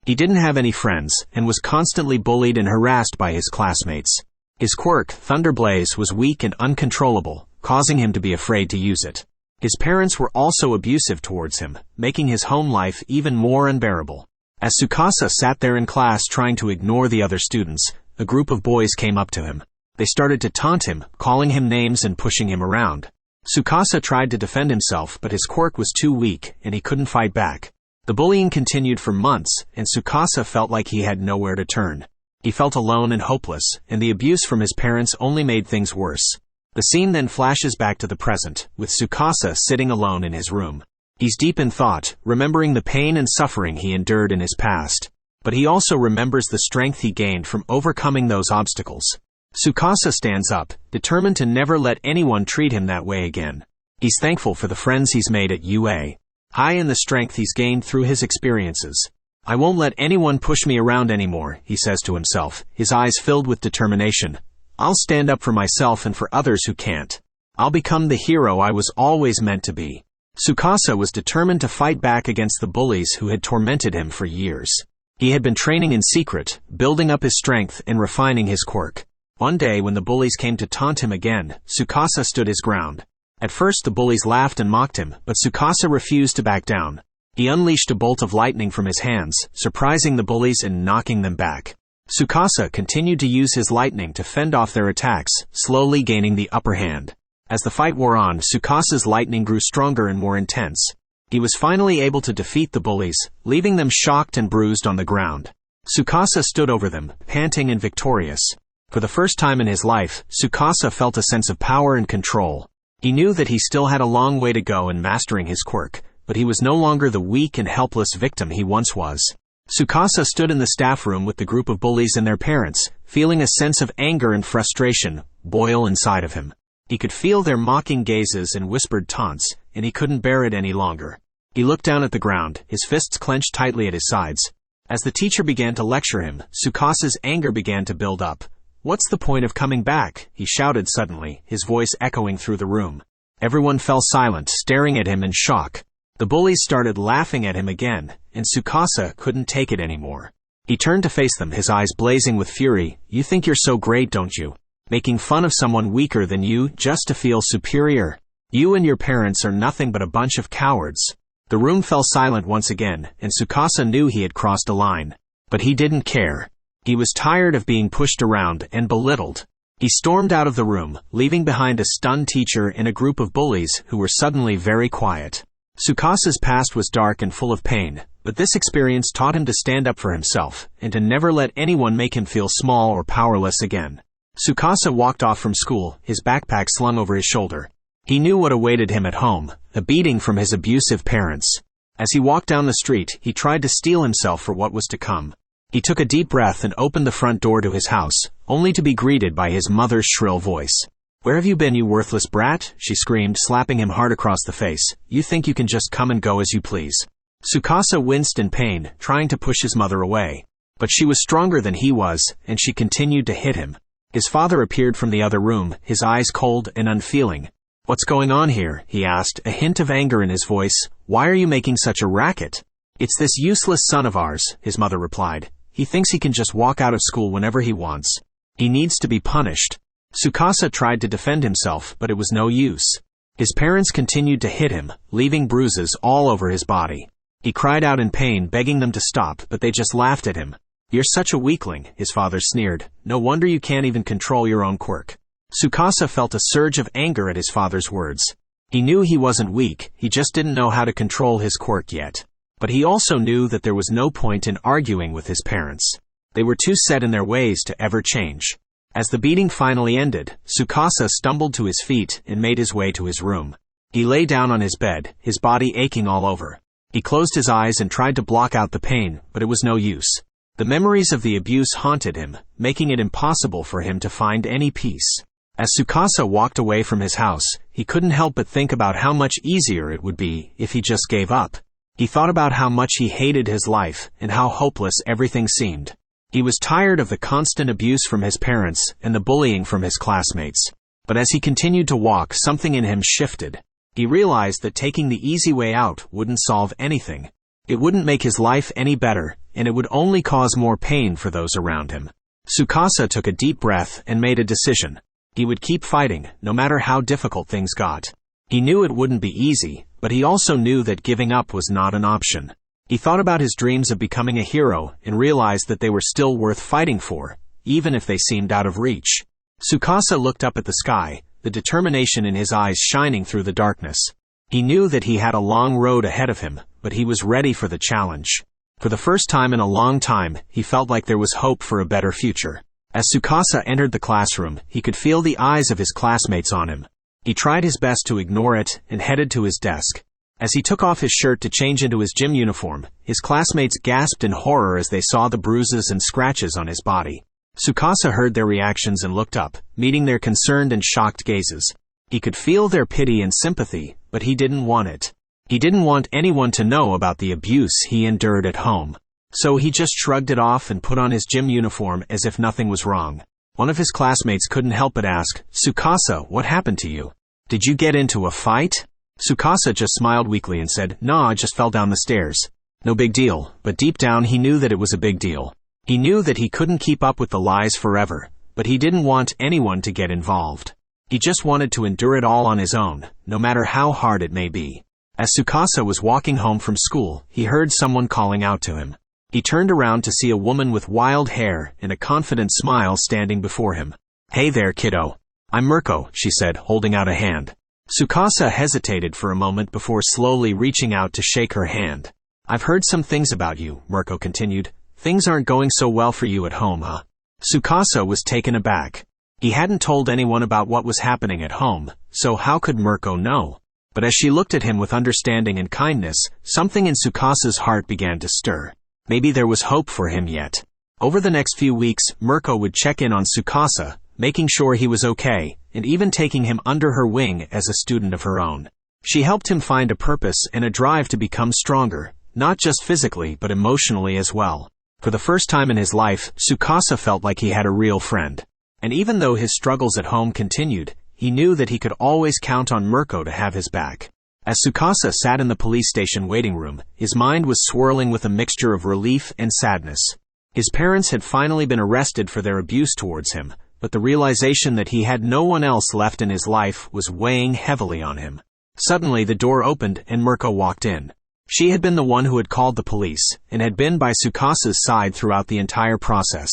He didn't have any friends, and was constantly bullied and harassed by his classmates. His quirk, Thunderblaze, was weak and uncontrollable, causing him to be afraid to use it. His parents were also abusive towards him, making his home life even more unbearable. As Tsukasa sat there in class trying to ignore the other students, a group of boys came up to him. They started to taunt him, calling him names and pushing him around. Tsukasa tried to defend himself, but his quirk was too weak, and he couldn't fight back. The bullying continued for months, and Tsukasa felt like he had nowhere to turn. He felt alone and hopeless, and the abuse from his parents only made things worse. The scene then flashes back to the present, with Tsukasa sitting alone in his room. He's deep in thought, remembering the pain and suffering he endured in his past. But he also remembers the strength he gained from overcoming those obstacles. Tsukasa stands up, determined to never let anyone treat him that way again. He's thankful for the friends he's made at UA. High in the strength he's gained through his experiences. "I won't let anyone push me around anymore," he says to himself, his eyes filled with determination. "I'll stand up for myself and for others who can't. I'll become the hero I was always meant to be." Tsukasa was determined to fight back against the bullies who had tormented him for years. He had been training in secret, building up his strength and refining his quirk. One day when the bullies came to taunt him again, Tsukasa stood his ground. At first the bullies laughed and mocked him, but Tsukasa refused to back down. He unleashed a bolt of lightning from his hands, surprising the bullies and knocking them back. Tsukasa continued to use his lightning to fend off their attacks, slowly gaining the upper hand. As the fight wore on, Tsukasa's lightning grew stronger and more intense. He was finally able to defeat the bullies, leaving them shocked and bruised on the ground. Tsukasa stood over them, panting and victorious. For the first time in his life, Tsukasa felt a sense of power and control. He knew that he still had a long way to go in mastering his quirk, but he was no longer the weak and helpless victim he once was. Tsukasa stood in the staff room with the group of bullies and their parents, feeling a sense of anger and frustration boil inside of him. He could feel their mocking gazes and whispered taunts, and he couldn't bear it any longer. He looked down at the ground, his fists clenched tightly at his sides. As the teacher began to lecture him, Tsukasa's anger began to build up. "What's the point of coming back?" he shouted suddenly, his voice echoing through the room. Everyone fell silent, staring at him in shock. The bullies started laughing at him again, and Tsukasa couldn't take it anymore. He turned to face them, his eyes blazing with fury. "You think you're so great, don't you? Making fun of someone weaker than you just to feel superior? You and your parents are nothing but a bunch of cowards." The room fell silent once again, and Tsukasa knew he had crossed a line. But he didn't care. He was tired of being pushed around and belittled. He stormed out of the room, leaving behind a stunned teacher and a group of bullies who were suddenly very quiet. Tsukasa's past was dark and full of pain, but this experience taught him to stand up for himself, and to never let anyone make him feel small or powerless again. Tsukasa walked off from school, his backpack slung over his shoulder. He knew what awaited him at home, a beating from his abusive parents. As he walked down the street, he tried to steel himself for what was to come. He took a deep breath and opened the front door to his house, only to be greeted by his mother's shrill voice. "Where have you been, you worthless brat?" she screamed, slapping him hard across the face. "You think you can just come and go as you please?" Tsukasa winced in pain, trying to push his mother away. But she was stronger than he was, and she continued to hit him. His father appeared from the other room, his eyes cold and unfeeling. "What's going on here?" he asked, a hint of anger in his voice. "Why are you making such a racket?" "It's this useless son of ours," his mother replied. "He thinks he can just walk out of school whenever he wants. He needs to be punished." Tsukasa tried to defend himself, but it was no use. His parents continued to hit him, leaving bruises all over his body. He cried out in pain, begging them to stop, but they just laughed at him. "You're such a weakling," his father sneered. "No wonder you can't even control your own quirk." Tsukasa felt a surge of anger at his father's words. He knew he wasn't weak, he just didn't know how to control his quirk yet. But he also knew that there was no point in arguing with his parents. They were too set in their ways to ever change. As the beating finally ended, Tsukasa stumbled to his feet and made his way to his room. He lay down on his bed, his body aching all over. He closed his eyes and tried to block out the pain, but it was no use. The memories of the abuse haunted him, making it impossible for him to find any peace. As Tsukasa walked away from his house, he couldn't help but think about how much easier it would be if he just gave up. He thought about how much he hated his life and how hopeless everything seemed. He was tired of the constant abuse from his parents and the bullying from his classmates. But as he continued to walk, something in him shifted. He realized that taking the easy way out wouldn't solve anything. It wouldn't make his life any better, and it would only cause more pain for those around him. Tsukasa took a deep breath and made a decision. He would keep fighting, no matter how difficult things got. He knew it wouldn't be easy, but he also knew that giving up was not an option. He thought about his dreams of becoming a hero and realized that they were still worth fighting for, even if they seemed out of reach. Tsukasa looked up at the sky, the determination in his eyes shining through the darkness. He knew that he had a long road ahead of him, but he was ready for the challenge. For the first time in a long time, he felt like there was hope for a better future. As Tsukasa entered the classroom, he could feel the eyes of his classmates on him. He tried his best to ignore it and headed to his desk. As he took off his shirt to change into his gym uniform, his classmates gasped in horror as they saw the bruises and scratches on his body. Tsukasa heard their reactions and looked up, meeting their concerned and shocked gazes. He could feel their pity and sympathy, but he didn't want it. He didn't want anyone to know about the abuse he endured at home. So he just shrugged it off and put on his gym uniform as if nothing was wrong. One of his classmates couldn't help but ask, "Tsukasa, what happened to you? Did you get into a fight?" Tsukasa just smiled weakly and said, "Nah, I just fell down the stairs." No big deal, but deep down he knew that it was a big deal. He knew that he couldn't keep up with the lies forever, but he didn't want anyone to get involved. He just wanted to endure it all on his own, no matter how hard it may be. As Tsukasa was walking home from school, he heard someone calling out to him. He turned around to see a woman with wild hair and a confident smile standing before him. "Hey there, kiddo. I'm Mirko," she said, holding out a hand. Tsukasa hesitated for a moment before slowly reaching out to shake her hand. "I've heard some things about you," Mirko continued. "Things aren't going so well for you at home, huh?" Tsukasa was taken aback. He hadn't told anyone about what was happening at home, so how could Mirko know? But as she looked at him with understanding and kindness, something in Tsukasa's heart began to stir. Maybe there was hope for him yet. Over the next few weeks, Mirko would check in on Tsukasa, making sure he was okay, and even taking him under her wing as a student of her own. She helped him find a purpose and a drive to become stronger, not just physically but emotionally as well. For the first time in his life, Tsukasa felt like he had a real friend. And even though his struggles at home continued, he knew that he could always count on Mirko to have his back. As Tsukasa sat in the police station waiting room, his mind was swirling with a mixture of relief and sadness. His parents had finally been arrested for their abuse towards him, but the realization that he had no one else left in his life was weighing heavily on him. Suddenly the door opened and Mirko walked in. She had been the one who had called the police, and had been by Tsukasa's side throughout the entire process.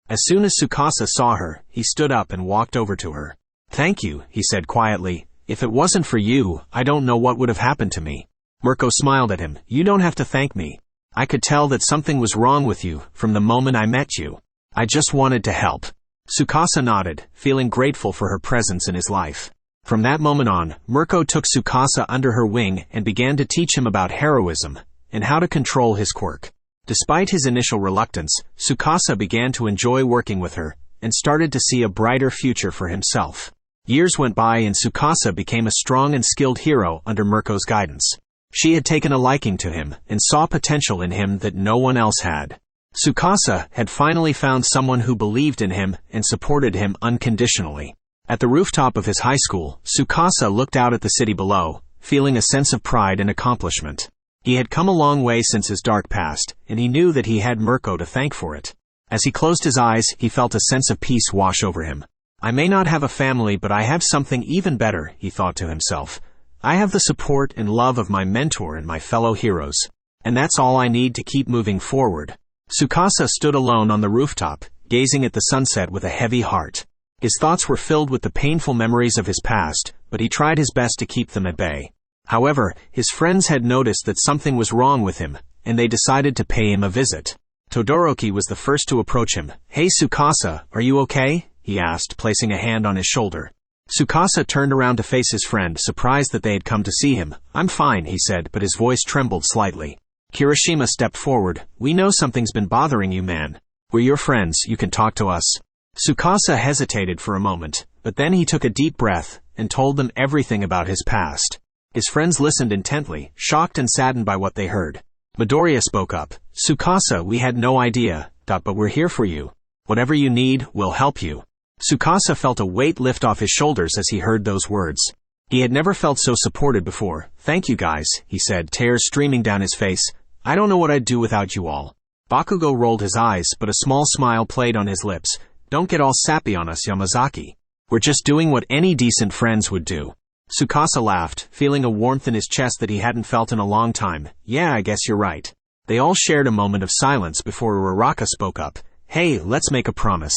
As soon as Tsukasa saw her, he stood up and walked over to her. "Thank you," he said quietly. "If it wasn't for you, I don't know what would have happened to me." Mirko smiled at him. "You don't have to thank me. I could tell that something was wrong with you from the moment I met you. I just wanted to help." Tsukasa nodded, feeling grateful for her presence in his life. From that moment on, Mirko took Tsukasa under her wing and began to teach him about heroism and how to control his quirk. Despite his initial reluctance, Tsukasa began to enjoy working with her and started to see a brighter future for himself. Years went by and Tsukasa became a strong and skilled hero under Mirko's guidance. She had taken a liking to him and saw potential in him that no one else had. Tsukasa had finally found someone who believed in him and supported him unconditionally. At the rooftop of his high school, Tsukasa looked out at the city below, feeling a sense of pride and accomplishment. He had come a long way since his dark past, and he knew that he had Mirko to thank for it. As he closed his eyes, he felt a sense of peace wash over him. "I may not have a family, but I have something even better," he thought to himself. "I have the support and love of my mentor and my fellow heroes. And that's all I need to keep moving forward." Tsukasa stood alone on the rooftop, gazing at the sunset with a heavy heart. His thoughts were filled with the painful memories of his past, but he tried his best to keep them at bay. However, his friends had noticed that something was wrong with him, and they decided to pay him a visit. Todoroki was the first to approach him. "Hey Tsukasa, are you okay?" he asked, placing a hand on his shoulder. Tsukasa turned around to face his friend, surprised that they had come to see him. "I'm fine," he said, but his voice trembled slightly. Kirishima stepped forward. "We know something's been bothering you, man. We're your friends, you can talk to us." Tsukasa hesitated for a moment, but then he took a deep breath and told them everything about his past. His friends listened intently, shocked and saddened by what they heard. Midoriya spoke up. "Tsukasa, we had no idea, but we're here for you. Whatever you need, we'll help you." Tsukasa felt a weight lift off his shoulders as he heard those words. He had never felt so supported before. "Thank you guys," he said, tears streaming down his face. "I don't know what I'd do without you all." Bakugo rolled his eyes, but a small smile played on his lips. "Don't get all sappy on us, Yamazaki. We're just doing what any decent friends would do." Tsukasa laughed, feeling a warmth in his chest that he hadn't felt in a long time. "Yeah, I guess you're right." They all shared a moment of silence before Uraraka spoke up. "Hey, let's make a promise.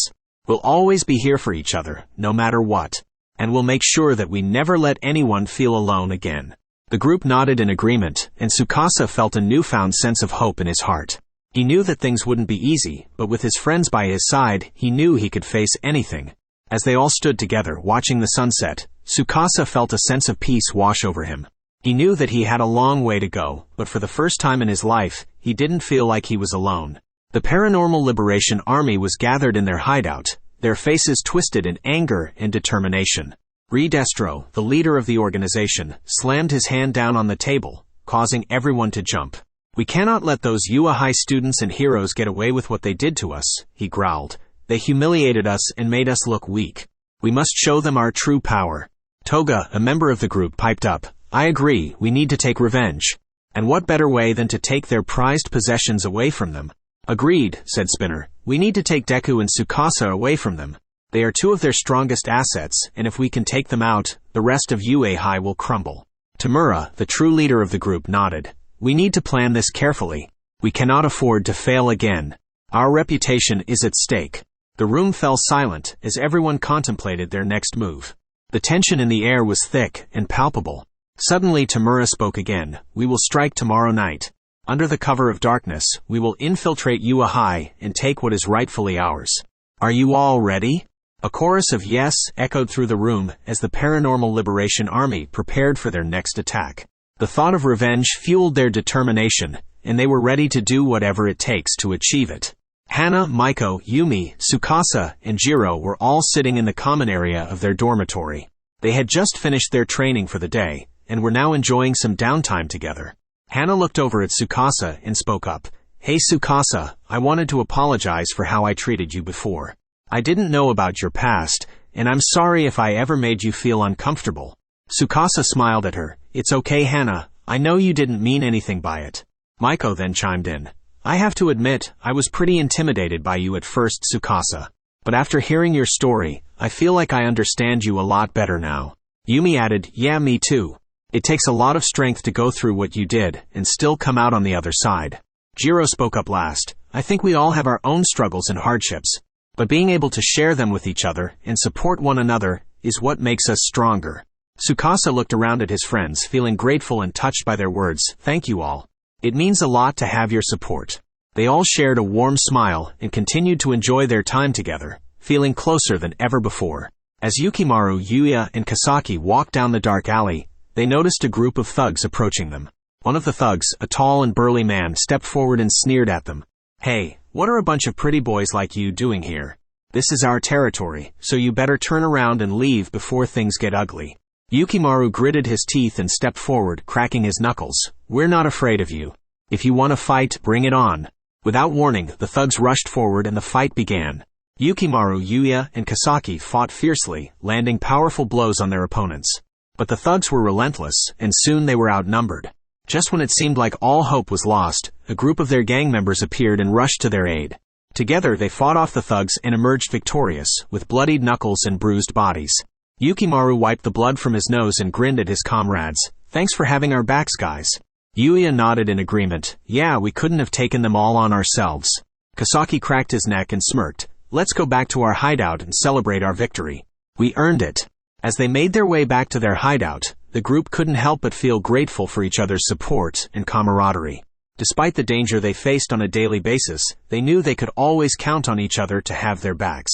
We'll always be here for each other, no matter what. And we'll make sure that we never let anyone feel alone again." The group nodded in agreement, and Tsukasa felt a newfound sense of hope in his heart. He knew that things wouldn't be easy, but with his friends by his side, he knew he could face anything. As they all stood together, watching the sunset, Tsukasa felt a sense of peace wash over him. He knew that he had a long way to go, but for the first time in his life, he didn't feel like he was alone. The Paranormal Liberation Army was gathered in their hideout, their faces twisted in anger and determination. Redestro, the leader of the organization, slammed his hand down on the table, causing everyone to jump. "We cannot let those UA High students and heroes get away with what they did to us," he growled. "They humiliated us and made us look weak. We must show them our true power." Toga, a member of the group, piped up. "I agree, we need to take revenge. And what better way than to take their prized possessions away from them?" "Agreed," said Spinner. "We need to take Deku and Tsukasa away from them. They are two of their strongest assets, and if we can take them out, the rest of UA High will crumble." Tamura, the true leader of the group, nodded. "We need to plan this carefully. We cannot afford to fail again. Our reputation is at stake." The room fell silent as everyone contemplated their next move. The tension in the air was thick and palpable. Suddenly Tamura spoke again. "We will strike tomorrow night. Under the cover of darkness, we will infiltrate UA High and take what is rightfully ours. Are you all ready?" A chorus of yes echoed through the room as the Paranormal Liberation Army prepared for their next attack. The thought of revenge fueled their determination, and they were ready to do whatever it takes to achieve it. Hana, Maiko, Yumi, Tsukasa, and Jiro were all sitting in the common area of their dormitory. They had just finished their training for the day, and were now enjoying some downtime together. Hana looked over at Tsukasa and spoke up. "Hey Tsukasa, I wanted to apologize for how I treated you before. I didn't know about your past, and I'm sorry if I ever made you feel uncomfortable." Tsukasa smiled at her. "It's okay, Hana. I know you didn't mean anything by it." Maiko then chimed in. "I have to admit, I was pretty intimidated by you at first, Tsukasa. But after hearing your story, I feel like I understand you a lot better now." Yumi added, "Yeah, me too. It takes a lot of strength to go through what you did, and still come out on the other side." Jiro spoke up last. "I think we all have our own struggles and hardships, but being able to share them with each other and support one another is what makes us stronger." Tsukasa looked around at his friends, feeling grateful and touched by their words. "Thank you all. It means a lot to have your support." They all shared a warm smile and continued to enjoy their time together, feeling closer than ever before. As Yukimaru, Yuya, and Kasaki walked down the dark alley, they noticed a group of thugs approaching them. One of the thugs, a tall and burly man, stepped forward and sneered at them. "Hey, what are a bunch of pretty boys like you doing here? This is our territory, so you better turn around and leave before things get ugly." Yukimaru gritted his teeth and stepped forward, cracking his knuckles. "We're not afraid of you. If you want to fight, bring it on." Without warning, the thugs rushed forward and the fight began. Yukimaru, Yuya, and Kasaki fought fiercely, landing powerful blows on their opponents. But the thugs were relentless, and soon they were outnumbered. Just when it seemed like all hope was lost, a group of their gang members appeared and rushed to their aid. Together they fought off the thugs and emerged victorious, with bloodied knuckles and bruised bodies. Yukimaru wiped the blood from his nose and grinned at his comrades. "Thanks for having our backs, guys." Yuya nodded in agreement. "Yeah, we couldn't have taken them all on ourselves." Kasaki cracked his neck and smirked. "Let's go back to our hideout and celebrate our victory. We earned it." As they made their way back to their hideout, the group couldn't help but feel grateful for each other's support and camaraderie. Despite the danger they faced on a daily basis, they knew they could always count on each other to have their backs.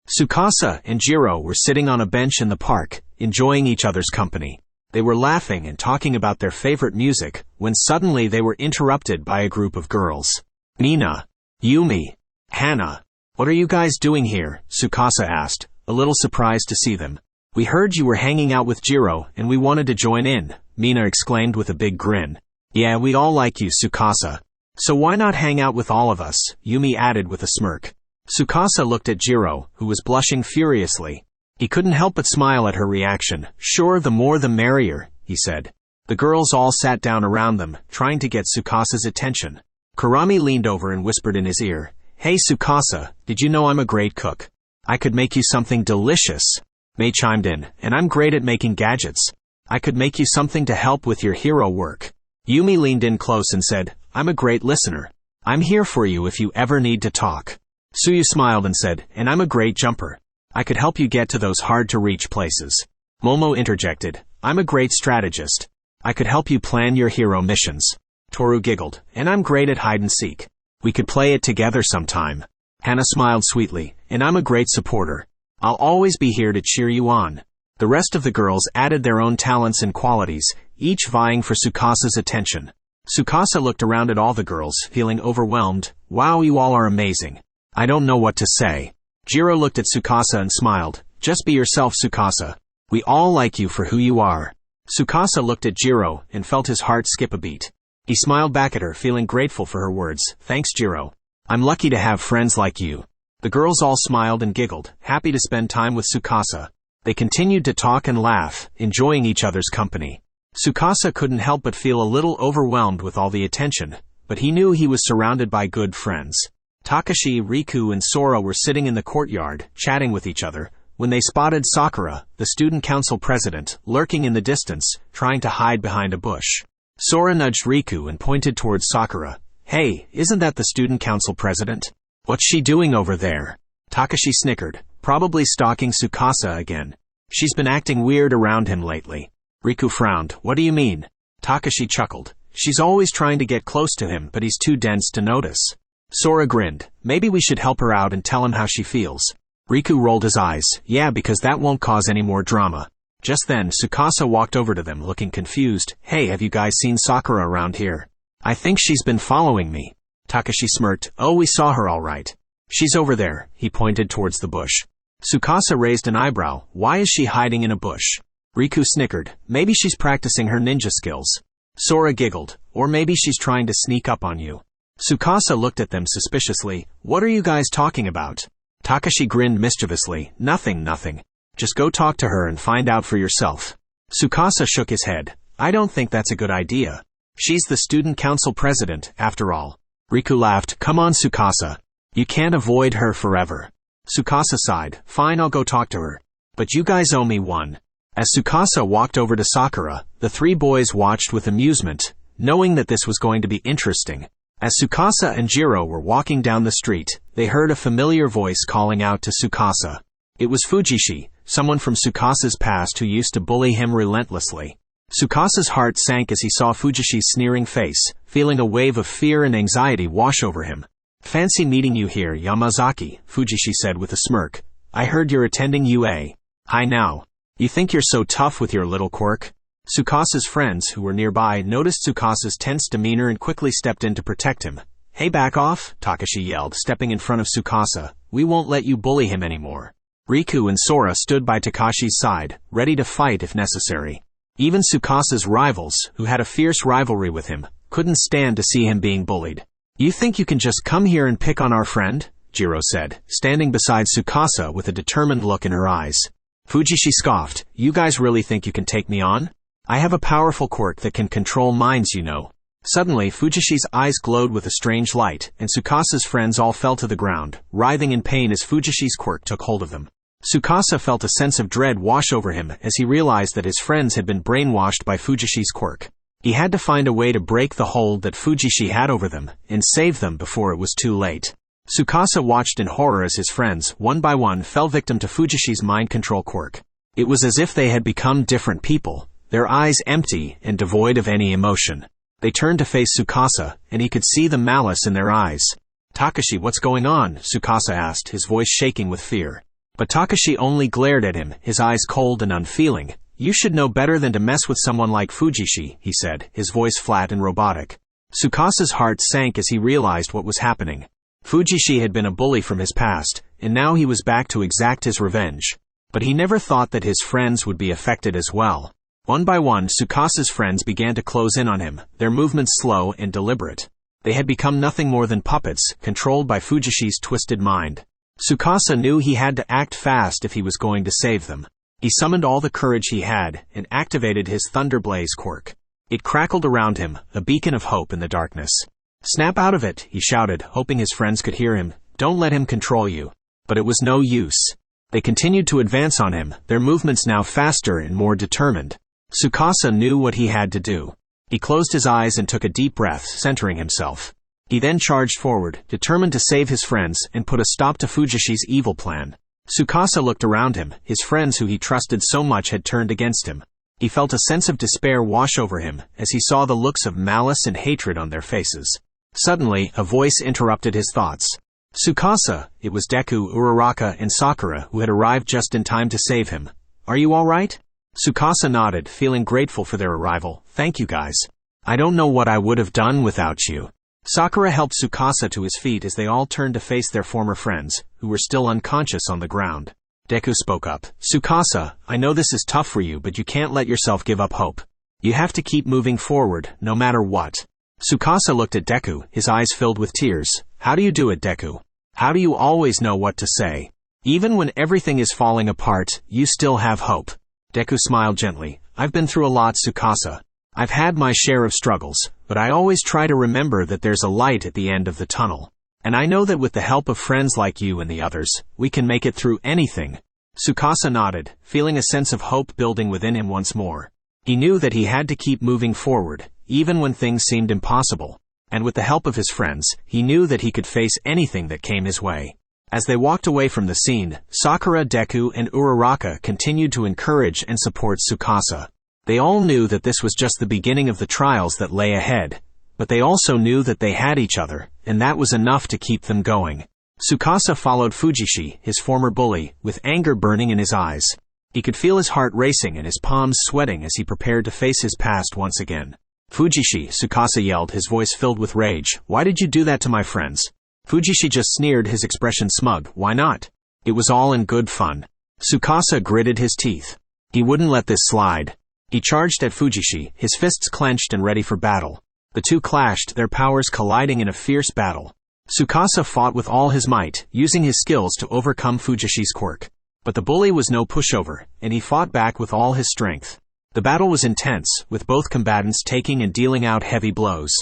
Tsukasa and Jiro were sitting on a bench in the park, enjoying each other's company. They were laughing and talking about their favorite music, when suddenly they were interrupted by a group of girls. "Mina, Yumi, Hana, what are you guys doing here?" Tsukasa asked, a little surprised to see them. "We heard you were hanging out with Jiro, and we wanted to join in," Mina exclaimed with a big grin. "Yeah, we all like you, Tsukasa. So why not hang out with all of us?" Yumi added with a smirk. Tsukasa looked at Jiro, who was blushing furiously. He couldn't help but smile at her reaction. "Sure, the more the merrier," he said. The girls all sat down around them, trying to get Tsukasa's attention. Kurami leaned over and whispered in his ear, "Hey Tsukasa, did you know I'm a great cook? I could make you something delicious." Mei chimed in, "And I'm great at making gadgets. I could make you something to help with your hero work." Yumi leaned in close and said, "I'm a great listener. I'm here for you if you ever need to talk." Tsuyu smiled and said, "And I'm a great jumper. I could help you get to those hard-to-reach places." Momo interjected, "I'm a great strategist. I could help you plan your hero missions." Toru giggled, "And I'm great at hide-and-seek. We could play it together sometime." Hana smiled sweetly, "And I'm a great supporter. I'll always be here to cheer you on." The rest of the girls added their own talents and qualities, each vying for Tsukasa's attention. Tsukasa looked around at all the girls, feeling overwhelmed. "Wow, you all are amazing. I don't know what to say." Jiro looked at Tsukasa and smiled. "Just be yourself, Tsukasa. We all like you for who you are." Tsukasa looked at Jiro and felt his heart skip a beat. He smiled back at her, feeling grateful for her words. "Thanks, Jiro. I'm lucky to have friends like you." The girls all smiled and giggled, happy to spend time with Tsukasa. They continued to talk and laugh, enjoying each other's company. Tsukasa couldn't help but feel a little overwhelmed with all the attention, but he knew he was surrounded by good friends. Takashi, Riku, and Sora were sitting in the courtyard, chatting with each other, when they spotted Sakura, the student council president, lurking in the distance, trying to hide behind a bush. Sora nudged Riku and pointed towards Sakura. "Hey, isn't that the student council president? What's she doing over there?" Takashi snickered, probably stalking Tsukasa again. "She's been acting weird around him lately." Riku frowned. "What do you mean?" Takashi chuckled. "She's always trying to get close to him, but he's too dense to notice." Sora grinned. "Maybe we should help her out and tell him how she feels." Riku rolled his eyes. "Yeah, because that won't cause any more drama." Just then, Tsukasa walked over to them, looking confused. "Hey, have you guys seen Sakura around here?" I think she's been following me. Takashi smirked. Oh, we saw her all right. She's over there. He pointed towards the bush. Tsukasa raised an eyebrow. Why is she hiding in a bush? Riku snickered. Maybe she's practicing her ninja skills. Sora giggled. Or maybe she's trying to sneak up on you. Tsukasa looked at them suspiciously. What are you guys talking about? Takashi grinned mischievously. Nothing. Just go talk to her and find out for yourself. Tsukasa shook his head. I don't think that's a good idea. She's the student council president, after all. Riku laughed. Come on, Tsukasa. You can't avoid her forever. Tsukasa sighed. Fine, I'll go talk to her. But you guys owe me one. As Tsukasa walked over to Sakura, the three boys watched with amusement, knowing that this was going to be interesting. As Tsukasa and Jiro were walking down the street, they heard a familiar voice calling out to Tsukasa. It was Fujishi, someone from Tsukasa's past who used to bully him relentlessly. Tsukasa's heart sank as he saw Fujishi's sneering face, feeling a wave of fear and anxiety wash over him. Fancy meeting you here, Yamazaki, Fujishi said with a smirk. I heard you're attending UA. Hi now. You think you're so tough with your little quirk? Tsukasa's friends who were nearby noticed Tsukasa's tense demeanor and quickly stepped in to protect him. Hey, back off, Takashi yelled, stepping in front of Tsukasa. We won't let you bully him anymore. Riku and Sora stood by Takashi's side, ready to fight if necessary. Even Tsukasa's rivals, who had a fierce rivalry with him, couldn't stand to see him being bullied. You think you can just come here and pick on our friend? Jiro said, standing beside Tsukasa with a determined look in her eyes. Fujishi scoffed. You guys really think you can take me on? I have a powerful quirk that can control minds, you know. Suddenly, Fujishi's eyes glowed with a strange light, and Tsukasa's friends all fell to the ground, writhing in pain as Fujishi's quirk took hold of them. Tsukasa felt a sense of dread wash over him as he realized that his friends had been brainwashed by Fujishi's quirk. He had to find a way to break the hold that Fujishi had over them, and save them before it was too late. Tsukasa watched in horror as his friends, one by one, fell victim to Fujishi's mind control quirk. It was as if they had become different people, their eyes empty and devoid of any emotion. They turned to face Tsukasa, and he could see the malice in their eyes. Takashi, what's going on? Tsukasa asked, his voice shaking with fear. But Takashi only glared at him, his eyes cold and unfeeling. You should know better than to mess with someone like Fujishi, he said, his voice flat and robotic. Tsukasa's heart sank as he realized what was happening. Fujishi had been a bully from his past, and now he was back to exact his revenge. But he never thought that his friends would be affected as well. One by one, Tsukasa's friends began to close in on him, their movements slow and deliberate. They had become nothing more than puppets, controlled by Fujishi's twisted mind. Tsukasa knew he had to act fast if he was going to save them. He summoned all the courage he had, and activated his Thunderblaze quirk. It crackled around him, a beacon of hope in the darkness. Snap out of it, he shouted, hoping his friends could hear him. Don't let him control you. But it was no use. They continued to advance on him, their movements now faster and more determined. Tsukasa knew what he had to do. He closed his eyes and took a deep breath, centering himself. He then charged forward, determined to save his friends and put a stop to Fujishi's evil plan. Tsukasa looked around him, his friends who he trusted so much had turned against him. He felt a sense of despair wash over him as he saw the looks of malice and hatred on their faces. Suddenly, a voice interrupted his thoughts. Tsukasa, it was Deku, Uraraka, and Sakura who had arrived just in time to save him. Are you all right? Tsukasa nodded, feeling grateful for their arrival. Thank you guys. I don't know what I would have done without you. Sakura helped Tsukasa to his feet as they all turned to face their former friends, who were still unconscious on the ground. Deku spoke up. Tsukasa, I know this is tough for you, but you can't let yourself give up hope. You have to keep moving forward, no matter what. Tsukasa looked at Deku, his eyes filled with tears. How do you do it, Deku? How do you always know what to say? Even when everything is falling apart, you still have hope. Deku smiled gently. I've been through a lot, Tsukasa. I've had my share of struggles, but I always try to remember that there's a light at the end of the tunnel. And I know that with the help of friends like you and the others, we can make it through anything. Tsukasa nodded, feeling a sense of hope building within him once more. He knew that he had to keep moving forward, even when things seemed impossible. And with the help of his friends, he knew that he could face anything that came his way. As they walked away from the scene, Sakura, Deku, and Uraraka continued to encourage and support Tsukasa. They all knew that this was just the beginning of the trials that lay ahead, but they also knew that they had each other, and that was enough to keep them going. Tsukasa followed Fujishi, his former bully, with anger burning in his eyes. He could feel his heart racing and his palms sweating as he prepared to face his past once again. Fujishi, Tsukasa yelled, his voice filled with rage. Why did you do that to my friends? Fujishi just sneered, his expression smug. Why not? It was all in good fun. Tsukasa gritted his teeth. He wouldn't let this slide. He charged at Fujishi, his fists clenched and ready for battle. The two clashed, their powers colliding in a fierce battle. Tsukasa fought with all his might, using his skills to overcome Fujishi's quirk. But the bully was no pushover, and he fought back with all his strength. The battle was intense, with both combatants taking and dealing out heavy blows.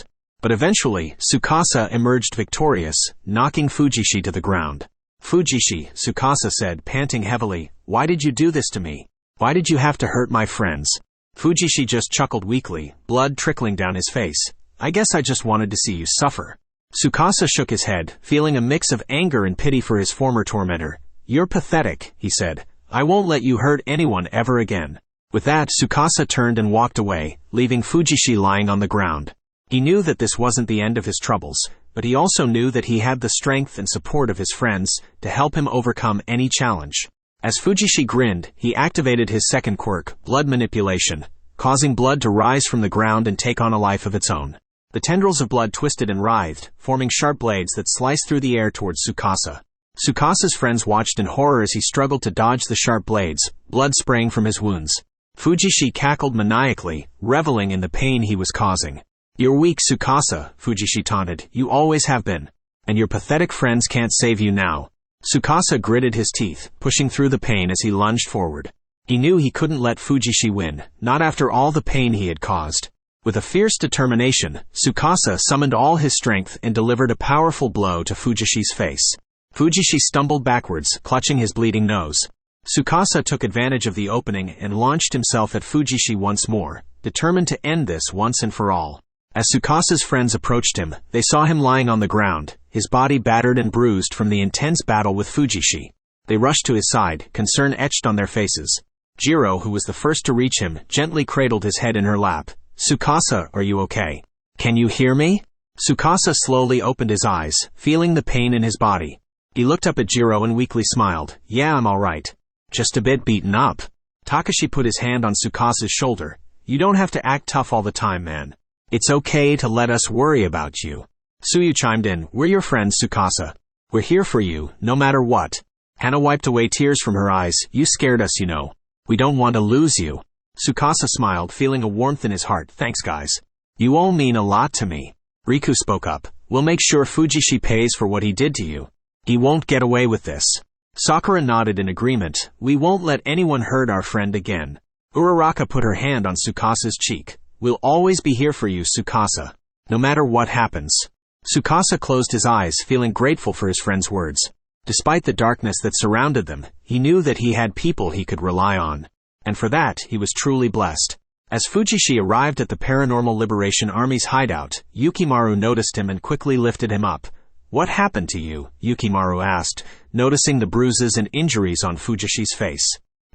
But eventually, Tsukasa emerged victorious, knocking Fujishi to the ground. Fujishi, Tsukasa said, panting heavily, why did you do this to me? Why did you have to hurt my friends? Fujishi just chuckled weakly, blood trickling down his face. I guess I just wanted to see you suffer. Tsukasa shook his head, feeling a mix of anger and pity for his former tormentor. You're pathetic, he said. I won't let you hurt anyone ever again. With that, Tsukasa turned and walked away, leaving Fujishi lying on the ground. He knew that this wasn't the end of his troubles, but he also knew that he had the strength and support of his friends to help him overcome any challenge. As Fujishi grinned, he activated his second quirk, blood manipulation, causing blood to rise from the ground and take on a life of its own. The tendrils of blood twisted and writhed, forming sharp blades that sliced through the air towards Tsukasa. Tsukasa's friends watched in horror as he struggled to dodge the sharp blades, blood spraying from his wounds. Fujishi cackled maniacally, reveling in the pain he was causing. You're weak, Tsukasa, Fujishi taunted. You always have been. And your pathetic friends can't save you now. Tsukasa gritted his teeth, pushing through the pain as he lunged forward. He knew he couldn't let Fujishi win, not after all the pain he had caused. With a fierce determination, Tsukasa summoned all his strength and delivered a powerful blow to Fujishi's face. Fujishi stumbled backwards, clutching his bleeding nose. Tsukasa took advantage of the opening and launched himself at Fujishi once more, determined to end this once and for all. As Tsukasa's friends approached him, they saw him lying on the ground, his body battered and bruised from the intense battle with Fujishi. They rushed to his side, concern etched on their faces. Jiro, who was the first to reach him, gently cradled his head in her lap. Tsukasa, are you okay? Can you hear me? Tsukasa slowly opened his eyes, feeling the pain in his body. He looked up at Jiro and weakly smiled. Yeah, I'm alright. Just a bit beaten up. Takashi put his hand on Tsukasa's shoulder. You don't have to act tough all the time, man. It's okay to let us worry about you. Tsuyu chimed in. We're your friends, Tsukasa. We're here for you, no matter what. Hana wiped away tears from her eyes. You scared us, you know. We don't want to lose you. Tsukasa smiled, feeling a warmth in his heart. Thanks, guys. You all mean a lot to me. Riku spoke up. We'll make sure Fujishi pays for what he did to you. He won't get away with this. Sakura nodded in agreement. We won't let anyone hurt our friend again. Uraraka put her hand on Tsukasa's cheek. We'll always be here for you, Tsukasa. No matter what happens. Tsukasa closed his eyes, feeling grateful for his friend's words. Despite the darkness that surrounded them, he knew that he had people he could rely on. And for that, he was truly blessed. As Fujishi arrived at the Paranormal Liberation Army's hideout, Yukimaru noticed him and quickly lifted him up. What happened to you? Yukimaru asked, noticing the bruises and injuries on Fujishi's face.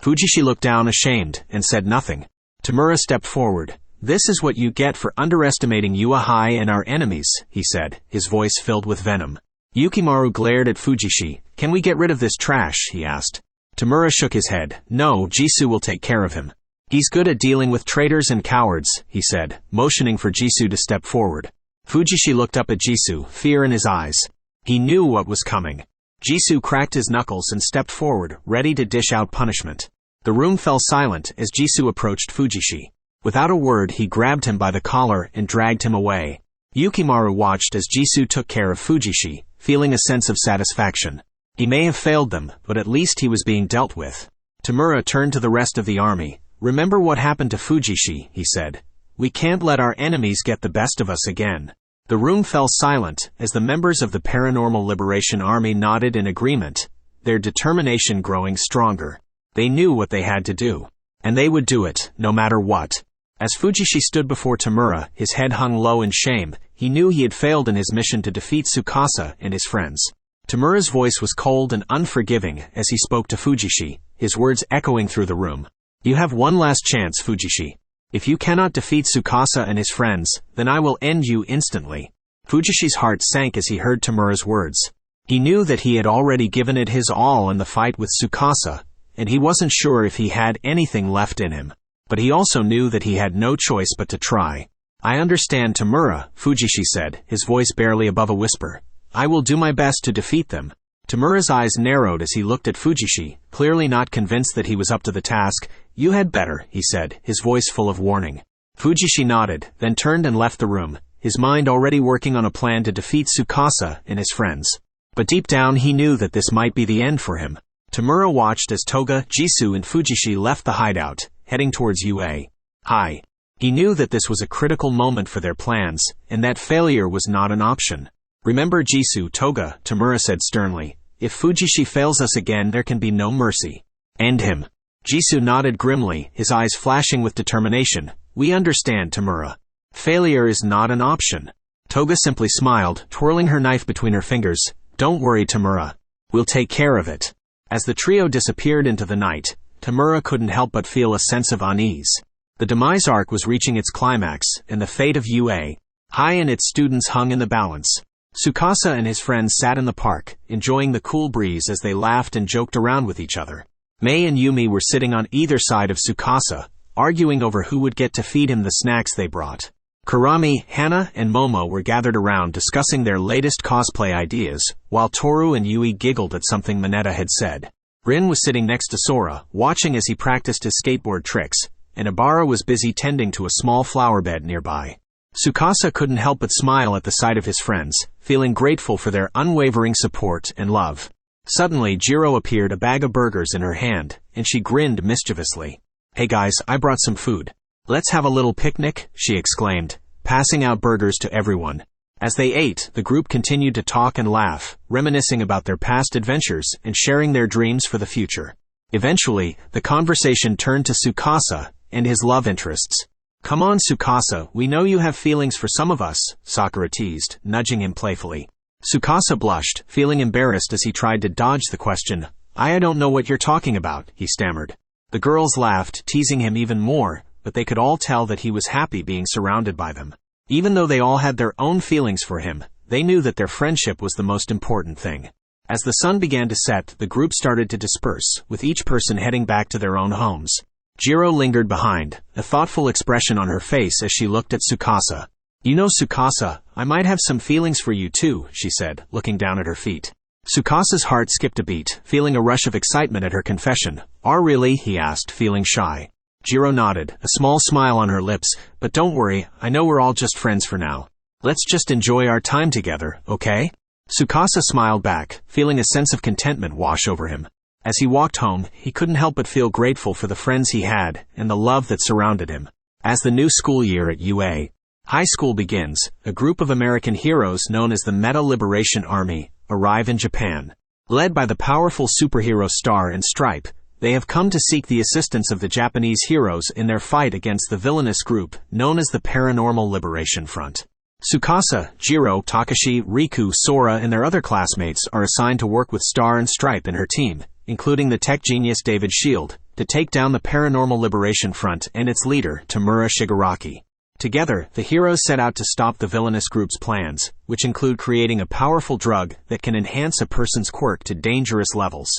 Fujishi looked down ashamed and said nothing. Tamura stepped forward. This is what you get for underestimating Uehai and our enemies, he said, his voice filled with venom. Yukimaru glared at Fujishi. Can we get rid of this trash? He asked. Tamura shook his head. No, Jisoo will take care of him. He's good at dealing with traitors and cowards, he said, motioning for Jisoo to step forward. Fujishi looked up at Jisoo, fear in his eyes. He knew what was coming. Jisoo cracked his knuckles and stepped forward, ready to dish out punishment. The room fell silent as Jisoo approached Fujishi. Without a word, he grabbed him by the collar and dragged him away. Yukimaru watched as Jisoo took care of Fujishi, feeling a sense of satisfaction. He may have failed them, but at least he was being dealt with. Tamura turned to the rest of the army. Remember what happened to Fujishi, he said. We can't let our enemies get the best of us again. The room fell silent as the members of the Paranormal Liberation Army nodded in agreement, their determination growing stronger. They knew what they had to do. And they would do it, no matter what. As Fujishi stood before Tamura, his head hung low in shame, he knew he had failed in his mission to defeat Tsukasa and his friends. Tamura's voice was cold and unforgiving as he spoke to Fujishi, his words echoing through the room. You have one last chance, Fujishi. If you cannot defeat Tsukasa and his friends, then I will end you instantly. Fujishi's heart sank as he heard Tamura's words. He knew that he had already given it his all in the fight with Tsukasa, and he wasn't sure if he had anything left in him. But he also knew that he had no choice but to try. I understand, Tamura, Fujishi said, his voice barely above a whisper. I will do my best to defeat them. Tamura's eyes narrowed as he looked at Fujishi, clearly not convinced that he was up to the task. You had better, he said, his voice full of warning. Fujishi nodded, then turned and left the room, his mind already working on a plan to defeat Tsukasa and his friends. But deep down he knew that this might be the end for him. Tamura watched as Toga, Jisoo and Fujishi left the hideout, heading towards UA. High. He knew that this was a critical moment for their plans, and that failure was not an option. Remember Jisoo, Toga, Tamura said sternly. If Fujishi fails us again, there can be no mercy. End him. Jisoo nodded grimly, his eyes flashing with determination. We understand, Tamura. Failure is not an option. Toga simply smiled, twirling her knife between her fingers. Don't worry, Tamura. We'll take care of it. As the trio disappeared into the night, Tamura couldn't help but feel a sense of unease. The demise arc was reaching its climax, and the fate of UA High and its students hung in the balance. Tsukasa and his friends sat in the park, enjoying the cool breeze as they laughed and joked around with each other. Mei and Yumi were sitting on either side of Tsukasa, arguing over who would get to feed him the snacks they brought. Kurami, Hana, and Momo were gathered around discussing their latest cosplay ideas, while Toru and Yui giggled at something Mineta had said. Rin was sitting next to Sora, watching as he practiced his skateboard tricks, and Ibara was busy tending to a small flower bed nearby. Tsukasa couldn't help but smile at the sight of his friends, feeling grateful for their unwavering support and love. Suddenly, Jiro appeared, a bag of burgers in her hand, and she grinned mischievously. Hey guys, I brought some food. Let's have a little picnic, she exclaimed, passing out burgers to everyone. As they ate, the group continued to talk and laugh, reminiscing about their past adventures and sharing their dreams for the future. Eventually, the conversation turned to Tsukasa and his love interests. Come on, Tsukasa, we know you have feelings for some of us, Sakura teased, nudging him playfully. Tsukasa blushed, feeling embarrassed as he tried to dodge the question. I don't know what you're talking about, he stammered. The girls laughed, teasing him even more, but they could all tell that he was happy being surrounded by them. Even though they all had their own feelings for him, they knew that their friendship was the most important thing. As the sun began to set, the group started to disperse, with each person heading back to their own homes. Jiro lingered behind, a thoughtful expression on her face as she looked at Tsukasa. You know, Tsukasa, I might have some feelings for you too, she said, looking down at her feet. Tsukasa's heart skipped a beat, feeling a rush of excitement at her confession. Really? He asked, feeling shy. Jiro nodded, a small smile on her lips. But don't worry, I know we're all just friends for now. Let's just enjoy our time together, okay? Tsukasa smiled back, feeling a sense of contentment wash over him. As he walked home, he couldn't help but feel grateful for the friends he had and the love that surrounded him. As the new school year at UA High School begins, a group of American heroes known as the Meta Liberation Army arrive in Japan. Led by the powerful superhero Star and Stripe, they have come to seek the assistance of the Japanese heroes in their fight against the villainous group known as the Paranormal Liberation Front. Tsukasa, Jiro, Takashi, Riku, Sora, and their other classmates are assigned to work with Star and Stripe and her team, including the tech genius David Shield, to take down the Paranormal Liberation Front and its leader, Tamura Shigaraki. Together, the heroes set out to stop the villainous group's plans, which include creating a powerful drug that can enhance a person's quirk to dangerous levels.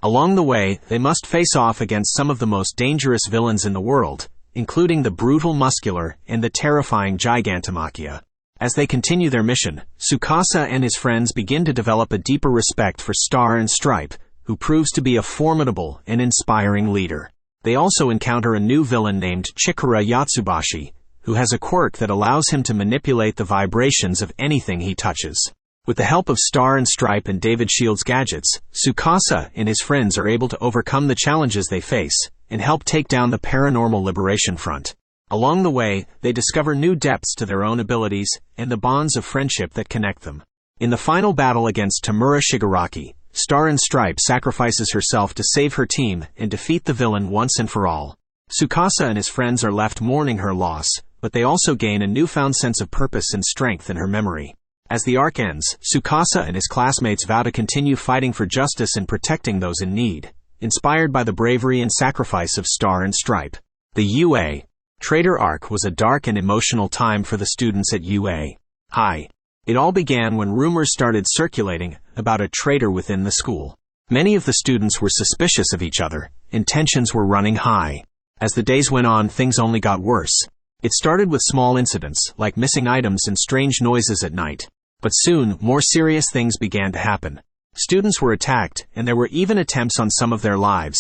Along the way, they must face off against some of the most dangerous villains in the world, including the brutal Muscular and the terrifying Gigantomachia. As they continue their mission, Tsukasa and his friends begin to develop a deeper respect for Star and Stripe, who proves to be a formidable and inspiring leader. They also encounter a new villain named Chikara Yatsubashi, who has a quirk that allows him to manipulate the vibrations of anything he touches. With the help of Star and Stripe and David Shield's gadgets, Tsukasa and his friends are able to overcome the challenges they face and help take down the Paranormal Liberation Front. Along the way, they discover new depths to their own abilities and the bonds of friendship that connect them. In the final battle against Tamura Shigaraki, Star and Stripe sacrifices herself to save her team and defeat the villain once and for all. Tsukasa and his friends are left mourning her loss, but they also gain a newfound sense of purpose and strength in her memory. As the arc ends, Tsukasa and his classmates vow to continue fighting for justice and protecting those in need, inspired by the bravery and sacrifice of Star and Stripe. The UA Traitor arc was a dark and emotional time for the students at UA High. It all began when rumors started circulating about a traitor within the school. Many of the students were suspicious of each other, and tensions were running high. As the days went on, things only got worse. It started with small incidents, like missing items and strange noises at night. But soon, more serious things began to happen. Students were attacked, and there were even attempts on some of their lives.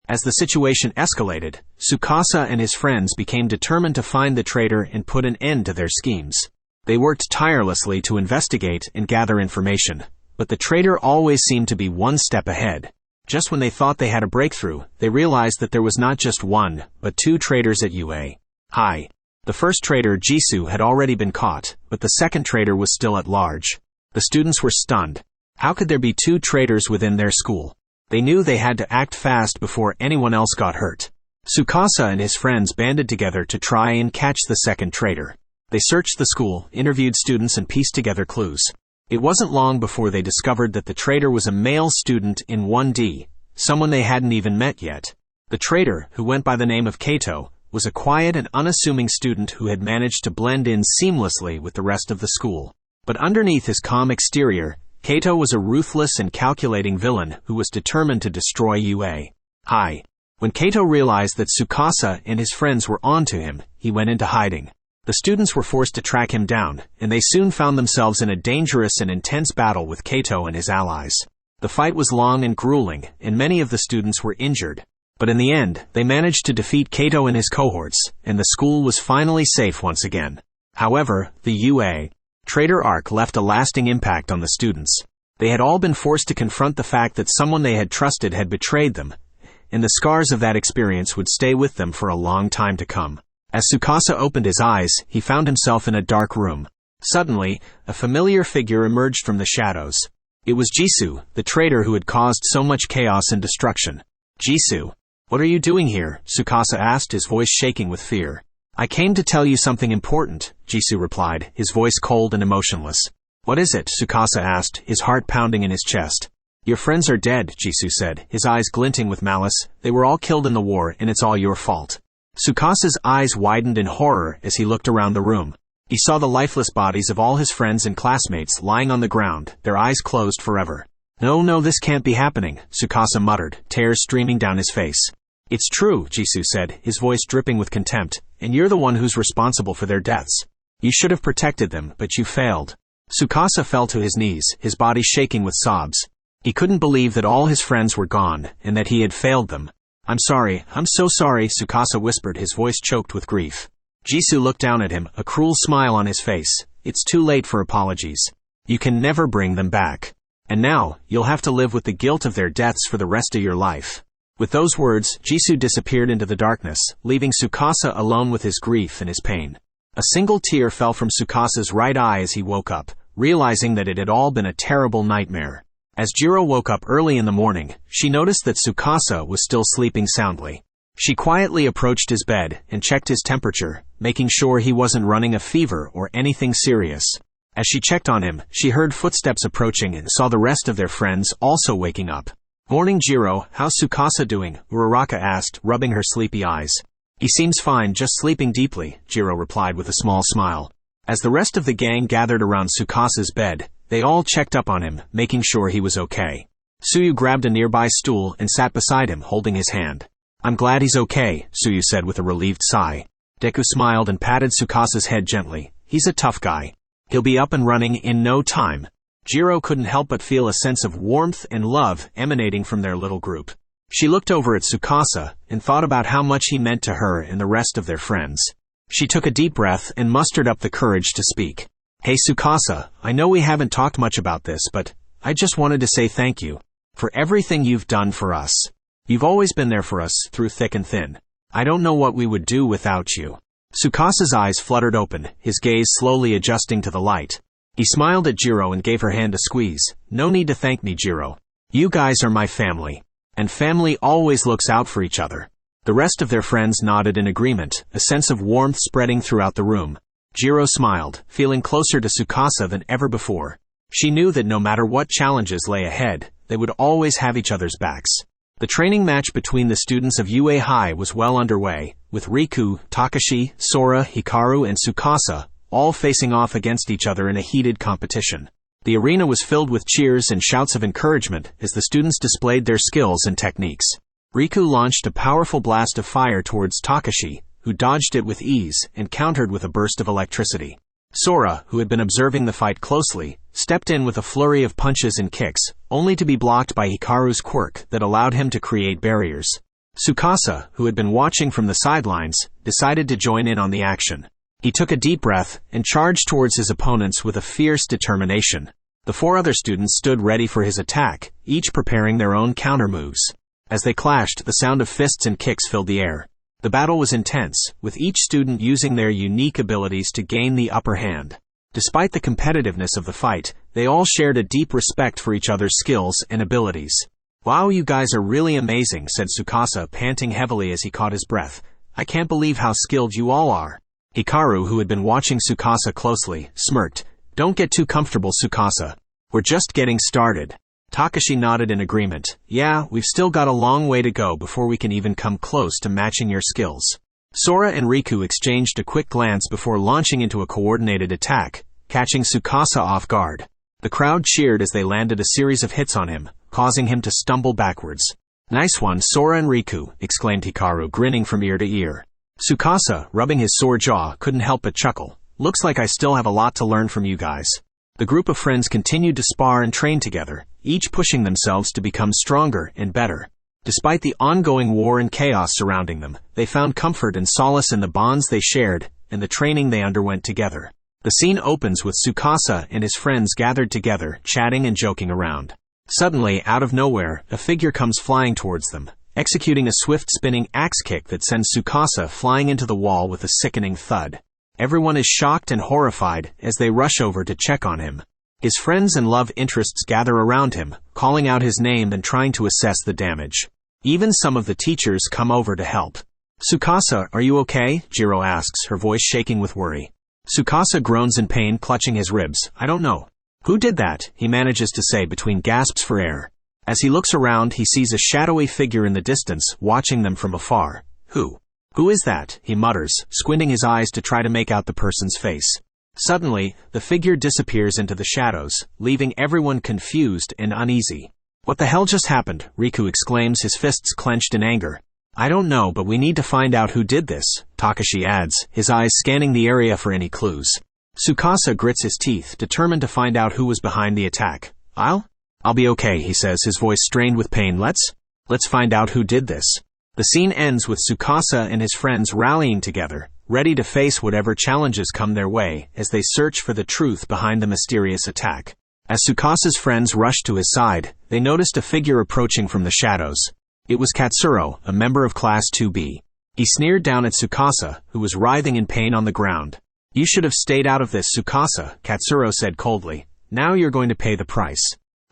As the situation escalated, Tsukasa and his friends became determined to find the traitor and put an end to their schemes. They worked tirelessly to investigate and gather information, but the traitor always seemed to be one step ahead. Just when they thought they had a breakthrough, they realized that there was not just one, but two traitors at UA High. The first traitor, Jisoo, had already been caught, but the second traitor was still at large. The students were stunned. How could there be two traitors within their school? They knew they had to act fast before anyone else got hurt. Tsukasa and his friends banded together to try and catch the second traitor. They searched the school, interviewed students, and pieced together clues. It wasn't long before they discovered that the traitor was a male student in 1D, someone they hadn't even met yet. The traitor, who went by the name of Kato, was a quiet and unassuming student who had managed to blend in seamlessly with the rest of the school. But underneath his calm exterior, Kato was a ruthless and calculating villain who was determined to destroy UA High. When Kato realized that Tsukasa and his friends were onto him, he went into hiding. The students were forced to track him down, and they soon found themselves in a dangerous and intense battle with Kato and his allies. The fight was long and grueling, and many of the students were injured. But in the end, they managed to defeat Kato and his cohorts, and the school was finally safe once again. However, the UA traitor arc left a lasting impact on the students. They had all been forced to confront the fact that someone they had trusted had betrayed them, and the scars of that experience would stay with them for a long time to come. As Tsukasa opened his eyes, he found himself in a dark room. Suddenly, a familiar figure emerged from the shadows. It was Jisoo, the traitor who had caused so much chaos and destruction. Jisoo, what are you doing here? Tsukasa asked, his voice shaking with fear. I came to tell you something important, Jisoo replied, his voice cold and emotionless. What is it? Tsukasa asked, his heart pounding in his chest. Your friends are dead, Jisoo said, his eyes glinting with malice. They were all killed in the war, and it's all your fault. Tsukasa's eyes widened in horror as he looked around the room. He saw the lifeless bodies of all his friends and classmates lying on the ground, their eyes closed forever. No, this can't be happening, Tsukasa muttered, tears streaming down his face. It's true, Jisoo said, his voice dripping with contempt, and you're the one who's responsible for their deaths. You should have protected them, but you failed. Tsukasa fell to his knees, his body shaking with sobs. He couldn't believe that all his friends were gone, and that he had failed them. I'm so sorry, Tsukasa whispered, his voice choked with grief. Jisoo looked down at him, a cruel smile on his face. It's too late for apologies. You can never bring them back. And now, you'll have to live with the guilt of their deaths for the rest of your life. With those words, Jisoo disappeared into the darkness, leaving Tsukasa alone with his grief and his pain. A single tear fell from Tsukasa's right eye as he woke up, realizing that it had all been a terrible nightmare. As Jiro woke up early in the morning, she noticed that Tsukasa was still sleeping soundly. She quietly approached his bed and checked his temperature, making sure he wasn't running a fever or anything serious. As she checked on him, she heard footsteps approaching and saw the rest of their friends also waking up. Morning, Jiro, how's Tsukasa doing? Uraraka asked, rubbing her sleepy eyes. He seems fine, just sleeping deeply, Jiro replied with a small smile. As the rest of the gang gathered around Tsukasa's bed, they all checked up on him, making sure he was okay. Tsuyu grabbed a nearby stool and sat beside him, holding his hand. I'm glad he's okay, Tsuyu said with a relieved sigh. Deku smiled and patted Tsukasa's head gently. He's a tough guy. He'll be up and running in no time. Jiro couldn't help but feel a sense of warmth and love emanating from their little group. She looked over at Tsukasa and thought about how much he meant to her and the rest of their friends. She took a deep breath and mustered up the courage to speak. Hey Tsukasa, I know we haven't talked much about this, but I just wanted to say thank you for everything you've done for us. You've always been there for us, through thick and thin. I don't know what we would do without you. Tsukasa's eyes fluttered open, his gaze slowly adjusting to the light. He smiled at Jiro and gave her hand a squeeze. No need to thank me, Jiro. You guys are my family. And family always looks out for each other. The rest of their friends nodded in agreement, a sense of warmth spreading throughout the room. Jiro smiled, feeling closer to Tsukasa than ever before. She knew that no matter what challenges lay ahead, they would always have each other's backs. The training match between the students of UA High was well underway, with Riku, Takashi, Sora, Hikaru, and Tsukasa all facing off against each other in a heated competition. The arena was filled with cheers and shouts of encouragement as the students displayed their skills and techniques. Riku launched a powerful blast of fire towards Takashi, who dodged it with ease and countered with a burst of electricity. Sora, who had been observing the fight closely, stepped in with a flurry of punches and kicks, only to be blocked by Hikaru's quirk that allowed him to create barriers. Tsukasa, who had been watching from the sidelines, decided to join in on the action. He took a deep breath and charged towards his opponents with a fierce determination. The 4 other students stood ready for his attack, each preparing their own counter moves. As they clashed, the sound of fists and kicks filled the air. The battle was intense, with each student using their unique abilities to gain the upper hand. Despite the competitiveness of the fight, they all shared a deep respect for each other's skills and abilities. "Wow, you guys are really amazing," said Tsukasa, panting heavily as he caught his breath. "I can't believe how skilled you all are." Hikaru, who had been watching Tsukasa closely, smirked. "Don't get too comfortable, Tsukasa. We're just getting started." Takashi nodded in agreement. "Yeah, we've still got a long way to go before we can even come close to matching your skills." Sora and Riku exchanged a quick glance before launching into a coordinated attack, catching Tsukasa off guard. The crowd cheered as they landed a series of hits on him, causing him to stumble backwards. "Nice one, Sora and Riku," exclaimed Hikaru, grinning from ear to ear. Tsukasa, rubbing his sore jaw, couldn't help but chuckle. "Looks like I still have a lot to learn from you guys." The group of friends continued to spar and train together, each pushing themselves to become stronger and better. Despite the ongoing war and chaos surrounding them, they found comfort and solace in the bonds they shared and the training they underwent together. The scene opens with Tsukasa and his friends gathered together, chatting and joking around. Suddenly, out of nowhere, a figure comes flying towards them, executing a swift spinning axe kick that sends Tsukasa flying into the wall with a sickening thud. Everyone is shocked and horrified as they rush over to check on him. His friends and love interests gather around him, calling out his name and trying to assess the damage. Even some of the teachers come over to help. "Tsukasa, are you okay?" Jiro asks, her voice shaking with worry. Tsukasa groans in pain, clutching his ribs. "I don't know." "Who did that?" he manages to say between gasps for air. As he looks around, he sees a shadowy figure in the distance, watching them from afar. Who is that?" he mutters, squinting his eyes to try to make out the person's face. Suddenly, the figure disappears into the shadows, leaving everyone confused and uneasy. "What the hell just happened?" Riku exclaims, his fists clenched in anger. "I don't know, but we need to find out who did this," Takashi adds, his eyes scanning the area for any clues. Tsukasa grits his teeth, determined to find out who was behind the attack. I'll be okay," he says, his voice strained with pain. Let's find out who did this." The scene ends with Tsukasa and his friends rallying together, ready to face whatever challenges come their way as they search for the truth behind the mysterious attack. As Tsukasa's friends rushed to his side, they noticed a figure approaching from the shadows. It was Katsuro, a member of Class 2B. He sneered down at Tsukasa, who was writhing in pain on the ground. "You should have stayed out of this, Tsukasa," Katsuro said coldly. "Now you're going to pay the price."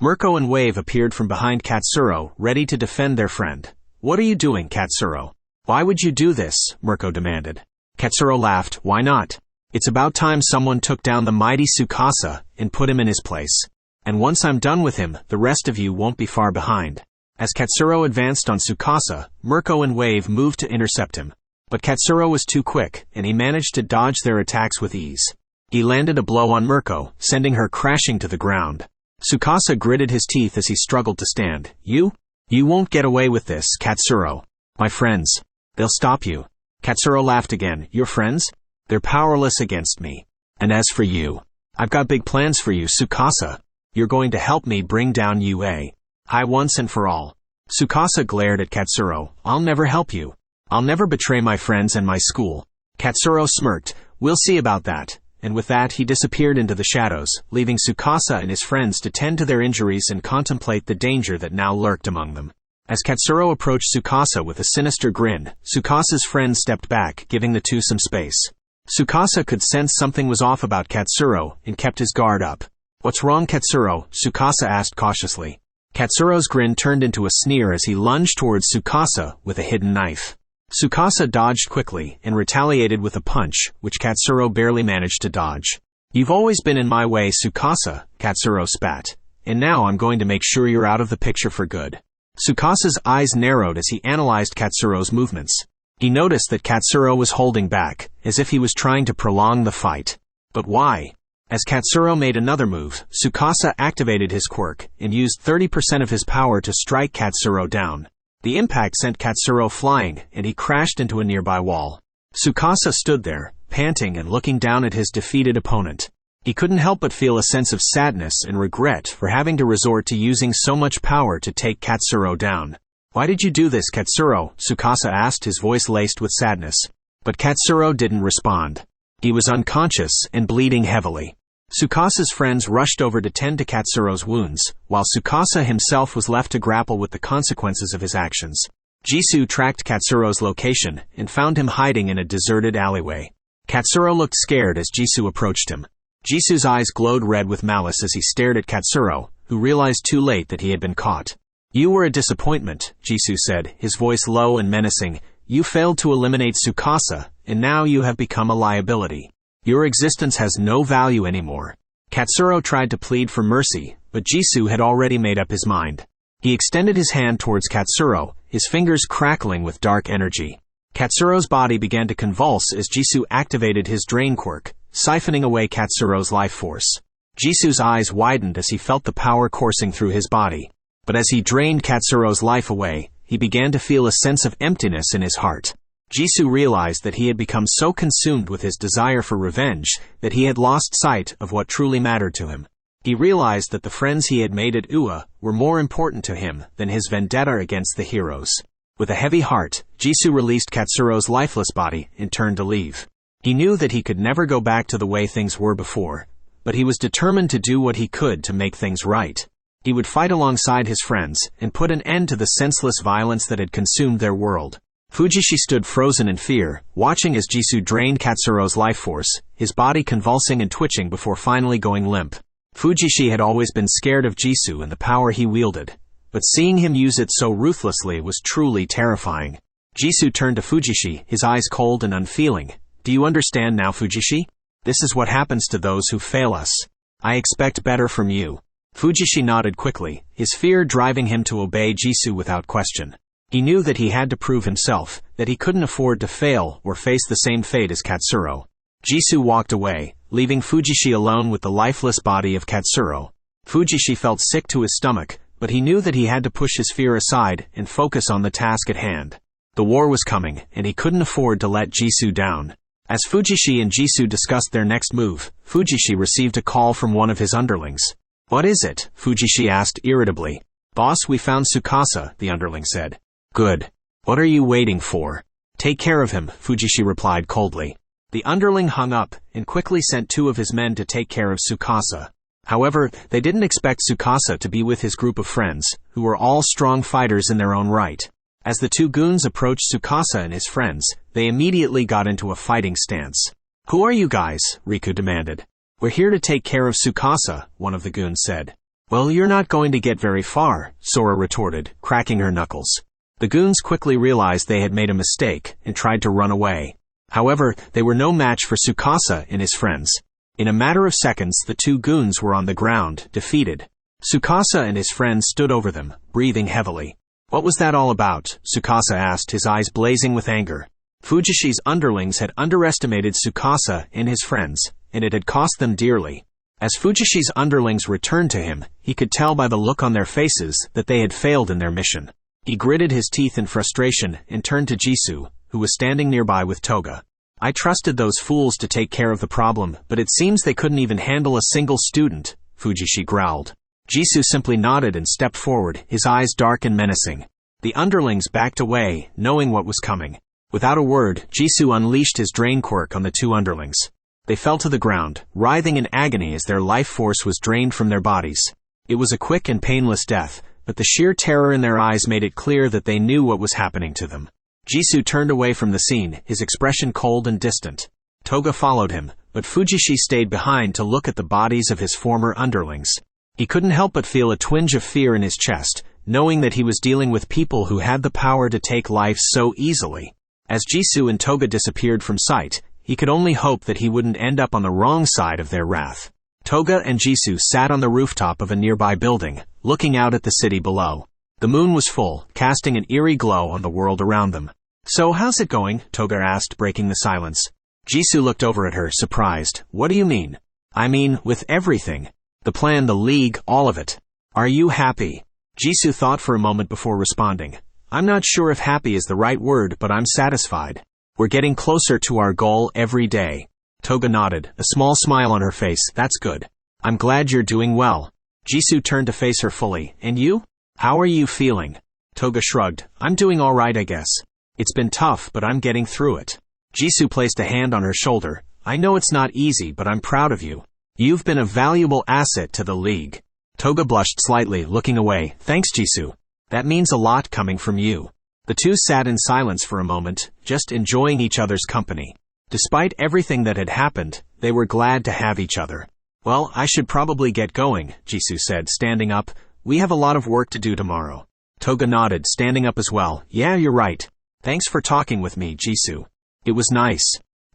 Mirko and Wave appeared from behind Katsuro, ready to defend their friend. "What are you doing, Katsuro?" "Why would you do this?" Mirko demanded. Katsuro laughed. "Why not? It's about time someone took down the mighty Tsukasa and put him in his place. And once I'm done with him, the rest of you won't be far behind." As Katsuro advanced on Tsukasa, Mirko and Wave moved to intercept him. But Katsuro was too quick, and he managed to dodge their attacks with ease. He landed a blow on Mirko, sending her crashing to the ground. Tsukasa gritted his teeth as he struggled to stand. You won't get away with this, Katsuro. My friends. They'll stop you." Katsuro laughed again. "Your friends? They're powerless against me. And as for you, I've got big plans for you, Tsukasa. You're going to help me bring down UA High once and for all." Tsukasa glared at Katsuro. "I'll never help you. I'll never betray my friends and my school." Katsuro smirked. "We'll see about that." And with that, he disappeared into the shadows, leaving Tsukasa and his friends to tend to their injuries and contemplate the danger that now lurked among them. As Katsuro approached Tsukasa with a sinister grin, Tsukasa's friends stepped back, giving the two some space. Tsukasa could sense something was off about Katsuro and kept his guard up. "What's wrong, Katsuro?" Tsukasa asked cautiously. Katsuro's grin turned into a sneer as he lunged towards Tsukasa with a hidden knife. Tsukasa dodged quickly and retaliated with a punch, which Katsuro barely managed to dodge. "You've always been in my way, Tsukasa," Katsuro spat. "And now I'm going to make sure you're out of the picture for good." Tsukasa's eyes narrowed as he analyzed Katsuro's movements. He noticed that Katsuro was holding back, as if he was trying to prolong the fight. But why? As Katsuro made another move, Tsukasa activated his quirk and used 30% of his power to strike Katsuro down. The impact sent Katsuro flying, and he crashed into a nearby wall. Tsukasa stood there, panting and looking down at his defeated opponent. He couldn't help but feel a sense of sadness and regret for having to resort to using so much power to take Katsuro down. "Why did you do this, Katsuro?" Tsukasa asked, his voice laced with sadness. But Katsuro didn't respond. He was unconscious and bleeding heavily. Tsukasa's friends rushed over to tend to Katsuro's wounds, while Tsukasa himself was left to grapple with the consequences of his actions. Jisoo tracked Katsuro's location and found him hiding in a deserted alleyway. Katsuro looked scared as Jisoo approached him. Jisoo's eyes glowed red with malice as he stared at Katsuro, who realized too late that he had been caught. "You were a disappointment," Jisoo said, his voice low and menacing. "You failed to eliminate Tsukasa, and now you have become a liability. Your existence has no value anymore." Katsuro tried to plead for mercy, but Jisoo had already made up his mind. He extended his hand towards Katsuro, his fingers crackling with dark energy. Katsuro's body began to convulse as Jisoo activated his drain quirk, siphoning away Katsuro's life force. Jisoo's eyes widened as he felt the power coursing through his body. But as he drained Katsuro's life away, he began to feel a sense of emptiness in his heart. Jisoo realized that he had become so consumed with his desire for revenge that he had lost sight of what truly mattered to him. He realized that the friends he had made at Ua were more important to him than his vendetta against the heroes. With a heavy heart, Jisoo released Katsuro's lifeless body and turned to leave. He knew that he could never go back to the way things were before, but he was determined to do what he could to make things right. He would fight alongside his friends and put an end to the senseless violence that had consumed their world. Fujishi stood frozen in fear, watching as Jisoo drained Katsuro's life force, his body convulsing and twitching before finally going limp. Fujishi had always been scared of Jisoo and the power he wielded, but seeing him use it so ruthlessly was truly terrifying. Jisoo turned to Fujishi, his eyes cold and unfeeling. "Do you understand now, Fujishi? This is what happens to those who fail us. I expect better from you." Fujishi nodded quickly, his fear driving him to obey Jisoo without question. He knew that he had to prove himself, that he couldn't afford to fail or face the same fate as Katsuro. Jisoo walked away, leaving Fujishi alone with the lifeless body of Katsuro. Fujishi felt sick to his stomach, but he knew that he had to push his fear aside and focus on the task at hand. The war was coming, and he couldn't afford to let Jisoo down. As Fujishi and Jisoo discussed their next move, Fujishi received a call from one of his underlings. "What is it?" Fujishi asked irritably. "Boss, we found Tsukasa," the underling said. "Good. What are you waiting for? Take care of him," Fujishi replied coldly. The underling hung up and quickly sent two of his men to take care of Tsukasa. However, they didn't expect Tsukasa to be with his group of friends, who were all strong fighters in their own right. As the two goons approached Tsukasa and his friends, they immediately got into a fighting stance. "Who are you guys?" Riku demanded. "We're here to take care of Tsukasa," one of the goons said. "Well, you're not going to get very far," Sora retorted, cracking her knuckles. The goons quickly realized they had made a mistake and tried to run away. However, they were no match for Tsukasa and his friends. In a matter of seconds, the two goons were on the ground, defeated. Tsukasa and his friends stood over them, breathing heavily. "What was that all about?" Tsukasa asked, his eyes blazing with anger. Fujishi's underlings had underestimated Tsukasa and his friends, and it had cost them dearly. As Fujishi's underlings returned to him, he could tell by the look on their faces that they had failed in their mission. He gritted his teeth in frustration and turned to Jisoo, who was standing nearby with Toga. "I trusted those fools to take care of the problem, but it seems they couldn't even handle a single student," Fujishi growled. Jisoo simply nodded and stepped forward, his eyes dark and menacing. The underlings backed away, knowing what was coming. Without a word, Jisoo unleashed his drain quirk on the two underlings. They fell to the ground, writhing in agony as their life force was drained from their bodies. It was a quick and painless death, but the sheer terror in their eyes made it clear that they knew what was happening to them. Jisoo turned away from the scene, his expression cold and distant. Toga followed him, but Fujishi stayed behind to look at the bodies of his former underlings. He couldn't help but feel a twinge of fear in his chest, knowing that he was dealing with people who had the power to take life so easily. As Jisoo and Toga disappeared from sight, he could only hope that he wouldn't end up on the wrong side of their wrath. Toga and Jisoo sat on the rooftop of a nearby building, looking out at the city below. The moon was full, casting an eerie glow on the world around them. "So how's it going?" Toga asked, breaking the silence. Jisoo looked over at her, surprised. "What do you mean?" "I mean, with everything. The plan, the league, all of it. Are you happy?" Jisoo thought for a moment before responding. "I'm not sure if happy is the right word, but I'm satisfied." We're getting closer to our goal every day. Toga nodded, a small smile on her face. That's good. I'm glad you're doing well. Jisoo turned to face her fully. And you? How are you feeling? Toga shrugged. I'm doing all right, I guess. It's been tough, but I'm getting through it. Jisoo placed a hand on her shoulder. I know it's not easy, but I'm proud of you. You've been a valuable asset to the league. Toga blushed slightly, looking away. Thanks, Jisoo. That means a lot coming from you. The two sat in silence for a moment, just enjoying each other's company. Despite everything that had happened, they were glad to have each other. Well, I should probably get going, Jisoo said, standing up. We have a lot of work to do tomorrow. Toga nodded, standing up as well. Yeah, you're right. Thanks for talking with me, Jisoo. It was nice.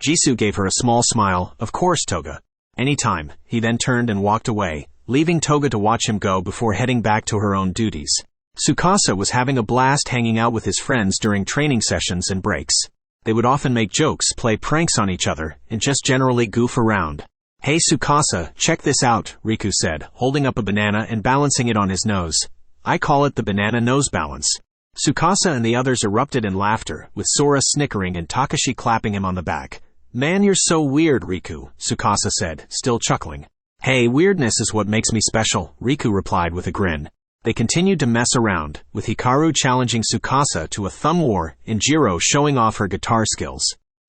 Jisoo gave her a small smile. Of course, Toga. Anytime. He then turned and walked away, leaving Toga to watch him go before heading back to her own duties. Tsukasa was having a blast hanging out with his friends during training sessions and breaks. They would often make jokes, play pranks on each other, and just generally goof around. Hey Tsukasa, check this out, Riku said, holding up a banana and balancing it on his nose. I call it the banana nose balance. Tsukasa and the others erupted in laughter, with Sora snickering and Takashi clapping him on the back. Man, you're so weird, Riku, Tsukasa said, still chuckling. Hey, weirdness is what makes me special, Riku replied with a grin. They continued to mess around, with Hikaru challenging Tsukasa to a thumb war and Jiro showing off her guitar skills.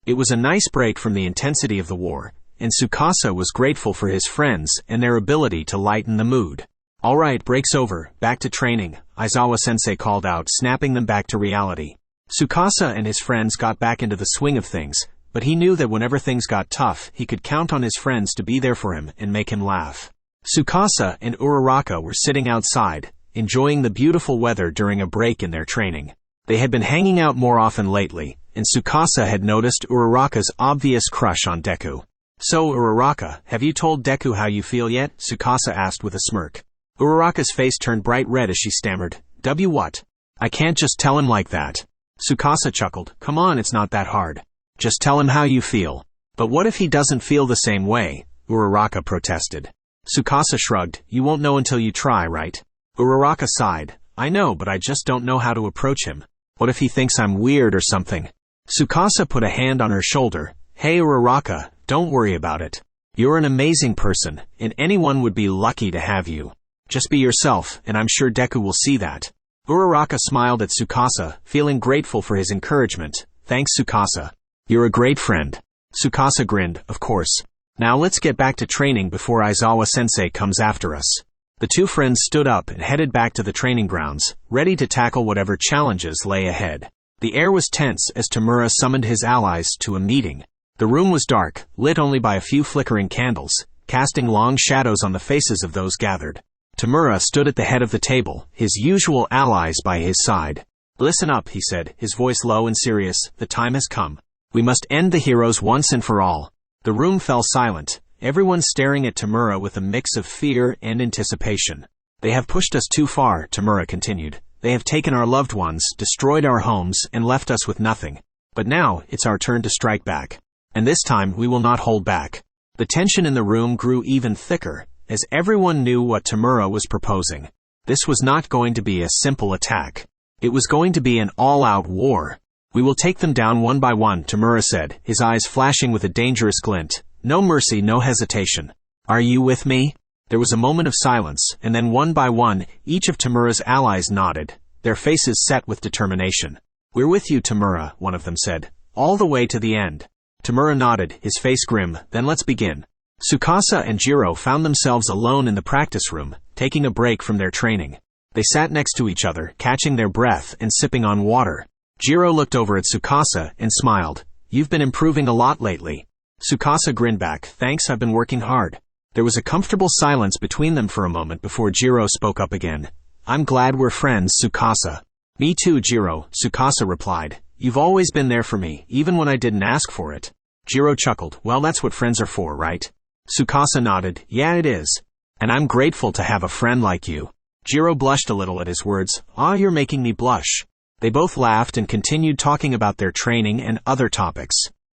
It was a nice break from the intensity of the war, and Tsukasa was grateful for his friends and their ability to lighten the mood. All right, break's over, back to training, Aizawa-sensei called out, snapping them back to reality. Tsukasa and his friends got back into the swing of things, but he knew that whenever things got tough, he could count on his friends to be there for him and make him laugh. Tsukasa and Uraraka were sitting outside, enjoying the beautiful weather during a break in their training. They had been hanging out more often lately, and Tsukasa had noticed Uraraka's obvious crush on Deku. So, Uraraka, have you told Deku how you feel yet? Tsukasa asked with a smirk. Uraraka's face turned bright red as she stammered. What? I can't just tell him like that. Tsukasa chuckled. Come on, it's not that hard. Just tell him how you feel. But what if he doesn't feel the same way? Uraraka protested. Tsukasa shrugged. You won't know until you try, right? Uraraka sighed. I know, but I just don't know how to approach him. What if he thinks I'm weird or something? Tsukasa put a hand on her shoulder. Hey Uraraka, don't worry about it. You're an amazing person, and anyone would be lucky to have you. Just be yourself, and I'm sure Deku will see that. Uraraka smiled at Tsukasa, feeling grateful for his encouragement. Thanks, Tsukasa. You're a great friend. Tsukasa grinned, of course. Now let's get back to training before Aizawa-sensei comes after us. The two friends stood up and headed back to the training grounds, ready to tackle whatever challenges lay ahead. The air was tense as Tamura summoned his allies to a meeting. The room was dark, lit only by a few flickering candles, casting long shadows on the faces of those gathered. Tamura stood at the head of the table, his usual allies by his side. Listen up, he said, his voice low and serious. The time has come. We must end the heroes once and for all. The room fell silent, everyone staring at Tamura with a mix of fear and anticipation. They have pushed us too far, Tamura continued. They have taken our loved ones, destroyed our homes, and left us with nothing. But now, it's our turn to strike back. And this time, we will not hold back. The tension in the room grew even thicker, as everyone knew what Tamura was proposing. This was not going to be a simple attack. It was going to be an all-out war. We will take them down one by one, Tamura said, his eyes flashing with a dangerous glint. No mercy, no hesitation. Are you with me? There was a moment of silence, and then one by one, each of Tamura's allies nodded, their faces set with determination. We're with you, Tamura, one of them said. All the way to the end. Tamura nodded, his face grim. Then let's begin. Tsukasa and Jiro found themselves alone in the practice room, taking a break from their training. They sat next to each other, catching their breath and sipping on water. Jiro looked over at Tsukasa and smiled. You've been improving a lot lately. Tsukasa grinned back. Thanks, I've been working hard. There was a comfortable silence between them for a moment before Jiro spoke up again. I'm glad we're friends, Tsukasa. Me too, Jiro, Tsukasa replied. You've always been there for me, even when I didn't ask for it. Jiro chuckled. Well, that's what friends are for, right? Tsukasa nodded. Yeah, it is. And I'm grateful to have a friend like you. Jiro blushed a little at his words. You're making me blush. They both laughed and continued talking about their training and other topics.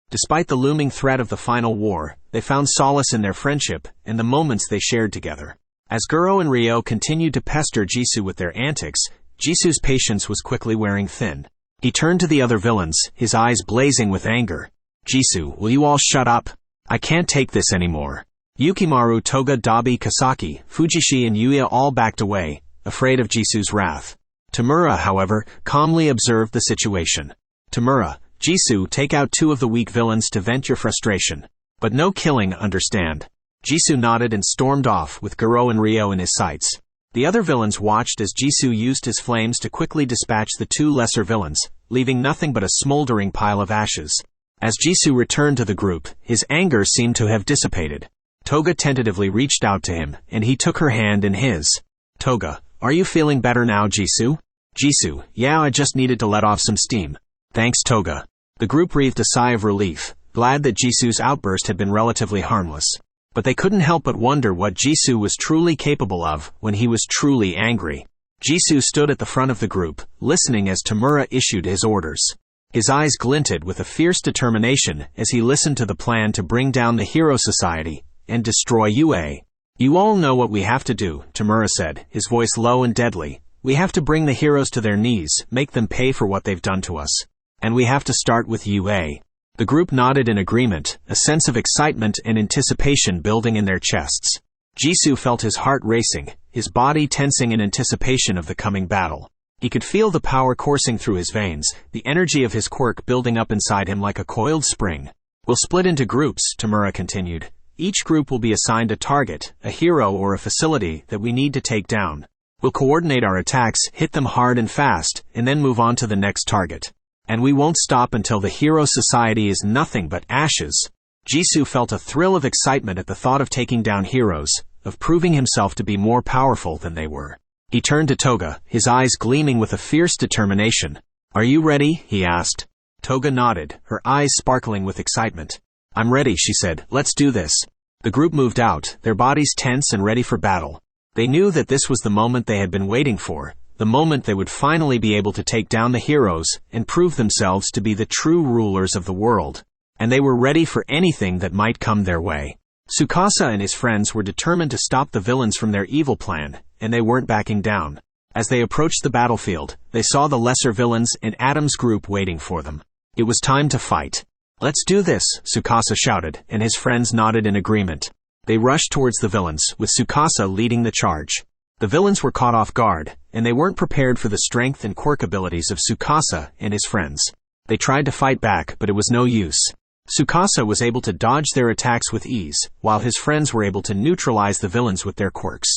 Despite the looming threat of the final war, they found solace in their friendship and the moments they shared together. As Guro and Ryo continued to pester Jisoo with their antics, Jisoo's patience was quickly wearing thin. He turned to the other villains, his eyes blazing with anger. "Jisoo, will you all shut up? I can't take this anymore." Yukimaru, Toga, Dabi, Kasaki, Fujishi and Yuya all backed away, afraid of Jisoo's wrath. Tamura, however, calmly observed the situation. "Tamura, Jisoo, take out 2 of the weak villains to vent your frustration. But no killing, understand?" Jisoo nodded and stormed off, with Garo and Ryo in his sights. The other villains watched as Jisoo used his flames to quickly dispatch the 2 lesser villains, leaving nothing but a smoldering pile of ashes. As Jisoo returned to the group, his anger seemed to have dissipated. Toga tentatively reached out to him, and he took her hand in his. "Toga, are you feeling better now, Jisoo?" "Jisoo, yeah, I just needed to let off some steam." "Thanks, Toga." The group breathed a sigh of relief, glad that Jisoo's outburst had been relatively harmless. But they couldn't help but wonder what Jisoo was truly capable of when he was truly angry. Jisoo stood at the front of the group, listening as Tamura issued his orders. His eyes glinted with a fierce determination as he listened to the plan to bring down the Hero Society and destroy UA. "You all know what we have to do," Tamura said, his voice low and deadly. "We have to bring the heroes to their knees, make them pay for what they've done to us. And we have to start with UA." The group nodded in agreement, a sense of excitement and anticipation building in their chests. Jisoo felt his heart racing, his body tensing in anticipation of the coming battle. He could feel the power coursing through his veins, the energy of his quirk building up inside him like a coiled spring. "We'll split into groups," Tamura continued. "Each group will be assigned a target, a hero or a facility that we need to take down. We'll coordinate our attacks, hit them hard and fast, and then move on to the next target. And we won't stop until the Hero Society is nothing but ashes." Jisoo felt a thrill of excitement at the thought of taking down heroes, of proving himself to be more powerful than they were. He turned to Toga, his eyes gleaming with a fierce determination. "Are you ready?" he asked. Toga nodded, her eyes sparkling with excitement. "I'm ready," she said. "Let's do this." The group moved out, their bodies tense and ready for battle. They knew that this was the moment they had been waiting for, the moment they would finally be able to take down the heroes and prove themselves to be the true rulers of the world. And they were ready for anything that might come their way. Tsukasa and his friends were determined to stop the villains from their evil plan, and they weren't backing down. As they approached the battlefield, they saw the lesser villains and Adam's group waiting for them. It was time to fight. "Let's do this," Tsukasa shouted, and his friends nodded in agreement. They rushed towards the villains, with Tsukasa leading the charge. The villains were caught off guard, and they weren't prepared for the strength and quirk abilities of Tsukasa and his friends. They tried to fight back, but it was no use. Tsukasa was able to dodge their attacks with ease, while his friends were able to neutralize the villains with their quirks.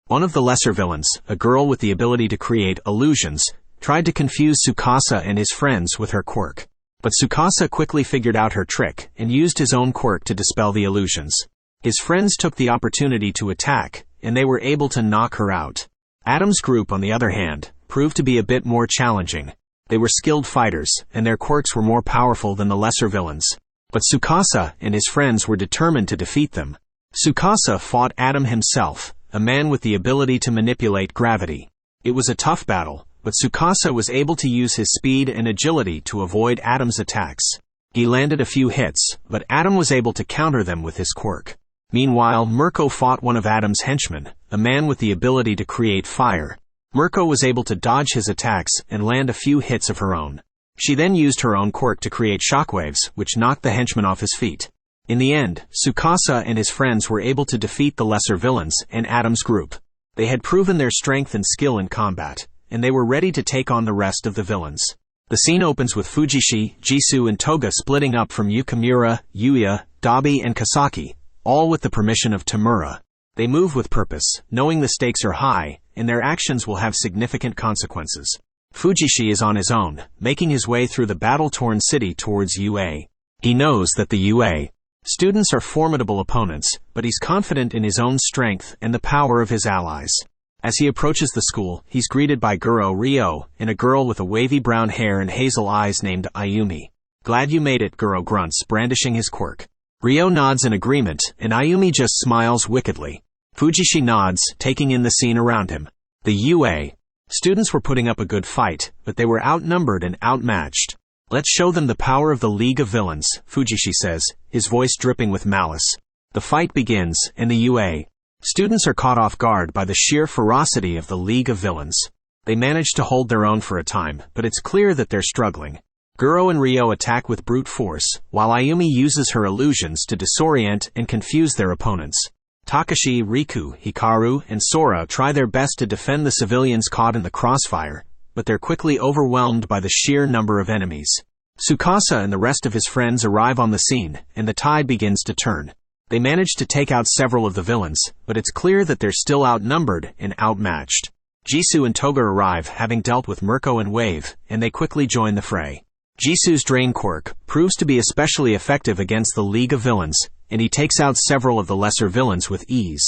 One of the lesser villains, a girl with the ability to create illusions, tried to confuse Tsukasa and his friends with her quirk. But Tsukasa quickly figured out her trick, and used his own quirk to dispel the illusions. His friends took the opportunity to attack, and they were able to knock her out. Adam's group, on the other hand, proved to be a bit more challenging. They were skilled fighters, and their quirks were more powerful than the lesser villains. But Tsukasa and his friends were determined to defeat them. Tsukasa fought Adam himself, a man with the ability to manipulate gravity. It was a tough battle, but Tsukasa was able to use his speed and agility to avoid Adam's attacks. He landed a few hits, but Adam was able to counter them with his quirk. Meanwhile, Mirko fought one of Adam's henchmen, a man with the ability to create fire. Mirko was able to dodge his attacks and land a few hits of her own. She then used her own quirk to create shockwaves, which knocked the henchman off his feet. In the end, Tsukasa and his friends were able to defeat the lesser villains and Adam's group. They had proven their strength and skill in combat, and they were ready to take on the rest of the villains. The scene opens with Fujishi, Jisoo and Toga splitting up from Yukimura, Yuya, Dabi and Kasaki, all with the permission of Tamura. They move with purpose, knowing the stakes are high, and their actions will have significant consequences. Fujishi is on his own, making his way through the battle-torn city towards UA. He knows that the UA students are formidable opponents, but he's confident in his own strength and the power of his allies. As he approaches the school, he's greeted by Garo Ryo, and a girl with a wavy brown hair and hazel eyes named Ayumi. "Glad you made it," Garo grunts, brandishing his quirk. Ryo nods in agreement, and Ayumi just smiles wickedly. Fujishi nods, taking in the scene around him. The UA students were putting up a good fight, but they were outnumbered and outmatched. "Let's show them the power of the League of Villains," Fujishi says, his voice dripping with malice. The fight begins, and the UA students are caught off guard by the sheer ferocity of the League of Villains. They manage to hold their own for a time, but it's clear that they're struggling. Guro and Ryo attack with brute force, while Ayumi uses her illusions to disorient and confuse their opponents. Takashi, Riku, Hikaru, and Sora try their best to defend the civilians caught in the crossfire, but they're quickly overwhelmed by the sheer number of enemies. Tsukasa and the rest of his friends arrive on the scene, and the tide begins to turn. They manage to take out several of the villains, but it's clear that they're still outnumbered and outmatched. Jisoo and Toga arrive, having dealt with Mirko and Wave, and they quickly join the fray. Jisoo's Drain Quirk proves to be especially effective against the League of Villains, and he takes out several of the lesser villains with ease.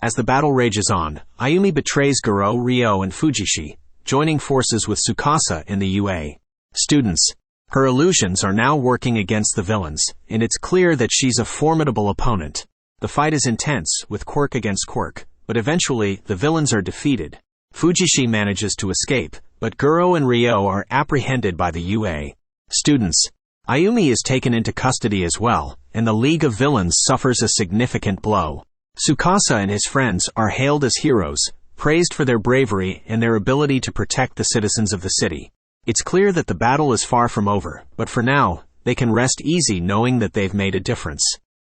As the battle rages on, Ayumi betrays Guro, Ryo, and Fujishi, joining forces with Tsukasa and the UA. Students. Her illusions are now working against the villains, and it's clear that she's a formidable opponent. The fight is intense, with quirk against quirk, but eventually, the villains are defeated. Fujishi manages to escape, but Guro and Ryo are apprehended by the UA. Students. Ayumi is taken into custody as well, and the League of Villains suffers a significant blow. Tsukasa and his friends are hailed as heroes, praised for their bravery and their ability to protect the citizens of the city. It's clear that the battle is far from over, but for now, they can rest easy knowing that they've made a difference.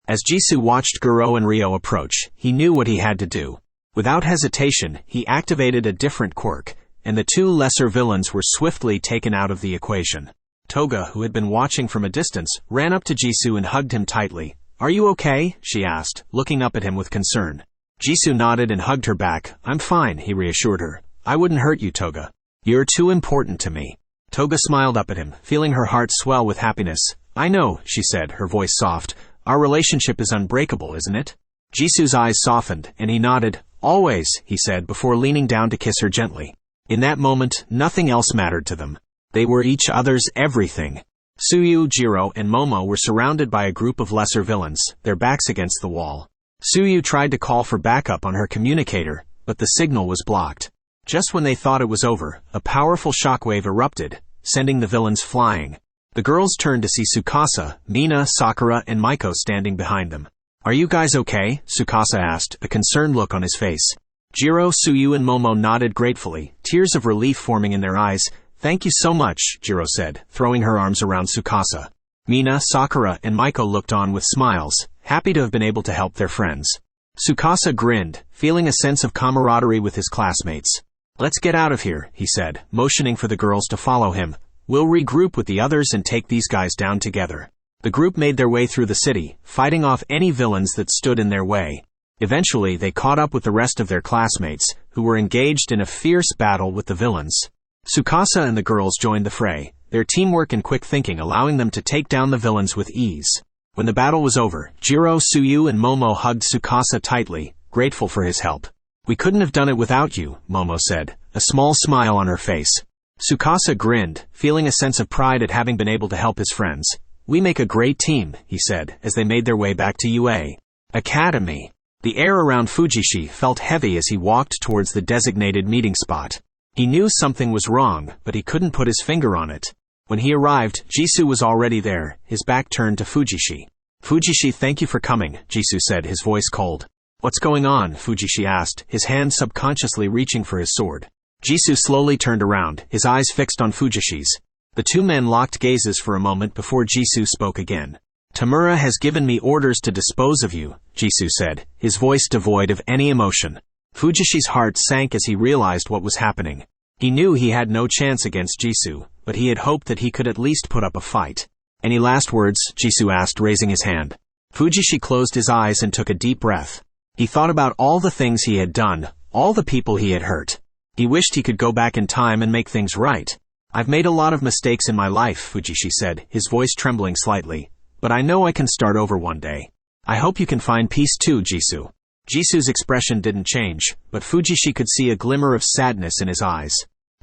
As Jisoo watched Guro and Ryo approach, he knew what he had to do. Without hesitation, he activated a different quirk, and the two lesser villains were swiftly taken out of the equation. Toga, who had been watching from a distance, ran up to Jisoo and hugged him tightly. "Are you okay?" she asked, looking up at him with concern. Jisoo nodded and hugged her back. "I'm fine," he reassured her. "I wouldn't hurt you, Toga. You're too important to me." Toga smiled up at him, feeling her heart swell with happiness. "I know," she said, her voice soft. "Our relationship is unbreakable, isn't it?" Jisoo's eyes softened, and he nodded. "Always," he said before leaning down to kiss her gently. In that moment, nothing else mattered to them. They were each other's everything. Tsuyu, Jiro, and Momo were surrounded by a group of lesser villains, their backs against the wall. Tsuyu tried to call for backup on her communicator, but the signal was blocked. Just when they thought it was over, a powerful shockwave erupted, sending the villains flying. The girls turned to see Tsukasa, Mina, Sakura, and Maiko standing behind them. "Are you guys okay?" Tsukasa asked, a concerned look on his face. Jiro, Tsuyu, and Momo nodded gratefully, tears of relief forming in their eyes. "Thank you so much," Jiro said, throwing her arms around Tsukasa. Mina, Sakura, and Maiko looked on with smiles, happy to have been able to help their friends. Tsukasa grinned, feeling a sense of camaraderie with his classmates. "Let's get out of here," he said, motioning for the girls to follow him. "We'll regroup with the others and take these guys down together." The group made their way through the city, fighting off any villains that stood in their way. Eventually, they caught up with the rest of their classmates, who were engaged in a fierce battle with the villains. Tsukasa and the girls joined the fray, their teamwork and quick thinking allowing them to take down the villains with ease. When the battle was over, Jiro, Tsuyu, and Momo hugged Tsukasa tightly, grateful for his help. "We couldn't have done it without you," Momo said, a small smile on her face. Tsukasa grinned, feeling a sense of pride at having been able to help his friends. "We make a great team," he said, as they made their way back to UA Academy. The air around Fujishi felt heavy as he walked towards the designated meeting spot. He knew something was wrong, but he couldn't put his finger on it. When he arrived, Jisoo was already there, his back turned to Fujishi. "Fujishi, thank you for coming," Jisoo said, his voice cold. "What's going on?" Fujishi asked, his hand subconsciously reaching for his sword. Jisoo slowly turned around, his eyes fixed on Fujishi's. The two men locked gazes for a moment before Jisoo spoke again. "Tamura has given me orders to dispose of you," Jisoo said, his voice devoid of any emotion. Fujishi's heart sank as he realized what was happening. He knew he had no chance against Jisoo, but he had hoped that he could at least put up a fight. "Any last words?" Jisoo asked, raising his hand. Fujishi closed his eyes and took a deep breath. He thought about all the things he had done, all the people he had hurt. He wished he could go back in time and make things right. "I've made a lot of mistakes in my life," Fujishi said, his voice trembling slightly. "But I know I can start over one day. I hope you can find peace too, Jisoo." Jisoo's expression didn't change, but Fujishi could see a glimmer of sadness in his eyes.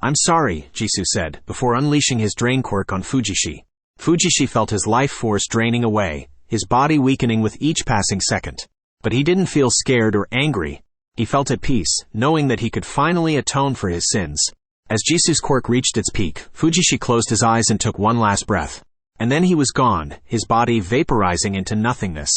"I'm sorry," Jisoo said, before unleashing his drain quirk on Fujishi. Fujishi felt his life force draining away, his body weakening with each passing second. But he didn't feel scared or angry. He felt at peace, knowing that he could finally atone for his sins. As Jisoo's quirk reached its peak, Fujishi closed his eyes and took one last breath. And then he was gone, his body vaporizing into nothingness.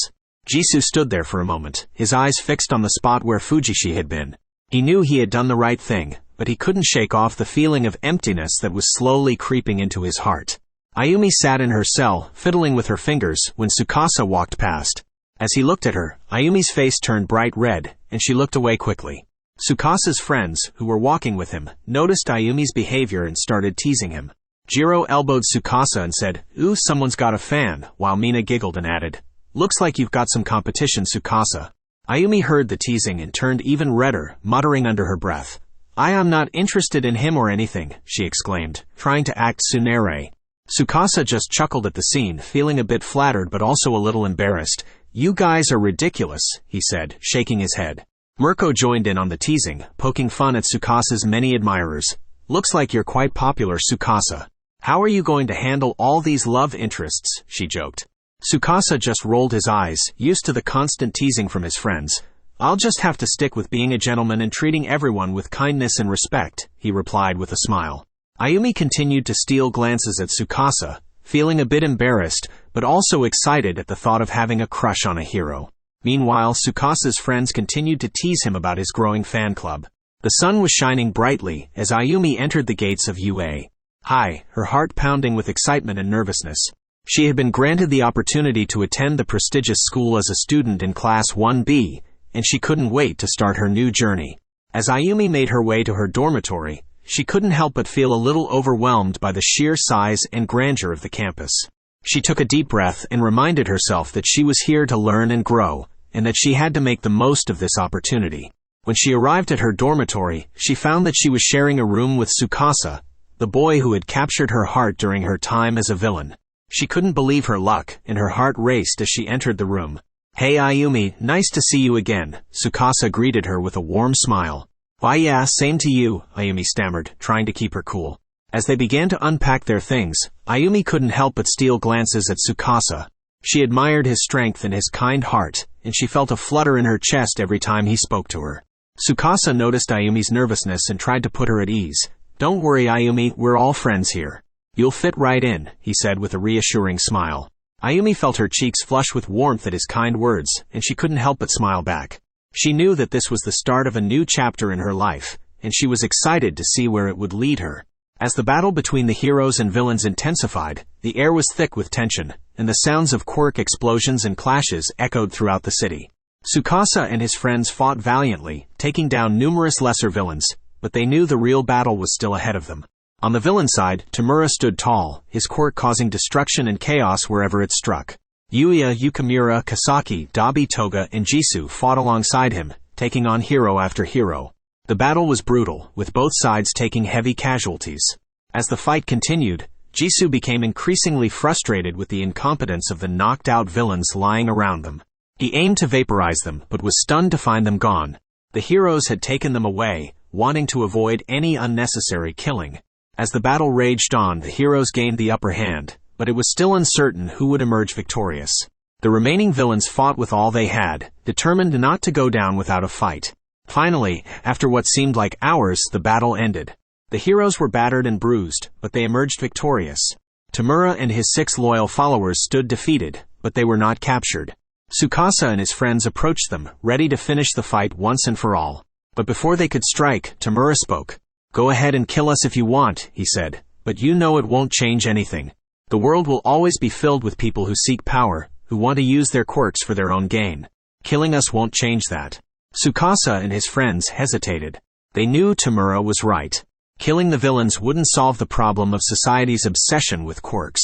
Jisoo stood there for a moment, his eyes fixed on the spot where Fujishi had been. He knew he had done the right thing, but but he couldn't shake off the feeling of emptiness that was slowly creeping into his heart. Ayumi sat in her cell, fiddling with her fingers, when Tsukasa walked past. As he looked at her, Ayumi's face turned bright red, and she looked away quickly. Tsukasa's friends, who were walking with him, noticed Ayumi's behavior and started teasing him. Jiro elbowed Tsukasa and said, "Ooh, someone's got a fan," while Mina giggled and added, "Looks like you've got some competition, Tsukasa." Ayumi heard the teasing and turned even redder, muttering under her breath. "I am not interested in him or anything," she exclaimed, trying to act tsundere. Tsukasa just chuckled at the scene, feeling a bit flattered but also a little embarrassed. "You guys are ridiculous," he said, shaking his head. Mirko joined in on the teasing, poking fun at Tsukasa's many admirers. "Looks like you're quite popular, Tsukasa. How are you going to handle all these love interests?" she joked. Tsukasa just rolled his eyes, used to the constant teasing from his friends. "I'll just have to stick with being a gentleman and treating everyone with kindness and respect," he replied with a smile. Ayumi continued to steal glances at Tsukasa, feeling a bit embarrassed, but also excited at the thought of having a crush on a hero. Meanwhile, Tsukasa's friends continued to tease him about his growing fan club. The sun was shining brightly as Ayumi entered the gates of UA. High, her heart pounding with excitement and nervousness. She had been granted the opportunity to attend the prestigious school as a student in Class 1B, and she couldn't wait to start her new journey. As Ayumi made her way to her dormitory, she couldn't help but feel a little overwhelmed by the sheer size and grandeur of the campus. She took a deep breath and reminded herself that she was here to learn and grow, and that she had to make the most of this opportunity. When she arrived at her dormitory, she found that she was sharing a room with Tsukasa, the boy who had captured her heart during her time as a villain. She couldn't believe her luck, and her heart raced as she entered the room. "Hey Ayumi, nice to see you again," Tsukasa greeted her with a warm smile. "Why yeah, same to you," Ayumi stammered, trying to keep her cool. As they began to unpack their things, Ayumi couldn't help but steal glances at Tsukasa. She admired his strength and his kind heart, and she felt a flutter in her chest every time he spoke to her. Tsukasa noticed Ayumi's nervousness and tried to put her at ease. "Don't worry, Ayumi, we're all friends here. You'll fit right in," he said with a reassuring smile. Ayumi felt her cheeks flush with warmth at his kind words, and she couldn't help but smile back. She knew that this was the start of a new chapter in her life, and she was excited to see where it would lead her. As the battle between the heroes and villains intensified, the air was thick with tension, and the sounds of quirk explosions and clashes echoed throughout the city. Tsukasa and his friends fought valiantly, taking down numerous lesser villains, but they knew the real battle was still ahead of them. On the villain side, Tamura stood tall, his quirk causing destruction and chaos wherever it struck. Yuya, Yukimura, Kasaki, Dabi Toga, and Jisoo fought alongside him, taking on hero after hero. The battle was brutal, with both sides taking heavy casualties. As the fight continued, Jisoo became increasingly frustrated with the incompetence of the knocked-out villains lying around them. He aimed to vaporize them, but was stunned to find them gone. The heroes had taken them away, wanting to avoid any unnecessary killing. As the battle raged on, the heroes gained the upper hand, but it was still uncertain who would emerge victorious. The remaining villains fought with all they had, determined not to go down without a fight. Finally, after what seemed like hours, the battle ended. The heroes were battered and bruised, but they emerged victorious. Tamura and his 6 loyal followers stood defeated, but they were not captured. Tsukasa and his friends approached them, ready to finish the fight once and for all. But before they could strike, Tamura spoke. "Go ahead and kill us if you want," he said, "but you know it won't change anything. The world will always be filled with people who seek power, who want to use their quirks for their own gain. Killing us won't change that." Tsukasa and his friends hesitated. They knew Tamura was right. Killing the villains wouldn't solve the problem of society's obsession with quirks.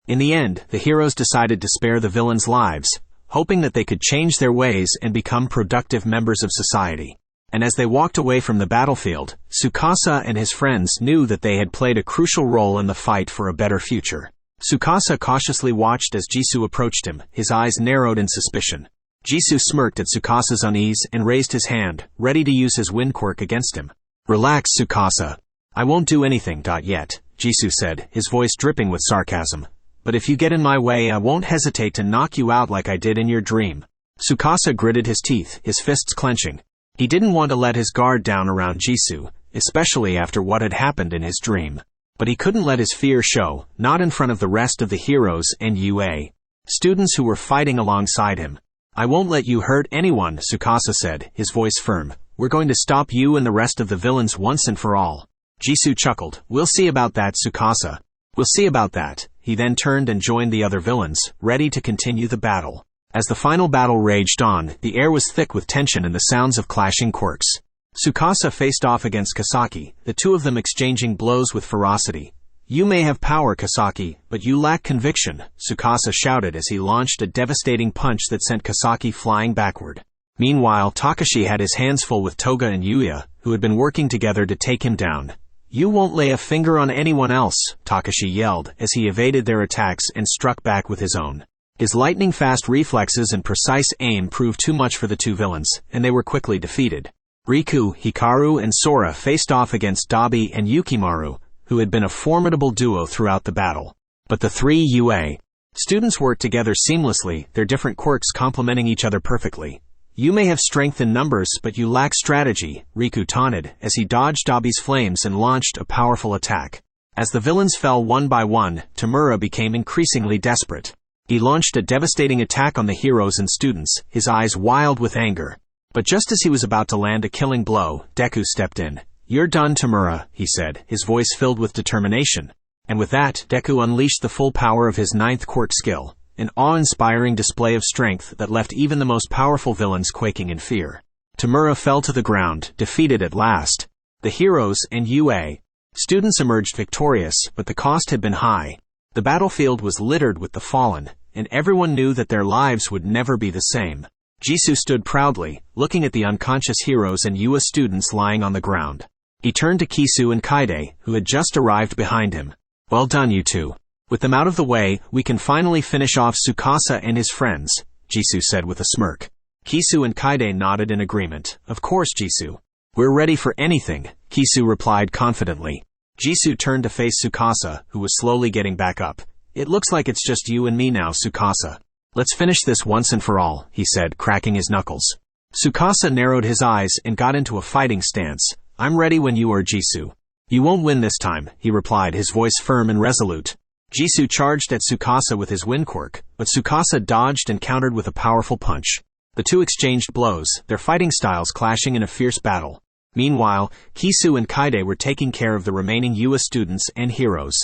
In the end, the heroes decided to spare the villains' lives, hoping that they could change their ways and become productive members of society. And as they walked away from the battlefield, Tsukasa and his friends knew that they had played a crucial role in the fight for a better future. Tsukasa cautiously watched as Jisoo approached him, his eyes narrowed in suspicion. Jisoo smirked at Tsukasa's unease and raised his hand, ready to use his wind quirk against him. "Relax, Tsukasa. I won't do anything yet," Jisoo said, his voice dripping with sarcasm. "But if you get in my way, I won't hesitate to knock you out like I did in your dream." Tsukasa gritted his teeth, his fists clenching. He didn't want to let his guard down around Jisoo, especially after what had happened in his dream. But he couldn't let his fear show, not in front of the rest of the heroes and UA students who were fighting alongside him. "I won't let you hurt anyone," Tsukasa said, his voice firm. We're going to stop you and the rest of the villains once and for all." Jisoo chuckled. "We'll see about that, Tsukasa." "We'll see about that." He then turned and joined the other villains, ready to continue the battle. As the final battle raged on, the air was thick with tension and the sounds of clashing quirks. Tsukasa faced off against Kasaki, the two of them exchanging blows with ferocity. "You may have power, Kasaki, but you lack conviction," Tsukasa shouted as he launched a devastating punch that sent Kasaki flying backward. Meanwhile, Takashi had his hands full with Toga and Yuya, who had been working together to take him down. "You won't lay a finger on anyone else," Takashi yelled as he evaded their attacks and struck back with his own. His lightning-fast reflexes and precise aim proved too much for the two villains, and they were quickly defeated. Riku, Hikaru, and Sora faced off against Dabi and Yukimaru, who had been a formidable duo throughout the battle. But the three UA students worked together seamlessly, their different quirks complementing each other perfectly. "You may have strength in numbers, but you lack strategy," Riku taunted as he dodged Dabi's flames and launched a powerful attack. As the villains fell one by one, Tamura became increasingly desperate. He launched a devastating attack on the heroes and students, his eyes wild with anger. But just as he was about to land a killing blow, Deku stepped in. "You're done, Tamura," he said, his voice filled with determination. And with that, Deku unleashed the full power of his ninth quirk skill, an awe-inspiring display of strength that left even the most powerful villains quaking in fear. Tamura fell to the ground, defeated at last. The heroes and UA students emerged victorious, but the cost had been high. The battlefield was littered with the fallen, and everyone knew that their lives would never be the same. Jisoo stood proudly, looking at the unconscious heroes and UA students lying on the ground. He turned to Kisu and Kaide, who had just arrived behind him. "Well done, you two. With them out of the way, we can finally finish off Tsukasa and his friends," Jisoo said with a smirk. Kisu and Kaide nodded in agreement. "Of course, Jisoo. We're ready for anything," Kisu replied confidently. Jisoo turned to face Tsukasa, who was slowly getting back up. "It looks like it's just you and me now, Tsukasa. Let's finish this once and for all," he said, cracking his knuckles. Tsukasa narrowed his eyes and got into a fighting stance. "I'm ready when you are, Jisoo." "You won't win this time," he replied, his voice firm and resolute. Jisoo charged at Tsukasa with his wind quirk, but Tsukasa dodged and countered with a powerful punch. The two exchanged blows, their fighting styles clashing in a fierce battle. Meanwhile, Kisu and Kaide were taking care of the remaining UA students and heroes.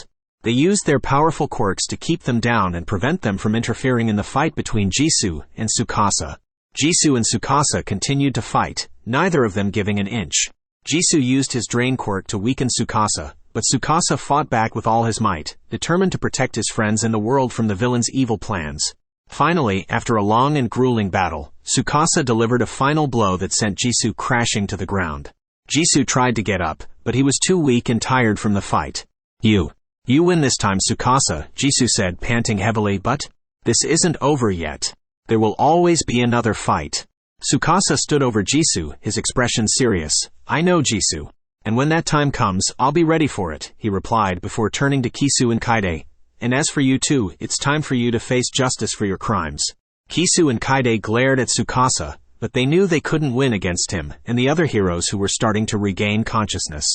They used their powerful quirks to keep them down and prevent them from interfering in the fight between Jisoo and Tsukasa. Jisoo and Tsukasa continued to fight, neither of them giving an inch. Jisoo used his drain quirk to weaken Tsukasa, but Tsukasa fought back with all his might, determined to protect his friends and the world from the villain's evil plans. Finally, after a long and grueling battle, Tsukasa delivered a final blow that sent Jisoo crashing to the ground. Jisoo tried to get up, but he was too weak and tired from the fight. You win this time, Tsukasa," Jisoo said, panting heavily, "but this isn't over yet. There will always be another fight." Tsukasa stood over Jisoo, his expression serious. "I know, Jisoo. And when that time comes, I'll be ready for it," he replied before turning to Kisu and Kaide. "And as for you two, it's time for you to face justice for your crimes." Kisu and Kaide glared at Tsukasa, but they knew they couldn't win against him and the other heroes who were starting to regain consciousness.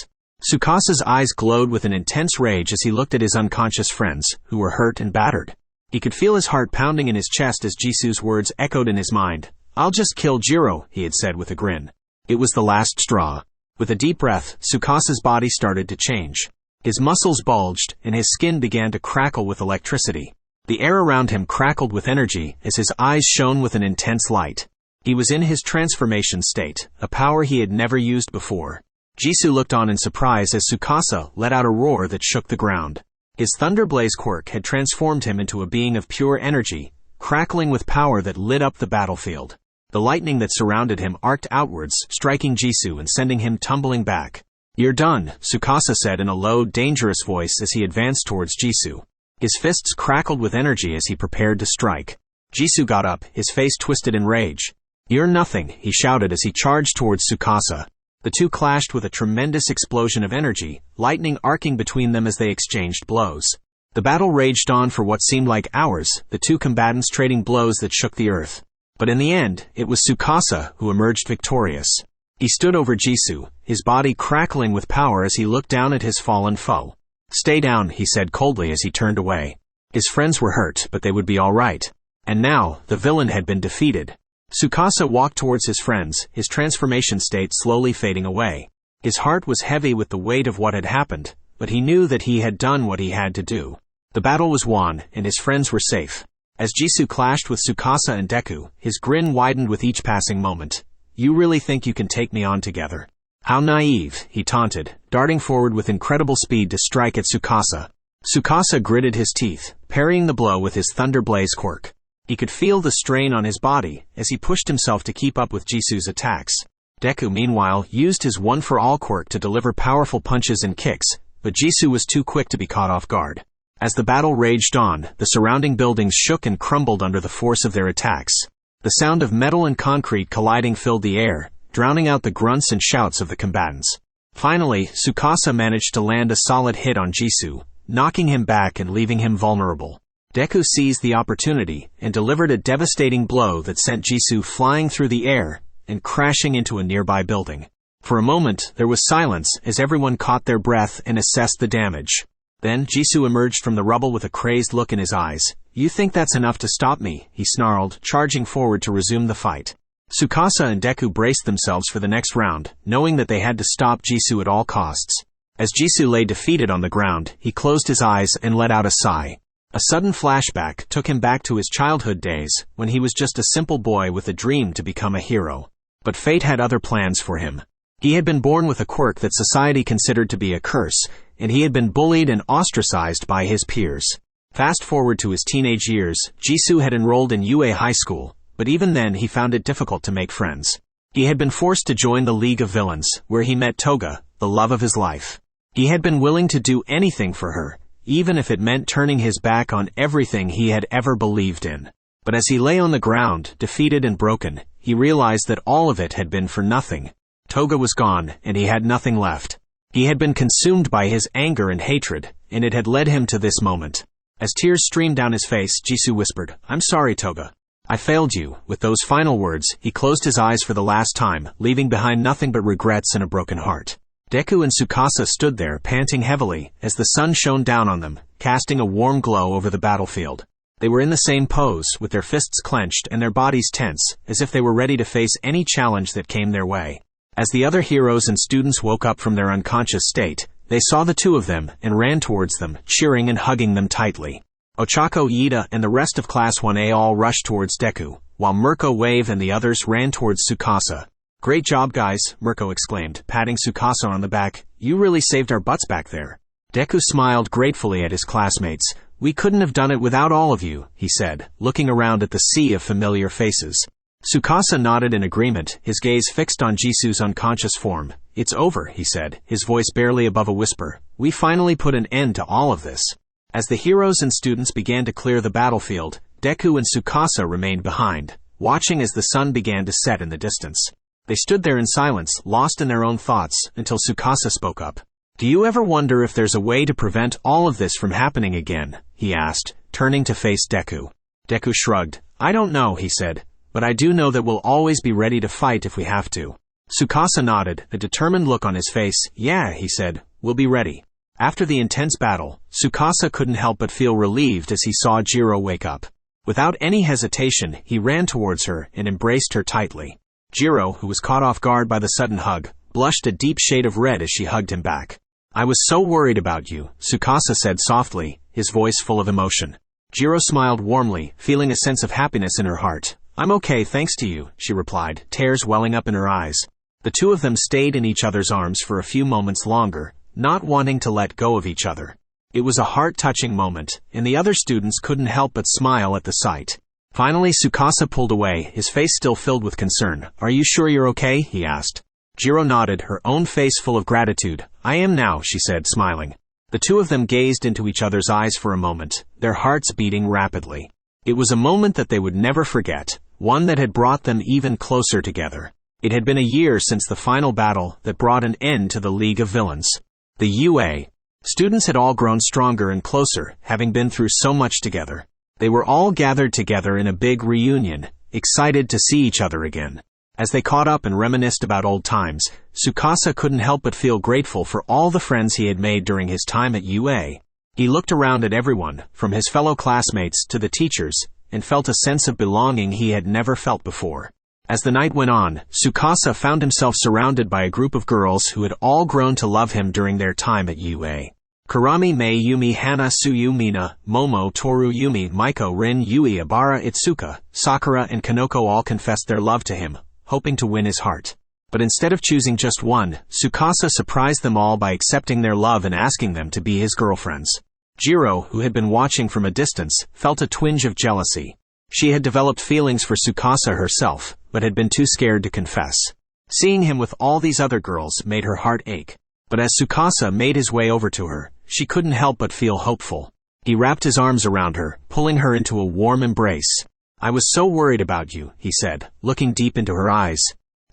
Tsukasa's eyes glowed with an intense rage as he looked at his unconscious friends, who were hurt and battered. He could feel his heart pounding in his chest as Jisoo's words echoed in his mind. "I'll just kill Jiro," he had said with a grin. It was the last straw. With a deep breath, Tsukasa's body started to change. His muscles bulged, and his skin began to crackle with electricity. The air around him crackled with energy as his eyes shone with an intense light. He was in his transformation state, a power he had never used before. Jisoo looked on in surprise as Tsukasa let out a roar that shook the ground. His Thunderblaze quirk had transformed him into a being of pure energy, crackling with power that lit up the battlefield. The lightning that surrounded him arced outwards, striking Jisoo and sending him tumbling back. "You're done," Tsukasa said in a low, dangerous voice as he advanced towards Jisoo. His fists crackled with energy as he prepared to strike. Jisoo got up, his face twisted in rage. "You're nothing," he shouted as he charged towards Tsukasa. The two clashed with a tremendous explosion of energy, lightning arcing between them as they exchanged blows. The battle raged on for what seemed like hours, the two combatants trading blows that shook the earth. But in the end, it was Tsukasa who emerged victorious. He stood over Jisoo, his body crackling with power as he looked down at his fallen foe. "Stay down," he said coldly as he turned away. His friends were hurt, but they would be all right. And now, the villain had been defeated. Tsukasa walked towards his friends, his transformation state slowly fading away. His heart was heavy with the weight of what had happened, but he knew that he had done what he had to do. The battle was won, and his friends were safe. As Jisoo clashed with Tsukasa and Deku, his grin widened with each passing moment. "You really think you can take me on together?" "How naive," he taunted, darting forward with incredible speed to strike at Tsukasa. Tsukasa gritted his teeth, parrying the blow with his Thunder Blaze quirk. He could feel the strain on his body as he pushed himself to keep up with Jisoo's attacks. Deku, meanwhile, used his one-for-all quirk to deliver powerful punches and kicks, but Jisoo was too quick to be caught off guard. As the battle raged on, the surrounding buildings shook and crumbled under the force of their attacks. The sound of metal and concrete colliding filled the air, drowning out the grunts and shouts of the combatants. Finally, Tsukasa managed to land a solid hit on Jisoo, knocking him back and leaving him vulnerable. Deku seized the opportunity and delivered a devastating blow that sent Jisoo flying through the air and crashing into a nearby building. For a moment, there was silence as everyone caught their breath and assessed the damage. Then, Jisoo emerged from the rubble with a crazed look in his eyes. "You think that's enough to stop me?" he snarled, charging forward to resume the fight. Tsukasa and Deku braced themselves for the next round, knowing that they had to stop Jisoo at all costs. As Jisoo lay defeated on the ground, he closed his eyes and let out a sigh. A sudden flashback took him back to his childhood days, when he was just a simple boy with a dream to become a hero. But fate had other plans for him. He had been born with a quirk that society considered to be a curse, and he had been bullied and ostracized by his peers. Fast forward to his teenage years, Jisoo had enrolled in UA High School, but even then he found it difficult to make friends. He had been forced to join the League of Villains, where he met Toga, the love of his life. He had been willing to do anything for her, even if it meant turning his back on everything he had ever believed in. But as he lay on the ground, defeated and broken, he realized that all of it had been for nothing. Toga was gone, and he had nothing left. He had been consumed by his anger and hatred, and it had led him to this moment. As tears streamed down his face, Jisoo whispered, "I'm sorry, Toga. I failed you." With those final words, he closed his eyes for the last time, leaving behind nothing but regrets and a broken heart. Deku and Tsukasa stood there, panting heavily, as the sun shone down on them, casting a warm glow over the battlefield. They were in the same pose, with their fists clenched and their bodies tense, as if they were ready to face any challenge that came their way. As the other heroes and students woke up from their unconscious state, they saw the two of them and ran towards them, cheering and hugging them tightly. Ochako, Iida, and the rest of Class 1A all rushed towards Deku, while Mirko, Wave, and the others ran towards Tsukasa. "Great job, guys," Mirko exclaimed, patting Tsukasa on the back. "You really saved our butts back there." Deku smiled gratefully at his classmates. "We couldn't have done it without all of you," he said, looking around at the sea of familiar faces. Tsukasa nodded in agreement, his gaze fixed on Jisoo's unconscious form. "It's over," he said, his voice barely above a whisper. "We finally put an end to all of this." As the heroes and students began to clear the battlefield, Deku and Tsukasa remained behind, watching as the sun began to set in the distance. They stood there in silence, lost in their own thoughts, until Tsukasa spoke up. "Do you ever wonder if there's a way to prevent all of this from happening again?" he asked, turning to face Deku. Deku shrugged. "I don't know," he said, "but I do know that we'll always be ready to fight if we have to." Tsukasa nodded, a determined look on his face. "Yeah," he said, "we'll be ready." After the intense battle, Tsukasa couldn't help but feel relieved as he saw Jiro wake up. Without any hesitation, he ran towards her and embraced her tightly. Jiro, who was caught off guard by the sudden hug, blushed a deep shade of red as she hugged him back. "I was so worried about you," Tsukasa said softly, his voice full of emotion. Jiro smiled warmly, feeling a sense of happiness in her heart. "I'm okay thanks to you," she replied, tears welling up in her eyes. The two of them stayed in each other's arms for a few moments longer, not wanting to let go of each other. It was a heart-touching moment, and the other students couldn't help but smile at the sight. Finally, Tsukasa pulled away, his face still filled with concern. "Are you sure you're okay?" he asked. Jiro nodded, her own face full of gratitude. "I am now," she said, smiling. The two of them gazed into each other's eyes for a moment, their hearts beating rapidly. It was a moment that they would never forget, one that had brought them even closer together. It had been a year since the final battle that brought an end to the League of Villains. The UA. Students had all grown stronger and closer, having been through so much together. They were all gathered together in a big reunion, excited to see each other again. As they caught up and reminisced about old times, Tsukasa couldn't help but feel grateful for all the friends he had made during his time at UA. He looked around at everyone, from his fellow classmates to the teachers, and felt a sense of belonging he had never felt before. As the night went on, Tsukasa found himself surrounded by a group of girls who had all grown to love him during their time at UA. Kurami, Mei, Yumi, Hana, Tsuyu, Mina, Momo, Toru, Yumi, Maiko, Rin, Yui, Ibara, Itsuka, Sakura, and Kanoko all confessed their love to him, hoping to win his heart. But instead of choosing just one, Tsukasa surprised them all by accepting their love and asking them to be his girlfriends. Jiro, who had been watching from a distance, felt a twinge of jealousy. She had developed feelings for Tsukasa herself, but had been too scared to confess. Seeing him with all these other girls made her heart ache. But as Tsukasa made his way over to her, she couldn't help but feel hopeful. He wrapped his arms around her, pulling her into a warm embrace. "I was so worried about you," he said, looking deep into her eyes.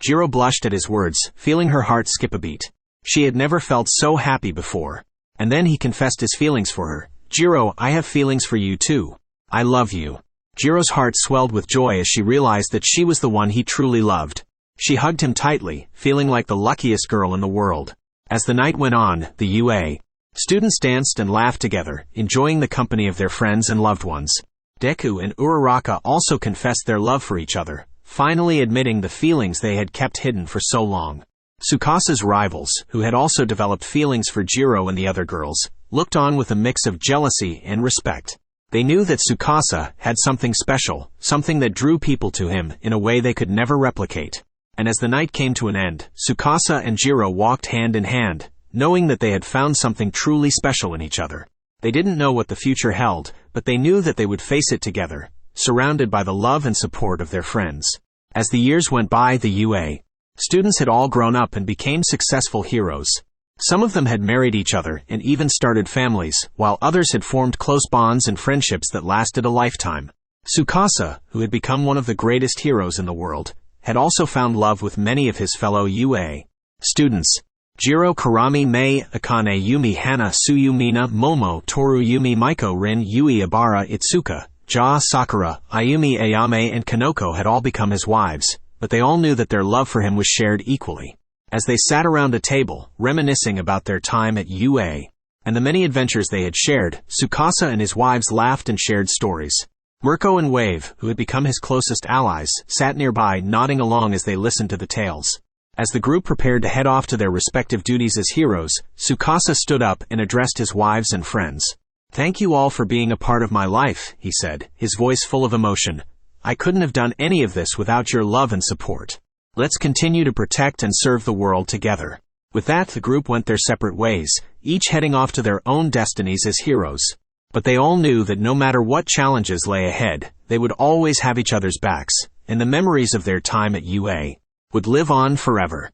Jiro blushed at his words, feeling her heart skip a beat. She had never felt so happy before. And then he confessed his feelings for her. "Jiro, I have feelings for you too. I love you." Jiro's heart swelled with joy as she realized that she was the one he truly loved. She hugged him tightly, feeling like the luckiest girl in the world. As the night went on, the UA students danced and laughed together, enjoying the company of their friends and loved ones. Deku and Uraraka also confessed their love for each other, finally admitting the feelings they had kept hidden for so long. Tsukasa's rivals, who had also developed feelings for Jiro and the other girls, looked on with a mix of jealousy and respect. They knew that Tsukasa had something special, something that drew people to him in a way they could never replicate. And as the night came to an end, Tsukasa and Jiro walked hand in hand, knowing that they had found something truly special in each other. They didn't know what the future held, but they knew that they would face it together, surrounded by the love and support of their friends. As the years went by, the UA students had all grown up and became successful heroes. Some of them had married each other and even started families, while others had formed close bonds and friendships that lasted a lifetime. Tsukasa, who had become one of the greatest heroes in the world, had also found love with many of his fellow UA students. Jiro, Kurami, Mei, Akane, Yumi, Hana, Tsuyu, Mina, Momo, Toru, Yumi, Maiko, Rin, Yui, Ibara, Itsuka, Ja, Sakura, Ayumi, Ayame, and Kanoko had all become his wives, but they all knew that their love for him was shared equally. As they sat around a table, reminiscing about their time at UA and the many adventures they had shared, Tsukasa and his wives laughed and shared stories. Mirko and Wave, who had become his closest allies, sat nearby, nodding along as they listened to the tales. As the group prepared to head off to their respective duties as heroes, Tsukasa stood up and addressed his wives and friends. "Thank you all for being a part of my life," he said, his voice full of emotion. "I couldn't have done any of this without your love and support. Let's continue to protect and serve the world together." With that, the group went their separate ways, each heading off to their own destinies as heroes. But they all knew that no matter what challenges lay ahead, they would always have each other's backs, and the memories of their time at UA would live on forever.